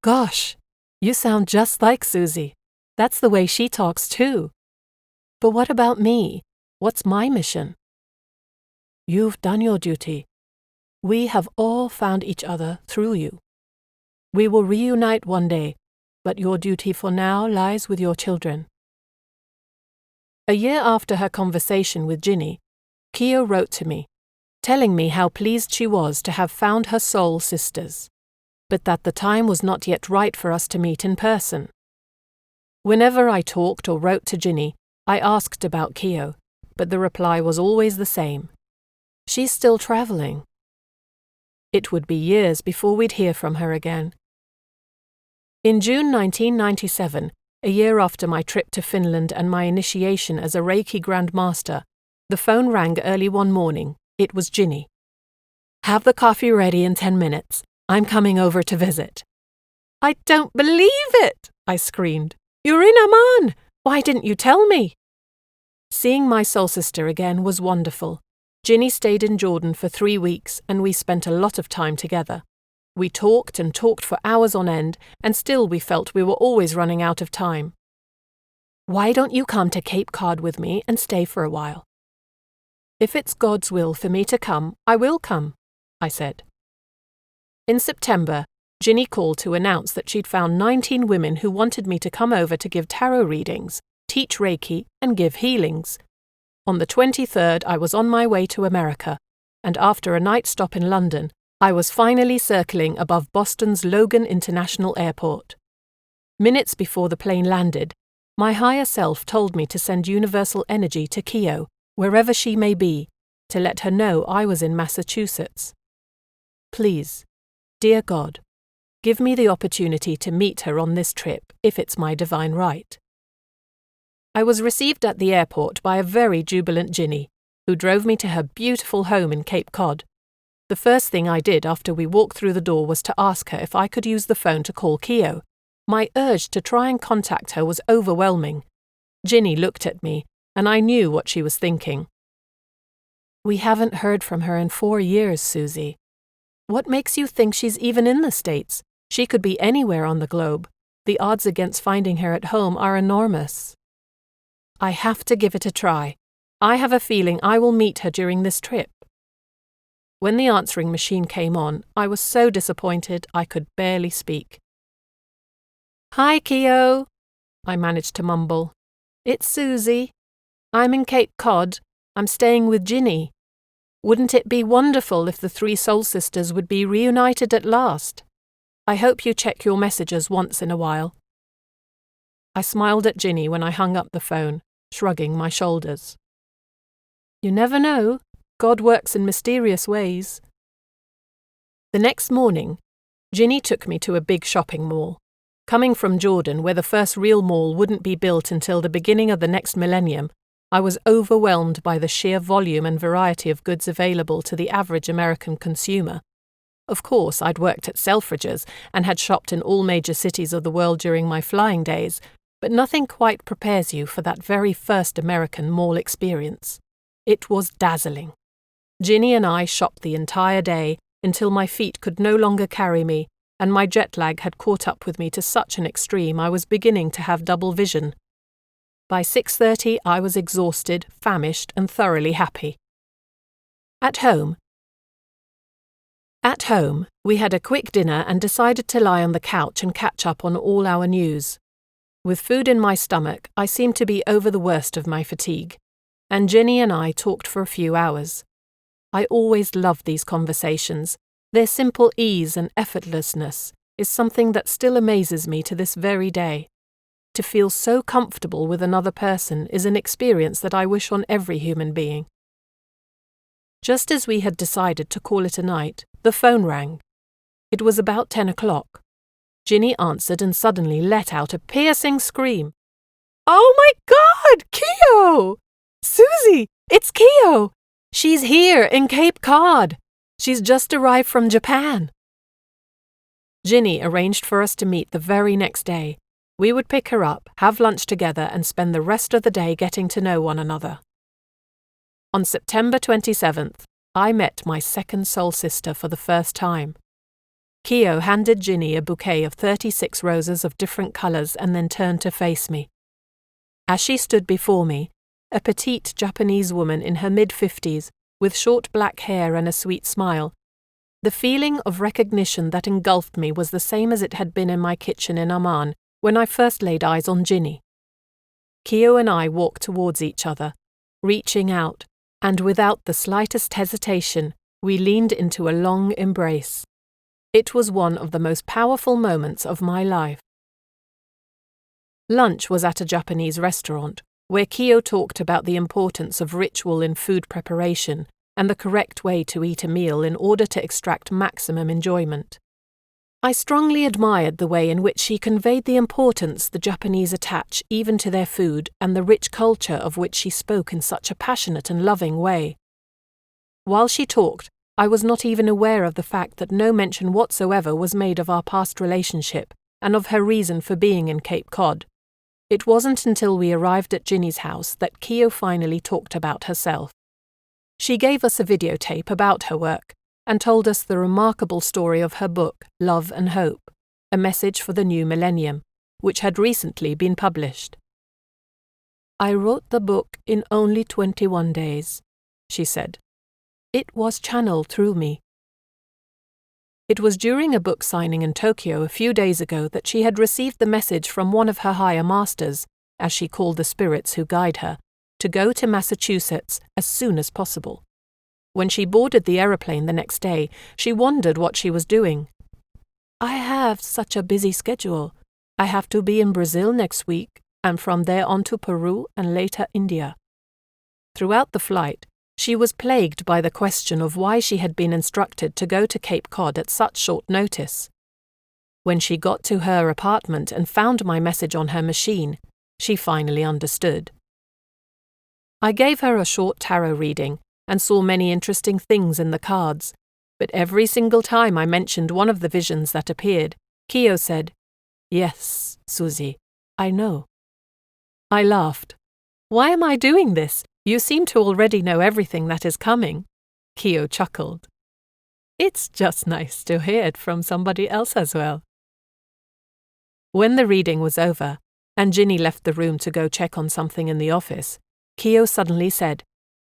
Gosh, you sound just like Susie. That's the way she talks too. But what about me? What's my mission? You've done your duty. We have all found each other through you. We will reunite one day, but your duty for now lies with your children. A year after her conversation with Ginny, Kyo wrote to me, telling me how pleased she was to have found her soul sisters, but that the time was not yet right for us to meet in person. Whenever I talked or wrote to Ginny, I asked about Kyo, but the reply was always the same. She's still traveling. It would be years before we'd hear from her again. In June 1997, a year after my trip to Finland and my initiation as a Reiki Grand Master, the phone rang early one morning. It was Ginny. "Have the coffee ready in 10 minutes. I'm coming over to visit." "I don't believe it!" I screamed. "You're in Amman! Why didn't you tell me?" Seeing my soul sister again was wonderful. Ginny stayed in Jordan for 3 weeks and we spent a lot of time together. We talked and talked for hours on end, and still we felt we were always running out of time. "Why don't you come to Cape Cod with me and stay for a while?" "If it's God's will for me to come, I will come," I said. In September, Ginny called to announce that she'd found 19 women who wanted me to come over to give tarot readings, teach Reiki, and give healings. On the 23rd, I was on my way to America, and after a night stop in London, I was finally circling above Boston's Logan International Airport. Minutes before the plane landed, my higher self told me to send universal energy to Kyo, wherever she may be, to let her know I was in Massachusetts. "Please, dear God, give me the opportunity to meet her on this trip if it's my divine right." I was received at the airport by a very jubilant Ginny, who drove me to her beautiful home in Cape Cod. The first thing I did after we walked through the door was to ask her if I could use the phone to call Kyo. My urge to try and contact her was overwhelming. Ginny looked at me, and I knew what she was thinking. "We haven't heard from her in 4 years, Susie. What makes you think she's even in the States? She could be anywhere on the globe. The odds against finding her at home are enormous." "I have to give it a try. I have a feeling I will meet her during this trip." When the answering machine came on, I was so disappointed I could barely speak. "Hi, Kyo," I managed to mumble. "It's Susie. I'm in Cape Cod. I'm staying with Ginny. Wouldn't it be wonderful if the 3 soul sisters would be reunited at last? I hope you check your messages once in a while." I smiled at Ginny when I hung up the phone, shrugging my shoulders. You never know. God works in mysterious ways. The next morning, Ginny took me to a big shopping mall. Coming from Jordan, where the first real mall wouldn't be built until the beginning of the next millennium, I was overwhelmed by the sheer volume and variety of goods available to the average American consumer. Of course, I'd worked at Selfridges and had shopped in all major cities of the world during my flying days, but nothing quite prepares you for that very first American mall experience. It was dazzling. Ginny and I shopped the entire day until my feet could no longer carry me, and my jet lag had caught up with me to such an extreme I was beginning to have double vision. By 6:30 I was exhausted, famished, and thoroughly happy. At home, we had a quick dinner and decided to lie on the couch and catch up on all our news. With food in my stomach, I seemed to be over the worst of my fatigue, and Ginny and I talked for a few hours. I always loved these conversations. Their simple ease and effortlessness is something that still amazes me to this very day. To feel so comfortable with another person is an experience that I wish on every human being. Just as we had decided to call it a night, the phone rang. It was about 10 o'clock. Ginny answered and suddenly let out a piercing scream. "Oh my God, Keo! Susie, it's Keo! She's here in Cape Cod. She's just arrived from Japan." Ginny arranged for us to meet the very next day. We would pick her up, have lunch together, and spend the rest of the day getting to know one another. On September 27th, I met my second soul sister for the first time. Keo handed Ginny a bouquet of 36 roses of different colours and then turned to face me. As she stood before me, a petite Japanese woman in her mid-50s, with short black hair and a sweet smile, the feeling of recognition that engulfed me was the same as it had been in my kitchen in Amman when I first laid eyes on Ginny. Keo and I walked towards each other, reaching out, and without the slightest hesitation, we leaned into a long embrace. It was one of the most powerful moments of my life. Lunch was at a Japanese restaurant, where Keo talked about the importance of ritual in food preparation and the correct way to eat a meal in order to extract maximum enjoyment. I strongly admired the way in which she conveyed the importance the Japanese attach even to their food and the rich culture of which she spoke in such a passionate and loving way. While she talked, I was not even aware of the fact that no mention whatsoever was made of our past relationship and of her reason for being in Cape Cod. It wasn't until we arrived at Ginny's house that Keo finally talked about herself. She gave us a videotape about her work and told us the remarkable story of her book, Love and Hope, A Message for the New Millennium, which had recently been published. "I wrote the book in only 21 days, she said. "It was channeled through me." It was during a book signing in Tokyo a few days ago that she had received the message from one of her higher masters, as she called the spirits who guide her, to go to Massachusetts as soon as possible. When she boarded the aeroplane the next day, she wondered what she was doing. "I have such a busy schedule. I have to be in Brazil next week, and from there on to Peru and later India." Throughout the flight, she was plagued by the question of why she had been instructed to go to Cape Cod at such short notice. When she got to her apartment and found my message on her machine, she finally understood. I gave her a short tarot reading and saw many interesting things in the cards, but every single time I mentioned one of the visions that appeared, Keo said, "Yes, Susie, I know." I laughed. "Why am I doing this? You seem to already know everything that is coming." Keo chuckled. "It's just nice to hear it from somebody else as well." When the reading was over, and Ginny left the room to go check on something in the office, Keo suddenly said,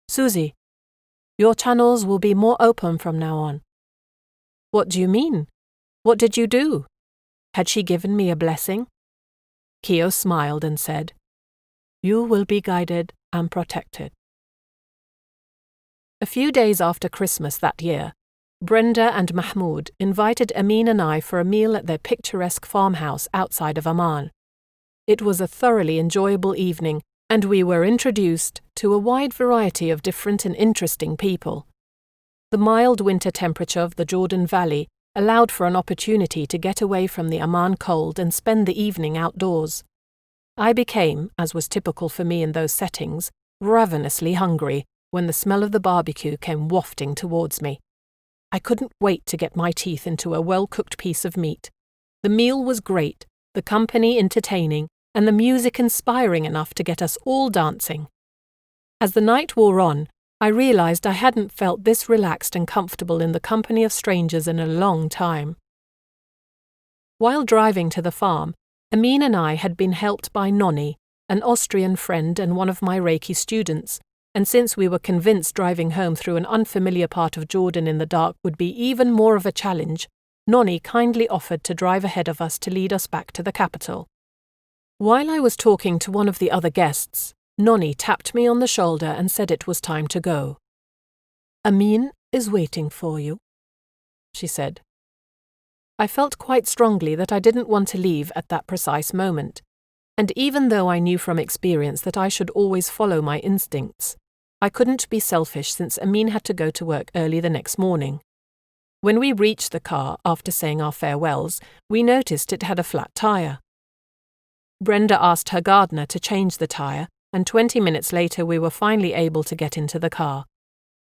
"Susie, your channels will be more open from now on." "What do you mean? What did you do?" Had she given me a blessing? Keo smiled and said, "You will be guided and protected." A few days after Christmas that year, Brenda and Mahmoud invited Amin and I for a meal at their picturesque farmhouse outside of Amman. It was a thoroughly enjoyable evening, and we were introduced to a wide variety of different and interesting people. The mild winter temperature of the Jordan Valley allowed for an opportunity to get away from the Amman cold and spend the evening outdoors. I became, as was typical for me in those settings, ravenously hungry when the smell of the barbecue came wafting towards me. I couldn't wait to get my teeth into a well-cooked piece of meat. The meal was great, the company entertaining, and the music inspiring enough to get us all dancing. As the night wore on, I realized I hadn't felt this relaxed and comfortable in the company of strangers in a long time. While driving to the farm, Amin and I had been helped by Nonni, an Austrian friend and one of my Reiki students, and since we were convinced driving home through an unfamiliar part of Jordan in the dark would be even more of a challenge, Nonni kindly offered to drive ahead of us to lead us back to the capital. While I was talking to one of the other guests, Nonni tapped me on the shoulder and said it was time to go. "Amin is waiting for you," she said. I felt quite strongly that I didn't want to leave at that precise moment, and even though I knew from experience that I should always follow my instincts, I couldn't be selfish since Amin had to go to work early the next morning. When we reached the car after saying our farewells, we noticed it had a flat tire. Brenda asked her gardener to change the tire, and 20 minutes later we were finally able to get into the car.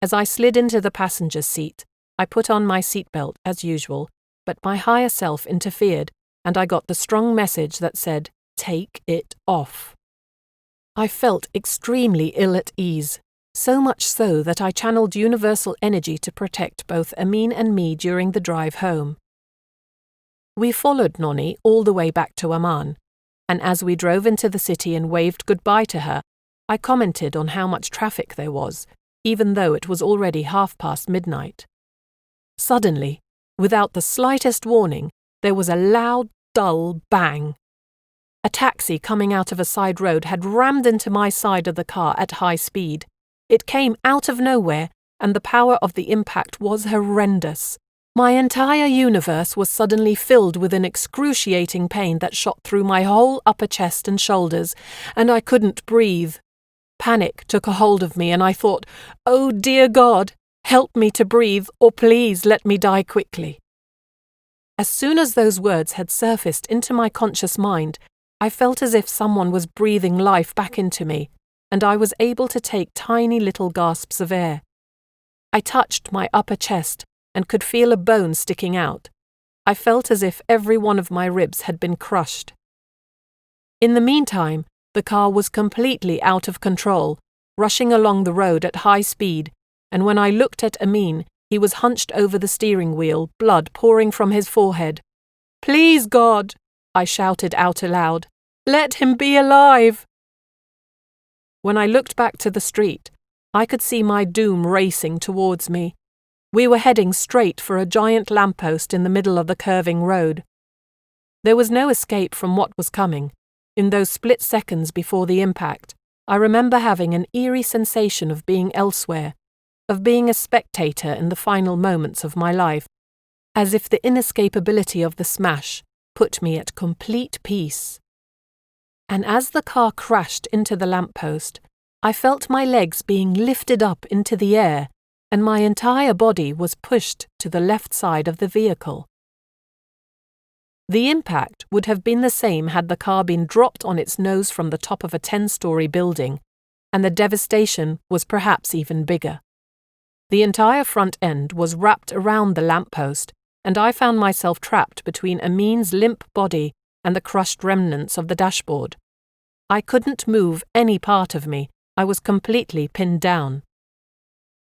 As I slid into the passenger's seat, I put on my seatbelt as usual, but my higher self interfered, and I got the strong message that said, "Take it off." I felt extremely ill at ease, so much so that I channeled universal energy to protect both Amin and me during the drive home. We followed Nonni all the way back to Amman, and as we drove into the city and waved goodbye to her, I commented on how much traffic there was, even though it was already midnight. Suddenly, without the slightest warning, there was a loud, dull bang. A taxi coming out of a side road had rammed into my side of the car at high speed. It came out of nowhere, and the power of the impact was horrendous. My entire universe was suddenly filled with an excruciating pain that shot through my whole upper chest and shoulders, and I couldn't breathe. Panic took a hold of me, and I thought, "Oh dear God, help me to breathe, or please let me die quickly." As soon as those words had surfaced into my conscious mind, I felt as if someone was breathing life back into me, and I was able to take tiny little gasps of air. I touched my upper chest and could feel a bone sticking out. I felt as if every one of my ribs had been crushed. In the meantime, the car was completely out of control, rushing along the road at high speed, and when I looked at Amin, he was hunched over the steering wheel, blood pouring from his forehead. "Please, God," I shouted out aloud, "let him be alive." When I looked back to the street, I could see my doom racing towards me. We were heading straight for a giant lamppost in the middle of the curving road. There was no escape from what was coming. In those split seconds before the impact, I remember having an eerie sensation of being elsewhere, of being a spectator in the final moments of my life, as if the inescapability of the smash put me at complete peace. And as the car crashed into the lamppost, I felt my legs being lifted up into the air, and my entire body was pushed to the left side of the vehicle. The impact would have been the same had the car been dropped on its nose from the top of a 10-story building, and the devastation was perhaps even bigger. The entire front end was wrapped around the lamppost, and I found myself trapped between Amin's limp body and the crushed remnants of the dashboard. I couldn't move any part of me. I was completely pinned down.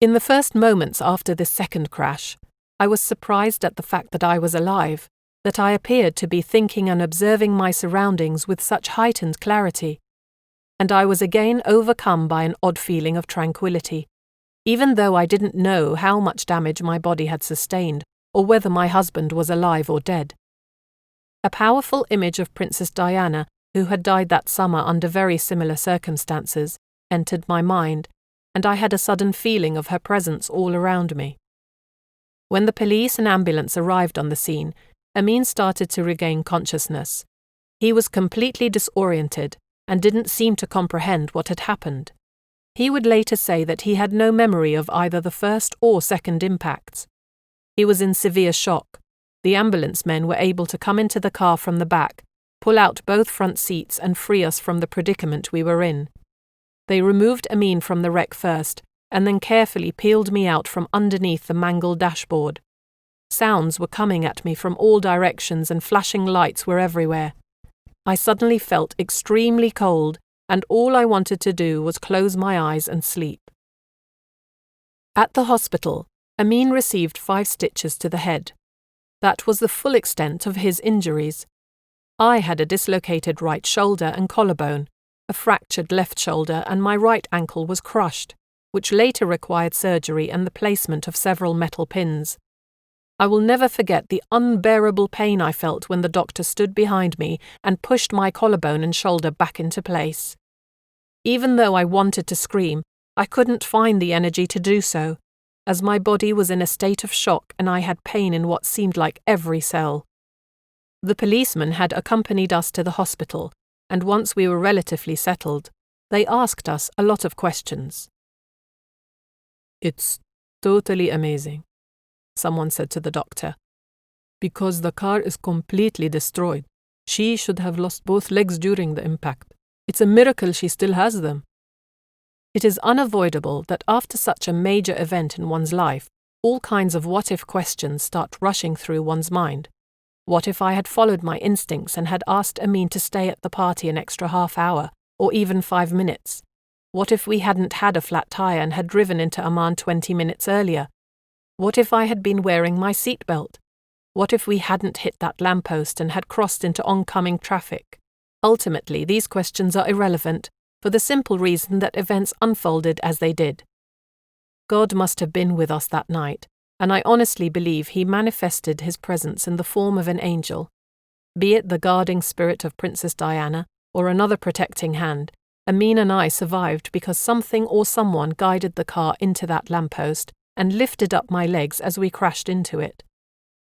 In the first moments after this second crash, I was surprised at the fact that I was alive, that I appeared to be thinking and observing my surroundings with such heightened clarity, and I was again overcome by an odd feeling of tranquility, even though I didn't know how much damage my body had sustained or whether my husband was alive or dead. A powerful image of Princess Diana, who had died that summer under very similar circumstances, entered my mind, and I had a sudden feeling of her presence all around me. When the police and ambulance arrived on the scene, Amin started to regain consciousness. He was completely disoriented and didn't seem to comprehend what had happened. He would later say that he had no memory of either the first or second impacts. He was in severe shock. The ambulance men were able to come into the car from the back, pull out both front seats and free us from the predicament we were in. They removed Amin from the wreck first, and then carefully peeled me out from underneath the mangled dashboard. Sounds were coming at me from all directions and flashing lights were everywhere. I suddenly felt extremely cold, and all I wanted to do was close my eyes and sleep. At the hospital, Amin received 5 stitches to the head. That was the full extent of his injuries. I had a dislocated right shoulder and collarbone, a fractured left shoulder, and my right ankle was crushed, which later required surgery and the placement of several metal pins. I will never forget the unbearable pain I felt when the doctor stood behind me and pushed my collarbone and shoulder back into place. Even though I wanted to scream, I couldn't find the energy to do so, as my body was in a state of shock and I had pain in what seemed like every cell. The policeman had accompanied us to the hospital, and once we were relatively settled, they asked us a lot of questions. "It's totally amazing," someone said to the doctor. "Because the car is completely destroyed. She should have lost both legs during the impact. It's a miracle she still has them." It is unavoidable that after such a major event in one's life, all kinds of what-if questions start rushing through one's mind. What if I had followed my instincts and had asked Amin to stay at the party an extra half hour, or even 5 minutes? What if we hadn't had a flat tire and had driven into Amman 20 minutes earlier? What if I had been wearing my seatbelt? What if we hadn't hit that lamppost and had crossed into oncoming traffic? Ultimately, these questions are irrelevant, for the simple reason that events unfolded as they did. God must have been with us that night, and I honestly believe he manifested his presence in the form of an angel. Be it the guarding spirit of Princess Diana or another protecting hand, Amin and I survived because something or someone guided the car into that lamppost and lifted up my legs as we crashed into it.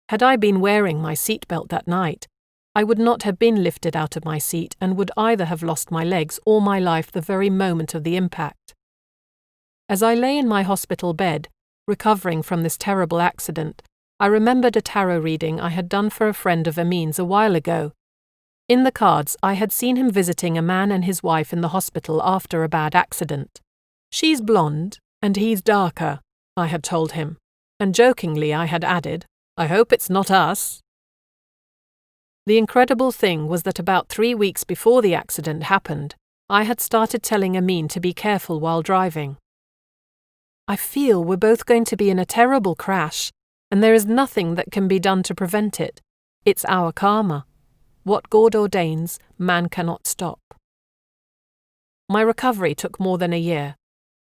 Had I been wearing my seatbelt that night, I would not have been lifted out of my seat and would either have lost my legs or my life the very moment of the impact. As I lay in my hospital bed, recovering from this terrible accident, I remembered a tarot reading I had done for a friend of Amin's a while ago. In the cards, I had seen him visiting a man and his wife in the hospital after a bad accident. "She's blonde, and he's darker," I had told him, and jokingly I had added, "I hope it's not us." The incredible thing was that about 3 weeks before the accident happened, I had started telling Amin to be careful while driving. "I feel we're both going to be in a terrible crash, and there is nothing that can be done to prevent it. It's our karma. What God ordains, man cannot stop." My recovery took more than a year.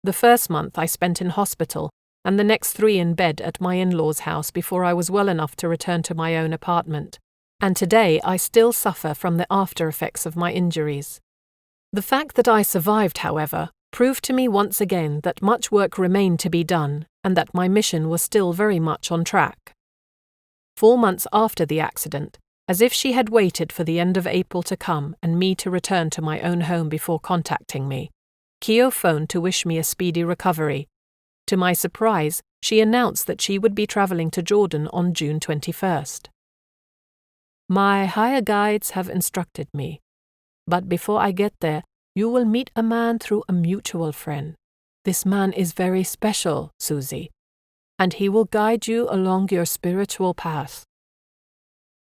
The first month I spent in hospital, and the next 3 in bed at my in-laws' house before I was well enough to return to my own apartment. And today I still suffer from the after effects of my injuries. The fact that I survived, however, proved to me once again that much work remained to be done and that my mission was still very much on track. 4 months after the accident, as if she had waited for the end of April to come and me to return to my own home before contacting me, Keo phoned to wish me a speedy recovery. To my surprise, she announced that she would be travelling to Jordan on June 21st. "My higher guides have instructed me, but before I get there, you will meet a man through a mutual friend. This man is very special, Susie, and he will guide you along your spiritual path."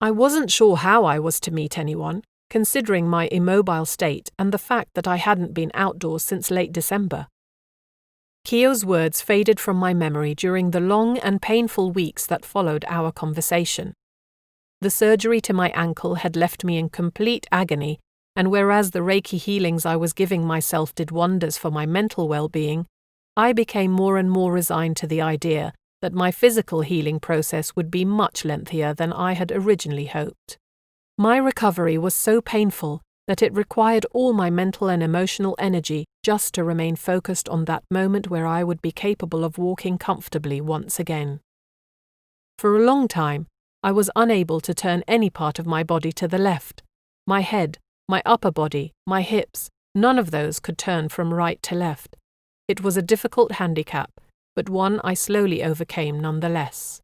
I wasn't sure how I was to meet anyone, considering my immobile state and the fact that I hadn't been outdoors since late December. Keo's words faded from my memory during the long and painful weeks that followed our conversation. The surgery to my ankle had left me in complete agony, and whereas the Reiki healings I was giving myself did wonders for my mental well-being, I became more and more resigned to the idea that my physical healing process would be much lengthier than I had originally hoped. My recovery was so painful that it required all my mental and emotional energy just to remain focused on that moment where I would be capable of walking comfortably once again. For a long time, I was unable to turn any part of my body to the left. My head, my upper body, my hips, none of those could turn from right to left. It was a difficult handicap, but one I slowly overcame nonetheless.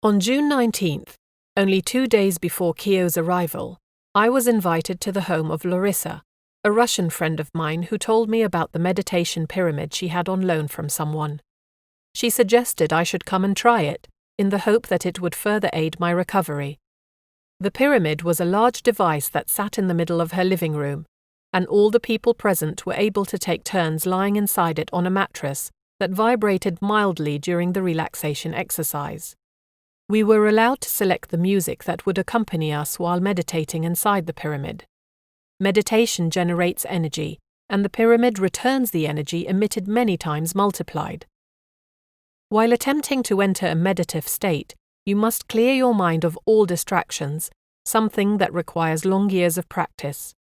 On June 19th, only 2 days before Keo's arrival, I was invited to the home of Larissa, a Russian friend of mine who told me about the meditation pyramid she had on loan from someone. She suggested I should come and try it, in the hope that it would further aid my recovery. The pyramid was a large device that sat in the middle of her living room, and all the people present were able to take turns lying inside it on a mattress that vibrated mildly during the relaxation exercise. We were allowed to select the music that would accompany us while meditating inside the pyramid. Meditation generates energy, and the pyramid returns the energy emitted many times multiplied. While attempting to enter a meditative state, you must clear your mind of all distractions, something that requires long years of practice.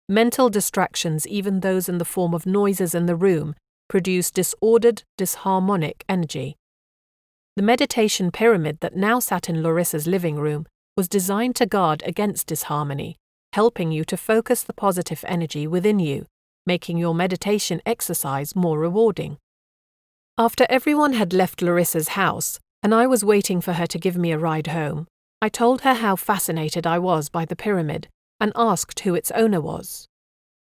Mental distractions, even those in the form of noises in the room, produce disordered, disharmonic energy. The meditation pyramid that now sat in Larissa's living room was designed to guard against disharmony, helping you to focus the positive energy within you, making your meditation exercise more rewarding. After everyone had left Larissa's house, and I was waiting for her to give me a ride home, I told her how fascinated I was by the pyramid and asked who its owner was.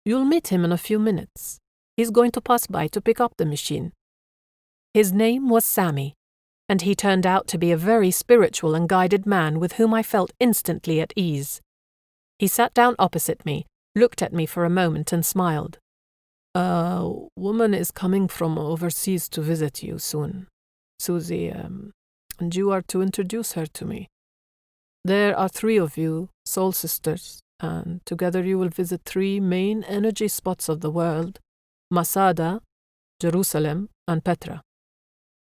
"You'll meet him in a few minutes. He's going to pass by to pick up the machine." His name was Sammy, and he turned out to be a very spiritual and guided man with whom I felt instantly at ease. He sat down opposite me, looked at me for a moment and smiled. "A woman is coming from overseas to visit you soon, Susie, and you are to introduce her to me. There are 3 of you, soul sisters, and together you will visit 3 main energy spots of the world: Masada, Jerusalem, and Petra.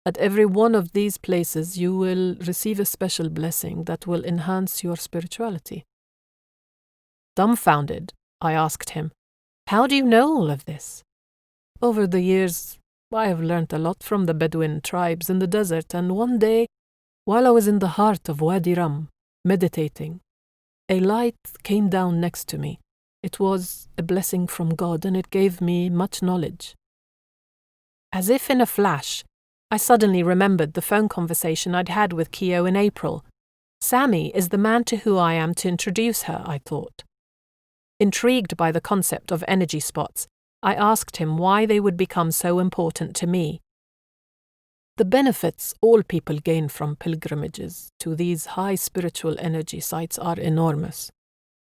At every one of these places you will receive a special blessing that will enhance your spirituality." Dumbfounded, I asked him, "How do you know all of this?" "Over the years, I have learnt a lot from the Bedouin tribes in the desert, and one day, while I was in the heart of Wadi Rum, meditating, a light came down next to me. It was a blessing from God, and it gave me much knowledge." As if in a flash, I suddenly remembered the phone conversation I'd had with Keo in April. Sammy is the man to who I am to introduce her, I thought. Intrigued by the concept of energy spots, I asked him why they would become so important to me. "The benefits all people gain from pilgrimages to these high spiritual energy sites are enormous.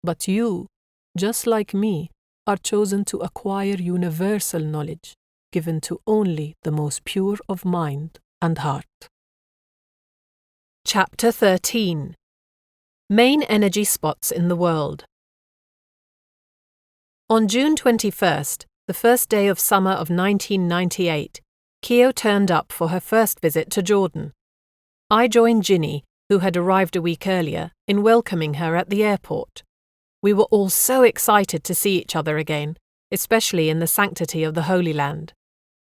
But you, just like me, are chosen to acquire universal knowledge, given to only the most pure of mind and heart." Chapter 13. Main Energy Spots in the World. On June 21st, the first day of summer of 1998, Keo turned up for her first visit to Jordan. I joined Ginny, who had arrived a week earlier, in welcoming her at the airport. We were all so excited to see each other again, especially in the sanctity of the Holy Land.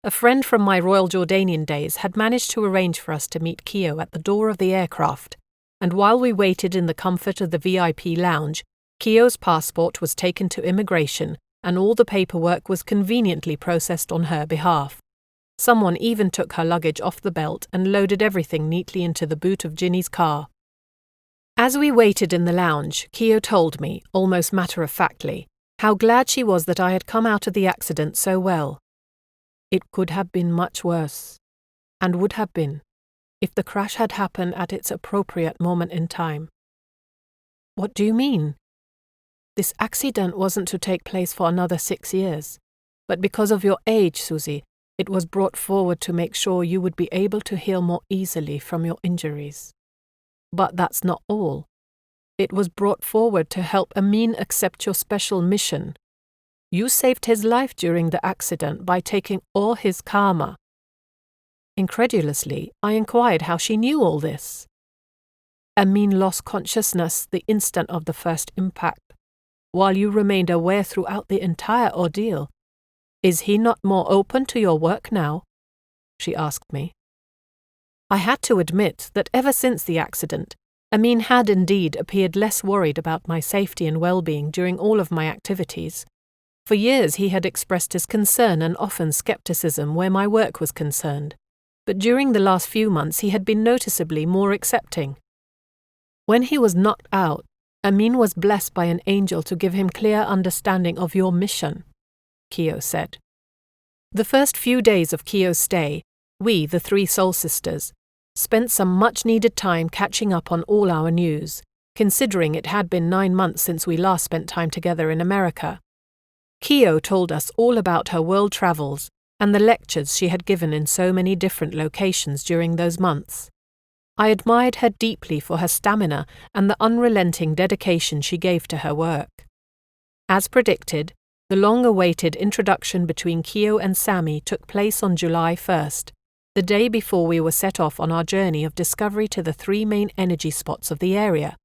A friend from my Royal Jordanian days had managed to arrange for us to meet Keo at the door of the aircraft, and while we waited in the comfort of the VIP lounge, Keo's passport was taken to immigration and all the paperwork was conveniently processed on her behalf. Someone even took her luggage off the belt and loaded everything neatly into the boot of Ginny's car. As we waited in the lounge, Keo told me, almost matter-of-factly, how glad she was that I had come out of the accident so well. "It could have been much worse, and would have been, if the crash had happened at its appropriate moment in time." "What do you mean?" "This accident wasn't to take place for another 6 years, but because of your age, Susie, it was brought forward to make sure you would be able to heal more easily from your injuries. But that's not all. It was brought forward to help Amin accept your special mission. You saved his life during the accident by taking all his karma." Incredulously, I inquired how she knew all this. "Amin lost consciousness the instant of the first impact, while you remained aware throughout the entire ordeal. Is he not more open to your work now?" she asked me. I had to admit that ever since the accident, Amin had indeed appeared less worried about my safety and well-being during all of my activities. For years he had expressed his concern and often skepticism where my work was concerned, but during the last few months he had been noticeably more accepting. When he was knocked out, Amin was blessed by an angel to give him clear understanding of your mission, Kyo said. The first few days of Kyo's stay, we, the 3 soul sisters, spent some much-needed time catching up on all our news, considering it had been 9 months since we last spent time together in America. Kyo told us all about her world travels and the lectures she had given in so many different locations during those months. I admired her deeply for her stamina and the unrelenting dedication she gave to her work. As predicted, the long-awaited introduction between Kyo and Sammy took place on July 1st, the day before we were set off on our journey of discovery to the 3 main energy spots of the area.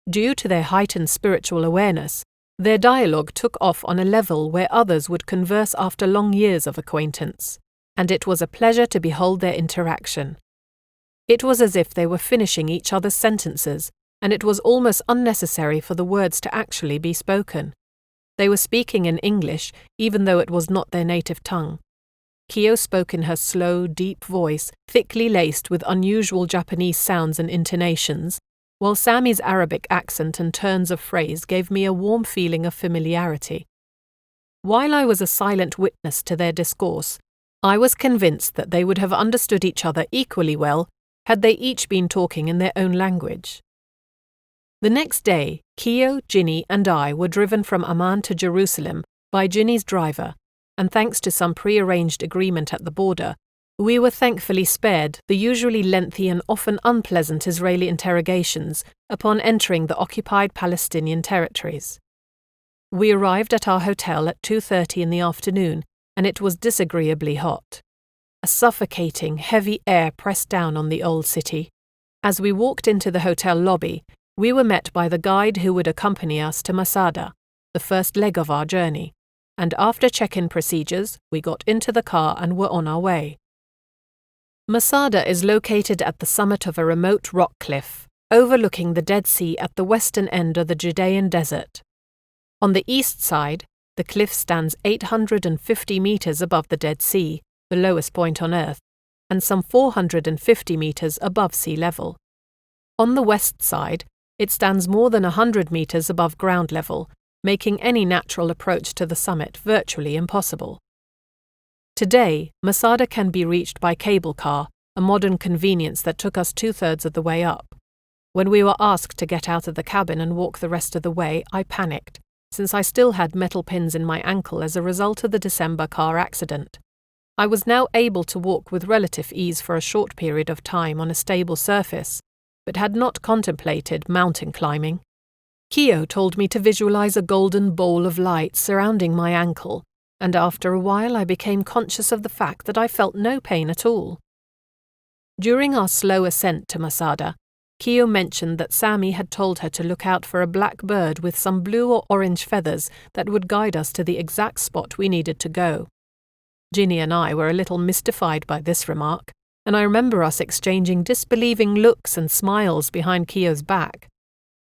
Due to their heightened spiritual awareness, their dialogue took off on a level where others would converse after long years of acquaintance, and it was a pleasure to behold their interaction. It was as if they were finishing each other's sentences, and it was almost unnecessary for the words to actually be spoken. They were speaking in English, even though it was not their native tongue. Kyo spoke in her slow, deep voice, thickly laced with unusual Japanese sounds and intonations, while Sammy's Arabic accent and turns of phrase gave me a warm feeling of familiarity. While I was a silent witness to their discourse, I was convinced that they would have understood each other equally well had they each been talking in their own language. The next day, Kyo, Ginny, and I were driven from Amman to Jerusalem by Ginny's driver, and thanks to some pre-arranged agreement at the border, we were thankfully spared the usually lengthy and often unpleasant Israeli interrogations upon entering the occupied Palestinian territories. We arrived at our hotel at 2:30 in the afternoon, and it was disagreeably hot. A suffocating, heavy air pressed down on the old city. As we walked into the hotel lobby, we were met by the guide who would accompany us to Masada, the first leg of our journey, and after check-in procedures, we got into the car and were on our way. Masada is located at the summit of a remote rock cliff, overlooking the Dead Sea at the western end of the Judean desert. On the east side, the cliff stands 850 meters above the Dead Sea, the lowest point on Earth, and some 450 meters above sea level. On the west side, it stands more than 100 meters above ground level, making any natural approach to the summit virtually impossible. Today, Masada can be reached by cable car, a modern convenience that took us 2/3 of the way up. When we were asked to get out of the cabin and walk the rest of the way, I panicked, since I still had metal pins in my ankle as a result of the December car accident. I was now able to walk with relative ease for a short period of time on a stable surface, but had not contemplated mountain climbing. Kyo told me to visualize a golden bowl of light surrounding my ankle, and after a while I became conscious of the fact that I felt no pain at all. During our slow ascent to Masada, Kyo mentioned that Sammy had told her to look out for a black bird with some blue or orange feathers that would guide us to the exact spot we needed to go. Ginny and I were a little mystified by this remark, and I remember us exchanging disbelieving looks and smiles behind Kyo's back.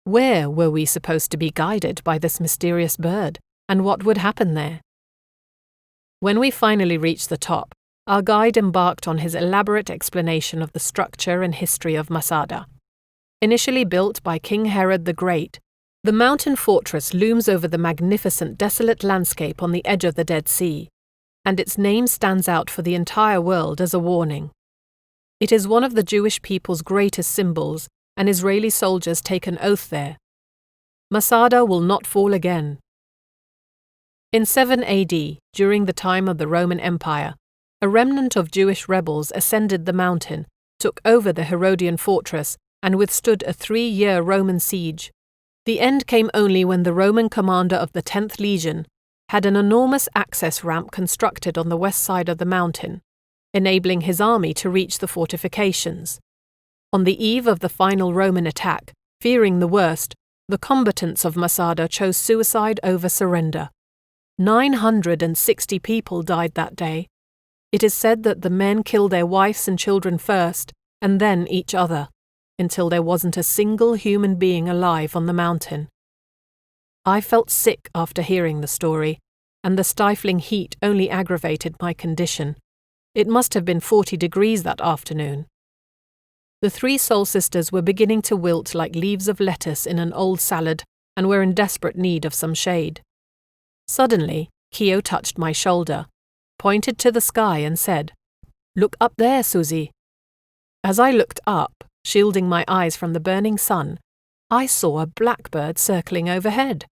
Where were we supposed to be guided by this mysterious bird, and what would happen there? When we finally reached the top, our guide embarked on his elaborate explanation of the structure and history of Masada. Initially built by King Herod the Great, the mountain fortress looms over the magnificent desolate landscape on the edge of the Dead Sea, and its name stands out for the entire world as a warning. It is one of the Jewish people's greatest symbols, and Israeli soldiers take an oath there. Masada will not fall again. In 7 AD, during the time of the Roman Empire, a remnant of Jewish rebels ascended the mountain, took over the Herodian fortress, and withstood a 3-year Roman siege. The end came only when the Roman commander of the 10th Legion had an enormous access ramp constructed on the west side of the mountain, enabling his army to reach the fortifications. On the eve of the final Roman attack, fearing the worst, the combatants of Masada chose suicide over surrender. 960 people died that day. It is said that the men killed their wives and children first, and then each other, until there wasn't a single human being alive on the mountain. I felt sick after hearing the story, and the stifling heat only aggravated my condition. It must have been 40 degrees that afternoon. The 3 soul sisters were beginning to wilt like leaves of lettuce in an old salad and were in desperate need of some shade. Suddenly, Keo touched my shoulder, pointed to the sky and said, "Look up there, Susie." As I looked up, shielding my eyes from the burning sun, I saw a blackbird circling overhead.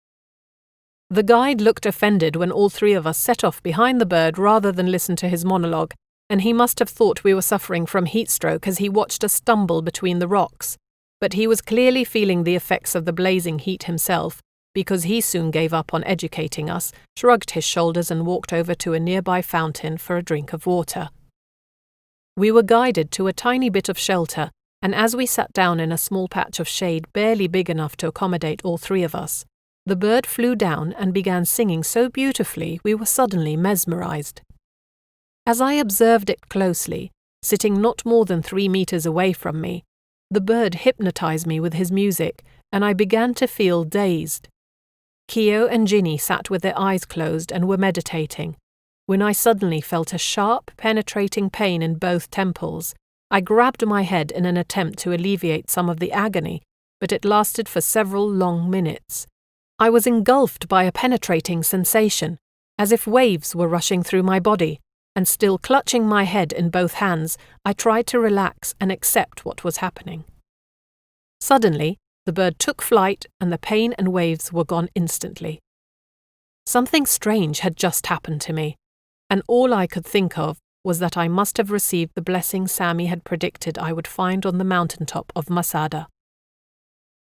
The guide looked offended when all 3 of us set off behind the bird rather than listen to his monologue, and he must have thought we were suffering from heat stroke as he watched us stumble between the rocks. But he was clearly feeling the effects of the blazing heat himself, because he soon gave up on educating us, shrugged his shoulders and walked over to a nearby fountain for a drink of water. We were guided to a tiny bit of shelter, and as we sat down in a small patch of shade barely big enough to accommodate all 3 of us, the bird flew down and began singing so beautifully we were suddenly mesmerized. As I observed it closely, sitting not more than 3 meters away from me, the bird hypnotized me with his music, and I began to feel dazed. Keo and Ginny sat with their eyes closed and were meditating, when I suddenly felt a sharp, penetrating pain in both temples. I grabbed my head in an attempt to alleviate some of the agony, but it lasted for several long minutes. I was engulfed by a penetrating sensation, as if waves were rushing through my body, and still clutching my head in both hands, I tried to relax and accept what was happening. Suddenly, the bird took flight and the pain and waves were gone instantly. Something strange had just happened to me, and all I could think of was that I must have received the blessing Sami had predicted I would find on the mountaintop of Masada.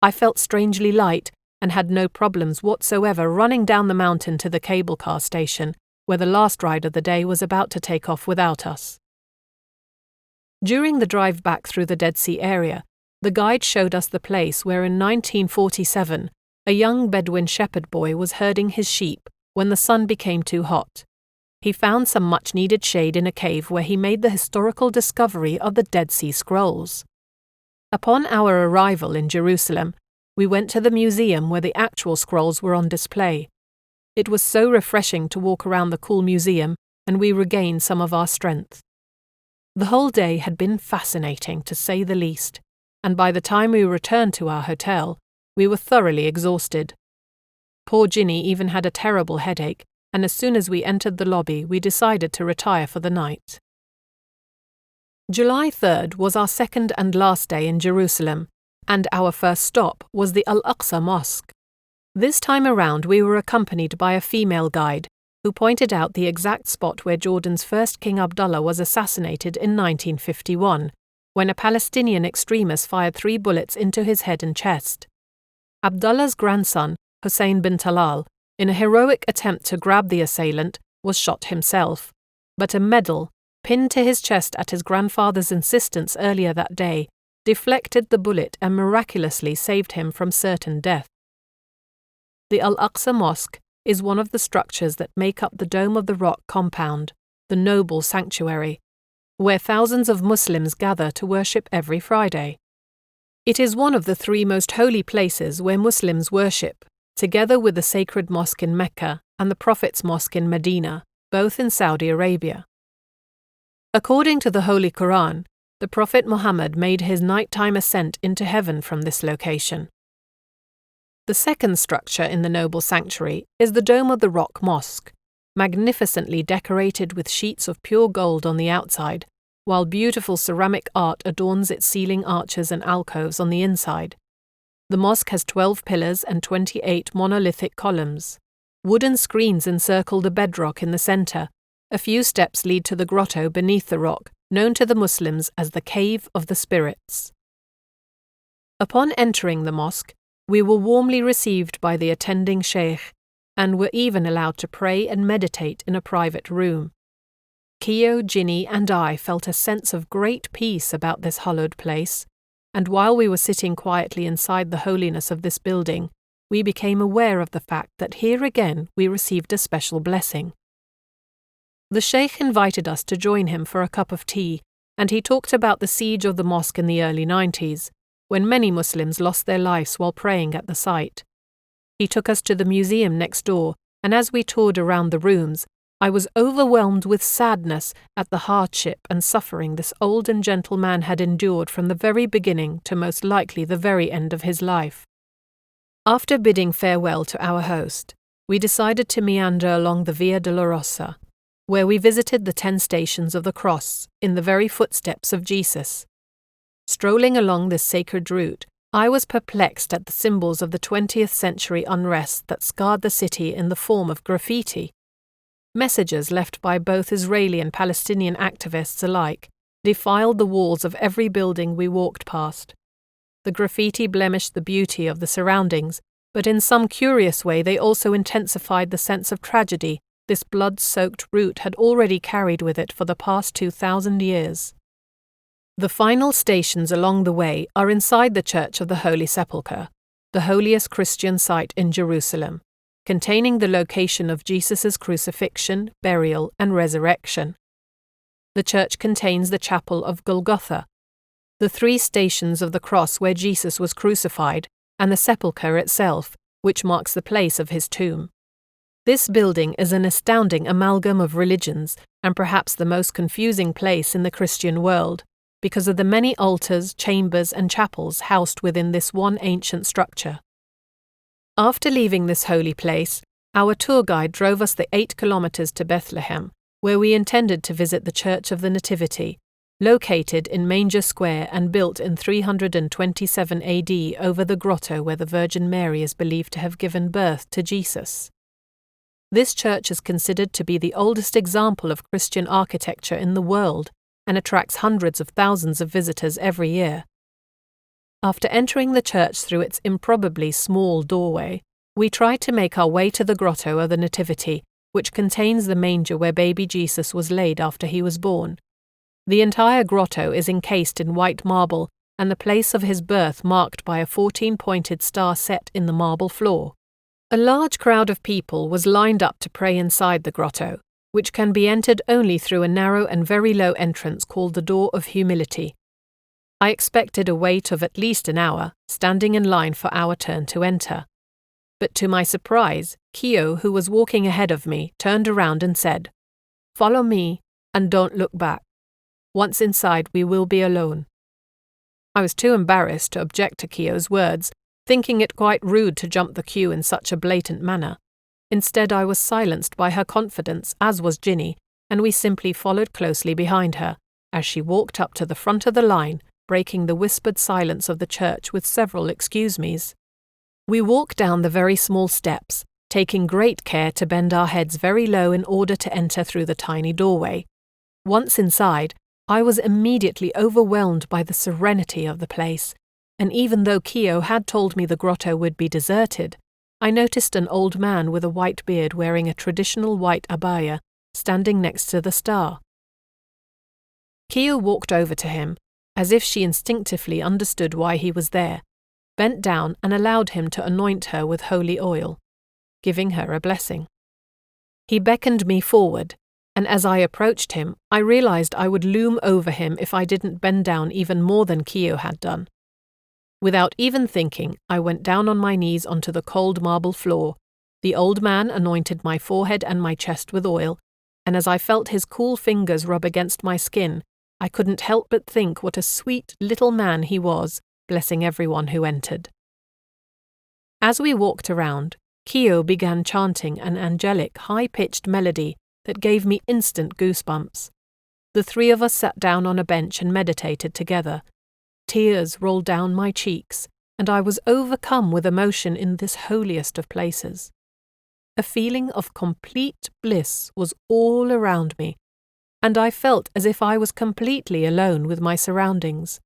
I felt strangely light and had no problems whatsoever running down the mountain to the cable car station, where the last ride of the day was about to take off without us. During the drive back through the Dead Sea area, the guide showed us the place where in 1947 a young Bedouin shepherd boy was herding his sheep when the sun became too hot. He found some much-needed shade in a cave where he made the historical discovery of the Dead Sea Scrolls. Upon our arrival in Jerusalem, we went to the museum where the actual scrolls were on display. It was so refreshing to walk around the cool museum, and we regained some of our strength. The whole day had been fascinating, to say the least, and by the time we returned to our hotel, we were thoroughly exhausted. Poor Ginny even had a terrible headache, and as soon as we entered the lobby, we decided to retire for the night. July 3rd was our second and last day in Jerusalem, and our first stop was the Al-Aqsa Mosque. This time around we were accompanied by a female guide, who pointed out the exact spot where Jordan's first King Abdullah was assassinated in 1951, when a Palestinian extremist fired 3 bullets into his head and chest. Abdullah's grandson, Hussein bin Talal, in a heroic attempt to grab the assailant, was shot himself, but a medal, pinned to his chest at his grandfather's insistence earlier that day, deflected the bullet and miraculously saved him from certain death. The Al-Aqsa Mosque is one of the structures that make up the Dome of the Rock compound, the noble sanctuary, where thousands of Muslims gather to worship every Friday. It is one of the 3 most holy places where Muslims worship, together with the sacred mosque in Mecca and the Prophet's mosque in Medina, both in Saudi Arabia. According to the Holy Quran, the Prophet Muhammad made his nighttime ascent into heaven from this location. The second structure in the noble sanctuary is the Dome of the Rock Mosque, magnificently decorated with sheets of pure gold on the outside, while beautiful ceramic art adorns its ceiling arches and alcoves on the inside. The mosque has 12 pillars and 28 monolithic columns. Wooden screens encircle the bedrock in the center. A few steps lead to the grotto beneath the rock, known to the Muslims as the Cave of the Spirits. Upon entering the mosque, we were warmly received by the attending sheikh, and were even allowed to pray and meditate in a private room. Keo, Ginny, and I felt a sense of great peace about this hallowed place, and while we were sitting quietly inside the holiness of this building, we became aware of the fact that here again we received a special blessing. The sheikh invited us to join him for a cup of tea, and he talked about the siege of the mosque in the early 90s, when many Muslims lost their lives while praying at the site. He took us to the museum next door, and as we toured around the rooms, I was overwhelmed with sadness at the hardship and suffering this old and gentle man had endured from the very beginning to most likely the very end of his life. After bidding farewell to our host, we decided to meander along the Via Dolorosa, where we visited the 10 stations of the cross in the very footsteps of Jesus. Strolling along this sacred route, I was perplexed at the symbols of the 20th century unrest that scarred the city in the form of graffiti. Messages left by both Israeli and Palestinian activists alike defiled the walls of every building we walked past. The graffiti blemished the beauty of the surroundings, but in some curious way they also intensified the sense of tragedy this blood-soaked route had already carried with it for the past 2,000 years. The final stations along the way are inside the Church of the Holy Sepulchre, the holiest Christian site in Jerusalem, containing the location of Jesus' crucifixion, burial, and resurrection. The church contains the chapel of Golgotha, the 3 stations of the cross where Jesus was crucified, and the sepulchre itself, which marks the place of his tomb. This building is an astounding amalgam of religions and perhaps the most confusing place in the Christian world, because of the many altars, chambers, and chapels housed within this one ancient structure. After leaving this holy place, our tour guide drove us the 8 kilometers to Bethlehem, where we intended to visit the Church of the Nativity, located in Manger Square and built in 327 AD over the grotto where the Virgin Mary is believed to have given birth to Jesus. This church is considered to be the oldest example of Christian architecture in the world and attracts hundreds of thousands of visitors every year. After entering the church through its improbably small doorway, we tried to make our way to the grotto of the Nativity, which contains the manger where baby Jesus was laid after he was born. The entire grotto is encased in white marble and the place of his birth marked by a 14-pointed star set in the marble floor. A large crowd of people was lined up to pray inside the grotto, which can be entered only through a narrow and very low entrance called the Door of Humility. I expected a wait of at least an hour, standing in line for our turn to enter. But to my surprise, Kio, who was walking ahead of me, turned around and said, "Follow me, and don't look back. Once inside, we will be alone." I was too embarrassed to object to Kio's words, thinking it quite rude to jump the queue in such a blatant manner. Instead, I was silenced by her confidence, as was Ginny, and we simply followed closely behind her, as she walked up to the front of the line, breaking the whispered silence of the church with several excuse-me's. We walked down the very small steps, taking great care to bend our heads very low in order to enter through the tiny doorway. Once inside, I was immediately overwhelmed by the serenity of the place, and even though Kio had told me the grotto would be deserted, I noticed an old man with a white beard wearing a traditional white abaya, standing next to the star. Kio walked over to him, as if she instinctively understood why he was there, bent down and allowed him to anoint her with holy oil, giving her a blessing. He beckoned me forward, and as I approached him, I realized I would loom over him if I didn't bend down even more than Kio had done. Without even thinking, I went down on my knees onto the cold marble floor. The old man anointed my forehead and my chest with oil, and as I felt his cool fingers rub against my skin, I couldn't help but think what a sweet little man he was, blessing everyone who entered. As we walked around, Kio began chanting an angelic, high-pitched melody that gave me instant goosebumps. The 3 of us sat down on a bench and meditated together. Tears rolled down my cheeks, and I was overcome with emotion in this holiest of places. A feeling of complete bliss was all around me, and I felt as if I was completely alone with my surroundings.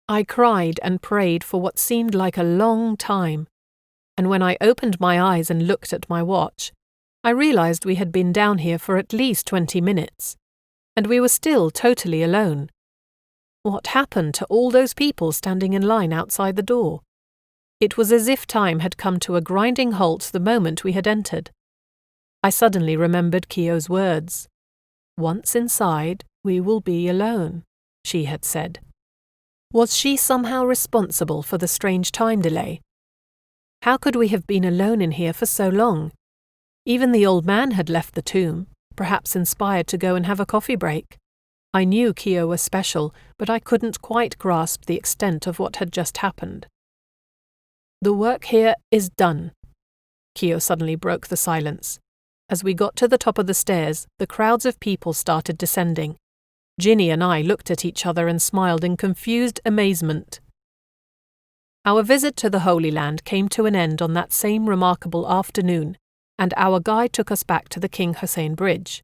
I cried and prayed for what seemed like a long time, and when I opened my eyes and looked at my watch, I realized we had been down here for at least 20 minutes, and we were still totally alone. What happened to all those people standing in line outside the door? It was as if time had come to a grinding halt the moment we had entered. I suddenly remembered Kio's words. "Once inside, we will be alone," she had said. Was she somehow responsible for the strange time delay? How could we have been alone in here for so long? Even the old man had left the tomb, perhaps inspired to go and have a coffee break. I knew Keo was special, but I couldn't quite grasp the extent of what had just happened. "The work here is done." Keo suddenly broke the silence. As we got to the top of the stairs, the crowds of people started descending. Ginny and I looked at each other and smiled in confused amazement. Our visit to the Holy Land came to an end on that same remarkable afternoon, and our guide took us back to the King Hussein Bridge.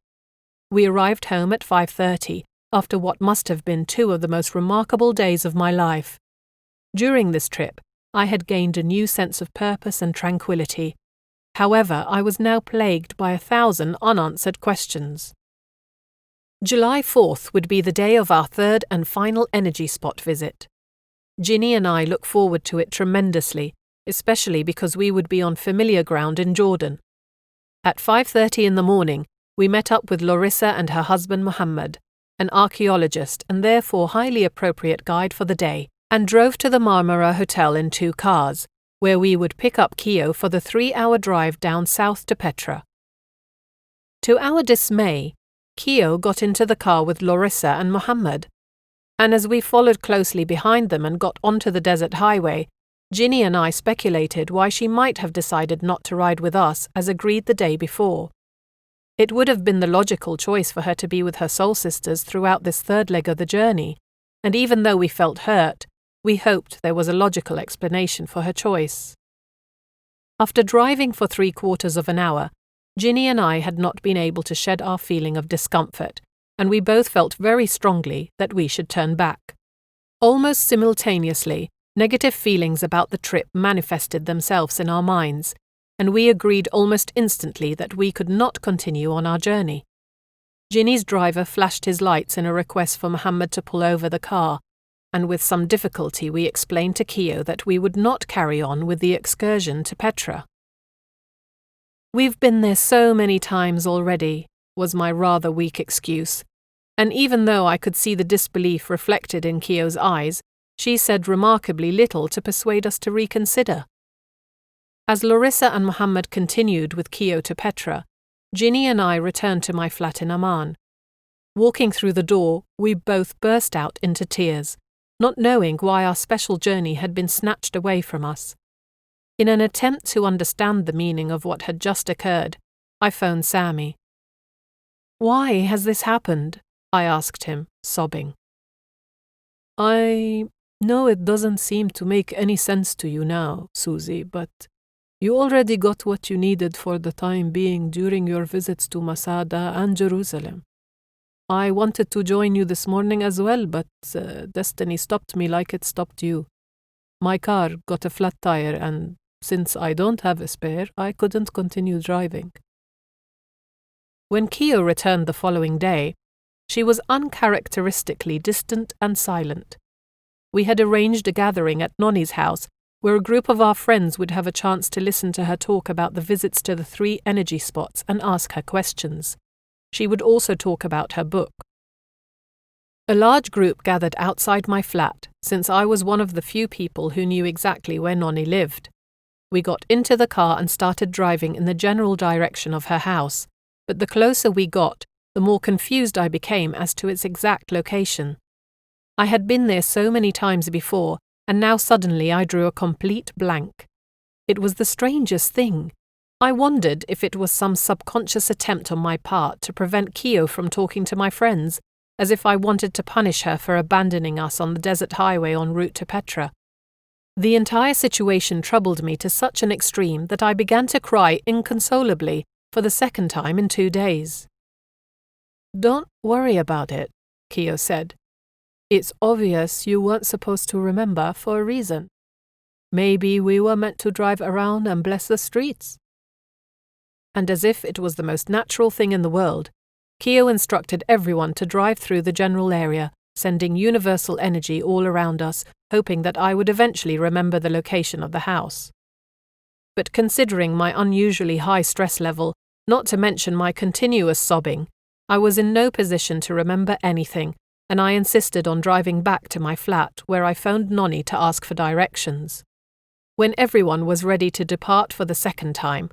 We arrived home at 5:30, after what must have been 2 of the most remarkable days of my life. During this trip, I had gained a new sense of purpose and tranquility. However, I was now plagued by 1,000 unanswered questions. July 4th would be the day of our 3rd and final energy spot visit. Ginny and I look forward to it tremendously, especially because we would be on familiar ground in Jordan. At 5:30 in the morning, we met up with Larissa and her husband Muhammad, an archaeologist and therefore highly appropriate guide for the day, and drove to the Marmara Hotel in 2 cars, where we would pick up Keo for the 3-hour drive down south to Petra. To our dismay, Keo got into the car with Larissa and Muhammad, and as we followed closely behind them and got onto the desert highway, Ginny and I speculated why she might have decided not to ride with us as agreed the day before. It would have been the logical choice for her to be with her soul sisters throughout this 3rd leg of the journey, and even though we felt hurt, we hoped there was a logical explanation for her choice. After driving for 3/4 of an hour, Ginny and I had not been able to shed our feeling of discomfort, and we both felt very strongly that we should turn back. Almost simultaneously, negative feelings about the trip manifested themselves in our minds, and we agreed almost instantly that we could not continue on our journey. Ginny's driver flashed his lights in a request for Muhammad to pull over the car, and with some difficulty we explained to Keo that we would not carry on with the excursion to Petra. "We've been there so many times already," was my rather weak excuse, and even though I could see the disbelief reflected in Keo's eyes, she said remarkably little to persuade us to reconsider. As Larissa and Muhammad continued with Keo to Petra, Ginny and I returned to my flat in Amman. Walking through the door, we both burst out into tears, not knowing why our special journey had been snatched away from us. In an attempt to understand the meaning of what had just occurred, I phoned Sammy. "Why has this happened?" I asked him, sobbing. "I know it doesn't seem to make any sense to you now, Susie, but you already got what you needed for the time being during your visits to Masada and Jerusalem. I wanted to join you this morning as well, but destiny stopped me like it stopped you. My car got a flat tire, and since I don't have a spare, I couldn't continue driving." When Keo returned the following day, she was uncharacteristically distant and silent. We had arranged a gathering at Nonnie's house, where a group of our friends would have a chance to listen to her talk about the visits to the 3 energy spots and ask her questions. She would also talk about her book. A large group gathered outside my flat, since I was one of the few people who knew exactly where Nonnie lived. We got into the car and started driving in the general direction of her house, but the closer we got, the more confused I became as to its exact location. I had been there so many times before, and now suddenly I drew a complete blank. It was the strangest thing. I wondered if it was some subconscious attempt on my part to prevent Keo from talking to my friends, as if I wanted to punish her for abandoning us on the desert highway en route to Petra. The entire situation troubled me to such an extreme that I began to cry inconsolably for the 2nd time in 2 days. "Don't worry about it," Keo said. "It's obvious you weren't supposed to remember for a reason. Maybe we were meant to drive around and bless the streets." And as if it was the most natural thing in the world, Keo instructed everyone to drive through the general area, sending universal energy all around us, hoping that I would eventually remember the location of the house. But considering my unusually high stress level, not to mention my continuous sobbing, I was in no position to remember anything, and I insisted on driving back to my flat, where I phoned Nonnie to ask for directions. When everyone was ready to depart for the 2nd time,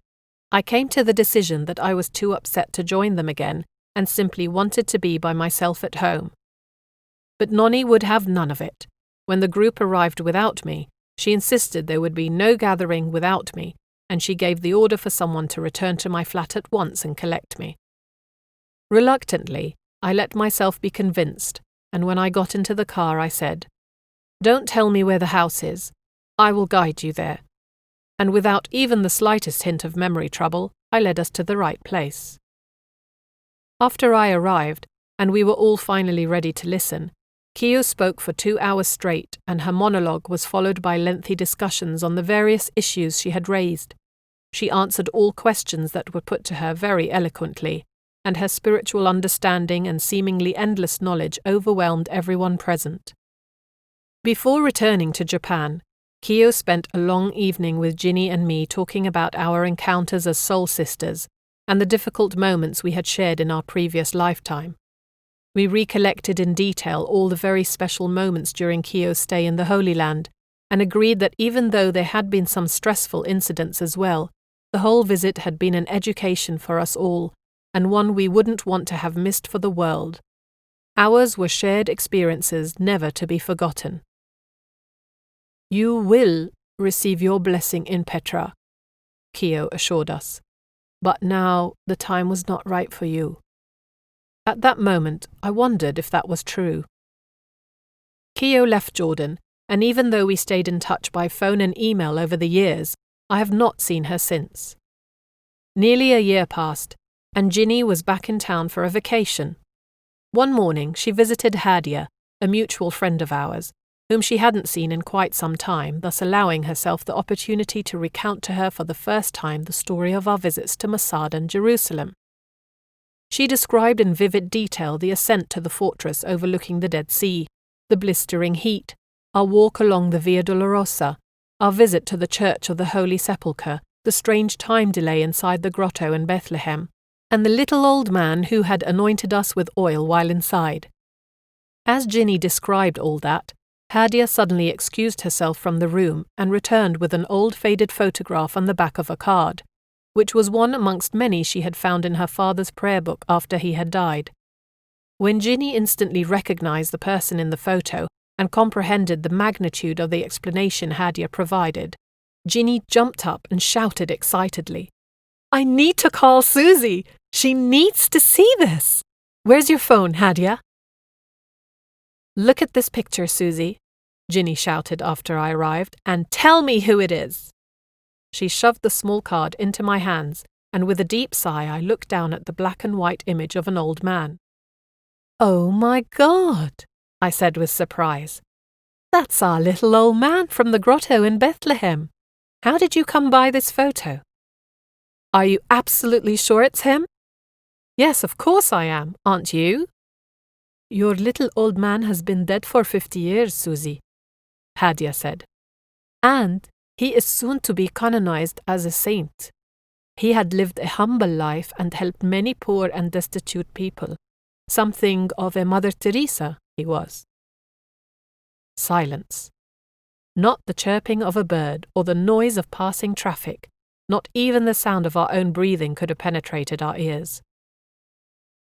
I came to the decision that I was too upset to join them again and simply wanted to be by myself at home. But Nonny would have none of it. When the group arrived without me, she insisted there would be no gathering without me, and she gave the order for someone to return to my flat at once and collect me. Reluctantly, I let myself be convinced, and when I got into the car I said, "Don't tell me where the house is. I will guide you there." And without even the slightest hint of memory trouble, I led us to the right place. After I arrived, and we were all finally ready to listen, Kyo spoke for 2 hours straight, and her monologue was followed by lengthy discussions on the various issues she had raised. She answered all questions that were put to her very eloquently, and her spiritual understanding and seemingly endless knowledge overwhelmed everyone present. Before returning to Japan, Kyo spent a long evening with Ginny and me talking about our encounters as soul sisters and the difficult moments we had shared in our previous lifetime. We recollected in detail all the very special moments during Kyo's stay in the Holy Land and agreed that even though there had been some stressful incidents as well, the whole visit had been an education for us all and one we wouldn't want to have missed for the world. Ours were shared experiences never to be forgotten. "You will receive your blessing in Petra," Kyo assured us. "But now the time was not right for you." At that moment, I wondered if that was true. Kyo left Jordan, and even though we stayed in touch by phone and email over the years, I have not seen her since. Nearly a year passed, and Ginny was back in town for a vacation. One morning, she visited Hadia, a mutual friend of ours, whom she hadn't seen in quite some time, thus allowing herself the opportunity to recount to her for the first time the story of our visits to Masada and Jerusalem. She described in vivid detail the ascent to the fortress overlooking the Dead Sea, the blistering heat, our walk along the Via Dolorosa, our visit to the Church of the Holy Sepulchre, the strange time delay inside the grotto in Bethlehem, and the little old man who had anointed us with oil while inside. As Ginny described all that, Hadia suddenly excused herself from the room and returned with an old faded photograph on the back of a card, which was one amongst many she had found in her father's prayer book after he had died. When Ginny instantly recognized the person in the photo and comprehended the magnitude of the explanation Hadia provided, Ginny jumped up and shouted excitedly, "I need to call Susie! She needs to see this! Where's your phone, Hadia?" "Look at this picture, Susie," Ginny shouted after I arrived, "and tell me who it is." She shoved the small card into my hands, and with a deep sigh I looked down at the black and white image of an old man. "Oh my God," I said with surprise. "That's our little old man from the grotto in Bethlehem. How did you come by this photo?" "Are you absolutely sure it's him?" "Yes, of course I am. Aren't you?" "Your little old man has been dead for 50 years, Susie," Hadia said. "And he is soon to be canonized as a saint. He had lived a humble life and helped many poor and destitute people. Something of a Mother Teresa, he was." Silence. Not the chirping of a bird or the noise of passing traffic, not even the sound of our own breathing could have penetrated our ears.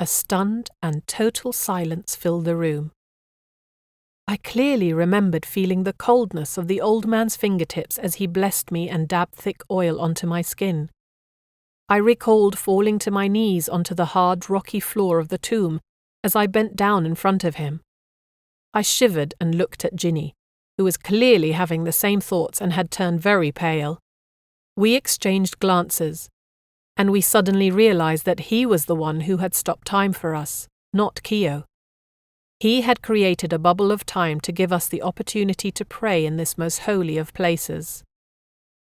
A stunned and total silence filled the room. I clearly remembered feeling the coldness of the old man's fingertips as he blessed me and dabbed thick oil onto my skin. I recalled falling to my knees onto the hard, rocky floor of the tomb as I bent down in front of him. I shivered and looked at Ginny, who was clearly having the same thoughts and had turned very pale. We exchanged glances, and we suddenly realized that he was the one who had stopped time for us, not Kyo. He had created a bubble of time to give us the opportunity to pray in this most holy of places.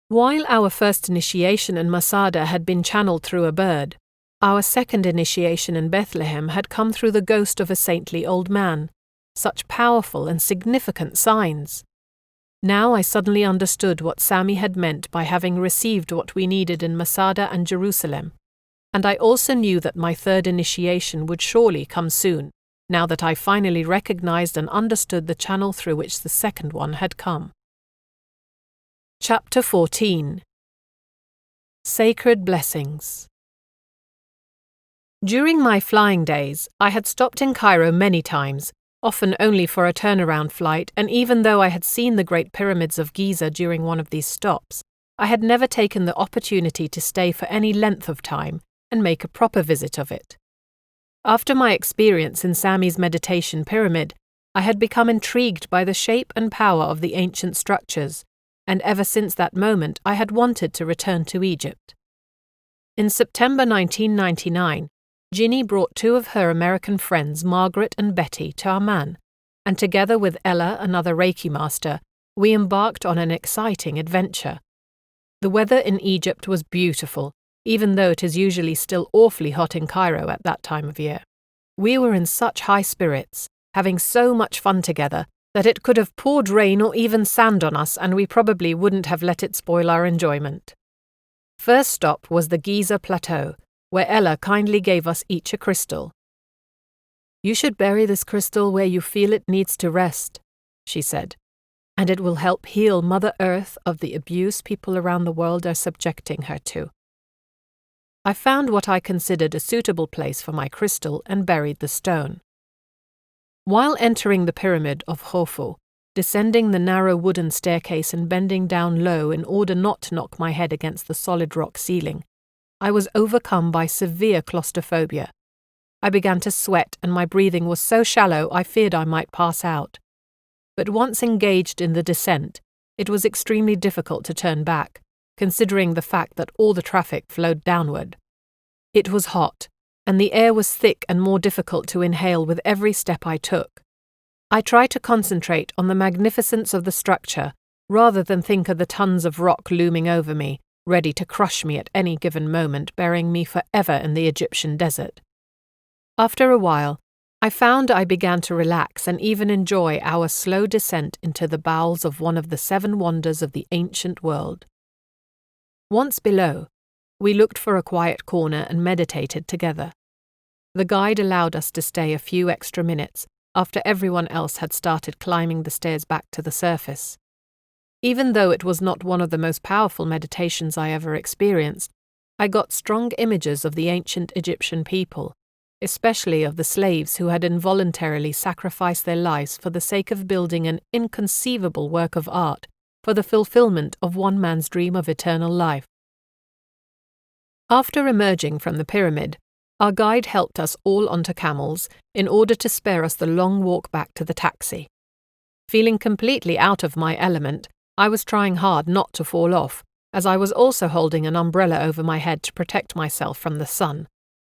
While our first initiation in Masada had been channeled through a bird, our second initiation in Bethlehem had come through the ghost of a saintly old man. Such powerful and significant signs. Now I suddenly understood what Sammy had meant by having received what we needed in Masada and Jerusalem, and I also knew that my third initiation would surely come soon, now that I finally recognized and understood the channel through which the second one had come. Chapter 14. Sacred Blessings. During my flying days, I had stopped in Cairo many times, often only for a turnaround flight, and even though I had seen the Great Pyramids of Giza during one of these stops, I had never taken the opportunity to stay for any length of time and make a proper visit of it. After my experience in Sami's meditation pyramid, I had become intrigued by the shape and power of the ancient structures, and ever since that moment I had wanted to return to Egypt. In September 1999, Ginny brought two of her American friends, Margaret and Betty, to Amman, and together with Ella, another Reiki Master, we embarked on an exciting adventure. The weather in Egypt was beautiful, even though it is usually still awfully hot in Cairo at that time of year. We were in such high spirits, having so much fun together, that it could have poured rain or even sand on us and we probably wouldn't have let it spoil our enjoyment. First stop was the Giza Plateau, where Ella kindly gave us each a crystal. "You should bury this crystal where you feel it needs to rest," she said, "and it will help heal Mother Earth of the abuse people around the world are subjecting her to." I found what I considered a suitable place for my crystal and buried the stone. While entering the pyramid of Khufu, descending the narrow wooden staircase and bending down low in order not to knock my head against the solid rock ceiling, I was overcome by severe claustrophobia. I began to sweat and my breathing was so shallow I feared I might pass out. But once engaged in the descent, it was extremely difficult to turn back, considering the fact that all the traffic flowed downward. It was hot, and the air was thick and more difficult to inhale with every step I took. I tried to concentrate on the magnificence of the structure rather than think of the tons of rock looming over me, ready to crush me at any given moment, burying me forever in the Egyptian desert. After a while, I found I began to relax and even enjoy our slow descent into the bowels of one of the 7 wonders of the ancient world. Once below, we looked for a quiet corner and meditated together. The guide allowed us to stay a few extra minutes after everyone else had started climbing the stairs back to the surface. Even though it was not one of the most powerful meditations I ever experienced, I got strong images of the ancient Egyptian people, especially of the slaves who had involuntarily sacrificed their lives for the sake of building an inconceivable work of art for the fulfillment of one man's dream of eternal life. After emerging from the pyramid, our guide helped us all onto camels in order to spare us the long walk back to the taxi. Feeling completely out of my element, I was trying hard not to fall off, as I was also holding an umbrella over my head to protect myself from the sun.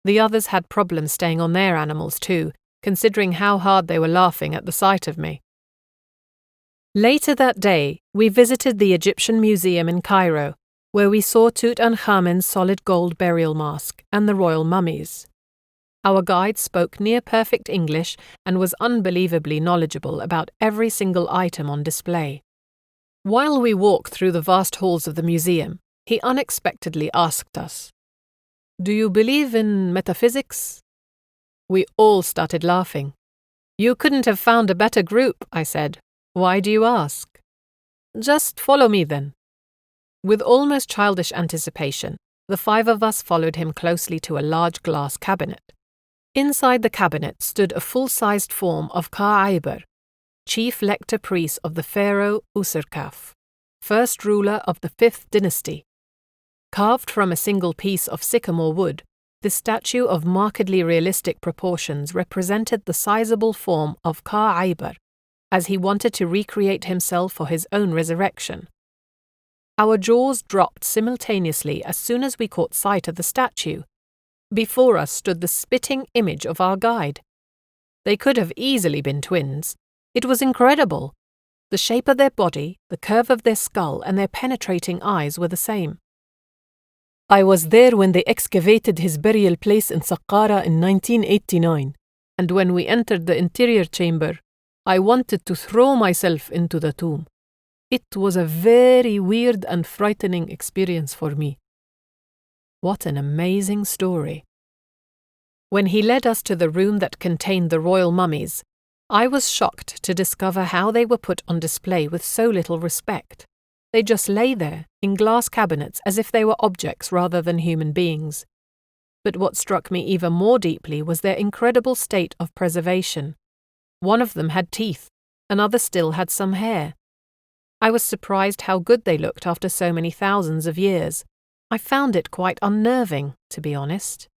The others had problems staying on their animals too, considering how hard they were laughing at the sight of me. Later that day, we visited the Egyptian Museum in Cairo, where we saw Tutankhamun's solid gold burial mask and the royal mummies. Our guide spoke near-perfect English and was unbelievably knowledgeable about every single item on display. While we walked through the vast halls of the museum, he unexpectedly asked us, "Do you believe in metaphysics?" We all started laughing. "You couldn't have found a better group," I said. "Why do you ask?" "Just follow me then." With almost childish anticipation, the 5 of us followed him closely to a large glass cabinet. Inside the cabinet stood a full-sized form of Ka-Iber, chief lector priest of the pharaoh Userkaf, first ruler of the 5th dynasty. Carved from a single piece of sycamore wood, this statue of markedly realistic proportions represented the sizable form of Ka-Iber, as he wanted to recreate himself for his own resurrection. Our jaws dropped simultaneously as soon as we caught sight of the statue. Before us stood the spitting image of our guide. They could have easily been twins. It was incredible. The shape of their body, the curve of their skull, and their penetrating eyes were the same. "I was there when they excavated his burial place in Saqqara in 1989, and when we entered the interior chamber, I wanted to throw myself into the tomb. It was a very weird and frightening experience for me." What an amazing story. When he led us to the room that contained the royal mummies, I was shocked to discover how they were put on display with so little respect. They just lay there, in glass cabinets, as if they were objects rather than human beings. But what struck me even more deeply was their incredible state of preservation. One of them had teeth, another still had some hair. I was surprised how good they looked after so many thousands of years. I found it quite unnerving, to be honest.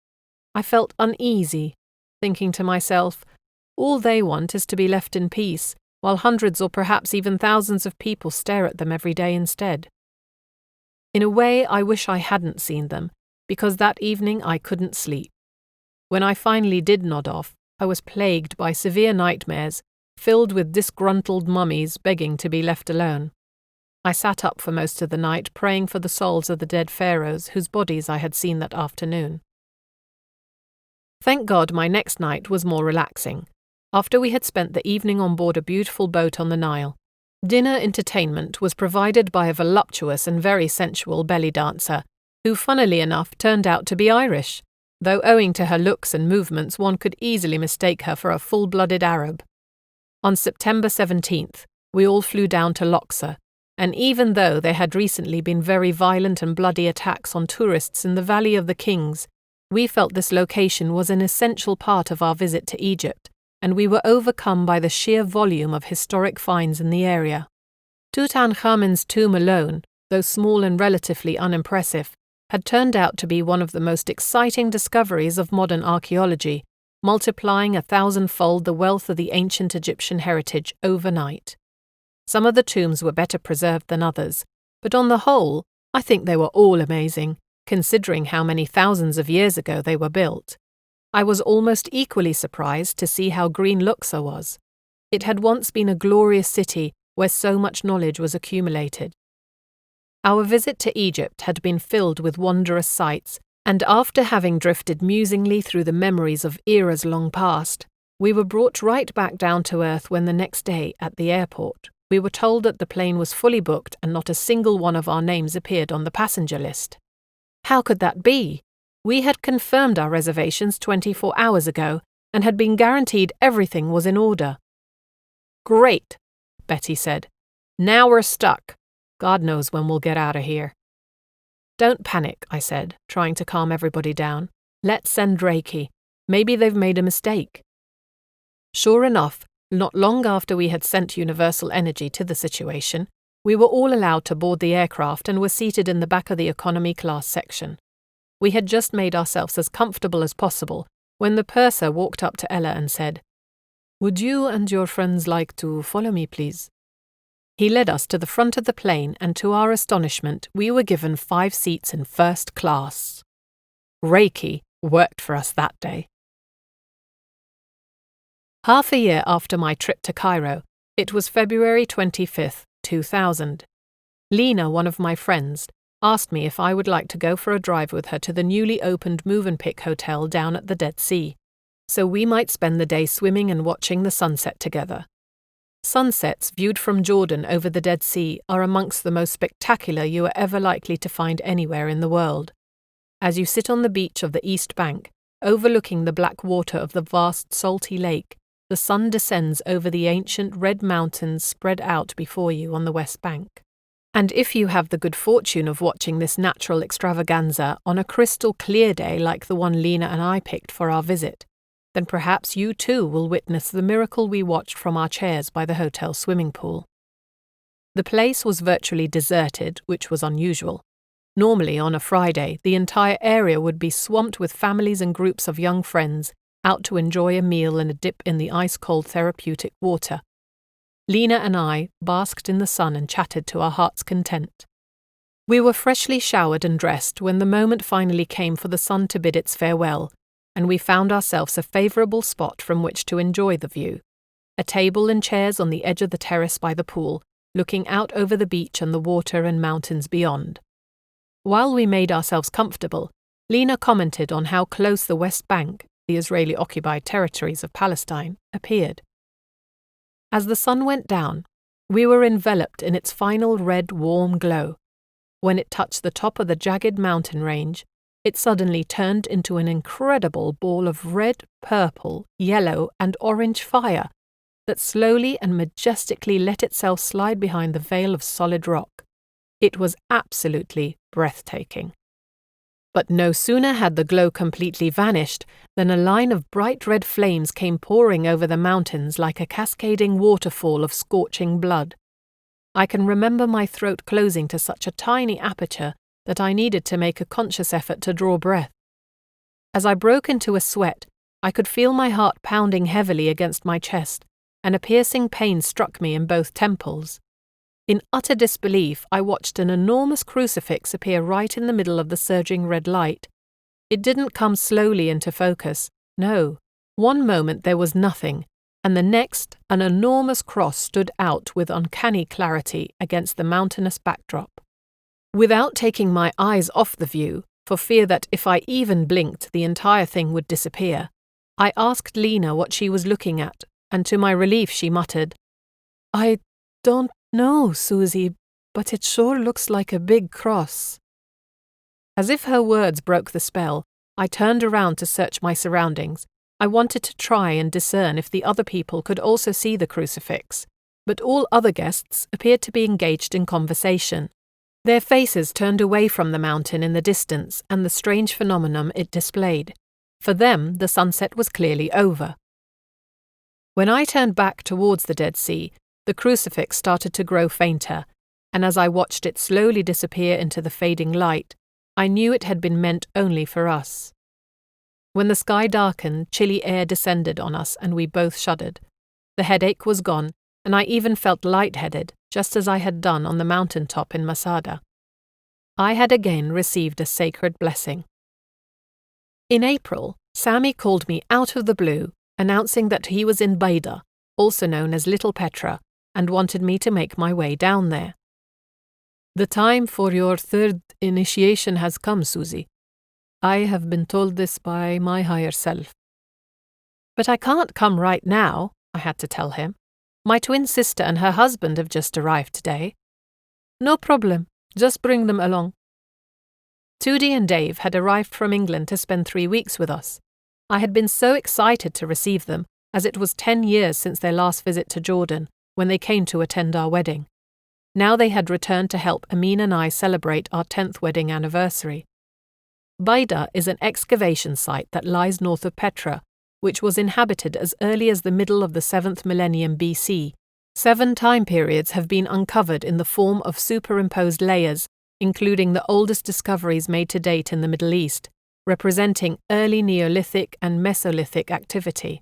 I felt uneasy, thinking to myself, all they want is to be left in peace, while hundreds or perhaps even thousands of people stare at them every day instead. In a way, I wish I hadn't seen them, because that evening I couldn't sleep. When I finally did nod off, I was plagued by severe nightmares, filled with disgruntled mummies begging to be left alone. I sat up for most of the night praying for the souls of the dead pharaohs whose bodies I had seen that afternoon. Thank God my next night was more relaxing. After we had spent the evening on board a beautiful boat on the Nile, dinner entertainment was provided by a voluptuous and very sensual belly dancer, who funnily enough turned out to be Irish, though owing to her looks and movements one could easily mistake her for a full-blooded Arab. On September 17th, we all flew down to Luxor, and even though there had recently been very violent and bloody attacks on tourists in the Valley of the Kings, we felt this location was an essential part of our visit to Egypt, and we were overcome by the sheer volume of historic finds in the area. Tutankhamun's tomb alone, though small and relatively unimpressive, had turned out to be one of the most exciting discoveries of modern archaeology, multiplying 1,000-fold the wealth of the ancient Egyptian heritage overnight. Some of the tombs were better preserved than others, but on the whole, I think they were all amazing, considering how many thousands of years ago they were built. I was almost equally surprised to see how green Luxor was. It had once been a glorious city where so much knowledge was accumulated. Our visit to Egypt had been filled with wondrous sights, and after having drifted musingly through the memories of eras long past, we were brought right back down to earth when the next day, at the airport, we were told that the plane was fully booked and not a single one of our names appeared on the passenger list. How could that be? We had confirmed our reservations 24 hours ago and had been guaranteed everything was in order. "Great," Betty said. "Now we're stuck. God knows when we'll get out of here." "Don't panic," I said, trying to calm everybody down. "Let's send Reiki. Maybe they've made a mistake." Sure enough, not long after we had sent universal energy to the situation, we were all allowed to board the aircraft and were seated in the back of the economy class section. We had just made ourselves as comfortable as possible when the purser walked up to Ella and said, "Would you and your friends like to follow me, please?" He led us to the front of the plane, and to our astonishment, we were given 5 seats in first class. Reiki worked for us that day. Half a year after my trip to Cairo, it was February 25th, 2000. Lena, one of my friends, asked me if I would like to go for a drive with her to the newly opened Movenpick Hotel down at the Dead Sea, so we might spend the day swimming and watching the sunset together. Sunsets viewed from Jordan over the Dead Sea are amongst the most spectacular you are ever likely to find anywhere in the world. As you sit on the beach of the East Bank, overlooking the black water of the vast salty lake, the sun descends over the ancient red mountains spread out before you on the West Bank. And if you have the good fortune of watching this natural extravaganza on a crystal clear day like the one Lena and I picked for our visit, then perhaps you too will witness the miracle we watched from our chairs by the hotel swimming pool. The place was virtually deserted, which was unusual. Normally, on a Friday, the entire area would be swamped with families and groups of young friends out to enjoy a meal and a dip in the ice-cold therapeutic water. Lena and I basked in the sun and chatted to our heart's content. We were freshly showered and dressed when the moment finally came for the sun to bid its farewell, and we found ourselves a favourable spot from which to enjoy the view. A table and chairs on the edge of the terrace by the pool, looking out over the beach and the water and mountains beyond. While we made ourselves comfortable, Lena commented on how close the West Bank, the Israeli-occupied territories of Palestine, appeared. As the sun went down, we were enveloped in its final red, warm glow. When it touched the top of the jagged mountain range, it suddenly turned into an incredible ball of red, purple, yellow, and orange fire that slowly and majestically let itself slide behind the veil of solid rock. It was absolutely breathtaking. But no sooner had the glow completely vanished than a line of bright red flames came pouring over the mountains like a cascading waterfall of scorching blood. I can remember my throat closing to such a tiny aperture that I needed to make a conscious effort to draw breath. As I broke into a sweat, I could feel my heart pounding heavily against my chest, and a piercing pain struck me in both temples. In utter disbelief, I watched an enormous crucifix appear right in the middle of the surging red light. It didn't come slowly into focus. No. One moment there was nothing, and the next, an enormous cross stood out with uncanny clarity against the mountainous backdrop. Without taking my eyes off the view, for fear that if I even blinked the entire thing would disappear, I asked Lena what she was looking at, and to my relief she muttered, "I don't know, Susie, but it sure looks like a big cross." As if her words broke the spell, I turned around to search my surroundings. I wanted to try and discern if the other people could also see the crucifix, but all other guests appeared to be engaged in conversation. Their faces turned away from the mountain in the distance and the strange phenomenon it displayed. For them, the sunset was clearly over. When I turned back towards the Dead Sea, the crucifix started to grow fainter, and as I watched it slowly disappear into the fading light, I knew it had been meant only for us. When the sky darkened, chilly air descended on us and we both shuddered. The headache was gone, and I even felt lightheaded, just as I had done on the mountain top in Masada. I had again received a sacred blessing. In April, Sami called me out of the blue, announcing that he was in Baida, also known as Little Petra, and wanted me to make my way down there. "The time for your third initiation has come, Susie. I have been told this by my higher self." "But I can't come right now," I had to tell him. "My twin sister and her husband have just arrived today." "No problem. Just bring them along." Tudi and Dave had arrived from England to spend 3 weeks with us. I had been so excited to receive them, as it was 10 years since their last visit to Jordan, when they came to attend our wedding. Now they had returned to help Amin and I celebrate our 10th wedding anniversary. Baida is an excavation site that lies north of Petra, which was inhabited as early as the middle of the 7th millennium BC. 7 time periods have been uncovered in the form of superimposed layers, including the oldest discoveries made to date in the Middle East, representing early Neolithic and Mesolithic activity.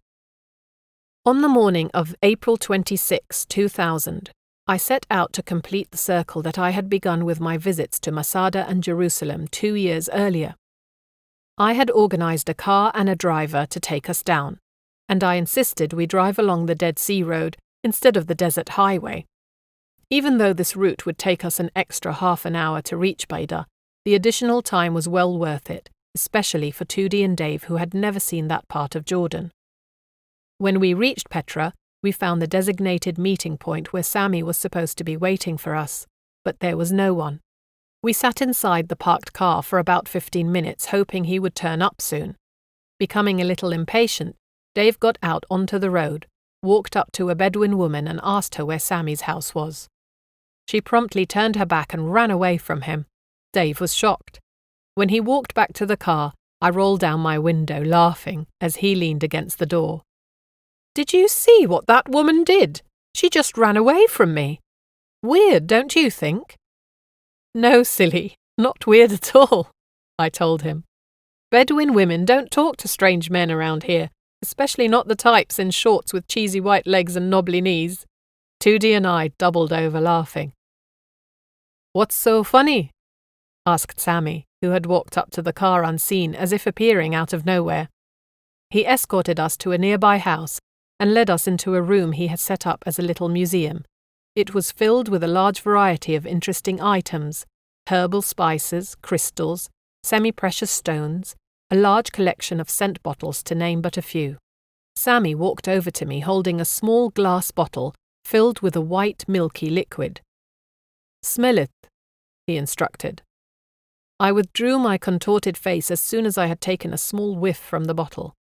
On the morning of April 26, 2000, I set out to complete the circle that I had begun with my visits to Masada and Jerusalem 2 years earlier. I had organized a car and a driver to take us down, and I insisted we drive along the Dead Sea Road instead of the desert highway. Even though this route would take us an extra half an hour to reach Baida, the additional time was well worth it, especially for Tudi and Dave, who had never seen that part of Jordan. When we reached Petra, we found the designated meeting point where Sami was supposed to be waiting for us, but there was no one. We sat inside the parked car for about 15 minutes, hoping he would turn up soon. Becoming a little impatient, Dave got out onto the road, walked up to a Bedouin woman and asked her where Sami's house was. She promptly turned her back and ran away from him. Dave was shocked. When he walked back to the car, I rolled down my window, laughing, as he leaned against the door. "Did you see what that woman did? She just ran away from me. Weird, don't you think?" "No, silly, not weird at all," I told him. "Bedouin women don't talk to strange men around here, especially not the types in shorts with cheesy white legs and knobbly knees." Tudi and I doubled over laughing. "What's so funny?" asked Sami, who had walked up to the car unseen, as if appearing out of nowhere. He escorted us to a nearby house and led us into a room he had set up as a little museum. It was filled with a large variety of interesting items: herbal spices, crystals, semi-precious stones, a large collection of scent bottles, to name but a few. Sami walked over to me holding a small glass bottle filled with a white milky liquid. "Smell it," he instructed. I withdrew my contorted face as soon as I had taken a small whiff from the bottle.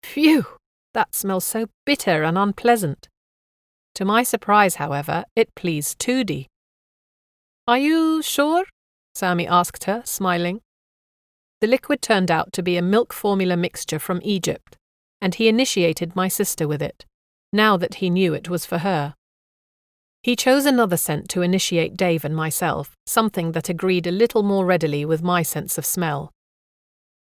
Phew! That smells so bitter and unpleasant. To my surprise, however, it pleased Tudi. Are you sure? Sammy asked her, smiling. The liquid turned out to be a milk formula mixture from Egypt, and he initiated my sister with it, now that he knew it was for her. He chose another scent to initiate Dave and myself, something that agreed a little more readily with my sense of smell.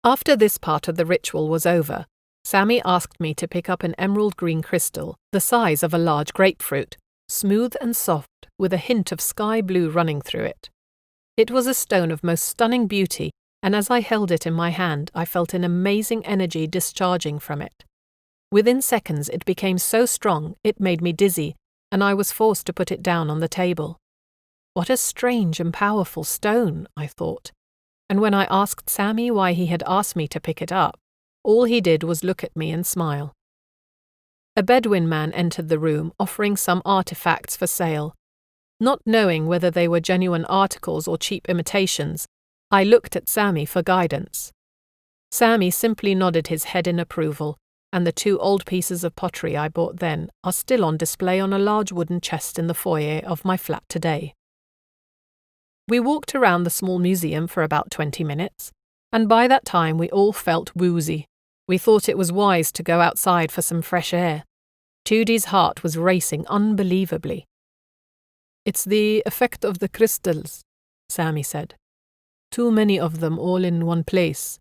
After this part of the ritual was over, Sammy asked me to pick up an emerald green crystal, the size of a large grapefruit, smooth and soft, with a hint of sky blue running through it. It was a stone of most stunning beauty, and as I held it in my hand, I felt an amazing energy discharging from it. Within seconds it became so strong it made me dizzy, and I was forced to put it down on the table. What a strange and powerful stone, I thought, and when I asked Sammy why he had asked me to pick it up, all he did was look at me and smile. A Bedouin man entered the room offering some artifacts for sale. Not knowing whether they were genuine articles or cheap imitations, I looked at Sammy for guidance. Sammy simply nodded his head in approval, and the 2 old pieces of pottery I bought then are still on display on a large wooden chest in the foyer of my flat today. We walked around the small museum for about 20 minutes, and by that time we all felt woozy. We thought it was wise to go outside for some fresh air. Judy's heart was racing unbelievably. "It's the effect of the crystals," Sammy said. "Too many of them all in one place.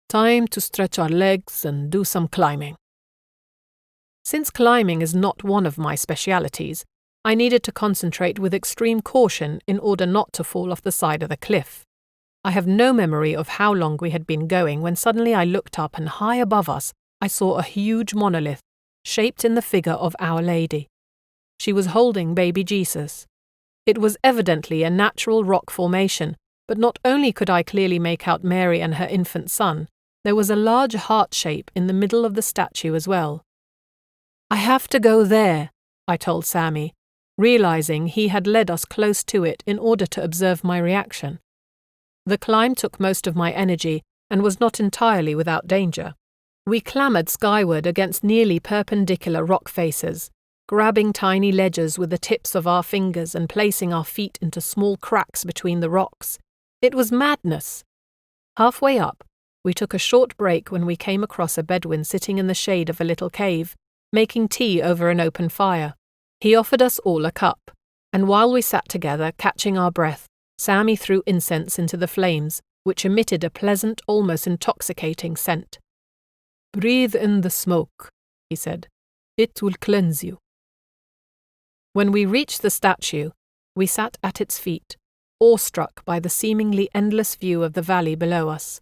Time to stretch our legs and do some climbing." Since climbing is not one of my specialities, I needed to concentrate with extreme caution in order not to fall off the side of the cliff. I have no memory of how long we had been going when suddenly I looked up and high above us I saw a huge monolith, shaped in the figure of Our Lady. She was holding baby Jesus. It was evidently a natural rock formation, but not only could I clearly make out Mary and her infant son, there was a large heart shape in the middle of the statue as well. "I have to go there," I told Sammy, realizing he had led us close to it in order to observe my reaction. The climb took most of my energy and was not entirely without danger. We clambered skyward against nearly perpendicular rock faces, grabbing tiny ledges with the tips of our fingers and placing our feet into small cracks between the rocks. It was madness. Halfway up, we took a short break when we came across a Bedouin sitting in the shade of a little cave, making tea over an open fire. He offered us all a cup, and while we sat together, catching our breath, Sammy threw incense into the flames, which emitted a pleasant, almost intoxicating scent. "Breathe in the smoke," he said. "It will cleanse you." When we reached the statue, we sat at its feet, awestruck by the seemingly endless view of the valley below us.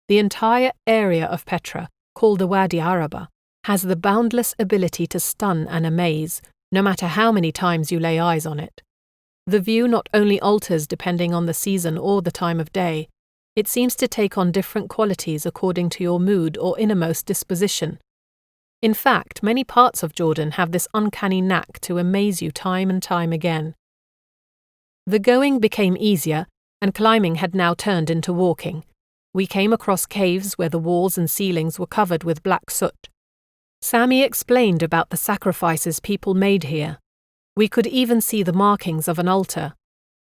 The entire area of Petra, called the Wadi Araba, has the boundless ability to stun and amaze, no matter how many times you lay eyes on it. The view not only alters depending on the season or the time of day, it seems to take on different qualities according to your mood or innermost disposition. In fact, many parts of Jordan have this uncanny knack to amaze you time and time again. The going became easier, and climbing had now turned into walking. We came across caves where the walls and ceilings were covered with black soot. Sammy explained about the sacrifices people made here. We could even see the markings of an altar.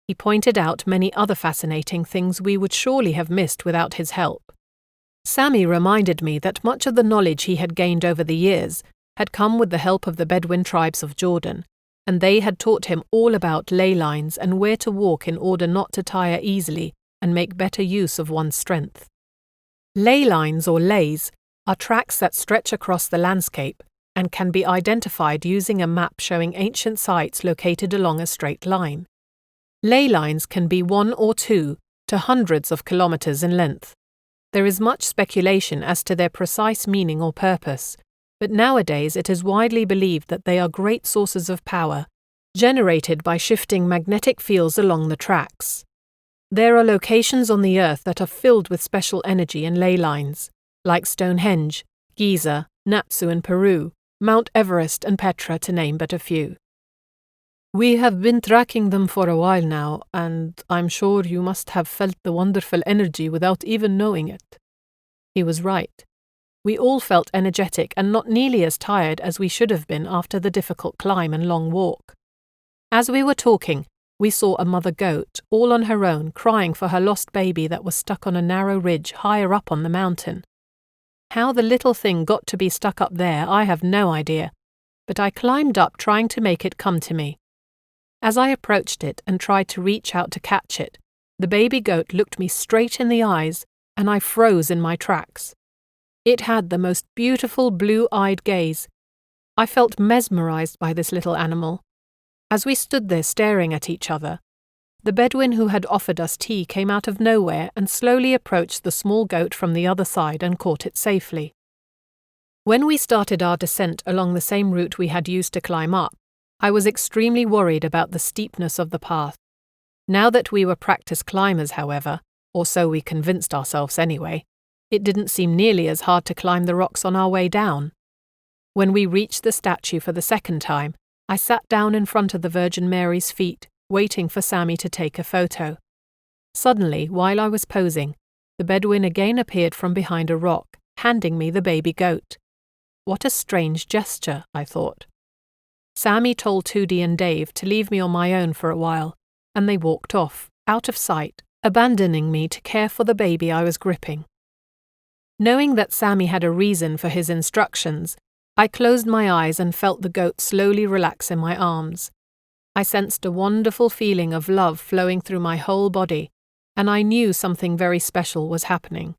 He pointed out many other fascinating things we would surely have missed without his help. Sammy reminded me that much of the knowledge he had gained over the years had come with the help of the Bedouin tribes of Jordan, and they had taught him all about ley lines and where to walk in order not to tire easily and make better use of one's strength. Ley lines, or lays, are tracks that stretch across the landscape and can be identified using a map showing ancient sites located along a straight line. Ley lines can be 1 or 2 to hundreds of kilometers in length. There is much speculation as to their precise meaning or purpose, but nowadays it is widely believed that they are great sources of power, generated by shifting magnetic fields along the tracks. There are locations on the Earth that are filled with special energy and ley lines, like Stonehenge, Giza, Natsu in Peru, Mount Everest and Petra, to name but a few. "We have been tracking them for a while now, and I'm sure you must have felt the wonderful energy without even knowing it." He was right. We all felt energetic and not nearly as tired as we should have been after the difficult climb and long walk. As we were talking, we saw a mother goat, all on her own, crying for her lost baby that was stuck on a narrow ridge higher up on the mountain. How the little thing got to be stuck up there, I have no idea, but I climbed up trying to make it come to me. As I approached it and tried to reach out to catch it, the baby goat looked me straight in the eyes, and I froze in my tracks. It had the most beautiful blue-eyed gaze. I felt mesmerized by this little animal. As we stood there staring at each other, the Bedouin who had offered us tea came out of nowhere and slowly approached the small goat from the other side and caught it safely. When we started our descent along the same route we had used to climb up, I was extremely worried about the steepness of the path. Now that we were practiced climbers, however, or so we convinced ourselves anyway, it didn't seem nearly as hard to climb the rocks on our way down. When we reached the statue for the second time, I sat down in front of the Virgin Mary's feet, waiting for Sammy to take a photo. Suddenly, while I was posing, the Bedouin again appeared from behind a rock, handing me the baby goat. What a strange gesture, I thought. Sammy told Tootie and Dave to leave me on my own for a while, and they walked off, out of sight, abandoning me to care for the baby I was gripping. Knowing that Sammy had a reason for his instructions, I closed my eyes and felt the goat slowly relax in my arms. I sensed a wonderful feeling of love flowing through my whole body, and I knew something very special was happening.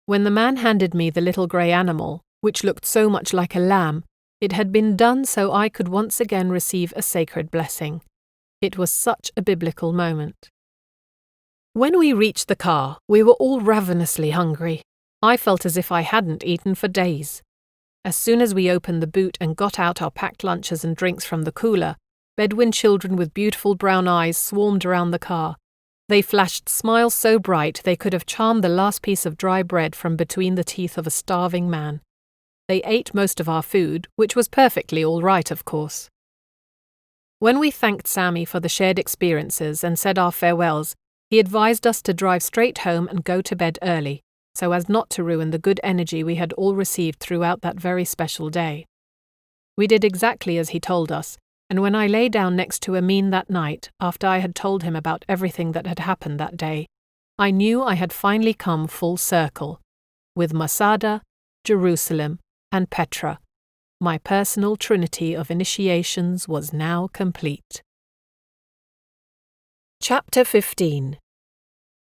When the man handed me the little grey animal, which looked so much like a lamb, it had been done so I could once again receive a sacred blessing. It was such a biblical moment. When we reached the car, we were all ravenously hungry. I felt as if I hadn't eaten for days. As soon as we opened the boot and got out our packed lunches and drinks from the cooler, Bedouin children with beautiful brown eyes swarmed around the car. They flashed smiles so bright they could have charmed the last piece of dry bread from between the teeth of a starving man. They ate most of our food, which was perfectly all right, of course. When we thanked Sammy for the shared experiences and said our farewells, he advised us to drive straight home and go to bed early, so as not to ruin the good energy we had all received throughout that very special day. We did exactly as he told us, and when I lay down next to Amin that night, after I had told him about everything that had happened that day, I knew I had finally come full circle. With Masada, Jerusalem, and Petra, my personal trinity of initiations was now complete. Chapter 15.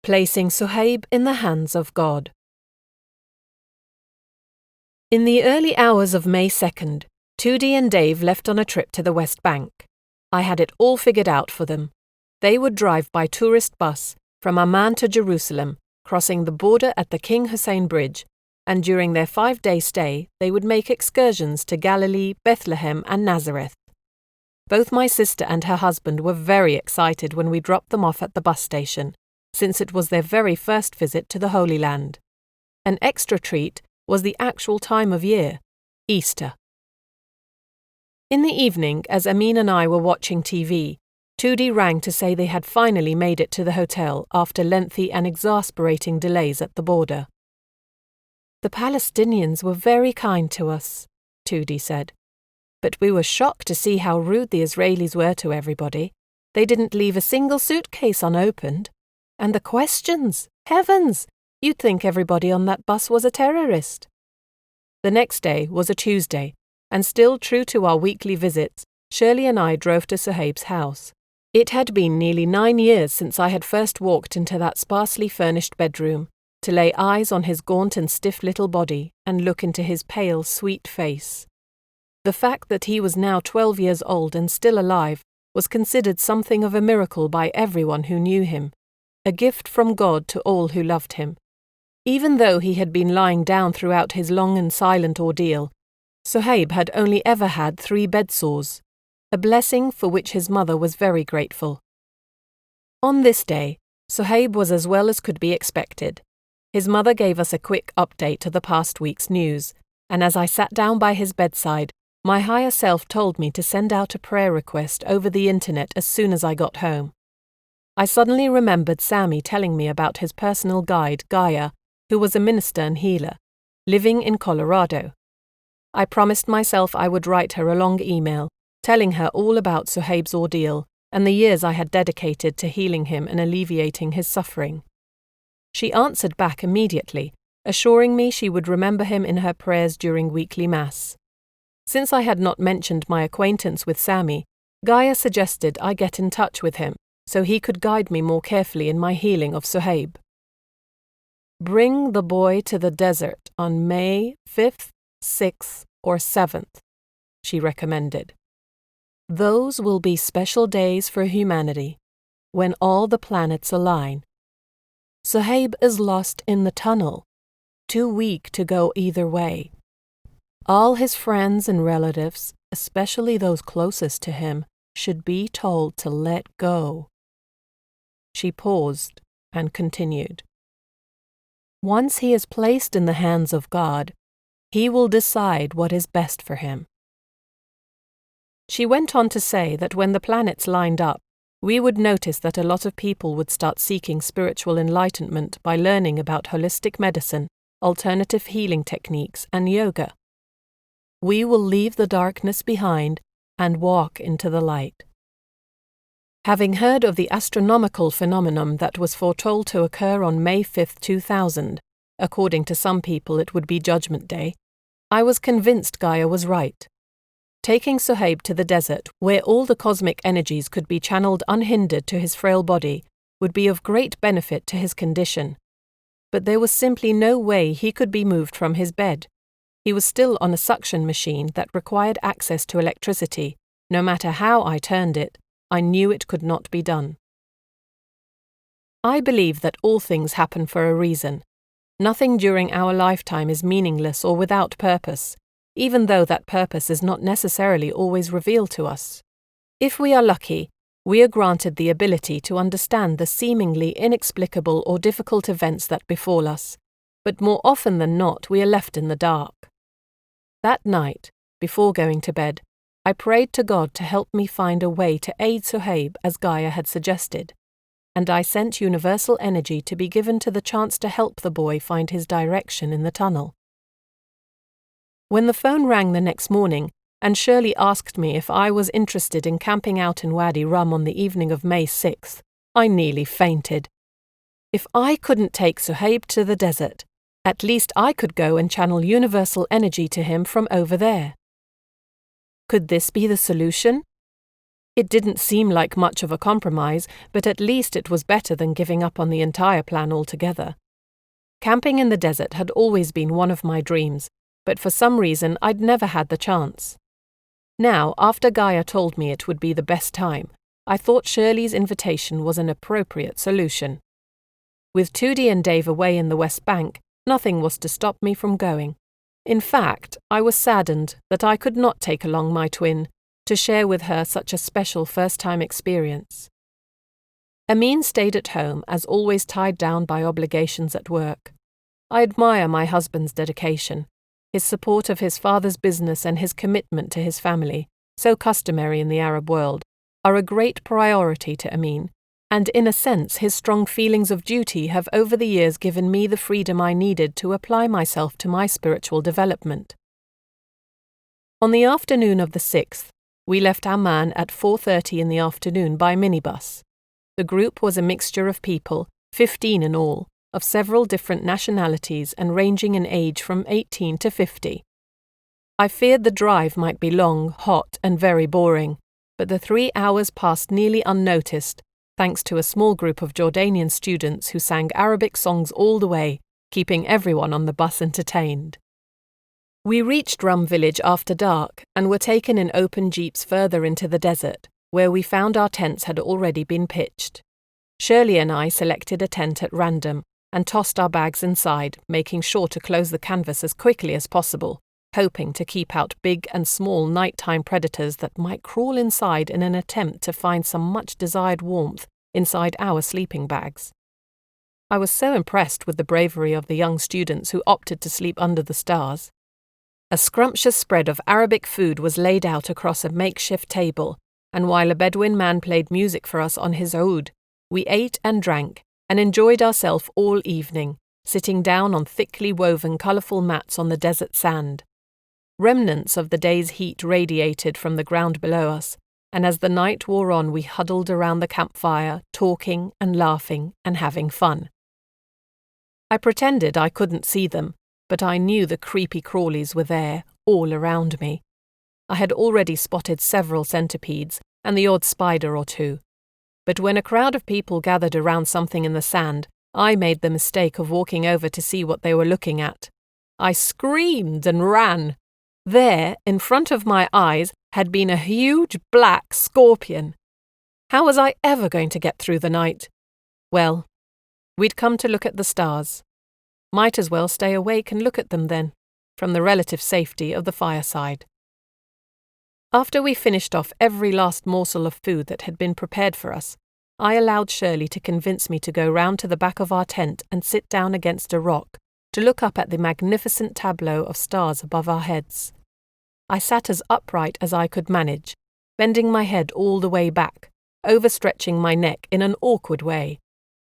Placing Suhaib in the Hands of God. In the early hours of May 2nd, Tootie and Dave left on a trip to the West Bank. I had it all figured out for them. They would drive by tourist bus from Amman to Jerusalem, crossing the border at the King Hussein Bridge, and during their 5-day stay they would make excursions to Galilee, Bethlehem and Nazareth. Both my sister and her husband were very excited when we dropped them off at the bus station, since it was their very first visit to the Holy Land. An extra treat was the actual time of year, Easter. In the evening, as Amin and I were watching TV, Tootie rang to say they had finally made it to the hotel after lengthy and exasperating delays at the border. "The Palestinians were very kind to us," Tootie said. "But we were shocked to see how rude the Israelis were to everybody. They didn't leave a single suitcase unopened. And the questions! Heavens! You'd think everybody on that bus was a terrorist." The next day was a Tuesday, and still true to our weekly visits, Shirley and I drove to Suhaib's house. It had been nearly 9 years since I had first walked into that sparsely furnished bedroom, to lay eyes on his gaunt and stiff little body and look into his pale, sweet face. The fact that he was now 12 years old and still alive was considered something of a miracle by everyone who knew him, a gift from God to all who loved him. Even though he had been lying down throughout his long and silent ordeal, Suhaib had only ever had 3 bed sores, a blessing for which his mother was very grateful. On this day, Suhaib was as well as could be expected. His mother gave us a quick update of the past week's news, and as I sat down by his bedside, my higher self told me to send out a prayer request over the internet as soon as I got home. I suddenly remembered Sammy telling me about his personal guide, Gaia, who was a minister and healer, living in Colorado. I promised myself I would write her a long email, telling her all about Suhaib's ordeal, and the years I had dedicated to healing him and alleviating his suffering. She answered back immediately, assuring me she would remember him in her prayers during weekly Mass. Since I had not mentioned my acquaintance with Sammy, Gaia suggested I get in touch with him so he could guide me more carefully in my healing of Suhaib. Bring the boy to the desert on May 5th, 6th, or 7th, she recommended. Those will be special days for humanity, when all the planets align. Suhaib is lost in the tunnel, too weak to go either way. All his friends and relatives, especially those closest to him, should be told to let go. She paused and continued. Once he is placed in the hands of God, he will decide what is best for him. She went on to say that when the planets lined up, we would notice that a lot of people would start seeking spiritual enlightenment by learning about holistic medicine, alternative healing techniques, and yoga. We will leave the darkness behind and walk into the light. Having heard of the astronomical phenomenon that was foretold to occur on May 5, 2000, according to some people it would be Judgment Day, I was convinced Gaia was right. Taking Suhaib to the desert, where all the cosmic energies could be channeled unhindered to his frail body, would be of great benefit to his condition. But there was simply no way he could be moved from his bed. He was still on a suction machine that required access to electricity. No matter how I turned it, I knew it could not be done. I believe that all things happen for a reason. Nothing during our lifetime is meaningless or without purpose, even though that purpose is not necessarily always revealed to us. If we are lucky, we are granted the ability to understand the seemingly inexplicable or difficult events that befall us, but more often than not we are left in the dark. That night, before going to bed, I prayed to God to help me find a way to aid Suhaib as Gaia had suggested, and I sent universal energy to be given to the chance to help the boy find his direction in the tunnel. When the phone rang the next morning, and Shirley asked me if I was interested in camping out in Wadi Rum on the evening of May 6th, I nearly fainted. If I couldn't take Suhaib to the desert, at least I could go and channel universal energy to him from over there. Could this be the solution? It didn't seem like much of a compromise, but at least it was better than giving up on the entire plan altogether. Camping in the desert had always been one of my dreams, but for some reason I'd never had the chance. Now, after Gaia told me it would be the best time, I thought Shirley's invitation was an appropriate solution. With Tudi and Dave away in the West Bank, nothing was to stop me from going. In fact, I was saddened that I could not take along my twin to share with her such a special first-time experience. Amin stayed at home, as always tied down by obligations at work. I admire my husband's dedication. His support of his father's business and his commitment to his family, so customary in the Arab world, are a great priority to Amin, and in a sense his strong feelings of duty have over the years given me the freedom I needed to apply myself to my spiritual development. On the afternoon of the 6th, we left Amman at 4:30 in the afternoon by minibus. The group was a mixture of people, 15 in all, of several different nationalities and ranging in age from 18 to 50. I feared the drive might be long, hot, and very boring, but the 3 hours passed nearly unnoticed, thanks to a small group of Jordanian students who sang Arabic songs all the way, keeping everyone on the bus entertained. We reached Rum village after dark and were taken in open jeeps further into the desert, where we found our tents had already been pitched. Shirley and I selected a tent at random and tossed our bags inside, making sure to close the canvas as quickly as possible, hoping to keep out big and small nighttime predators that might crawl inside in an attempt to find some much-desired warmth inside our sleeping bags. I was so impressed with the bravery of the young students who opted to sleep under the stars. A scrumptious spread of Arabic food was laid out across a makeshift table, and while a Bedouin man played music for us on his oud, we ate and drank and enjoyed ourselves all evening, sitting down on thickly woven colourful mats on the desert sand. Remnants of the day's heat radiated from the ground below us, and as the night wore on we huddled around the campfire, talking and laughing and having fun. I pretended I couldn't see them, but I knew the creepy crawlies were there, all around me. I had already spotted several centipedes and the odd spider or two. But when a crowd of people gathered around something in the sand, I made the mistake of walking over to see what they were looking at. I screamed and ran. There, in front of my eyes, had been a huge black scorpion. How was I ever going to get through the night? Well, we'd come to look at the stars. Might as well stay awake and look at them then, from the relative safety of the fireside. After we finished off every last morsel of food that had been prepared for us, I allowed Shirley to convince me to go round to the back of our tent and sit down against a rock to look up at the magnificent tableau of stars above our heads. I sat as upright as I could manage, bending my head all the way back, overstretching my neck in an awkward way.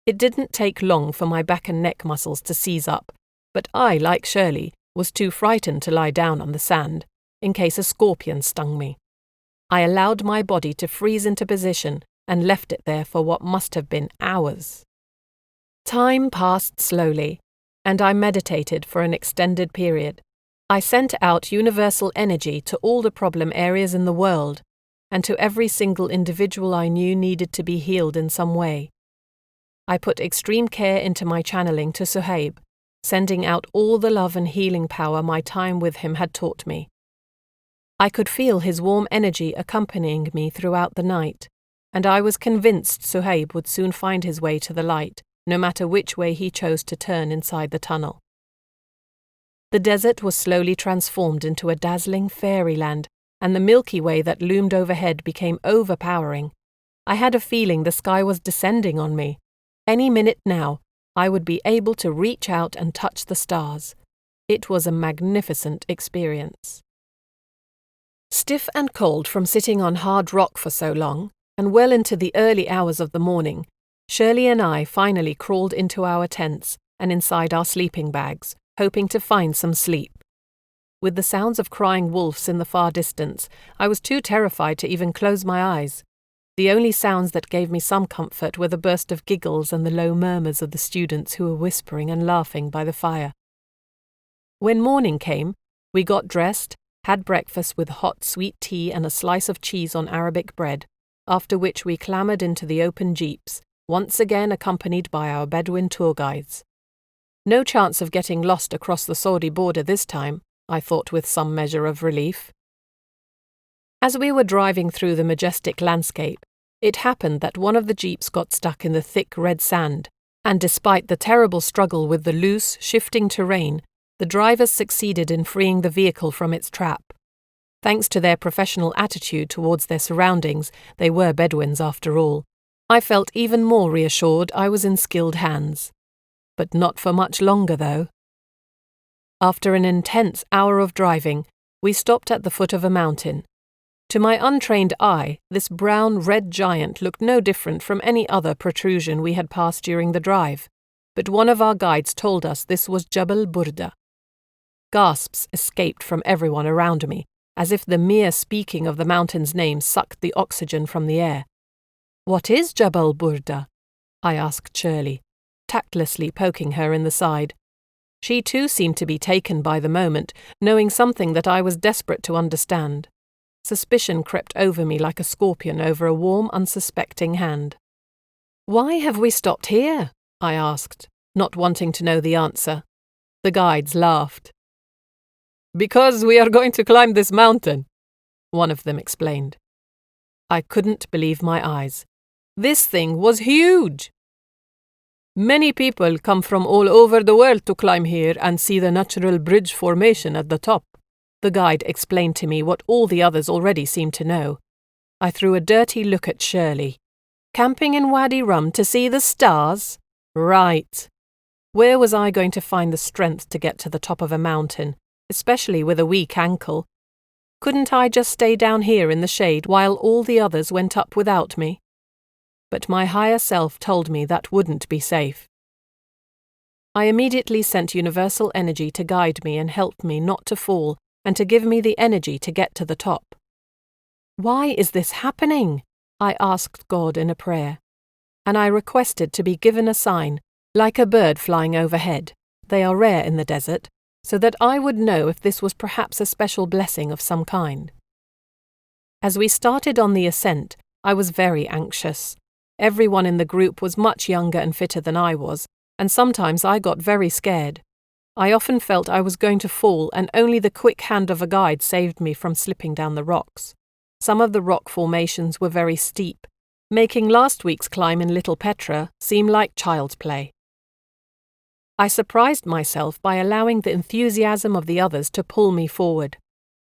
It didn't take long for my back and neck muscles to seize up, but I, like Shirley, was too frightened to lie down on the sand, in case a scorpion stung me. I allowed my body to freeze into position and left it there for what must have been hours. Time passed slowly, and I meditated for an extended period. I sent out universal energy to all the problem areas in the world, and to every single individual I knew needed to be healed in some way. I put extreme care into my channeling to Suhaib, sending out all the love and healing power my time with him had taught me. I could feel his warm energy accompanying me throughout the night, and I was convinced Suhaib would soon find his way to the light, no matter which way he chose to turn inside the tunnel. The desert was slowly transformed into a dazzling fairyland, and the Milky Way that loomed overhead became overpowering. I had a feeling the sky was descending on me. Any minute now, I would be able to reach out and touch the stars. It was a magnificent experience. Stiff and cold from sitting on hard rock for so long, and well into the early hours of the morning, Shirley and I finally crawled into our tents and inside our sleeping bags, hoping to find some sleep. With the sounds of crying wolves in the far distance, I was too terrified to even close my eyes. The only sounds that gave me some comfort were the burst of giggles and the low murmurs of the students who were whispering and laughing by the fire. When morning came, we got dressed, had breakfast with hot sweet tea and a slice of cheese on Arabic bread, after which we clambered into the open jeeps, once again accompanied by our Bedouin tour guides. No chance of getting lost across the Saudi border this time, I thought with some measure of relief. As we were driving through the majestic landscape, it happened that one of the jeeps got stuck in the thick red sand, and despite the terrible struggle with the loose, shifting terrain, the drivers succeeded in freeing the vehicle from its trap. Thanks to their professional attitude towards their surroundings, they were Bedouins after all. I felt even more reassured I was in skilled hands. But not for much longer, though. After an intense hour of driving, we stopped at the foot of a mountain. To my untrained eye, this brown red giant looked no different from any other protrusion we had passed during the drive, but one of our guides told us this was Jabal Burda. Gasps escaped from everyone around me, as if the mere speaking of the mountain's name sucked the oxygen from the air. "What is Jabal Burda?" I asked Shirley, tactlessly poking her in the side. She too seemed to be taken by the moment, knowing something that I was desperate to understand. Suspicion crept over me like a scorpion over a warm, unsuspecting hand. "Why have we stopped here?" I asked, not wanting to know the answer. The guides laughed. "Because we are going to climb this mountain," one of them explained. I couldn't believe my eyes. This thing was huge! "Many people come from all over the world to climb here and see the natural bridge formation at the top." The guide explained to me what all the others already seemed to know. I threw a dirty look at Shirley. Camping in Wadi Rum to see the stars? Right. Where was I going to find the strength to get to the top of a mountain, especially with a weak ankle? Couldn't I just stay down here in the shade while all the others went up without me? But my higher self told me that wouldn't be safe. I immediately sent universal energy to guide me and help me not to fall and to give me the energy to get to the top. Why is this happening? I asked God in a prayer, and I requested to be given a sign, like a bird flying overhead. They are rare in the desert, so that I would know if this was perhaps a special blessing of some kind. As we started on the ascent, I was very anxious. Everyone in the group was much younger and fitter than I was, and sometimes I got very scared. I often felt I was going to fall, and only the quick hand of a guide saved me from slipping down the rocks. Some of the rock formations were very steep, making last week's climb in Little Petra seem like child's play. I surprised myself by allowing the enthusiasm of the others to pull me forward.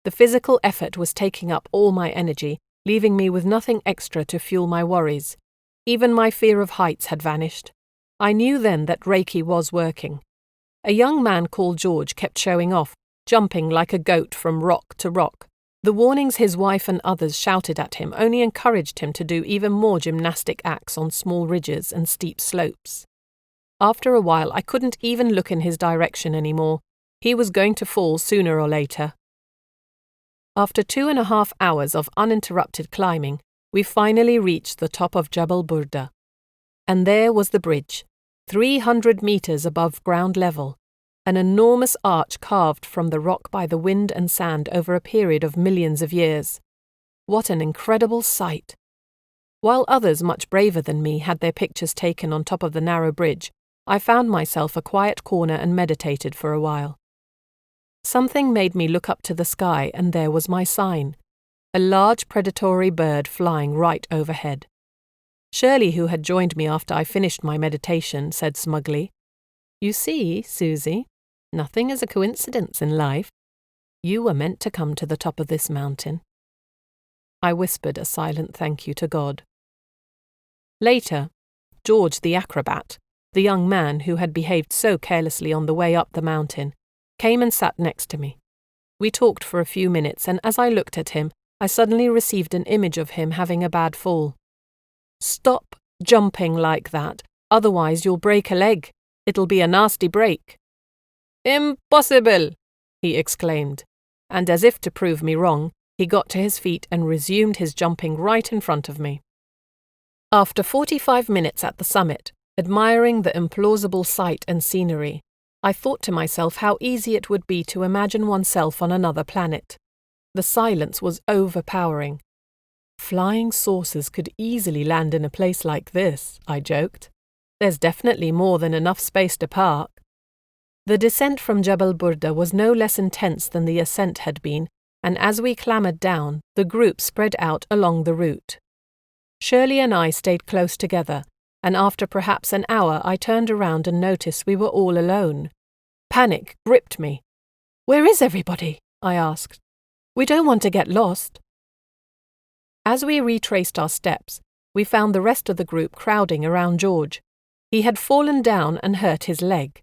The physical effort was taking up all my energy, leaving me with nothing extra to fuel my worries. Even my fear of heights had vanished. I knew then that Reiki was working. A young man called George kept showing off, jumping like a goat from rock to rock. The warnings his wife and others shouted at him only encouraged him to do even more gymnastic acts on small ridges and steep slopes. After a while, I couldn't even look in his direction anymore. He was going to fall sooner or later. After 2.5 hours of uninterrupted climbing, we finally reached the top of Jabal Burda. And there was the bridge, 300 meters above ground level, an enormous arch carved from the rock by the wind and sand over a period of millions of years. What an incredible sight! While others much braver than me had their pictures taken on top of the narrow bridge, I found myself a quiet corner and meditated for a while. Something made me look up to the sky, and there was my sign, a large predatory bird flying right overhead. Shirley, who had joined me after I finished my meditation, said smugly, "You see, Susie, nothing is a coincidence in life. You were meant to come to the top of this mountain." I whispered a silent thank you to God. Later, George the acrobat, the young man who had behaved so carelessly on the way up the mountain, came and sat next to me. We talked for a few minutes, and as I looked at him, I suddenly received an image of him having a bad fall. "Stop jumping like that, otherwise you'll break a leg. It'll be a nasty break." "Impossible!" he exclaimed, and as if to prove me wrong, he got to his feet and resumed his jumping right in front of me. After 45 minutes at the summit, admiring the implausible sight and scenery, I thought to myself how easy it would be to imagine oneself on another planet. The silence was overpowering. "Flying saucers could easily land in a place like this," I joked. "There's definitely more than enough space to park." The descent from Jabal Burda was no less intense than the ascent had been, and as we clambered down, the group spread out along the route. Shirley and I stayed close together, and after perhaps an hour I turned around and noticed we were all alone. Panic gripped me. "Where is everybody?" I asked. "We don't want to get lost." As we retraced our steps, we found the rest of the group crowding around George. He had fallen down and hurt his leg.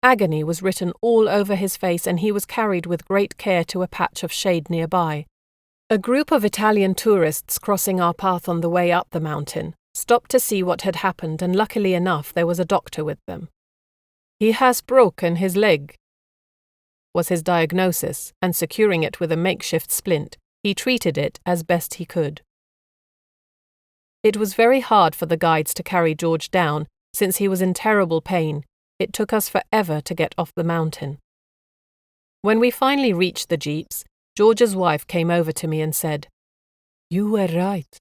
Agony was written all over his face, and he was carried with great care to a patch of shade nearby. A group of Italian tourists crossing our path on the way up the mountain stopped to see what had happened, and luckily enough there was a doctor with them. "He has broken his leg," was his diagnosis, and securing it with a makeshift splint, he treated it as best he could. It was very hard for the guides to carry George down, since he was in terrible pain. It took us forever to get off the mountain. When we finally reached the jeeps, George's wife came over to me and said, "You were right.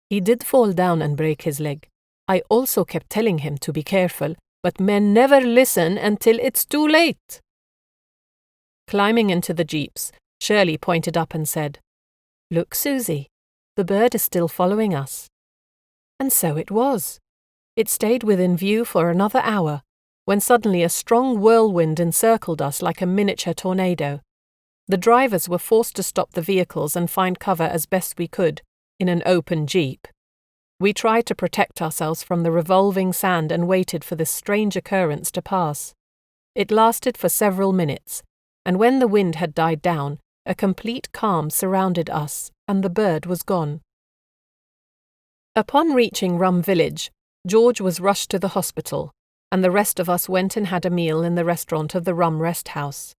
He did fall down and break his leg. I also kept telling him to be careful, but men never listen until it's too late." Climbing into the jeeps, Shirley pointed up and said, "Look, Susie, the bird is still following us." And so it was. It stayed within view for another hour, when suddenly a strong whirlwind encircled us like a miniature tornado. The drivers were forced to stop the vehicles and find cover as best we could, in an open jeep. We tried to protect ourselves from the revolving sand and waited for this strange occurrence to pass. It lasted for several minutes, and when the wind had died down, a complete calm surrounded us, and the bird was gone. Upon reaching Rum village, George was rushed to the hospital, and the rest of us went and had a meal in the restaurant of the Rum rest house.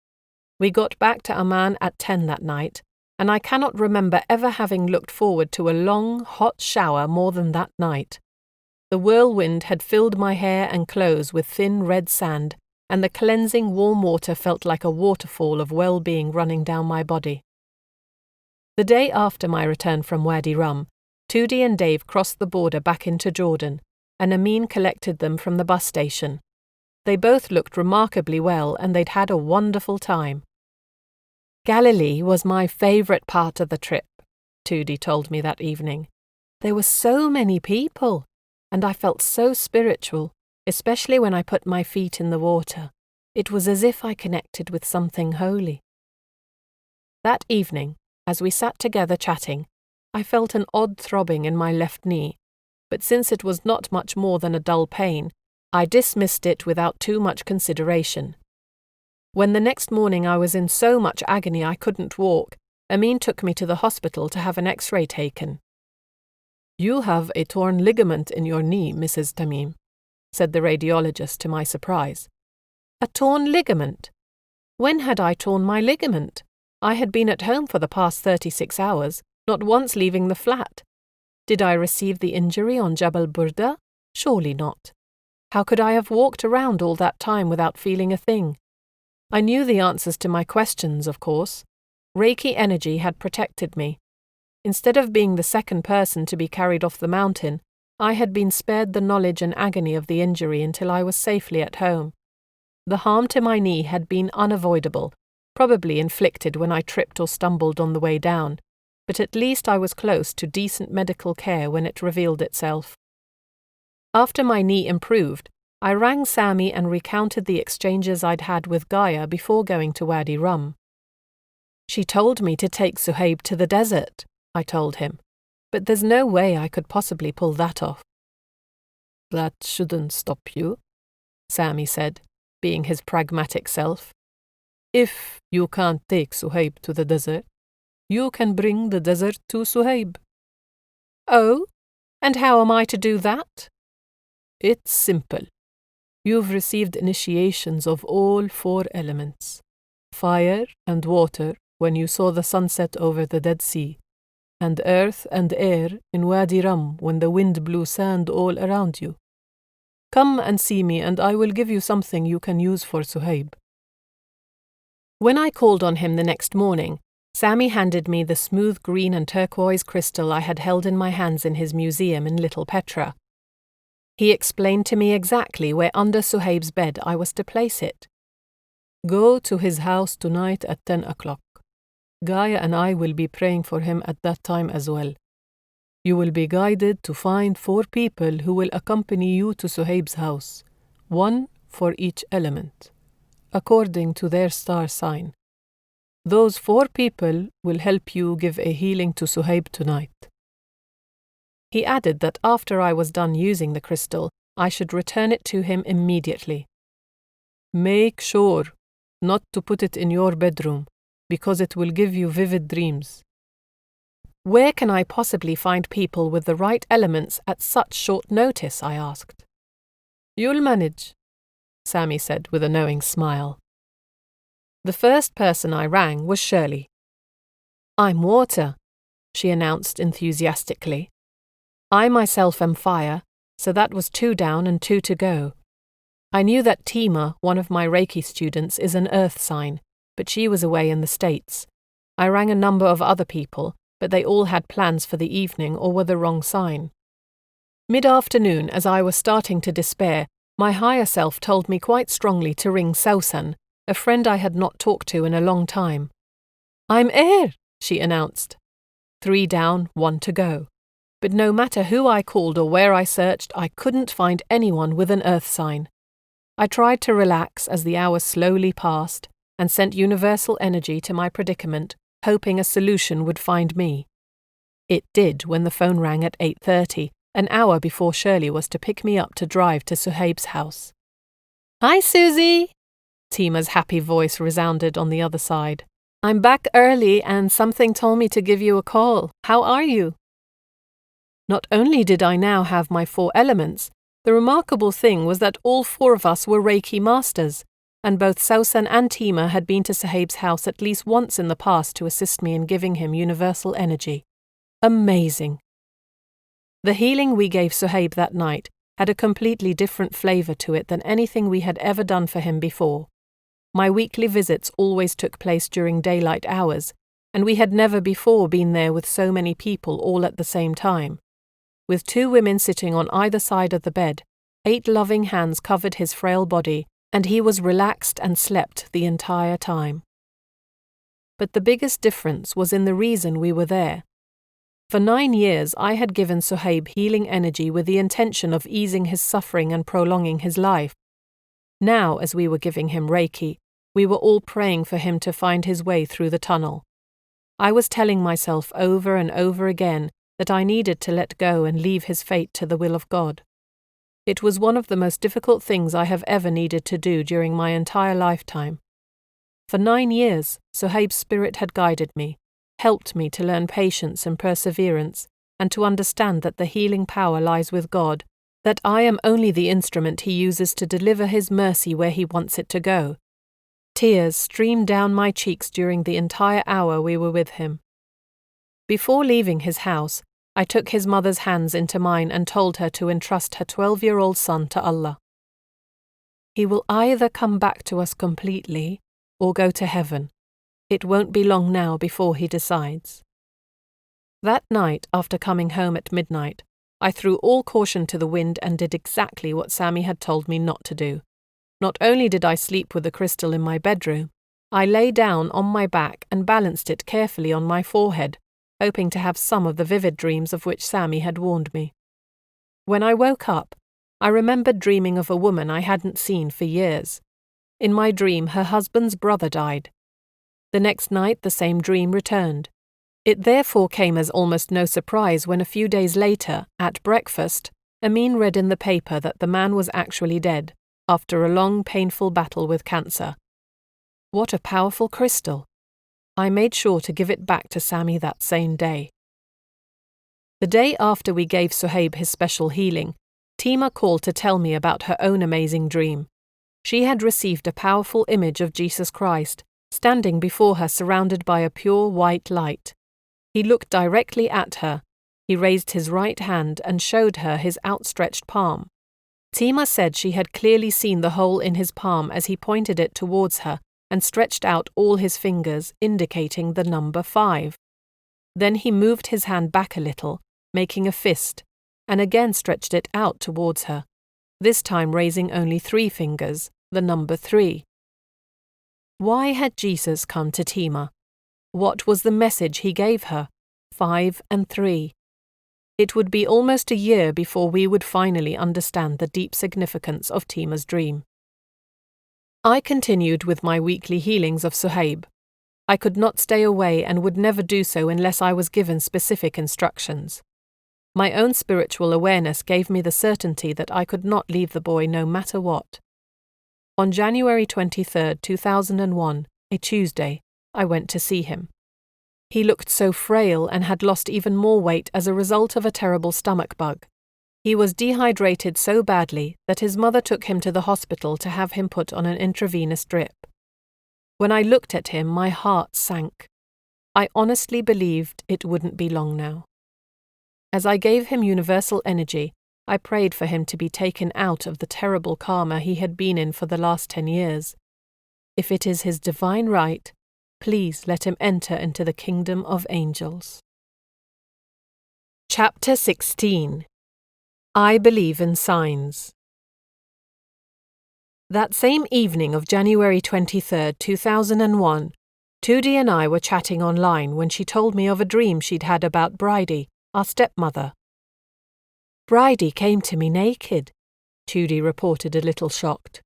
We got back to Amman at 10 that night, and I cannot remember ever having looked forward to a long, hot shower more than that night. The whirlwind had filled my hair and clothes with thin red sand, and the cleansing warm water felt like a waterfall of well-being running down my body. The day after my return from Wadi Rum, Tudi and Dave crossed the border back into Jordan, and Amin collected them from the bus station. They both looked remarkably well, and they'd had a wonderful time. Galilee was my favourite part of the trip, Tudi told me that evening. There were so many people, and I felt so spiritual, especially when I put my feet in the water. It was as if I connected with something holy. That evening, as we sat together chatting, I felt an odd throbbing in my left knee, but since it was not much more than a dull pain, I dismissed it without too much consideration. When the next morning I was in so much agony I couldn't walk, Amin took me to the hospital to have an X-ray taken. "You have a torn ligament in your knee, Mrs. Tamim," said the radiologist to my surprise. A torn ligament? When had I torn my ligament? I had been at home for the past 36 hours, not once leaving the flat. Did I receive the injury on Jabal Burda? Surely not. How could I have walked around all that time without feeling a thing? I knew the answers to my questions, of course. Reiki energy had protected me. Instead of being the second person to be carried off the mountain, I had been spared the knowledge and agony of the injury until I was safely at home. The harm to my knee had been unavoidable, probably inflicted when I tripped or stumbled on the way down, but at least I was close to decent medical care when it revealed itself. After my knee improved, I rang Sami and recounted the exchanges I'd had with Gaia before going to Wadi Rum. "She told me to take Suhaib to the desert," I told him, "but there's no way I could possibly pull that off." "That shouldn't stop you," Sami said, being his pragmatic self. "If you can't take Suhaib to the desert, you can bring the desert to Suhaib." "Oh? And how am I to do that?" "It's simple. You've received initiations of all 4 elements. Fire and water when you saw the sunset over the Dead Sea, and earth and air in Wadi Rum when the wind blew sand all around you. Come and see me and I will give you something you can use for Suhaib." When I called on him the next morning, Sami handed me the smooth green and turquoise crystal I had held in my hands in his museum in Little Petra. He explained to me exactly where under Suhaib's bed I was to place it. "Go to his house tonight at 10 o'clock. Gaia and I will be praying for him at that time as well. You will be guided to find 4 people who will accompany you to Suhaib's house, 1 for each element, according to their star sign. Those 4 people will help you give a healing to Suhaib tonight." He added that after I was done using the crystal, I should return it to him immediately. "Make sure not to put it in your bedroom, because it will give you vivid dreams." "Where can I possibly find people with the right elements at such short notice?" I asked. "You'll manage," Sami said with a knowing smile. The first person I rang was Shirley. "I'm water," she announced enthusiastically. I myself am fire, so that was 2 down and 2 to go. I knew that Tima, one of my Reiki students, is an earth sign, but she was away in the States. I rang a number of other people, but they all had plans for the evening or were the wrong sign. Mid-afternoon, as I was starting to despair, my higher self told me quite strongly to ring Sausan, a friend I had not talked to in a long time. "I'm air," she announced. 3 down, 1 to go. But no matter who I called or where I searched, I couldn't find anyone with an earth sign. I tried to relax as the hours slowly passed and sent universal energy to my predicament, hoping a solution would find me. It did when the phone rang at 8:30, an hour before Shirley was to pick me up to drive to Suhaib's house. "Hi, Susie!" Tima's happy voice resounded on the other side. "I'm back early and something told me to give you a call. How are you?" Not only did I now have my 4 elements, the remarkable thing was that all 4 of us were Reiki Masters, and both Sausan and Tima had been to Sahib's house at least once in the past to assist me in giving him universal energy. Amazing! The healing we gave Suhaib that night had a completely different flavour to it than anything we had ever done for him before. My weekly visits always took place during daylight hours, and we had never before been there with so many people all at the same time. With 2 women sitting on either side of the bed, 8 loving hands covered his frail body, and he was relaxed and slept the entire time. But the biggest difference was in the reason we were there. For 9 years I had given Suhaib healing energy with the intention of easing his suffering and prolonging his life. Now, as we were giving him Reiki, we were all praying for him to find his way through the tunnel. I was telling myself over and over again that I needed to let go and leave his fate to the will of God. It was one of the most difficult things I have ever needed to do during my entire lifetime. For 9 years, Suhaib's spirit had guided me, helped me to learn patience and perseverance, and to understand that the healing power lies with God, that I am only the instrument he uses to deliver his mercy where he wants it to go. Tears streamed down my cheeks during the entire hour we were with him. Before leaving his house, I took his mother's hands into mine and told her to entrust her 12-year-old son to Allah. He will either come back to us completely or go to heaven. It won't be long now before he decides. That night, after coming home at midnight, I threw all caution to the wind and did exactly what Sammy had told me not to do. Not only did I sleep with the crystal in my bedroom, I lay down on my back and balanced it carefully on my forehead, hoping to have some of the vivid dreams of which Sammy had warned me. When I woke up, I remembered dreaming of a woman I hadn't seen for years. In my dream, her husband's brother died. The next night, the same dream returned. It therefore came as almost no surprise when a few days later, at breakfast, Amin read in the paper that the man was actually dead, after a long, painful battle with cancer. What a powerful crystal! I made sure to give it back to Sammy that same day. The day after we gave Suhaib his special healing, Tima called to tell me about her own amazing dream. She had received a powerful image of Jesus Christ, standing before her surrounded by a pure white light. He looked directly at her. He raised his right hand and showed her his outstretched palm. Tima said she had clearly seen the hole in his palm as he pointed it towards her and stretched out all his fingers, indicating the number 5. Then he moved his hand back a little, making a fist, and again stretched it out towards her, this time raising only 3 fingers, the number 3. Why had Jesus come to Tima? What was the message he gave her? 5 and 3. It would be almost a year before we would finally understand the deep significance of Tima's dream. I continued with my weekly healings of Suhaib. I could not stay away and would never do so unless I was given specific instructions. My own spiritual awareness gave me the certainty that I could not leave the boy no matter what. On January 23, 2001, a Tuesday, I went to see him. He looked so frail and had lost even more weight as a result of a terrible stomach bug. He was dehydrated so badly that his mother took him to the hospital to have him put on an intravenous drip. When I looked at him, my heart sank. I honestly believed it wouldn't be long now. As I gave him universal energy, I prayed for him to be taken out of the terrible karma he had been in for the last 10 years. If it is his divine right, please let him enter into the kingdom of angels. Chapter 16. I Believe in Signs. That same evening of January 23, 2001, Tudi and I were chatting online when she told me of a dream she'd had about Bridie, our stepmother. Bridie came to me naked, Tudi reported a little shocked.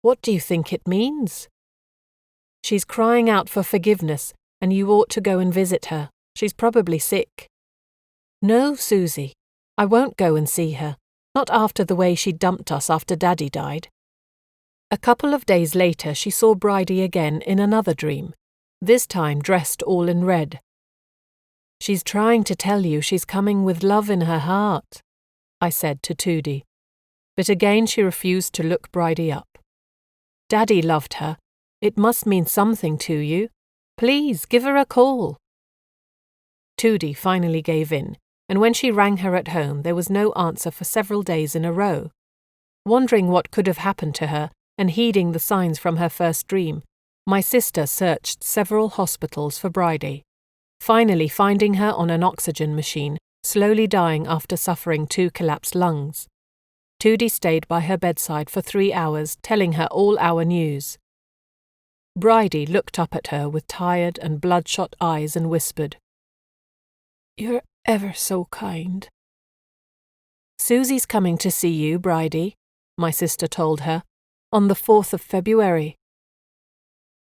What do you think it means? She's crying out for forgiveness, and you ought to go and visit her. She's probably sick. No, Susie, I won't go and see her, not after the way she dumped us after Daddy died. A couple of days later she saw Bridie again in another dream, this time dressed all in red. She's trying to tell you she's coming with love in her heart, I said to Tudi, but again she refused to look Bridie up. Daddy loved her. It must mean something to you. Please give her a call." Tootie finally gave in, and when she rang her at home there was no answer for several days in a row. Wondering what could have happened to her, and heeding the signs from her first dream, my sister searched several hospitals for Bridie, finally finding her on an oxygen machine, slowly dying after suffering 2 collapsed lungs. Tootie stayed by her bedside for 3 hours, telling her all our news. Bridie looked up at her with tired and bloodshot eyes and whispered, "You're ever so kind." "Susie's coming to see you, Bridie," my sister told her, "on the 4th of February."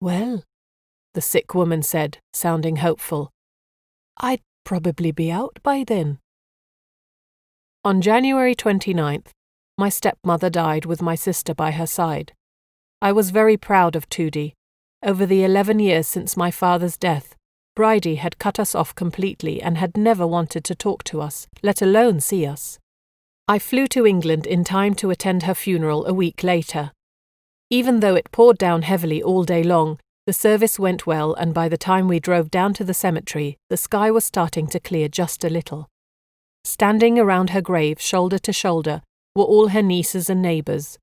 "Well," the sick woman said, sounding hopeful, "I'd probably be out by then." On January 29th, my stepmother died with my sister by her side. I was very proud of Tootie. Over the 11 years since my father's death, Bridie had cut us off completely and had never wanted to talk to us, let alone see us. I flew to England in time to attend her funeral a week later. Even though it poured down heavily all day long, the service went well, and by the time we drove down to the cemetery, the sky was starting to clear just a little. Standing around her grave, shoulder to shoulder, were all her nieces and neighbours,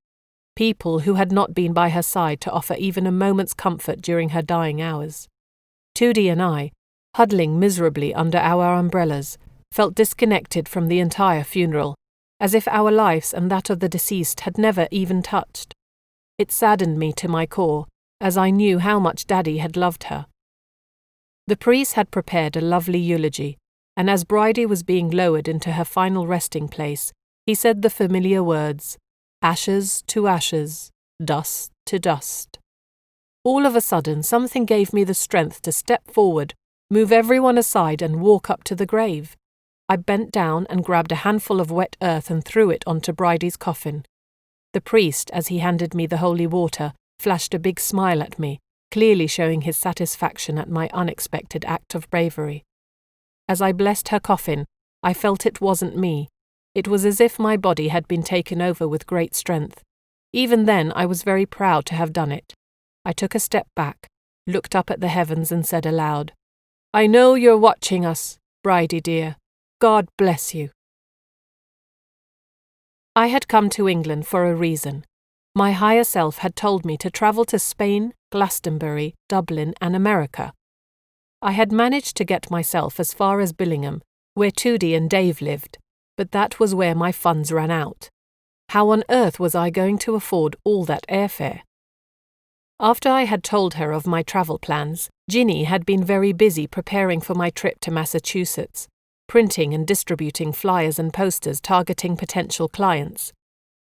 people who had not been by her side to offer even a moment's comfort during her dying hours. Tootie and I, huddling miserably under our umbrellas, felt disconnected from the entire funeral, as if our lives and that of the deceased had never even touched. It saddened me to my core, as I knew how much Daddy had loved her. The priest had prepared a lovely eulogy, and as Bridie was being lowered into her final resting place, he said the familiar words, "Ashes to ashes, dust to dust." All of a sudden, something gave me the strength to step forward, move everyone aside, and walk up to the grave. I bent down and grabbed a handful of wet earth and threw it onto Bridie's coffin. The priest, as he handed me the holy water, flashed a big smile at me, clearly showing his satisfaction at my unexpected act of bravery. As I blessed her coffin, I felt it wasn't me. It was as if my body had been taken over with great strength. Even then, I was very proud to have done it. I took a step back, looked up at the heavens and said aloud, "I know you're watching us, Bridie dear. God bless you." I had come to England for a reason. My higher self had told me to travel to Spain, Glastonbury, Dublin, and America. I had managed to get myself as far as Billingham, where Tootie and Dave lived, but that was where my funds ran out. How on earth was I going to afford all that airfare? After I had told her of my travel plans, Ginny had been very busy preparing for my trip to Massachusetts, printing and distributing flyers and posters targeting potential clients.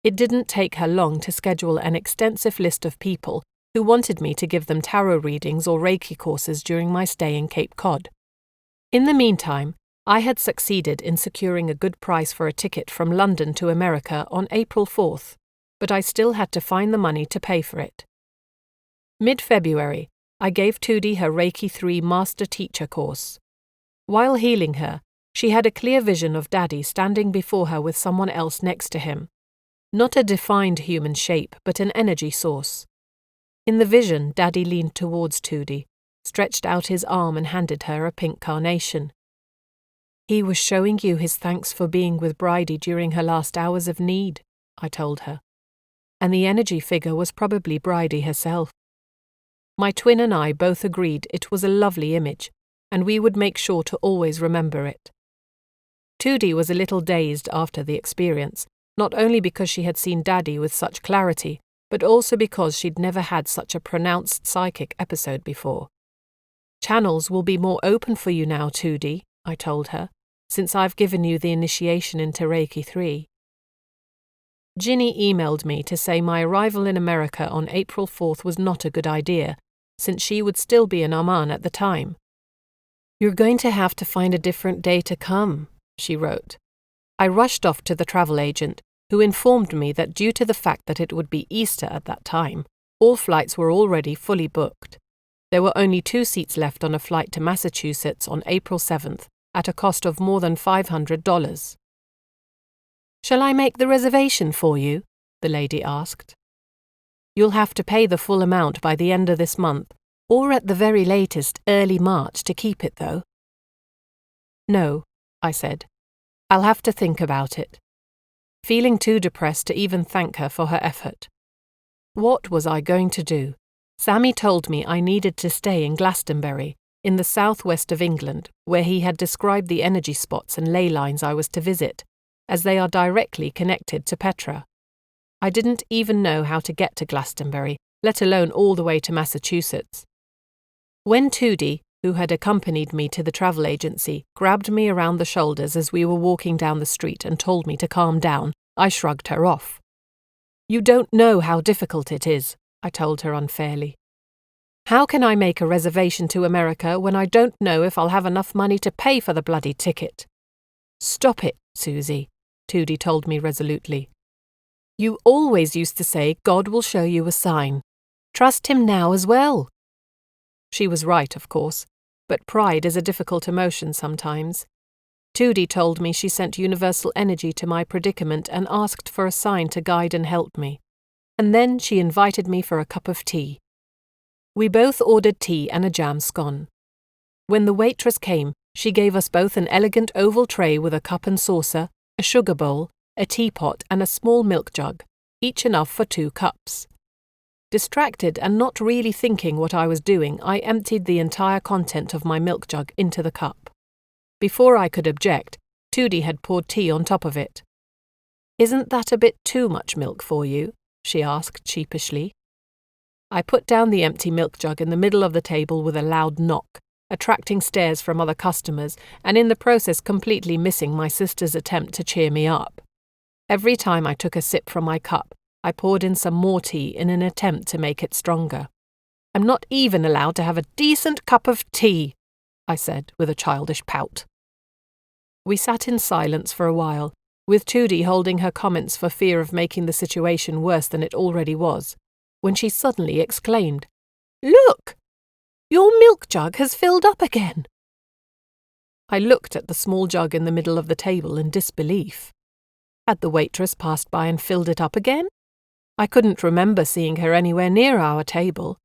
It didn't take her long to schedule an extensive list of people who wanted me to give them tarot readings or Reiki courses during my stay in Cape Cod. In the meantime, I had succeeded in securing a good price for a ticket from London to America on April 4th, but I still had to find the money to pay for it. Mid-February, I gave Tootie her Reiki 3 Master Teacher course. While healing her, she had a clear vision of Daddy standing before her with someone else next to him. Not a defined human shape, but an energy source. In the vision, Daddy leaned towards Tootie, stretched out his arm and handed her a pink carnation. "He was showing you his thanks for being with Bridie during her last hours of need," I told her. And the energy figure was probably Bridie herself. My twin and I both agreed it was a lovely image, and we would make sure to always remember it. Tootie was a little dazed after the experience, not only because she had seen Daddy with such clarity, but also because she'd never had such a pronounced psychic episode before. "Channels will be more open for you now, Tootie," I told her, "since I've given you the initiation into Reiki 3. Ginny emailed me to say my arrival in America on April 4th was not a good idea, since she would still be in Amman at the time. "You're going to have to find a different day to come," she wrote. I rushed off to the travel agent, who informed me that due to the fact that it would be Easter at that time, all flights were already fully booked. There were only 2 seats left on a flight to Massachusetts on April 7th, at a cost of more than $500. "Shall I make the reservation for you?" the lady asked. You'll have to pay the full amount by the end of this month, or at the very latest early March to keep it, though." "No," I said. "I'll have to think about it," feeling too depressed to even thank her for her effort. What was I going to do? Sammy told me I needed to stay in Glastonbury, in the southwest of England, where he had described the energy spots and ley lines I was to visit, as they are directly connected to Petra. I didn't even know how to get to Glastonbury, let alone all the way to Massachusetts. When Toody, who had accompanied me to the travel agency, grabbed me around the shoulders as we were walking down the street and told me to calm down, I shrugged her off. "You don't know how difficult it is," I told her unfairly. "How can I make a reservation to America when I don't know if I'll have enough money to pay for the bloody ticket?" "Stop it, Susie," Toody told me resolutely. "You always used to say God will show you a sign. Trust him now as well." She was right, of course, but pride is a difficult emotion sometimes. Toody told me she sent universal energy to my predicament and asked for a sign to guide and help me. And then she invited me for a cup of tea. We both ordered tea and a jam scone. When the waitress came, she gave us both an elegant oval tray with a cup and saucer, a sugar bowl, a teapot and a small milk jug, each enough for 2 cups. Distracted and not really thinking what I was doing, I emptied the entire content of my milk jug into the cup. Before I could object, Toody had poured tea on top of it. "Isn't that a bit too much milk for you?" she asked sheepishly. I put down the empty milk jug in the middle of the table with a loud knock, attracting stares from other customers and in the process completely missing my sister's attempt to cheer me up. Every time I took a sip from my cup, I poured in some more tea in an attempt to make it stronger. "I'm not even allowed to have a decent cup of tea," I said with a childish pout. We sat in silence for a while, with Toody holding her comments for fear of making the situation worse than it already was, when she suddenly exclaimed, "Look! Your milk jug has filled up again." I looked at the small jug in the middle of the table in disbelief. Had the waitress passed by and filled it up again? I couldn't remember seeing her anywhere near our table.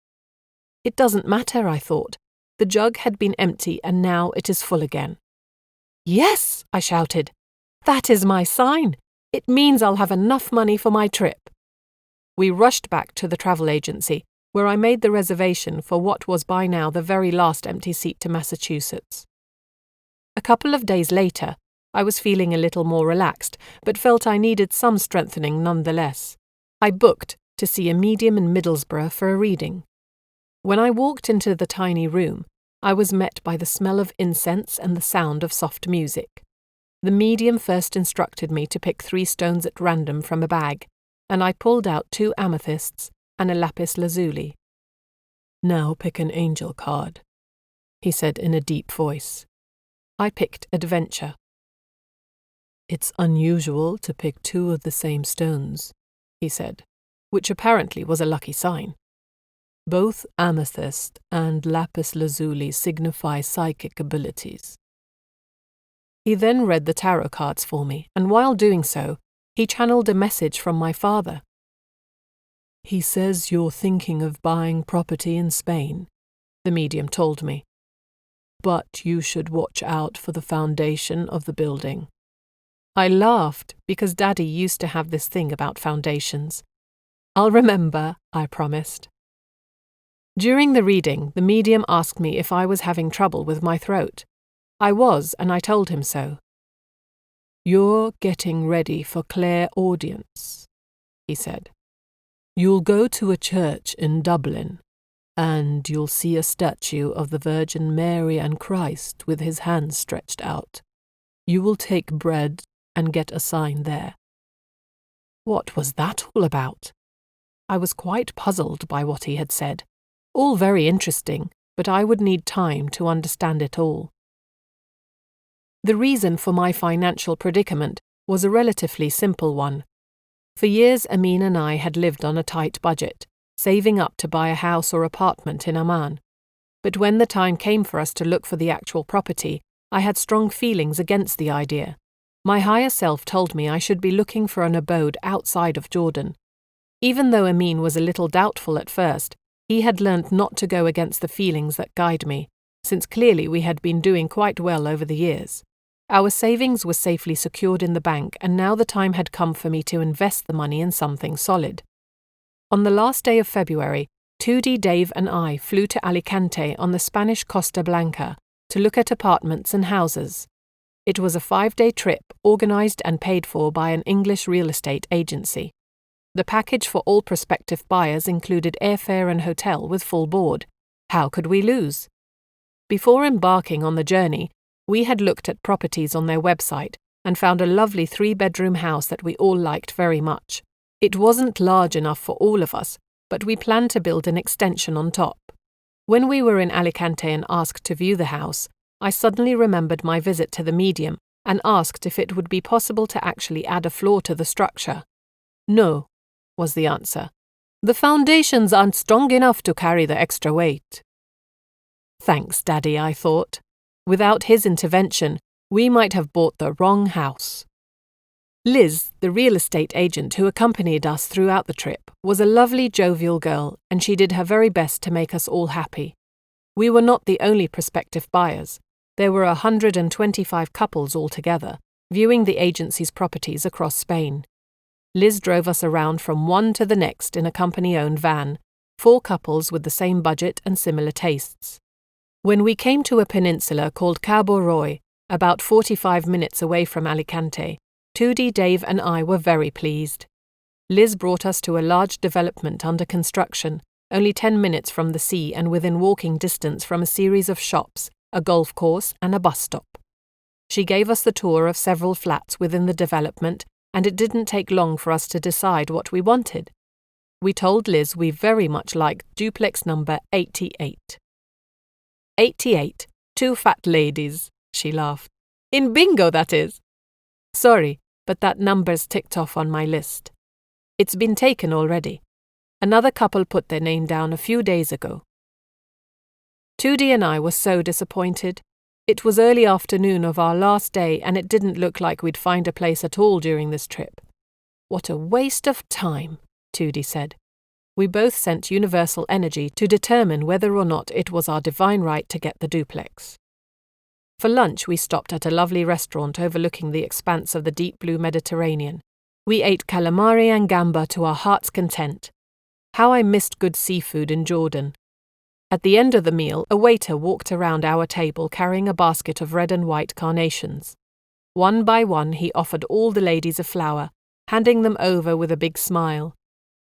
It doesn't matter, I thought. The jug had been empty and now it is full again. "Yes," I shouted. "That is my sign. It means I'll have enough money for my trip." We rushed back to the travel agency, where I made the reservation for what was by now the very last empty seat to Massachusetts. A couple of days later, I was feeling a little more relaxed, but felt I needed some strengthening nonetheless. I booked to see a medium in Middlesbrough for a reading. When I walked into the tiny room, I was met by the smell of incense and the sound of soft music. The medium first instructed me to pick 3 stones at random from a bag, and I pulled out 2 amethysts and a lapis lazuli. "Now pick an angel card," he said in a deep voice. I picked adventure. "It's unusual to pick 2 of the same stones," he said, which apparently was a lucky sign. "Both amethyst and lapis lazuli signify psychic abilities." He then read the tarot cards for me, and while doing so, he channeled a message from my father. "He says you're thinking of buying property in Spain," the medium told me. "But you should watch out for the foundation of the building." I laughed because Daddy used to have this thing about foundations. "I'll remember," I promised. During the reading, the medium asked me if I was having trouble with my throat. I was, and I told him so. "You're getting ready for clairaudience," he said. "You'll go to a church in Dublin, and you'll see a statue of the Virgin Mary and Christ with his hands stretched out. You will take bread and get a sign there." What was that all about? I was quite puzzled by what he had said. All very interesting, but I would need time to understand it all. The reason for my financial predicament was a relatively simple one. For years, Amin and I had lived on a tight budget, saving up to buy a house or apartment in Amman. But when the time came for us to look for the actual property, I had strong feelings against the idea. My higher self told me I should be looking for an abode outside of Jordan. Even though Amin was a little doubtful at first, he had learned not to go against the feelings that guide me, since clearly we had been doing quite well over the years. Our savings were safely secured in the bank, and now the time had come for me to invest the money in something solid. On the last day of February, 2D, Dave and I flew to Alicante on the Spanish Costa Blanca to look at apartments and houses. It was a 5-day trip organised and paid for by an English real estate agency. The package for all prospective buyers included airfare and hotel with full board. How could we lose? Before embarking on the journey, we had looked at properties on their website and found a lovely 3-bedroom house that we all liked very much. It wasn't large enough for all of us, but we planned to build an extension on top. When we were in Alicante and asked to view the house, I suddenly remembered my visit to the medium and asked if it would be possible to actually add a floor to the structure. No, was the answer. The foundations aren't strong enough to carry the extra weight. Thanks, Daddy, I thought. Without his intervention, we might have bought the wrong house. Liz, the real estate agent who accompanied us throughout the trip, was a lovely, jovial girl, and she did her very best to make us all happy. We were not the only prospective buyers. There were 125 couples altogether, viewing the agency's properties across Spain. Liz drove us around from one to the next in a company-owned van, 4 couples with the same budget and similar tastes. When we came to a peninsula called Cabo Roy, about 45 minutes away from Alicante, 2D, Dave and I were very pleased. Liz brought us to a large development under construction, only 10 minutes from the sea and within walking distance from a series of shops, a golf course and a bus stop. She gave us the tour of several flats within the development, and it didn't take long for us to decide what we wanted. We told Liz we very much liked duplex number 88. 88, 2 fat ladies, she laughed. In bingo, that is. Sorry, but that number's ticked off on my list. It's been taken already. Another couple put their name down a few days ago. 2D and I were so disappointed. It was early afternoon of our last day, and it didn't look like we'd find a place at all during this trip. What a waste of time, 2D said. We both sent universal energy to determine whether or not it was our divine right to get the duplex. For lunch, we stopped at a lovely restaurant overlooking the expanse of the deep blue Mediterranean. We ate calamari and gamba to our heart's content. How I missed good seafood in Jordan. At the end of the meal, a waiter walked around our table carrying a basket of red and white carnations. One by one, he offered all the ladies a flower, handing them over with a big smile.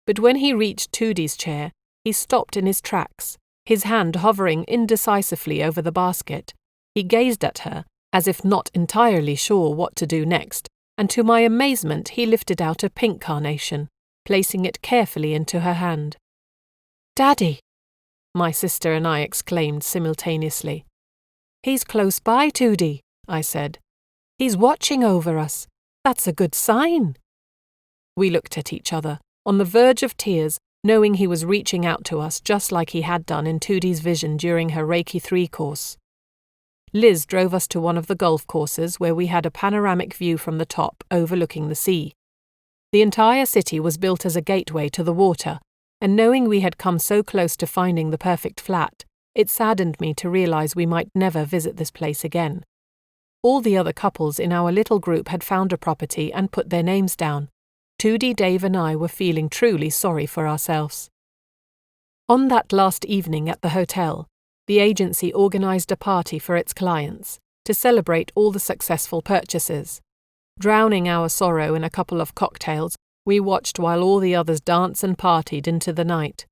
But when he reached 2D's chair, he stopped in his tracks, his hand hovering indecisively over the basket. He gazed at her, as if not entirely sure what to do next, and to my amazement he lifted out a pink carnation, placing it carefully into her hand. "Daddy!" my sister and I exclaimed simultaneously. "He's close by, 2D," I said. "He's watching over us. That's a good sign." We looked at each other, on the verge of tears, knowing he was reaching out to us just like he had done in 2D's vision during her Reiki 3 course. Liz drove us to one of the golf courses where we had a panoramic view from the top overlooking the sea. The entire city was built as a gateway to the water, and knowing we had come so close to finding the perfect flat, it saddened me to realize we might never visit this place again. All the other couples in our little group had found a property and put their names down. 2D, Dave and I were feeling truly sorry for ourselves. On that last evening at the hotel, the agency organized a party for its clients to celebrate all the successful purchases. Drowning our sorrow in a couple of cocktails, we watched while all the others danced and partied into the night.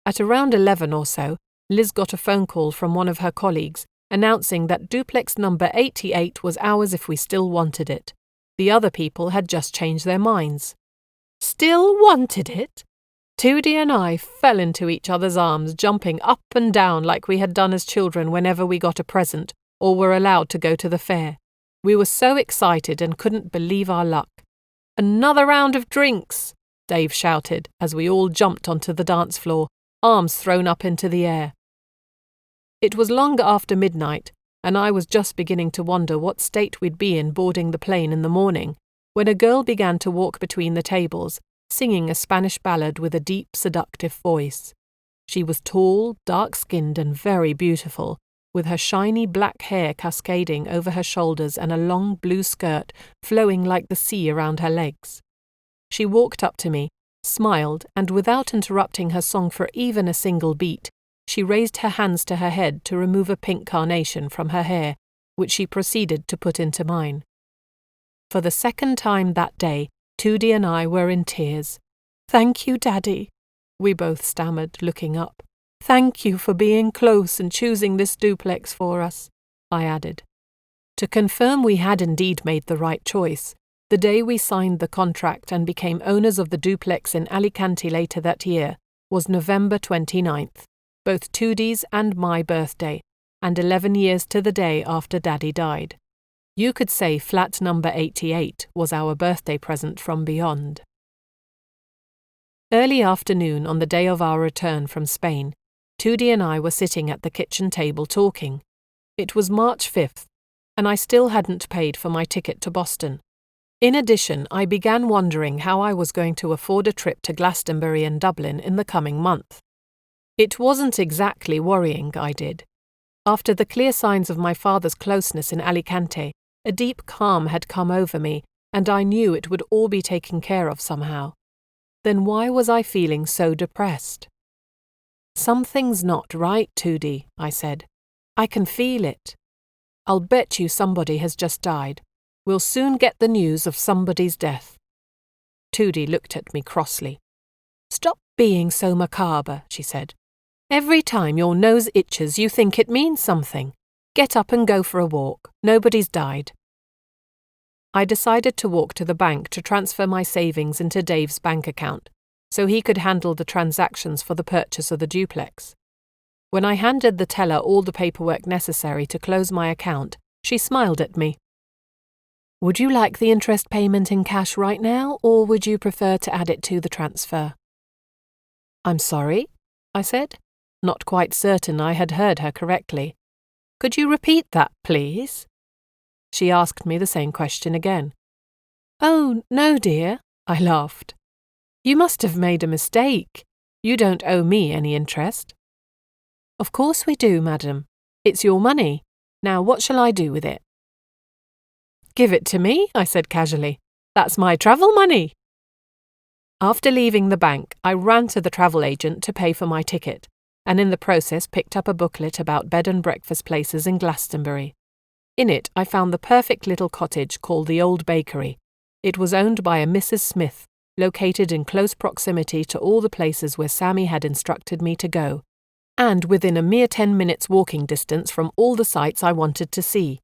At around 11 or so, Liz got a phone call from one of her colleagues announcing that duplex number 88 was ours if we still wanted it. The other people had just changed their minds. Still wanted it? 2D and I fell into each other's arms, jumping up and down like we had done as children whenever we got a present or were allowed to go to the fair. We were so excited and couldn't believe our luck. "Another round of drinks!" Dave shouted as we all jumped onto the dance floor, arms thrown up into the air. It was long after midnight, and I was just beginning to wonder what state we'd be in boarding the plane in the morning, when a girl began to walk between the tables, singing a Spanish ballad with a deep, seductive voice. She was tall, dark-skinned and very beautiful, with her shiny black hair cascading over her shoulders and a long blue skirt flowing like the sea around her legs. She walked up to me, smiled, and without interrupting her song for even a single beat, she raised her hands to her head to remove a pink carnation from her hair, which she proceeded to put into mine. For the second time that day, Toodie and I were in tears. "Thank you, Daddy," we both stammered, looking up. "Thank you for being close and choosing this duplex for us," I added. To confirm we had indeed made the right choice, the day we signed the contract and became owners of the duplex in Alicante later that year was November 29th, both Toodie's and my birthday, and 11 years to the day after Daddy died. You could say flat number 88 was our birthday present from beyond. Early afternoon on the day of our return from Spain, Toodie and I were sitting at the kitchen table talking. It was March 5th, and I still hadn't paid for my ticket to Boston. In addition, I began wondering how I was going to afford a trip to Glastonbury and Dublin in the coming month. It wasn't exactly worrying, I did. After the clear signs of my father's closeness in Alicante, a deep calm had come over me, and I knew it would all be taken care of somehow. Then why was I feeling so depressed? "Something's not right, Toodie," I said. "I can feel it. I'll bet you somebody has just died. We'll soon get the news of somebody's death." Toodie looked at me crossly. "Stop being so macabre," she said. "Every time your nose itches you think it means something. Get up and go for a walk. Nobody's died." I decided to walk to the bank to transfer my savings into Dave's bank account, so he could handle the transactions for the purchase of the duplex. When I handed the teller all the paperwork necessary to close my account, she smiled at me. "Would you like the interest payment in cash right now, or would you prefer to add it to the transfer?" "I'm sorry," I said, not quite certain I had heard her correctly. "Could you repeat that, please?" She asked me the same question again. "Oh, no, dear," I laughed. "You must have made a mistake. You don't owe me any interest." "Of course we do, madam. It's your money. Now what shall I do with it?" "Give it to me," I said casually. "That's my travel money." After leaving the bank, I ran to the travel agent to pay for my ticket, and in the process picked up a booklet about bed and breakfast places in Glastonbury. In it I found the perfect little cottage called the Old Bakery. It was owned by a Mrs. Smith, located in close proximity to all the places where Sammy had instructed me to go, and within a mere 10 minutes walking distance from all the sights I wanted to see.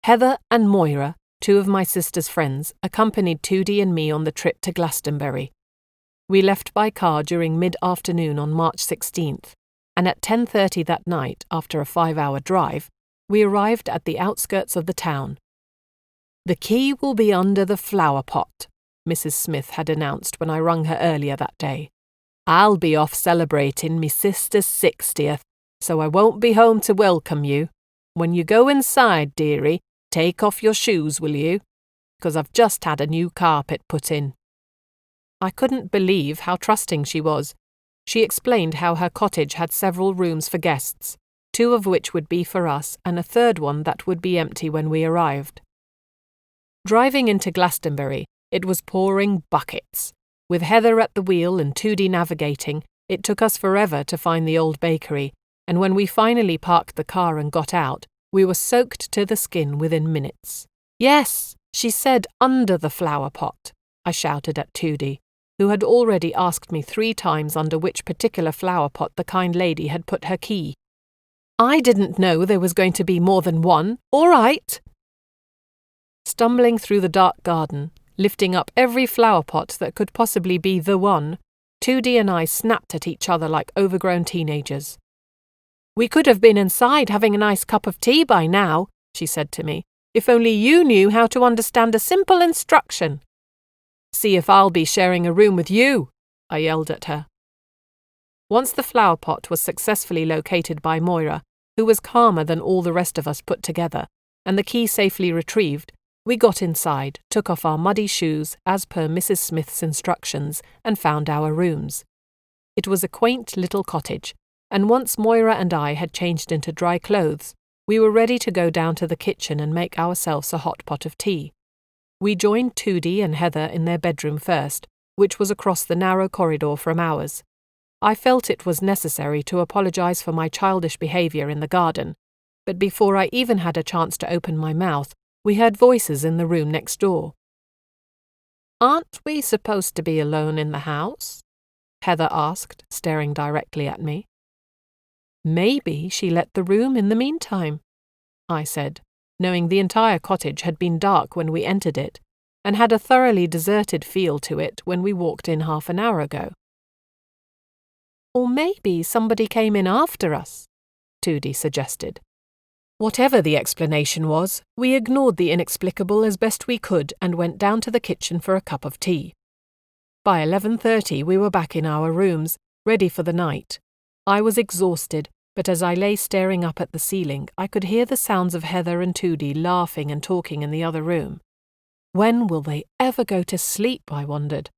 Heather and Moira, two of my sister's friends, accompanied Toodie and me on the trip to Glastonbury. We left by car during mid-afternoon on March 16th, and at 10:30 that night, after a 5-hour drive, we arrived at the outskirts of the town. "The key will be under the flower pot," Mrs. Smith had announced when I rung her earlier that day. "I'll be off celebrating me sister's 60th, so I won't be home to welcome you. When you go inside, dearie, take off your shoes, will you? 'Cause I've just had a new carpet put in." I couldn't believe how trusting she was. She explained how her cottage had several rooms for guests, 2 of which would be for us and a third one that would be empty when we arrived. Driving into Glastonbury, it was pouring buckets. With Heather at the wheel and Toodie navigating, it took us forever to find the Old Bakery, and when we finally parked the car and got out, we were soaked to the skin within minutes. "Yes, she said under the flower pot," I shouted at Toodie, who had already asked me 3 times under which particular flower pot the kind lady had put her key. "I didn't know there was going to be more than one. All right." Stumbling through the dark garden, lifting up every flower pot that could possibly be the one, Toodie and I snapped at each other like overgrown teenagers. "We could have been inside having a nice cup of tea by now," she said to me, "if only you knew how to understand a simple instruction." "See if I'll be sharing a room with you," I yelled at her. Once the flower pot was successfully located by Moira, who was calmer than all the rest of us put together, and the key safely retrieved, We got inside, took off our muddy shoes as per Mrs. Smith's instructions, and found our rooms. It was a quaint little cottage, and once Moira and I had changed into dry clothes, we were ready to go down to the kitchen and make ourselves a hot pot of tea. We joined Tootie and Heather in their bedroom first, which was across the narrow corridor from ours. I felt it was necessary to apologise for my childish behaviour in the garden, but before I even had a chance to open my mouth, we heard voices in the room next door. "Aren't we supposed to be alone in the house?" Heather asked, staring directly at me. "Maybe she let the room in the meantime," I said, knowing the entire cottage had been dark when we entered it, and had a thoroughly deserted feel to it when we walked in half an hour ago. "Or maybe somebody came in after us," Tootie suggested. Whatever the explanation was, we ignored the inexplicable as best we could and went down to the kitchen for a cup of tea. By 11:30 we were back in our rooms, ready for the night. I was exhausted, but as I lay staring up at the ceiling, I could hear the sounds of Heather and Tootie laughing and talking in the other room. When will they ever go to sleep, I wondered.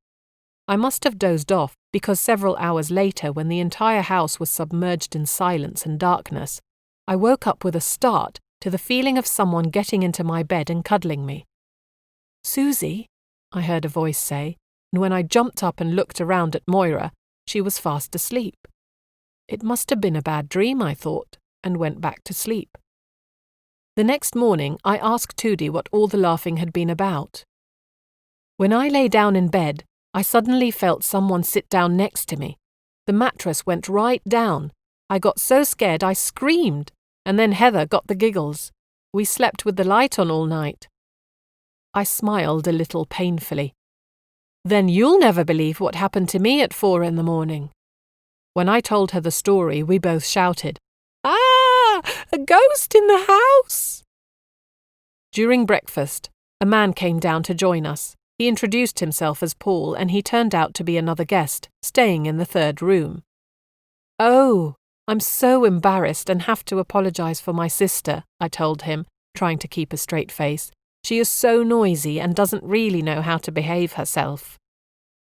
I must have dozed off, because several hours later, when the entire house was submerged in silence and darkness, I woke up with a start to the feeling of someone getting into my bed and cuddling me. "Susie," I heard a voice say, and when I jumped up and looked around at Moira, she was fast asleep. It must have been a bad dream, I thought, and went back to sleep. The next morning, I asked Tootie what all the laughing had been about. When I lay down in bed, I suddenly felt someone sit down next to me. The mattress went right down. I got so scared I screamed, and then Heather got the giggles. We slept with the light on all night. I smiled a little painfully. "Then you'll never believe what happened to me at 4 a.m. When I told her the story, we both shouted, "Ah! A ghost in the house!" During breakfast, a man came down to join us. He introduced himself as Paul, and he turned out to be another guest, staying in the 3rd room. "Oh, I'm so embarrassed and have to apologise for my sister," I told him, trying to keep a straight face. "She is so noisy and doesn't really know how to behave herself."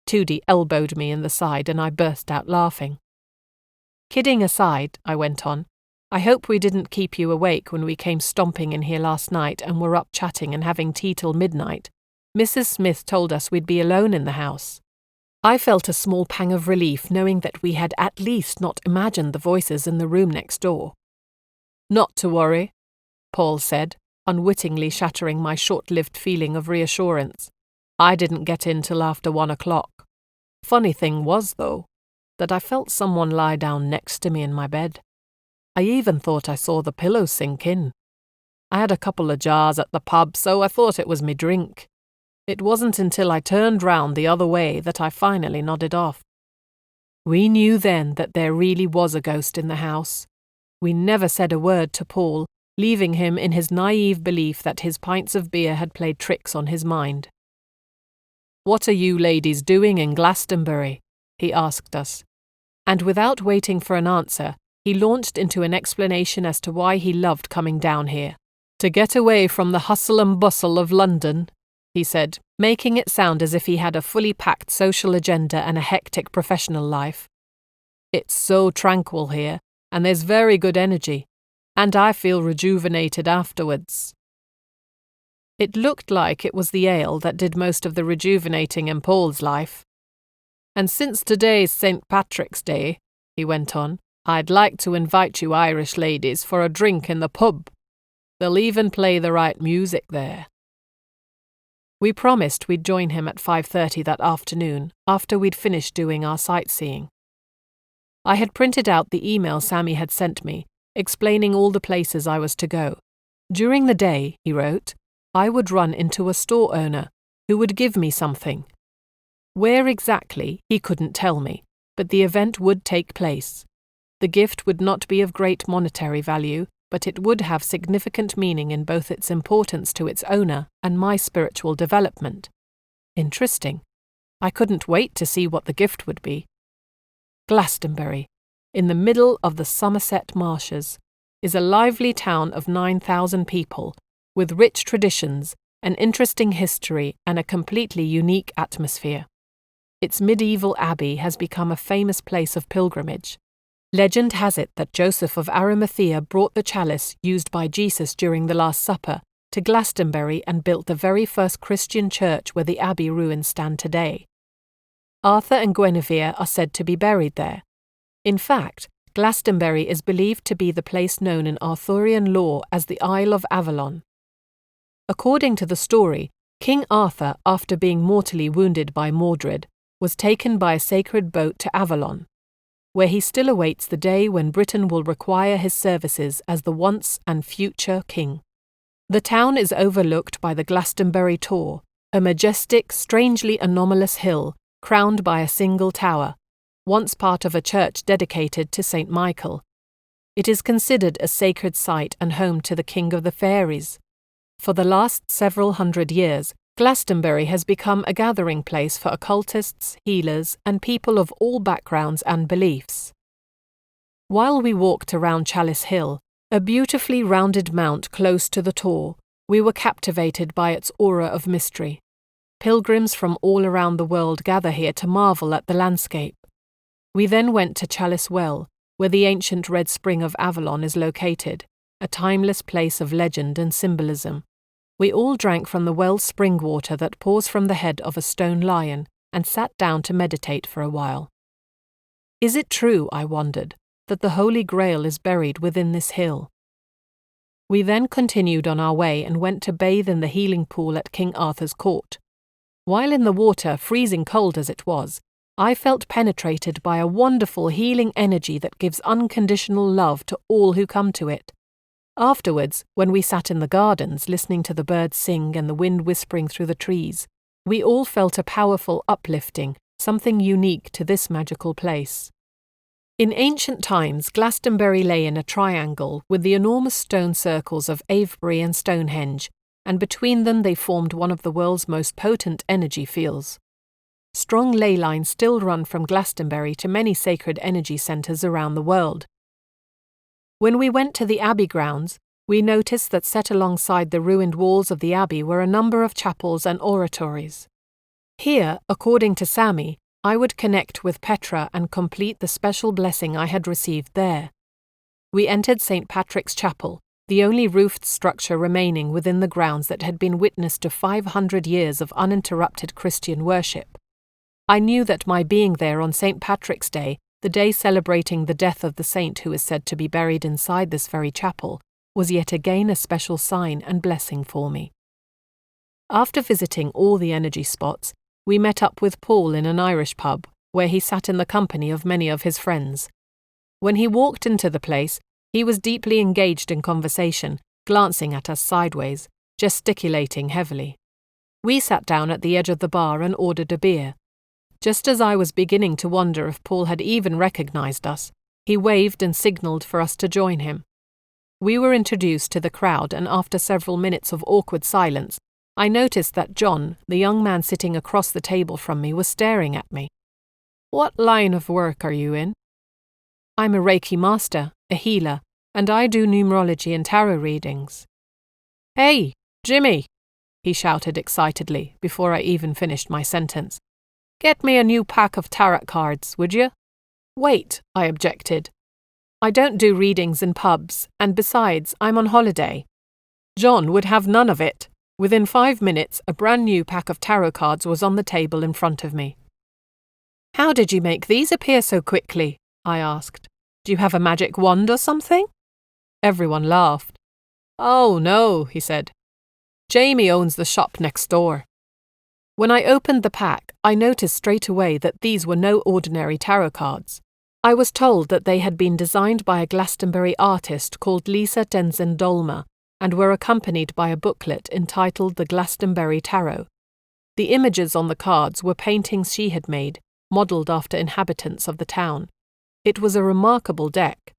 Tootie elbowed me in the side and I burst out laughing. "Kidding aside," I went on, "I hope we didn't keep you awake when we came stomping in here last night and were up chatting and having tea till midnight. Mrs. Smith told us we'd be alone in the house." I felt a small pang of relief knowing that we had at least not imagined the voices in the room next door. "Not to worry," Paul said, unwittingly shattering my short-lived feeling of reassurance. "I didn't get in till after 1 o'clock. Funny thing was, though, that I felt someone lie down next to me in my bed. I even thought I saw the pillow sink in. I had a couple of jars at the pub, so I thought it was me drink. It wasn't until I turned round the other way that I finally nodded off." We knew then that there really was a ghost in the house. We never said a word to Paul, leaving him in his naive belief that his pints of beer had played tricks on his mind. "What are you ladies doing in Glastonbury?" he asked us. And without waiting for an answer, he launched into an explanation as to why he loved coming down here. "To get away from the hustle and bustle of London," he said, making it sound as if he had a fully packed social agenda and a hectic professional life. "It's so tranquil here, and there's very good energy, and I feel rejuvenated afterwards." It looked like it was the ale that did most of the rejuvenating in Paul's life. "And since today's St. Patrick's Day," he went on, "I'd like to invite you Irish ladies for a drink in the pub. They'll even play the right music there." We promised we'd join him at 5:30 that afternoon, after we'd finished doing our sightseeing. I had printed out the email Sammy had sent me, explaining all the places I was to go. During the day, he wrote, I would run into a store owner, who would give me something. Where exactly, he couldn't tell me, but the event would take place. The gift would not be of great monetary value, but it would have significant meaning in both its importance to its owner and my spiritual development. Interesting. I couldn't wait to see what the gift would be. Glastonbury, in the middle of the Somerset marshes, is a lively town of 9,000 people, with rich traditions an interesting history, and a completely unique atmosphere. Its medieval abbey has become a famous place of pilgrimage. Legend has it that Joseph of Arimathea brought the chalice used by Jesus during the Last Supper to Glastonbury and built the very first Christian church where the abbey ruins stand today. Arthur and Guinevere are said to be buried there. In fact, Glastonbury is believed to be the place known in Arthurian lore as the Isle of Avalon. According to the story, King Arthur, after being mortally wounded by Mordred, was taken by a sacred boat to Avalon, where he still awaits the day when Britain will require his services as the once and future king. The town is overlooked by the Glastonbury Tor, a majestic, strangely anomalous hill crowned by a single tower, once part of a church dedicated to St. Michael. It is considered a sacred site and home to the King of the Fairies. For the last several hundred years, Glastonbury has become a gathering place for occultists, healers, and people of all backgrounds and beliefs. While we walked around Chalice Hill, a beautifully rounded mount close to the Tor, we were captivated by its aura of mystery. Pilgrims from all around the world gather here to marvel at the landscape. We then went to Chalice Well, where the ancient Red Spring of Avalon is located, a timeless place of legend and symbolism. We all drank from the well's spring water that pours from the head of a stone lion and sat down to meditate for a while. Is it true, I wondered, that the Holy Grail is buried within this hill? We then continued on our way and went to bathe in the healing pool at King Arthur's court. While in the water, freezing cold as it was, I felt penetrated by a wonderful healing energy that gives unconditional love to all who come to it. Afterwards, when we sat in the gardens listening to the birds sing and the wind whispering through the trees, we all felt a powerful uplifting, something unique to this magical place. In ancient times, Glastonbury lay in a triangle with the enormous stone circles of Avebury and Stonehenge, and between them they formed one of the world's most potent energy fields. Strong ley lines still run from Glastonbury to many sacred energy centres around the world. When we went to the abbey grounds, we noticed that set alongside the ruined walls of the abbey were a number of chapels and oratories. Here, according to Sammy, I would connect with Petra and complete the special blessing I had received there. We entered St. Patrick's Chapel, the only roofed structure remaining within the grounds that had been witness to 500 years of uninterrupted Christian worship. I knew that my being there on St. Patrick's Day, the day celebrating the death of the saint who is said to be buried inside this very chapel, was yet again a special sign and blessing for me. After visiting all the energy spots, we met up with Paul in an Irish pub, where he sat in the company of many of his friends. When he walked into the place, he was deeply engaged in conversation, glancing at us sideways, gesticulating heavily. We sat down at the edge of the bar and ordered a beer. Just as I was beginning to wonder if Paul had even recognized us, he waved and signaled for us to join him. We were introduced to the crowd, and after several minutes of awkward silence, I noticed that John, the young man sitting across the table from me, was staring at me. "What line of work are you in?" "I'm a Reiki Master, a healer, and I do numerology and tarot readings." "Hey, Jimmy!" he shouted excitedly before I even finished my sentence. "Get me a new pack of tarot cards, would you?" "Wait," I objected. "I don't do readings in pubs, and besides, I'm on holiday." John would have none of it. Within 5 minutes, a brand new pack of tarot cards was on the table in front of me. "How did you make these appear so quickly?" I asked. "Do you have a magic wand or something?" Everyone laughed. "Oh, no," he said. "Jamie owns the shop next door." When I opened the pack, I noticed straight away that these were no ordinary tarot cards. I was told that they had been designed by a Glastonbury artist called Lisa Tenzin Dolma and were accompanied by a booklet entitled The Glastonbury Tarot. The images on the cards were paintings she had made, modelled after inhabitants of the town. It was a remarkable deck.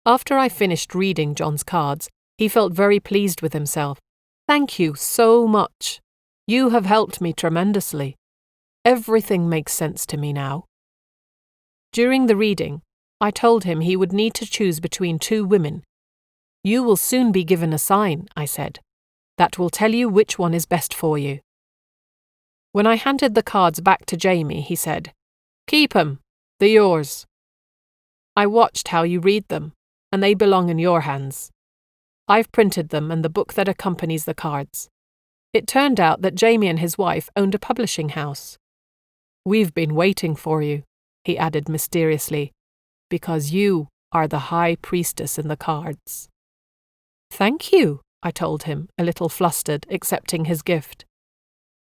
After I finished reading John's cards, he felt very pleased with himself. "Thank you so much. You have helped me tremendously. Everything makes sense to me now." During the reading, I told him he would need to choose between 2 women. "You will soon be given a sign," I said. that will tell you which one is best for you." When I handed the cards back to Jamie, he said, "Keep 'em. They're yours. I watched how you read them, and they belong in your hands. I've printed them and the book that accompanies the cards." It turned out that Jamie and his wife owned a publishing house. "We've been waiting for you," he added mysteriously, "because you are the high priestess in the cards." "Thank you," I told him, a little flustered, accepting his gift.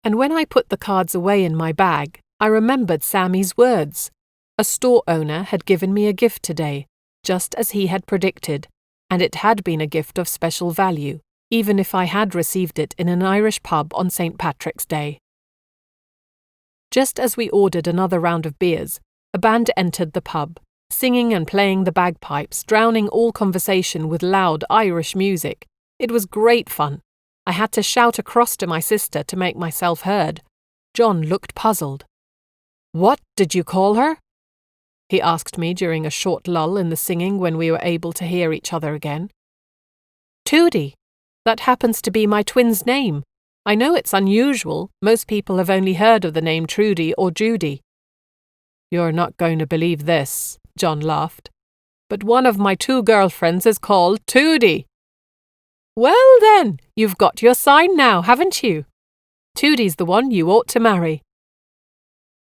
And when I put the cards away in my bag, I remembered Sammy's words. A store owner had given me a gift today, just as he had predicted, and it had been a gift of special value, even if I had received it in an Irish pub on St. Patrick's Day. Just as we ordered another round of beers, a band entered the pub, singing and playing the bagpipes, drowning all conversation with loud Irish music. It was great fun. I had to shout across to my sister to make myself heard. John looked puzzled. "What did you call her?" he asked me during a short lull in the singing when we were able to hear each other again. "Tootie. That happens to be my twin's name. I know it's unusual. Most people have only heard of the name Trudy or Judy." "You're not going to believe this," John laughed, "but one of my 2 girlfriends is called Toodie." "Well then, you've got your sign now, haven't you? Toodie's the one you ought to marry."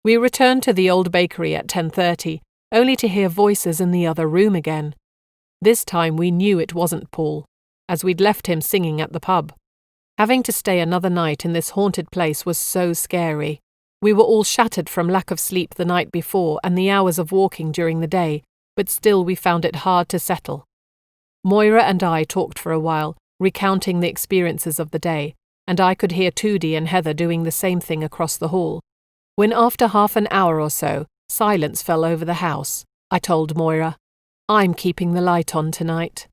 We returned to the old bakery at 10:30, only to hear voices in the other room again. This time we knew it wasn't Paul, as we'd left him singing at the pub. Having to stay another night in this haunted place was so scary. We were all shattered from lack of sleep the night before and the hours of walking during the day, but still we found it hard to settle. Moira and I talked for a while, recounting the experiences of the day, and I could hear Toodie and Heather doing the same thing across the hall. When after half an hour or so, silence fell over the house, I told Moira, "I'm keeping the light on tonight."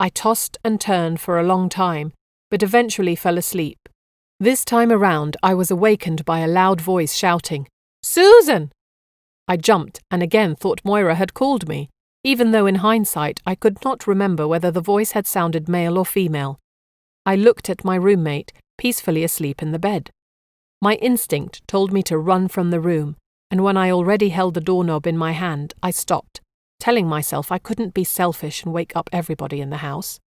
I tossed and turned for a long time, but eventually fell asleep. This time around, I was awakened by a loud voice shouting, "Susan!" I jumped and again thought Moira had called me, even though in hindsight I could not remember whether the voice had sounded male or female. I looked at my roommate, peacefully asleep in the bed. My instinct told me to run from the room, and when I already held the doorknob in my hand, I stopped, telling myself I couldn't be selfish and wake up everybody in the house.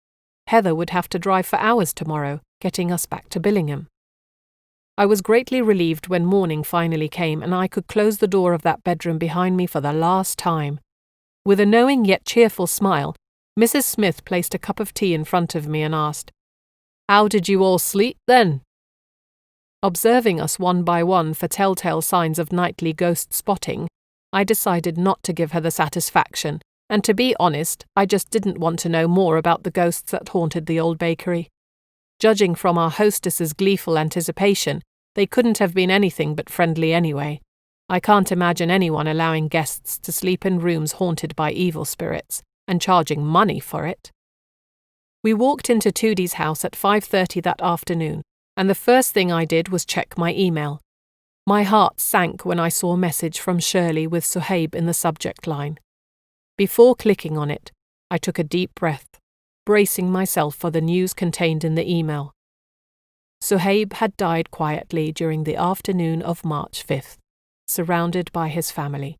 Heather would have to drive for hours tomorrow, getting us back to Billingham. I was greatly relieved when morning finally came and I could close the door of that bedroom behind me for the last time. With a knowing yet cheerful smile, Mrs. Smith placed a cup of tea in front of me and asked, "How did you all sleep then?" Observing us one by one for telltale signs of nightly ghost spotting, I decided not to give her the satisfaction, and to be honest, I just didn't want to know more about the ghosts that haunted the old bakery. Judging from our hostess's gleeful anticipation, they couldn't have been anything but friendly anyway. I can't imagine anyone allowing guests to sleep in rooms haunted by evil spirits, and charging money for it. We walked into Toodie's house at 5:30 that afternoon, and the first thing I did was check my email. My heart sank when I saw a message from Shirley with Suhaib in the subject line. Before clicking on it, I took a deep breath, bracing myself for the news contained in the email. Suhaib had died quietly during the afternoon of March 5th, surrounded by his family.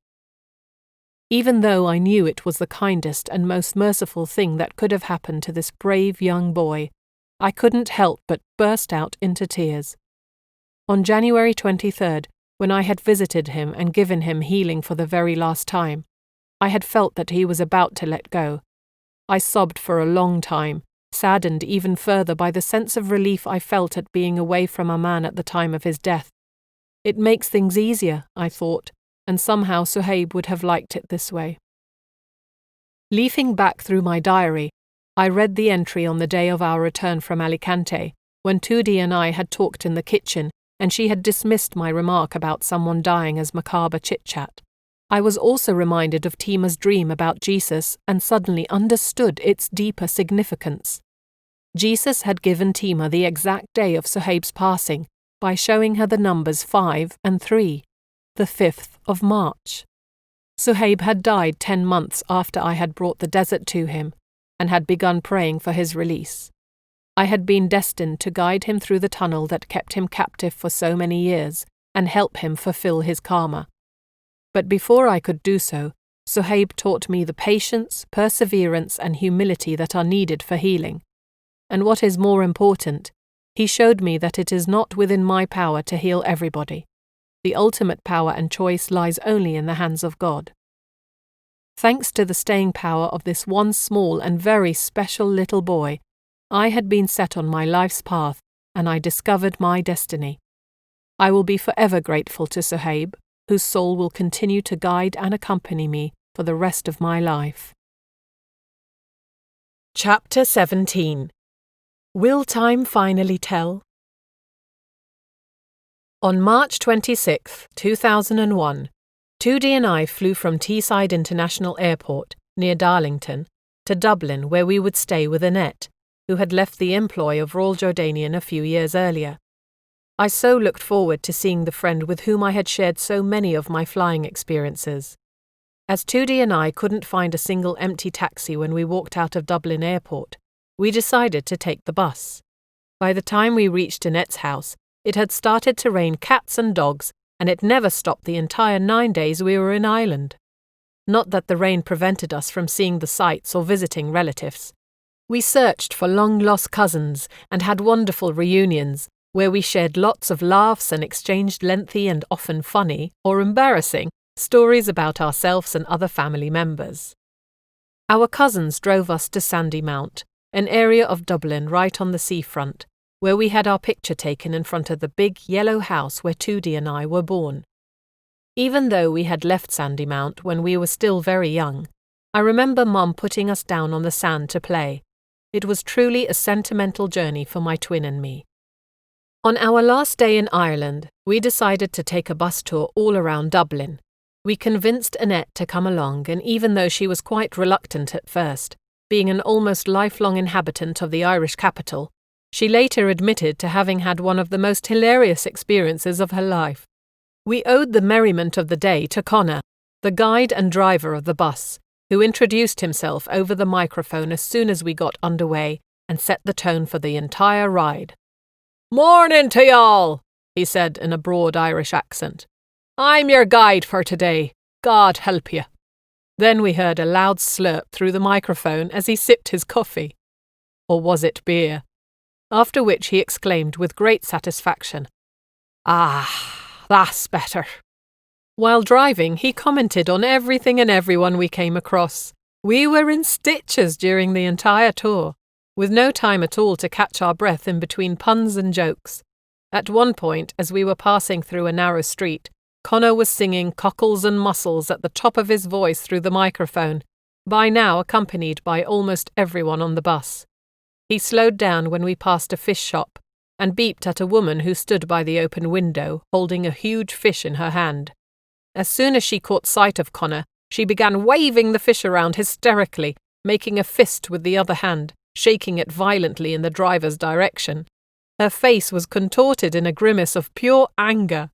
Even though I knew it was the kindest and most merciful thing that could have happened to this brave young boy, I couldn't help but burst out into tears. On January 23rd, when I had visited him and given him healing for the very last time, I had felt that he was about to let go. I sobbed for a long time, saddened even further by the sense of relief I felt at being away from Amman at the time of his death. It makes things easier, I thought, and somehow Suhaib would have liked it this way. Leafing back through my diary, I read the entry on the day of our return from Alicante, when Toodie and I had talked in the kitchen and she had dismissed my remark about someone dying as macabre chit-chat. I was also reminded of Tima's dream about Jesus and suddenly understood its deeper significance. Jesus had given Tima the exact day of Suhaib's passing by showing her the numbers 5 and 3, the 5th of March. Suhaib had died 10 months after I had brought the desert to him and had begun praying for his release. I had been destined to guide him through the tunnel that kept him captive for so many years and help him fulfill his karma. But before I could do so, Suhaib taught me the patience, perseverance, and humility that are needed for healing. And what is more important, he showed me that it is not within my power to heal everybody. The ultimate power and choice lies only in the hands of God. Thanks to the staying power of this one small and very special little boy, I had been set on my life's path and I discovered my destiny. I will be forever grateful to Suhaib, whose soul will continue to guide and accompany me for the rest of my life. Chapter 17. Will Time Finally Tell? On March 26, 2001, Tudi and I flew from Teesside International Airport, near Darlington, to Dublin, where we would stay with Annette, who had left the employ of Royal Jordanian a few years earlier. I so looked forward to seeing the friend with whom I had shared so many of my flying experiences. As Tudi and I couldn't find a single empty taxi when we walked out of Dublin Airport, we decided to take the bus. By the time we reached Annette's house, it had started to rain cats and dogs, and it never stopped the entire 9 days we were in Ireland. Not that the rain prevented us from seeing the sights or visiting relatives. We searched for long-lost cousins and had wonderful reunions, where we shared lots of laughs and exchanged lengthy and often funny, or embarrassing, stories about ourselves and other family members. Our cousins drove us to Sandymount, an area of Dublin right on the seafront, where we had our picture taken in front of the big yellow house where Tudi and I were born. Even though we had left Sandymount when we were still very young, I remember Mum putting us down on the sand to play. It was truly a sentimental journey for my twin and me. On our last day in Ireland, we decided to take a bus tour all around Dublin. We convinced Annette to come along, and even though she was quite reluctant at first, being an almost lifelong inhabitant of the Irish capital, she later admitted to having had one of the most hilarious experiences of her life. We owed the merriment of the day to Connor, the guide and driver of the bus, who introduced himself over the microphone as soon as we got underway and set the tone for the entire ride. "Morning to y'all," he said in a broad Irish accent. "I'm your guide for today. God help you." Then we heard a loud slurp through the microphone as he sipped his coffee. Or was it beer? After which he exclaimed with great satisfaction, "Ah, that's better." While driving, he commented on everything and everyone we came across. We were in stitches during the entire tour, with no time at all to catch our breath in between puns and jokes. At one point, as we were passing through a narrow street, Connor was singing Cockles and Mussels at the top of his voice through the microphone, by now accompanied by almost everyone on the bus. He slowed down when we passed a fish shop and beeped at a woman who stood by the open window holding a huge fish in her hand. As soon as she caught sight of Connor, she began waving the fish around hysterically, making a fist with the other hand, shaking it violently in the driver's direction. Her face was contorted in a grimace of pure anger.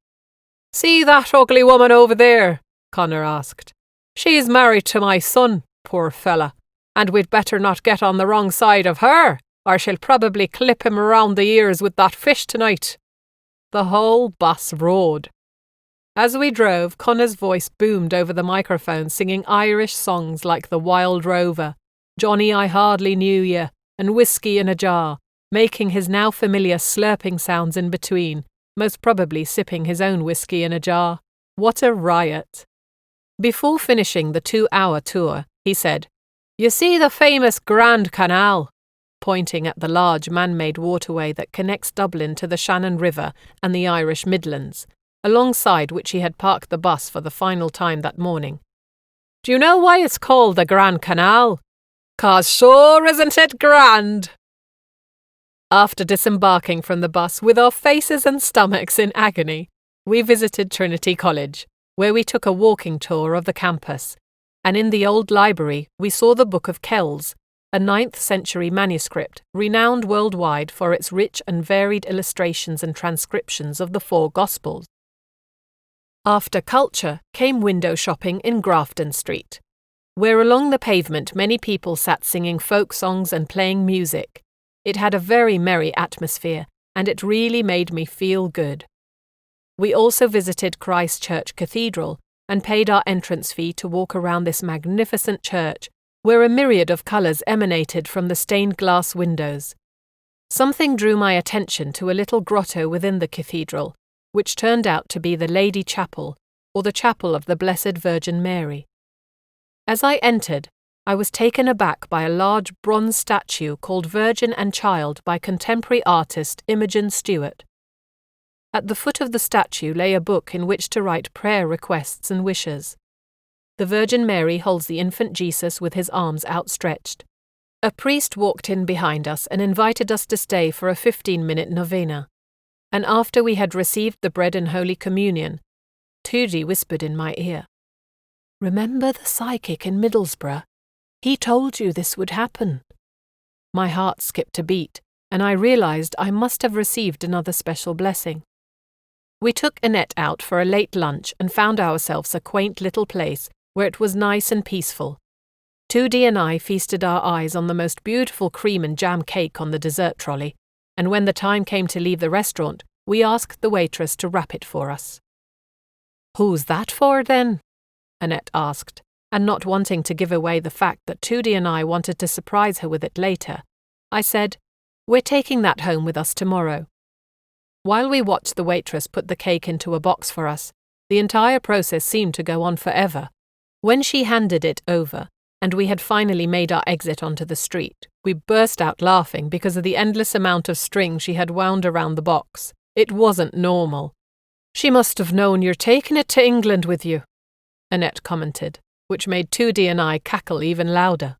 "See that ugly woman over there?" Connor asked. "She's married to my son, poor fella, and we'd better not get on the wrong side of her, or she'll probably clip him around the ears with that fish tonight." The whole bus roared. As we drove, Connor's voice boomed over the microphone singing Irish songs like The Wild Rover, Johnny I Hardly Knew Ya, and Whiskey in a Jar, making his now familiar slurping sounds in between, most probably sipping his own whiskey in a jar. What a riot. Before finishing the 2-hour tour, he said, "You see the famous Grand Canal?" pointing at the large man-made waterway that connects Dublin to the Shannon River and the Irish Midlands, alongside which he had parked the bus for the final time that morning. "Do you know why it's called the Grand Canal? 'Cause sure isn't it grand!" After disembarking from the bus with our faces and stomachs in agony, we visited Trinity College, where we took a walking tour of the campus, and in the old library we saw the Book of Kells, a 9th century manuscript renowned worldwide for its rich and varied illustrations and transcriptions of the 4 Gospels. After culture came window shopping in Grafton Street, where along the pavement many people sat singing folk songs and playing music. It had a very merry atmosphere, and it really made me feel good. We also visited Christ Church Cathedral and paid our entrance fee to walk around this magnificent church, where a myriad of colours emanated from the stained glass windows. Something drew my attention to a little grotto within the cathedral, which turned out to be the Lady Chapel, or the Chapel of the Blessed Virgin Mary. As I entered, I was taken aback by a large bronze statue called Virgin and Child by contemporary artist Imogen Stewart. At the foot of the statue lay a book in which to write prayer requests and wishes. The Virgin Mary holds the infant Jesus with his arms outstretched. A priest walked in behind us and invited us to stay for a 15-minute novena. And after we had received the bread and Holy Communion, Tudi whispered in my ear, "Remember the psychic in Middlesbrough? He told you this would happen." My heart skipped a beat, and I realised I must have received another special blessing. We took Annette out for a late lunch and found ourselves a quaint little place where it was nice and peaceful. Tudi and I feasted our eyes on the most beautiful cream and jam cake on the dessert trolley, and when the time came to leave the restaurant, we asked the waitress to wrap it for us. "Who's that for, then?" Annette asked, and not wanting to give away the fact that Tudi and I wanted to surprise her with it later, I said, "We're taking that home with us tomorrow." While we watched the waitress put the cake into a box for us, the entire process seemed to go on forever. When she handed it over, and we had finally made our exit onto the street, we burst out laughing because of the endless amount of string she had wound around the box. It wasn't normal. "She must have known you're taking it to England with you," Annette commented, which made Tudi and I cackle even louder.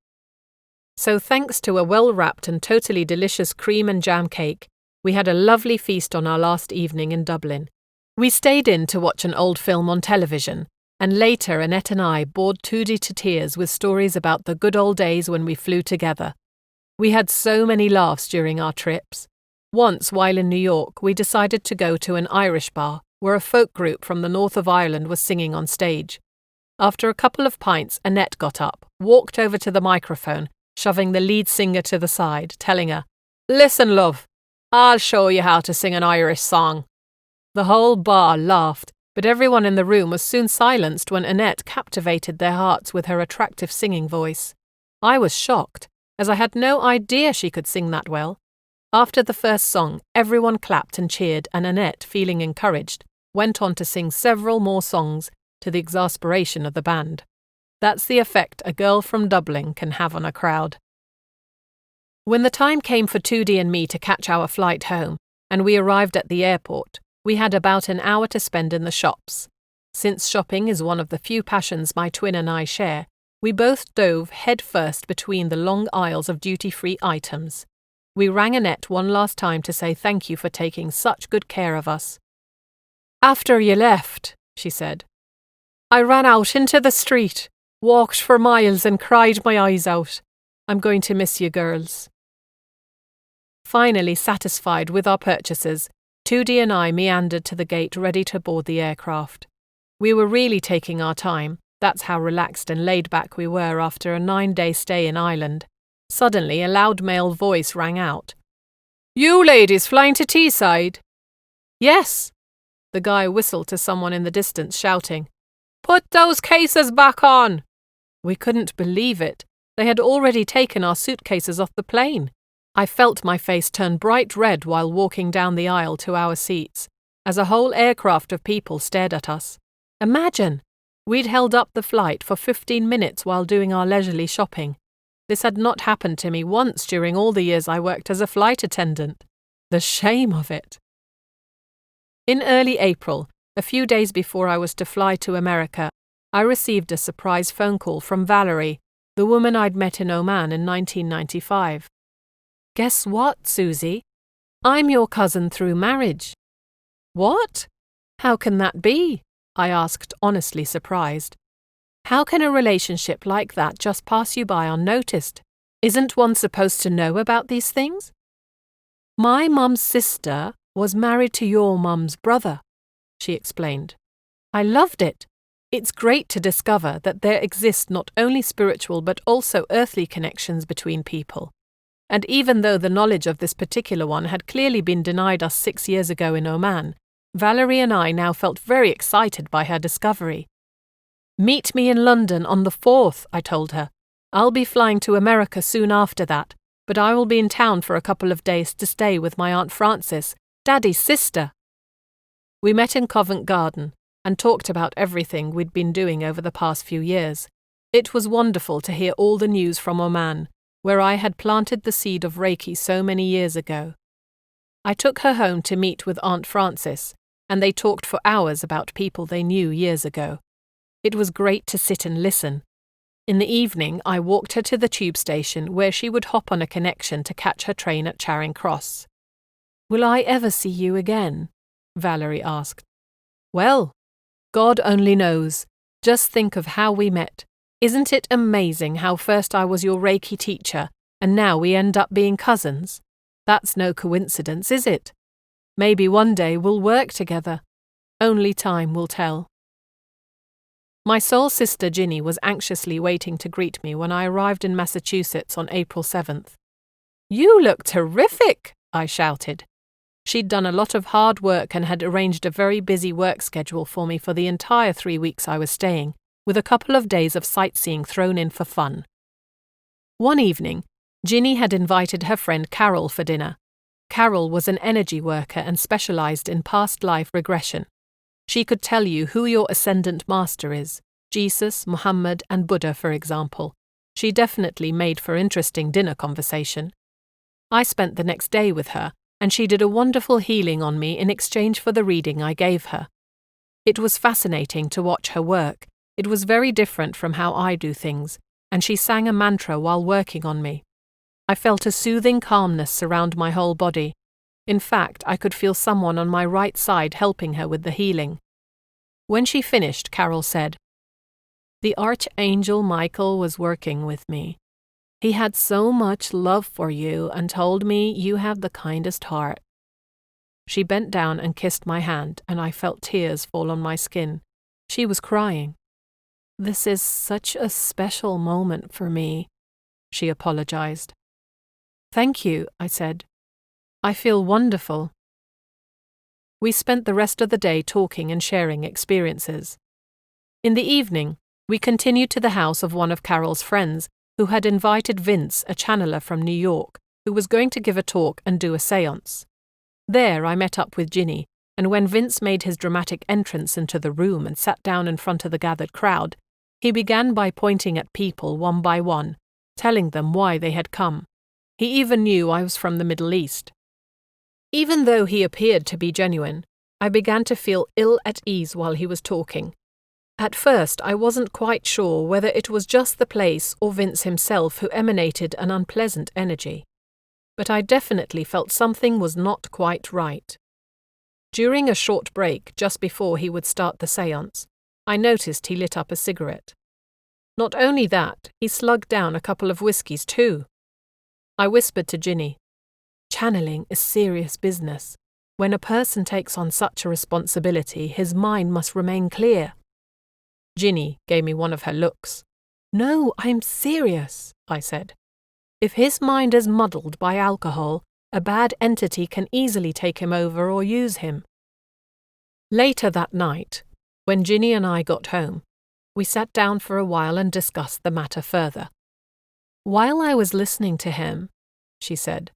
So thanks to a well-wrapped and totally delicious cream and jam cake, we had a lovely feast on our last evening in Dublin. We stayed in to watch an old film on television, and later Annette and I bored Tudi to tears with stories about the good old days when we flew together. We had so many laughs during our trips. Once, while in New York, we decided to go to an Irish bar where a folk group from the north of Ireland was singing on stage. After a couple of pints, Annette got up, walked over to the microphone, shoving the lead singer to the side, telling her, "Listen, love, I'll show you how to sing an Irish song." The whole bar laughed, but everyone in the room was soon silenced when Annette captivated their hearts with her attractive singing voice. I was shocked, as I had no idea she could sing that well. After the first song, everyone clapped and cheered, and Annette, feeling encouraged, went on to sing several more songs, to the exasperation of the band. That's the effect a girl from Dublin can have on a crowd. When the time came for Tudi and me to catch our flight home, and we arrived at the airport, we had about an hour to spend in the shops. Since shopping is one of the few passions my twin and I share, we both dove headfirst between the long aisles of duty-free items. We rang Annette one last time to say thank you for taking such good care of us. "After you left," she said, "I ran out into the street, walked for miles and cried my eyes out. I'm going to miss you girls." Finally satisfied with our purchases, Tudi and I meandered to the gate ready to board the aircraft. We were really taking our time, that's how relaxed and laid back we were after a 9-day stay in Ireland. Suddenly a loud male voice rang out. "You ladies flying to Teesside?" "Yes." The guy whistled to someone in the distance, shouting, "Put those cases back on!" We couldn't believe it. They had already taken our suitcases off the plane. I felt my face turn bright red while walking down the aisle to our seats, as a whole aircraft of people stared at us. Imagine! We'd held up the flight for 15 minutes while doing our leisurely shopping. This had not happened to me once during all the years I worked as a flight attendant. The shame of it! In early April, a few days before I was to fly to America, I received a surprise phone call from Valerie, the woman I'd met in Oman in 1995. "Guess what, Susie? I'm your cousin through marriage." "What? How can that be?" I asked, honestly surprised. "How can a relationship like that just pass you by unnoticed? Isn't one supposed to know about these things?" "My mum's sister was married to your mum's brother," she explained. I loved it. It's great to discover that there exist not only spiritual but also earthly connections between people. and even though the knowledge of this particular one had clearly been denied us 6 years ago in Oman, Valerie and I now felt very excited by her discovery. "Meet me in London on the 4th, I told her. "I'll be flying to America soon after that, but I will be in town for a couple of days to stay with my Aunt Frances, Daddy's sister." We met in Covent Garden and talked about everything we'd been doing over the past few years. It was wonderful to hear all the news from Oman, where I had planted the seed of Reiki so many years ago. I took her home to meet with Aunt Frances, and they talked for hours about people they knew years ago. It was great to sit and listen. In the evening, I walked her to the tube station where she would hop on a connection to catch her train at Charing Cross. "Will I ever see you again?" Valerie asked. "Well, God only knows. Just think of how we met. Isn't it amazing how first I was your Reiki teacher and now we end up being cousins? That's no coincidence, is it? Maybe one day we'll work together. Only time will tell." My soul sister Ginny was anxiously waiting to greet me when I arrived in Massachusetts on April 7th. "You look terrific!" I shouted. She'd done a lot of hard work and had arranged a very busy work schedule for me for the entire 3 weeks I was staying, with a couple of days of sightseeing thrown in for fun. One evening, Ginny had invited her friend Carol for dinner. Carol was an energy worker and specialized in past life regression. She could tell you who your ascendant master is, Jesus, Muhammad, and Buddha, for example. She definitely made for interesting dinner conversation. I spent the next day with her, and she did a wonderful healing on me in exchange for the reading I gave her. It was fascinating to watch her work. It was very different from how I do things, and she sang a mantra while working on me. I felt a soothing calmness surround my whole body. In fact, I could feel someone on my right side helping her with the healing. When she finished, Carol said, "The Archangel Michael was working with me. He had so much love for you and told me you have the kindest heart." She bent down and kissed my hand, and I felt tears fall on my skin. She was crying. "This is such a special moment for me," she apologized. "Thank you," I said. "I feel wonderful." We spent the rest of the day talking and sharing experiences. In the evening, we continued to the house of one of Carol's friends, who had invited Vince, a channeler from New York, who was going to give a talk and do a séance. There I met up with Ginny, and when Vince made his dramatic entrance into the room and sat down in front of the gathered crowd, he began by pointing at people one by one, telling them why they had come. He even knew I was from the Middle East. Even though he appeared to be genuine, I began to feel ill at ease while he was talking. At first, I wasn't quite sure whether it was just the place or Vince himself who emanated an unpleasant energy. But I definitely felt something was not quite right. During a short break, just before he would start the séance, I noticed he lit up a cigarette. Not only that, he slugged down a couple of whiskies too. I whispered to Ginny, "Channeling is serious business. When a person takes on such a responsibility, his mind must remain clear." Ginny gave me one of her looks. "No, I'm serious," I said. "If his mind is muddled by alcohol, a bad entity can easily take him over or use him." Later that night, when Ginny and I got home, we sat down for a while and discussed the matter further. "While I was listening to him," she said,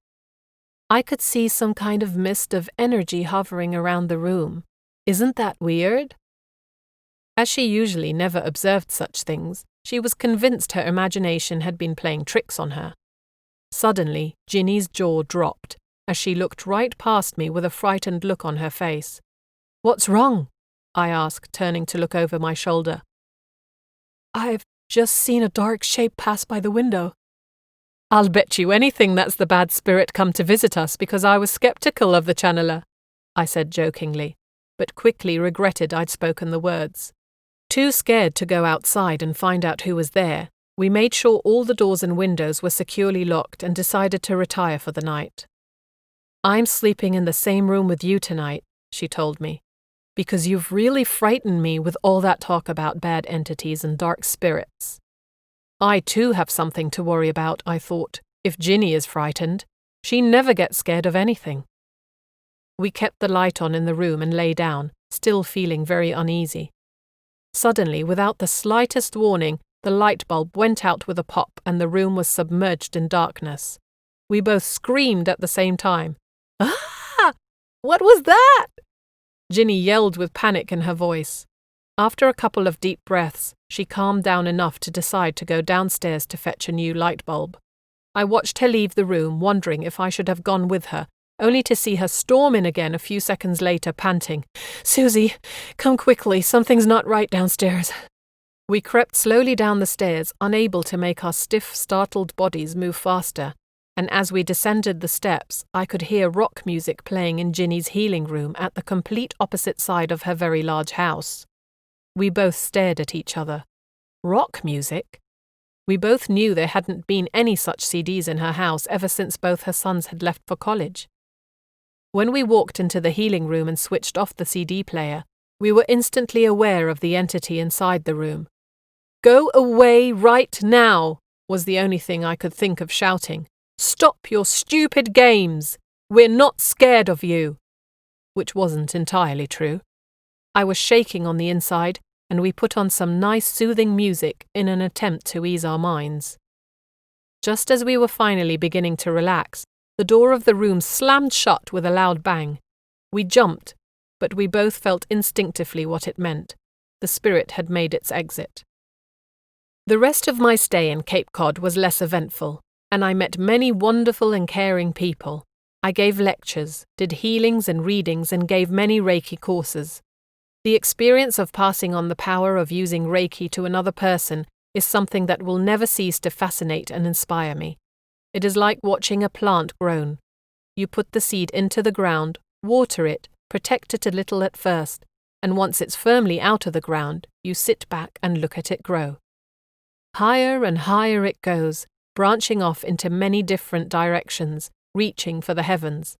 "I could see some kind of mist of energy hovering around the room. Isn't that weird?" As she usually never observed such things, she was convinced her imagination had been playing tricks on her. Suddenly, Ginny's jaw dropped, as she looked right past me with a frightened look on her face. "What's wrong?" I asked, turning to look over my shoulder. "I've just seen a dark shape pass by the window." "I'll bet you anything that's the bad spirit come to visit us because I was skeptical of the channeler," I said jokingly, but quickly regretted I'd spoken the words. Too scared to go outside and find out who was there, we made sure all the doors and windows were securely locked and decided to retire for the night. "I'm sleeping in the same room with you tonight," she told me, "because you've really frightened me with all that talk about bad entities and dark spirits." I too have something to worry about, I thought, If Ginny is frightened, she never gets scared of anything. We kept the light on in the room and lay down, still feeling very uneasy. Suddenly, without the slightest warning, the light bulb went out with a pop and the room was submerged in darkness. We both screamed at the same time. "Ah! What was that?" Ginny yelled with panic in her voice. After a couple of deep breaths, she calmed down enough to decide to go downstairs to fetch a new light bulb. I watched her leave the room, wondering if I should have gone with her, only to see her storm in again a few seconds later, panting, "Susie, come quickly, something's not right downstairs." We crept slowly down the stairs, unable to make our stiff, startled bodies move faster, and as we descended the steps, I could hear rock music playing in Ginny's healing room at the complete opposite side of her very large house. We both stared at each other. Rock music? We both knew there hadn't been any such CDs in her house ever since both her sons had left for college. When we walked into the healing room and switched off the CD player, we were instantly aware of the entity inside the room. "Go away right now," was the only thing I could think of shouting. "Stop your stupid games! We're not scared of you!" Which wasn't entirely true. I was shaking on the inside, and we put on some nice soothing music in an attempt to ease our minds. Just as we were finally beginning to relax, the door of the room slammed shut with a loud bang. We jumped, but we both felt instinctively what it meant. The spirit had made its exit. The rest of my stay in Cape Cod was less eventful, and I met many wonderful and caring people. I gave lectures, did healings and readings, and gave many Reiki courses. The experience of passing on the power of using Reiki to another person is something that will never cease to fascinate and inspire me. It is like watching a plant grown. You put the seed into the ground, water it, protect it a little at first, and once it's firmly out of the ground, you sit back and look at it grow. Higher and higher it goes, branching off into many different directions, reaching for the heavens.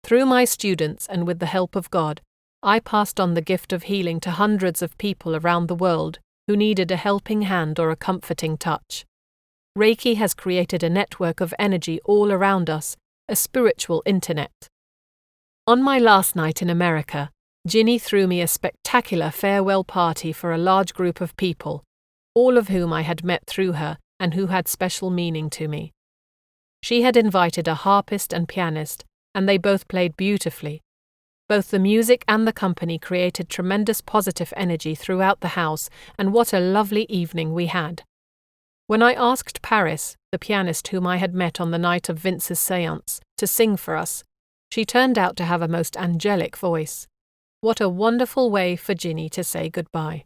Through my students and with the help of God, I passed on the gift of healing to hundreds of people around the world who needed a helping hand or a comforting touch. Reiki has created a network of energy all around us, a spiritual internet. On my last night in America, Ginny threw me a spectacular farewell party for a large group of people, all of whom I had met through her and who had special meaning to me. She had invited a harpist and pianist, and they both played beautifully. Both the music and the company created tremendous positive energy throughout the house, and what a lovely evening we had. When I asked Paris, the pianist whom I had met on the night of Vince's séance, to sing for us, she turned out to have a most angelic voice. What a wonderful way for Ginny to say goodbye.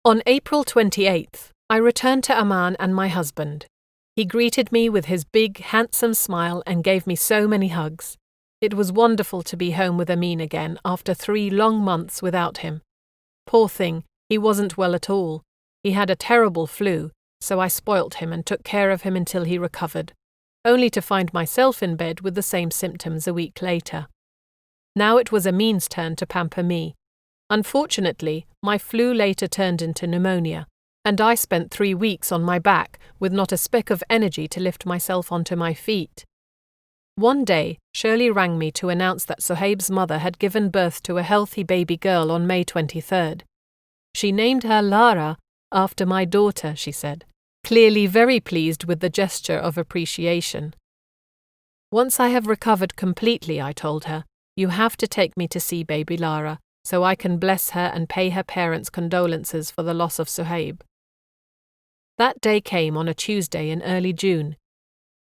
On April 28th, I returned to Amman and my husband. He greeted me with his big, handsome smile and gave me so many hugs. It was wonderful to be home with Amin again after 3 long months without him. Poor thing, he wasn't well at all. He had a terrible flu, so I spoilt him and took care of him until he recovered, only to find myself in bed with the same symptoms a week later. Now it was Amin's turn to pamper me. Unfortunately, my flu later turned into pneumonia, and I spent 3 weeks on my back with not a speck of energy to lift myself onto my feet. One day, Shirley rang me to announce that Sohaib's mother had given birth to a healthy baby girl on May 23rd. She named her Lara after my daughter, she said, clearly very pleased with the gesture of appreciation. Once I have recovered completely, I told her, you have to take me to see baby Lara, so I can bless her and pay her parents condolences for the loss of Sohaib. That day came on a Tuesday in early June.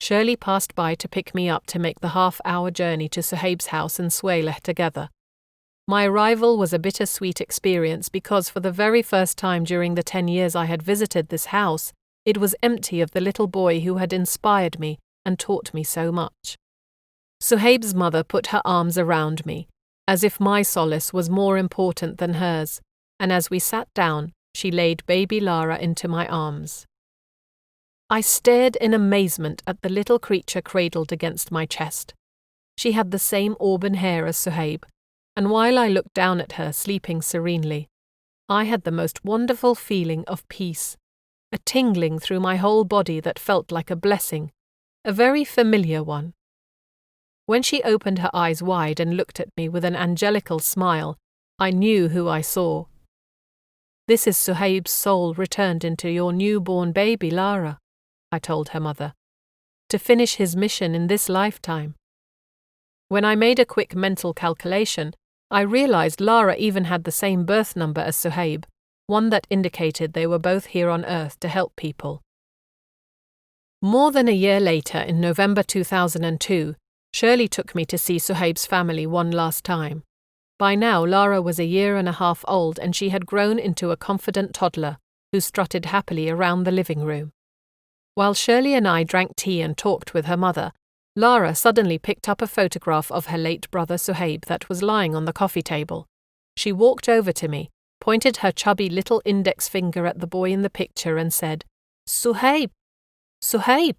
Shirley passed by to pick me up to make the half-hour journey to Sohaib's house in Suwayleh together. My arrival was a bittersweet experience because for the very first time during the 10 years I had visited this house, it was empty of the little boy who had inspired me and taught me so much. Sohaib's mother put her arms around me, as if my solace was more important than hers, and as we sat down, she laid baby Lara into my arms. I stared in amazement at the little creature cradled against my chest. She had the same auburn hair as Sohaib, and while I looked down at her sleeping serenely, I had the most wonderful feeling of peace. a tingling through my whole body that felt like a blessing, a very familiar one. When she opened her eyes wide and looked at me with an angelical smile, I knew who I saw. "This is Suhaib's soul returned into your newborn baby, Lara," I told her mother, "to finish his mission in this lifetime." When I made a quick mental calculation, I realized Lara even had the same birth number as Suhaib, one that indicated they were both here on Earth to help people. More than a year later, in November 2002, Shirley took me to see Suhaib's family one last time. By now, Lara was a year and a half old and she had grown into a confident toddler who strutted happily around the living room. While Shirley and I drank tea and talked with her mother, Lara suddenly picked up a photograph of her late brother Suhaib that was lying on the coffee table. She walked over to me, pointed her chubby little index finger at the boy in the picture and said, "Suhaib! Suhaib!"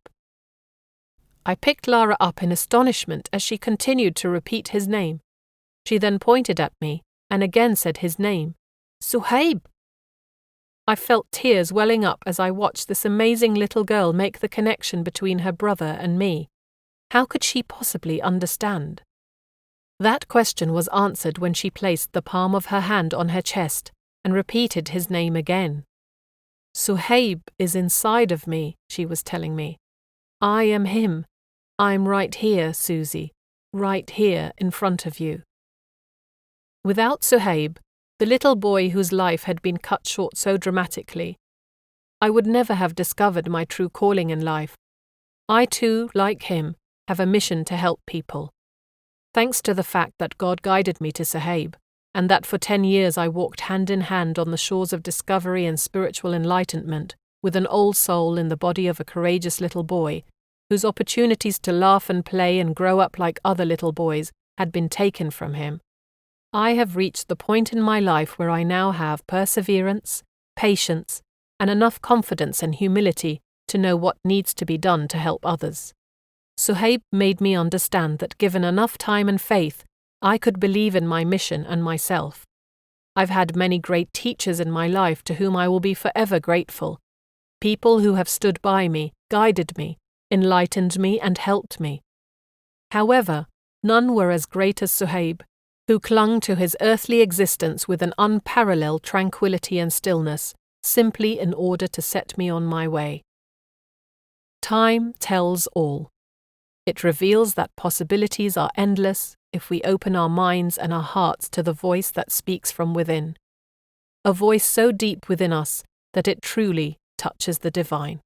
I picked Lara up in astonishment as she continued to repeat his name. She then pointed at me and again said his name, "Suhaib!" I felt tears welling up as I watched this amazing little girl make the connection between her brother and me. How could she possibly understand? That question was answered when she placed the palm of her hand on her chest and repeated his name again. "Suhaib is inside of me," she was telling me. "I am him. I'm right here, Susie, right here in front of you." Without Suhaib, the little boy whose life had been cut short so dramatically, I would never have discovered my true calling in life. I too, like him, have a mission to help people. Thanks to the fact that God guided me to Suhaib, and that for 10 years I walked hand in hand on the shores of discovery and spiritual enlightenment with an old soul in the body of a courageous little boy, whose opportunities to laugh and play and grow up like other little boys had been taken from him, I have reached the point in my life where I now have perseverance, patience, and enough confidence and humility to know what needs to be done to help others. Suhaib made me understand that given enough time and faith, I could believe in my mission and myself. I've had many great teachers in my life to whom I will be forever grateful. People who have stood by me, guided me, enlightened me, and helped me. However, none were as great as Suhaib, who clung to his earthly existence with an unparalleled tranquility and stillness, simply in order to set me on my way. Time tells all. It reveals that possibilities are endless if we open our minds and our hearts to the voice that speaks from within. A voice so deep within us that it truly touches the divine.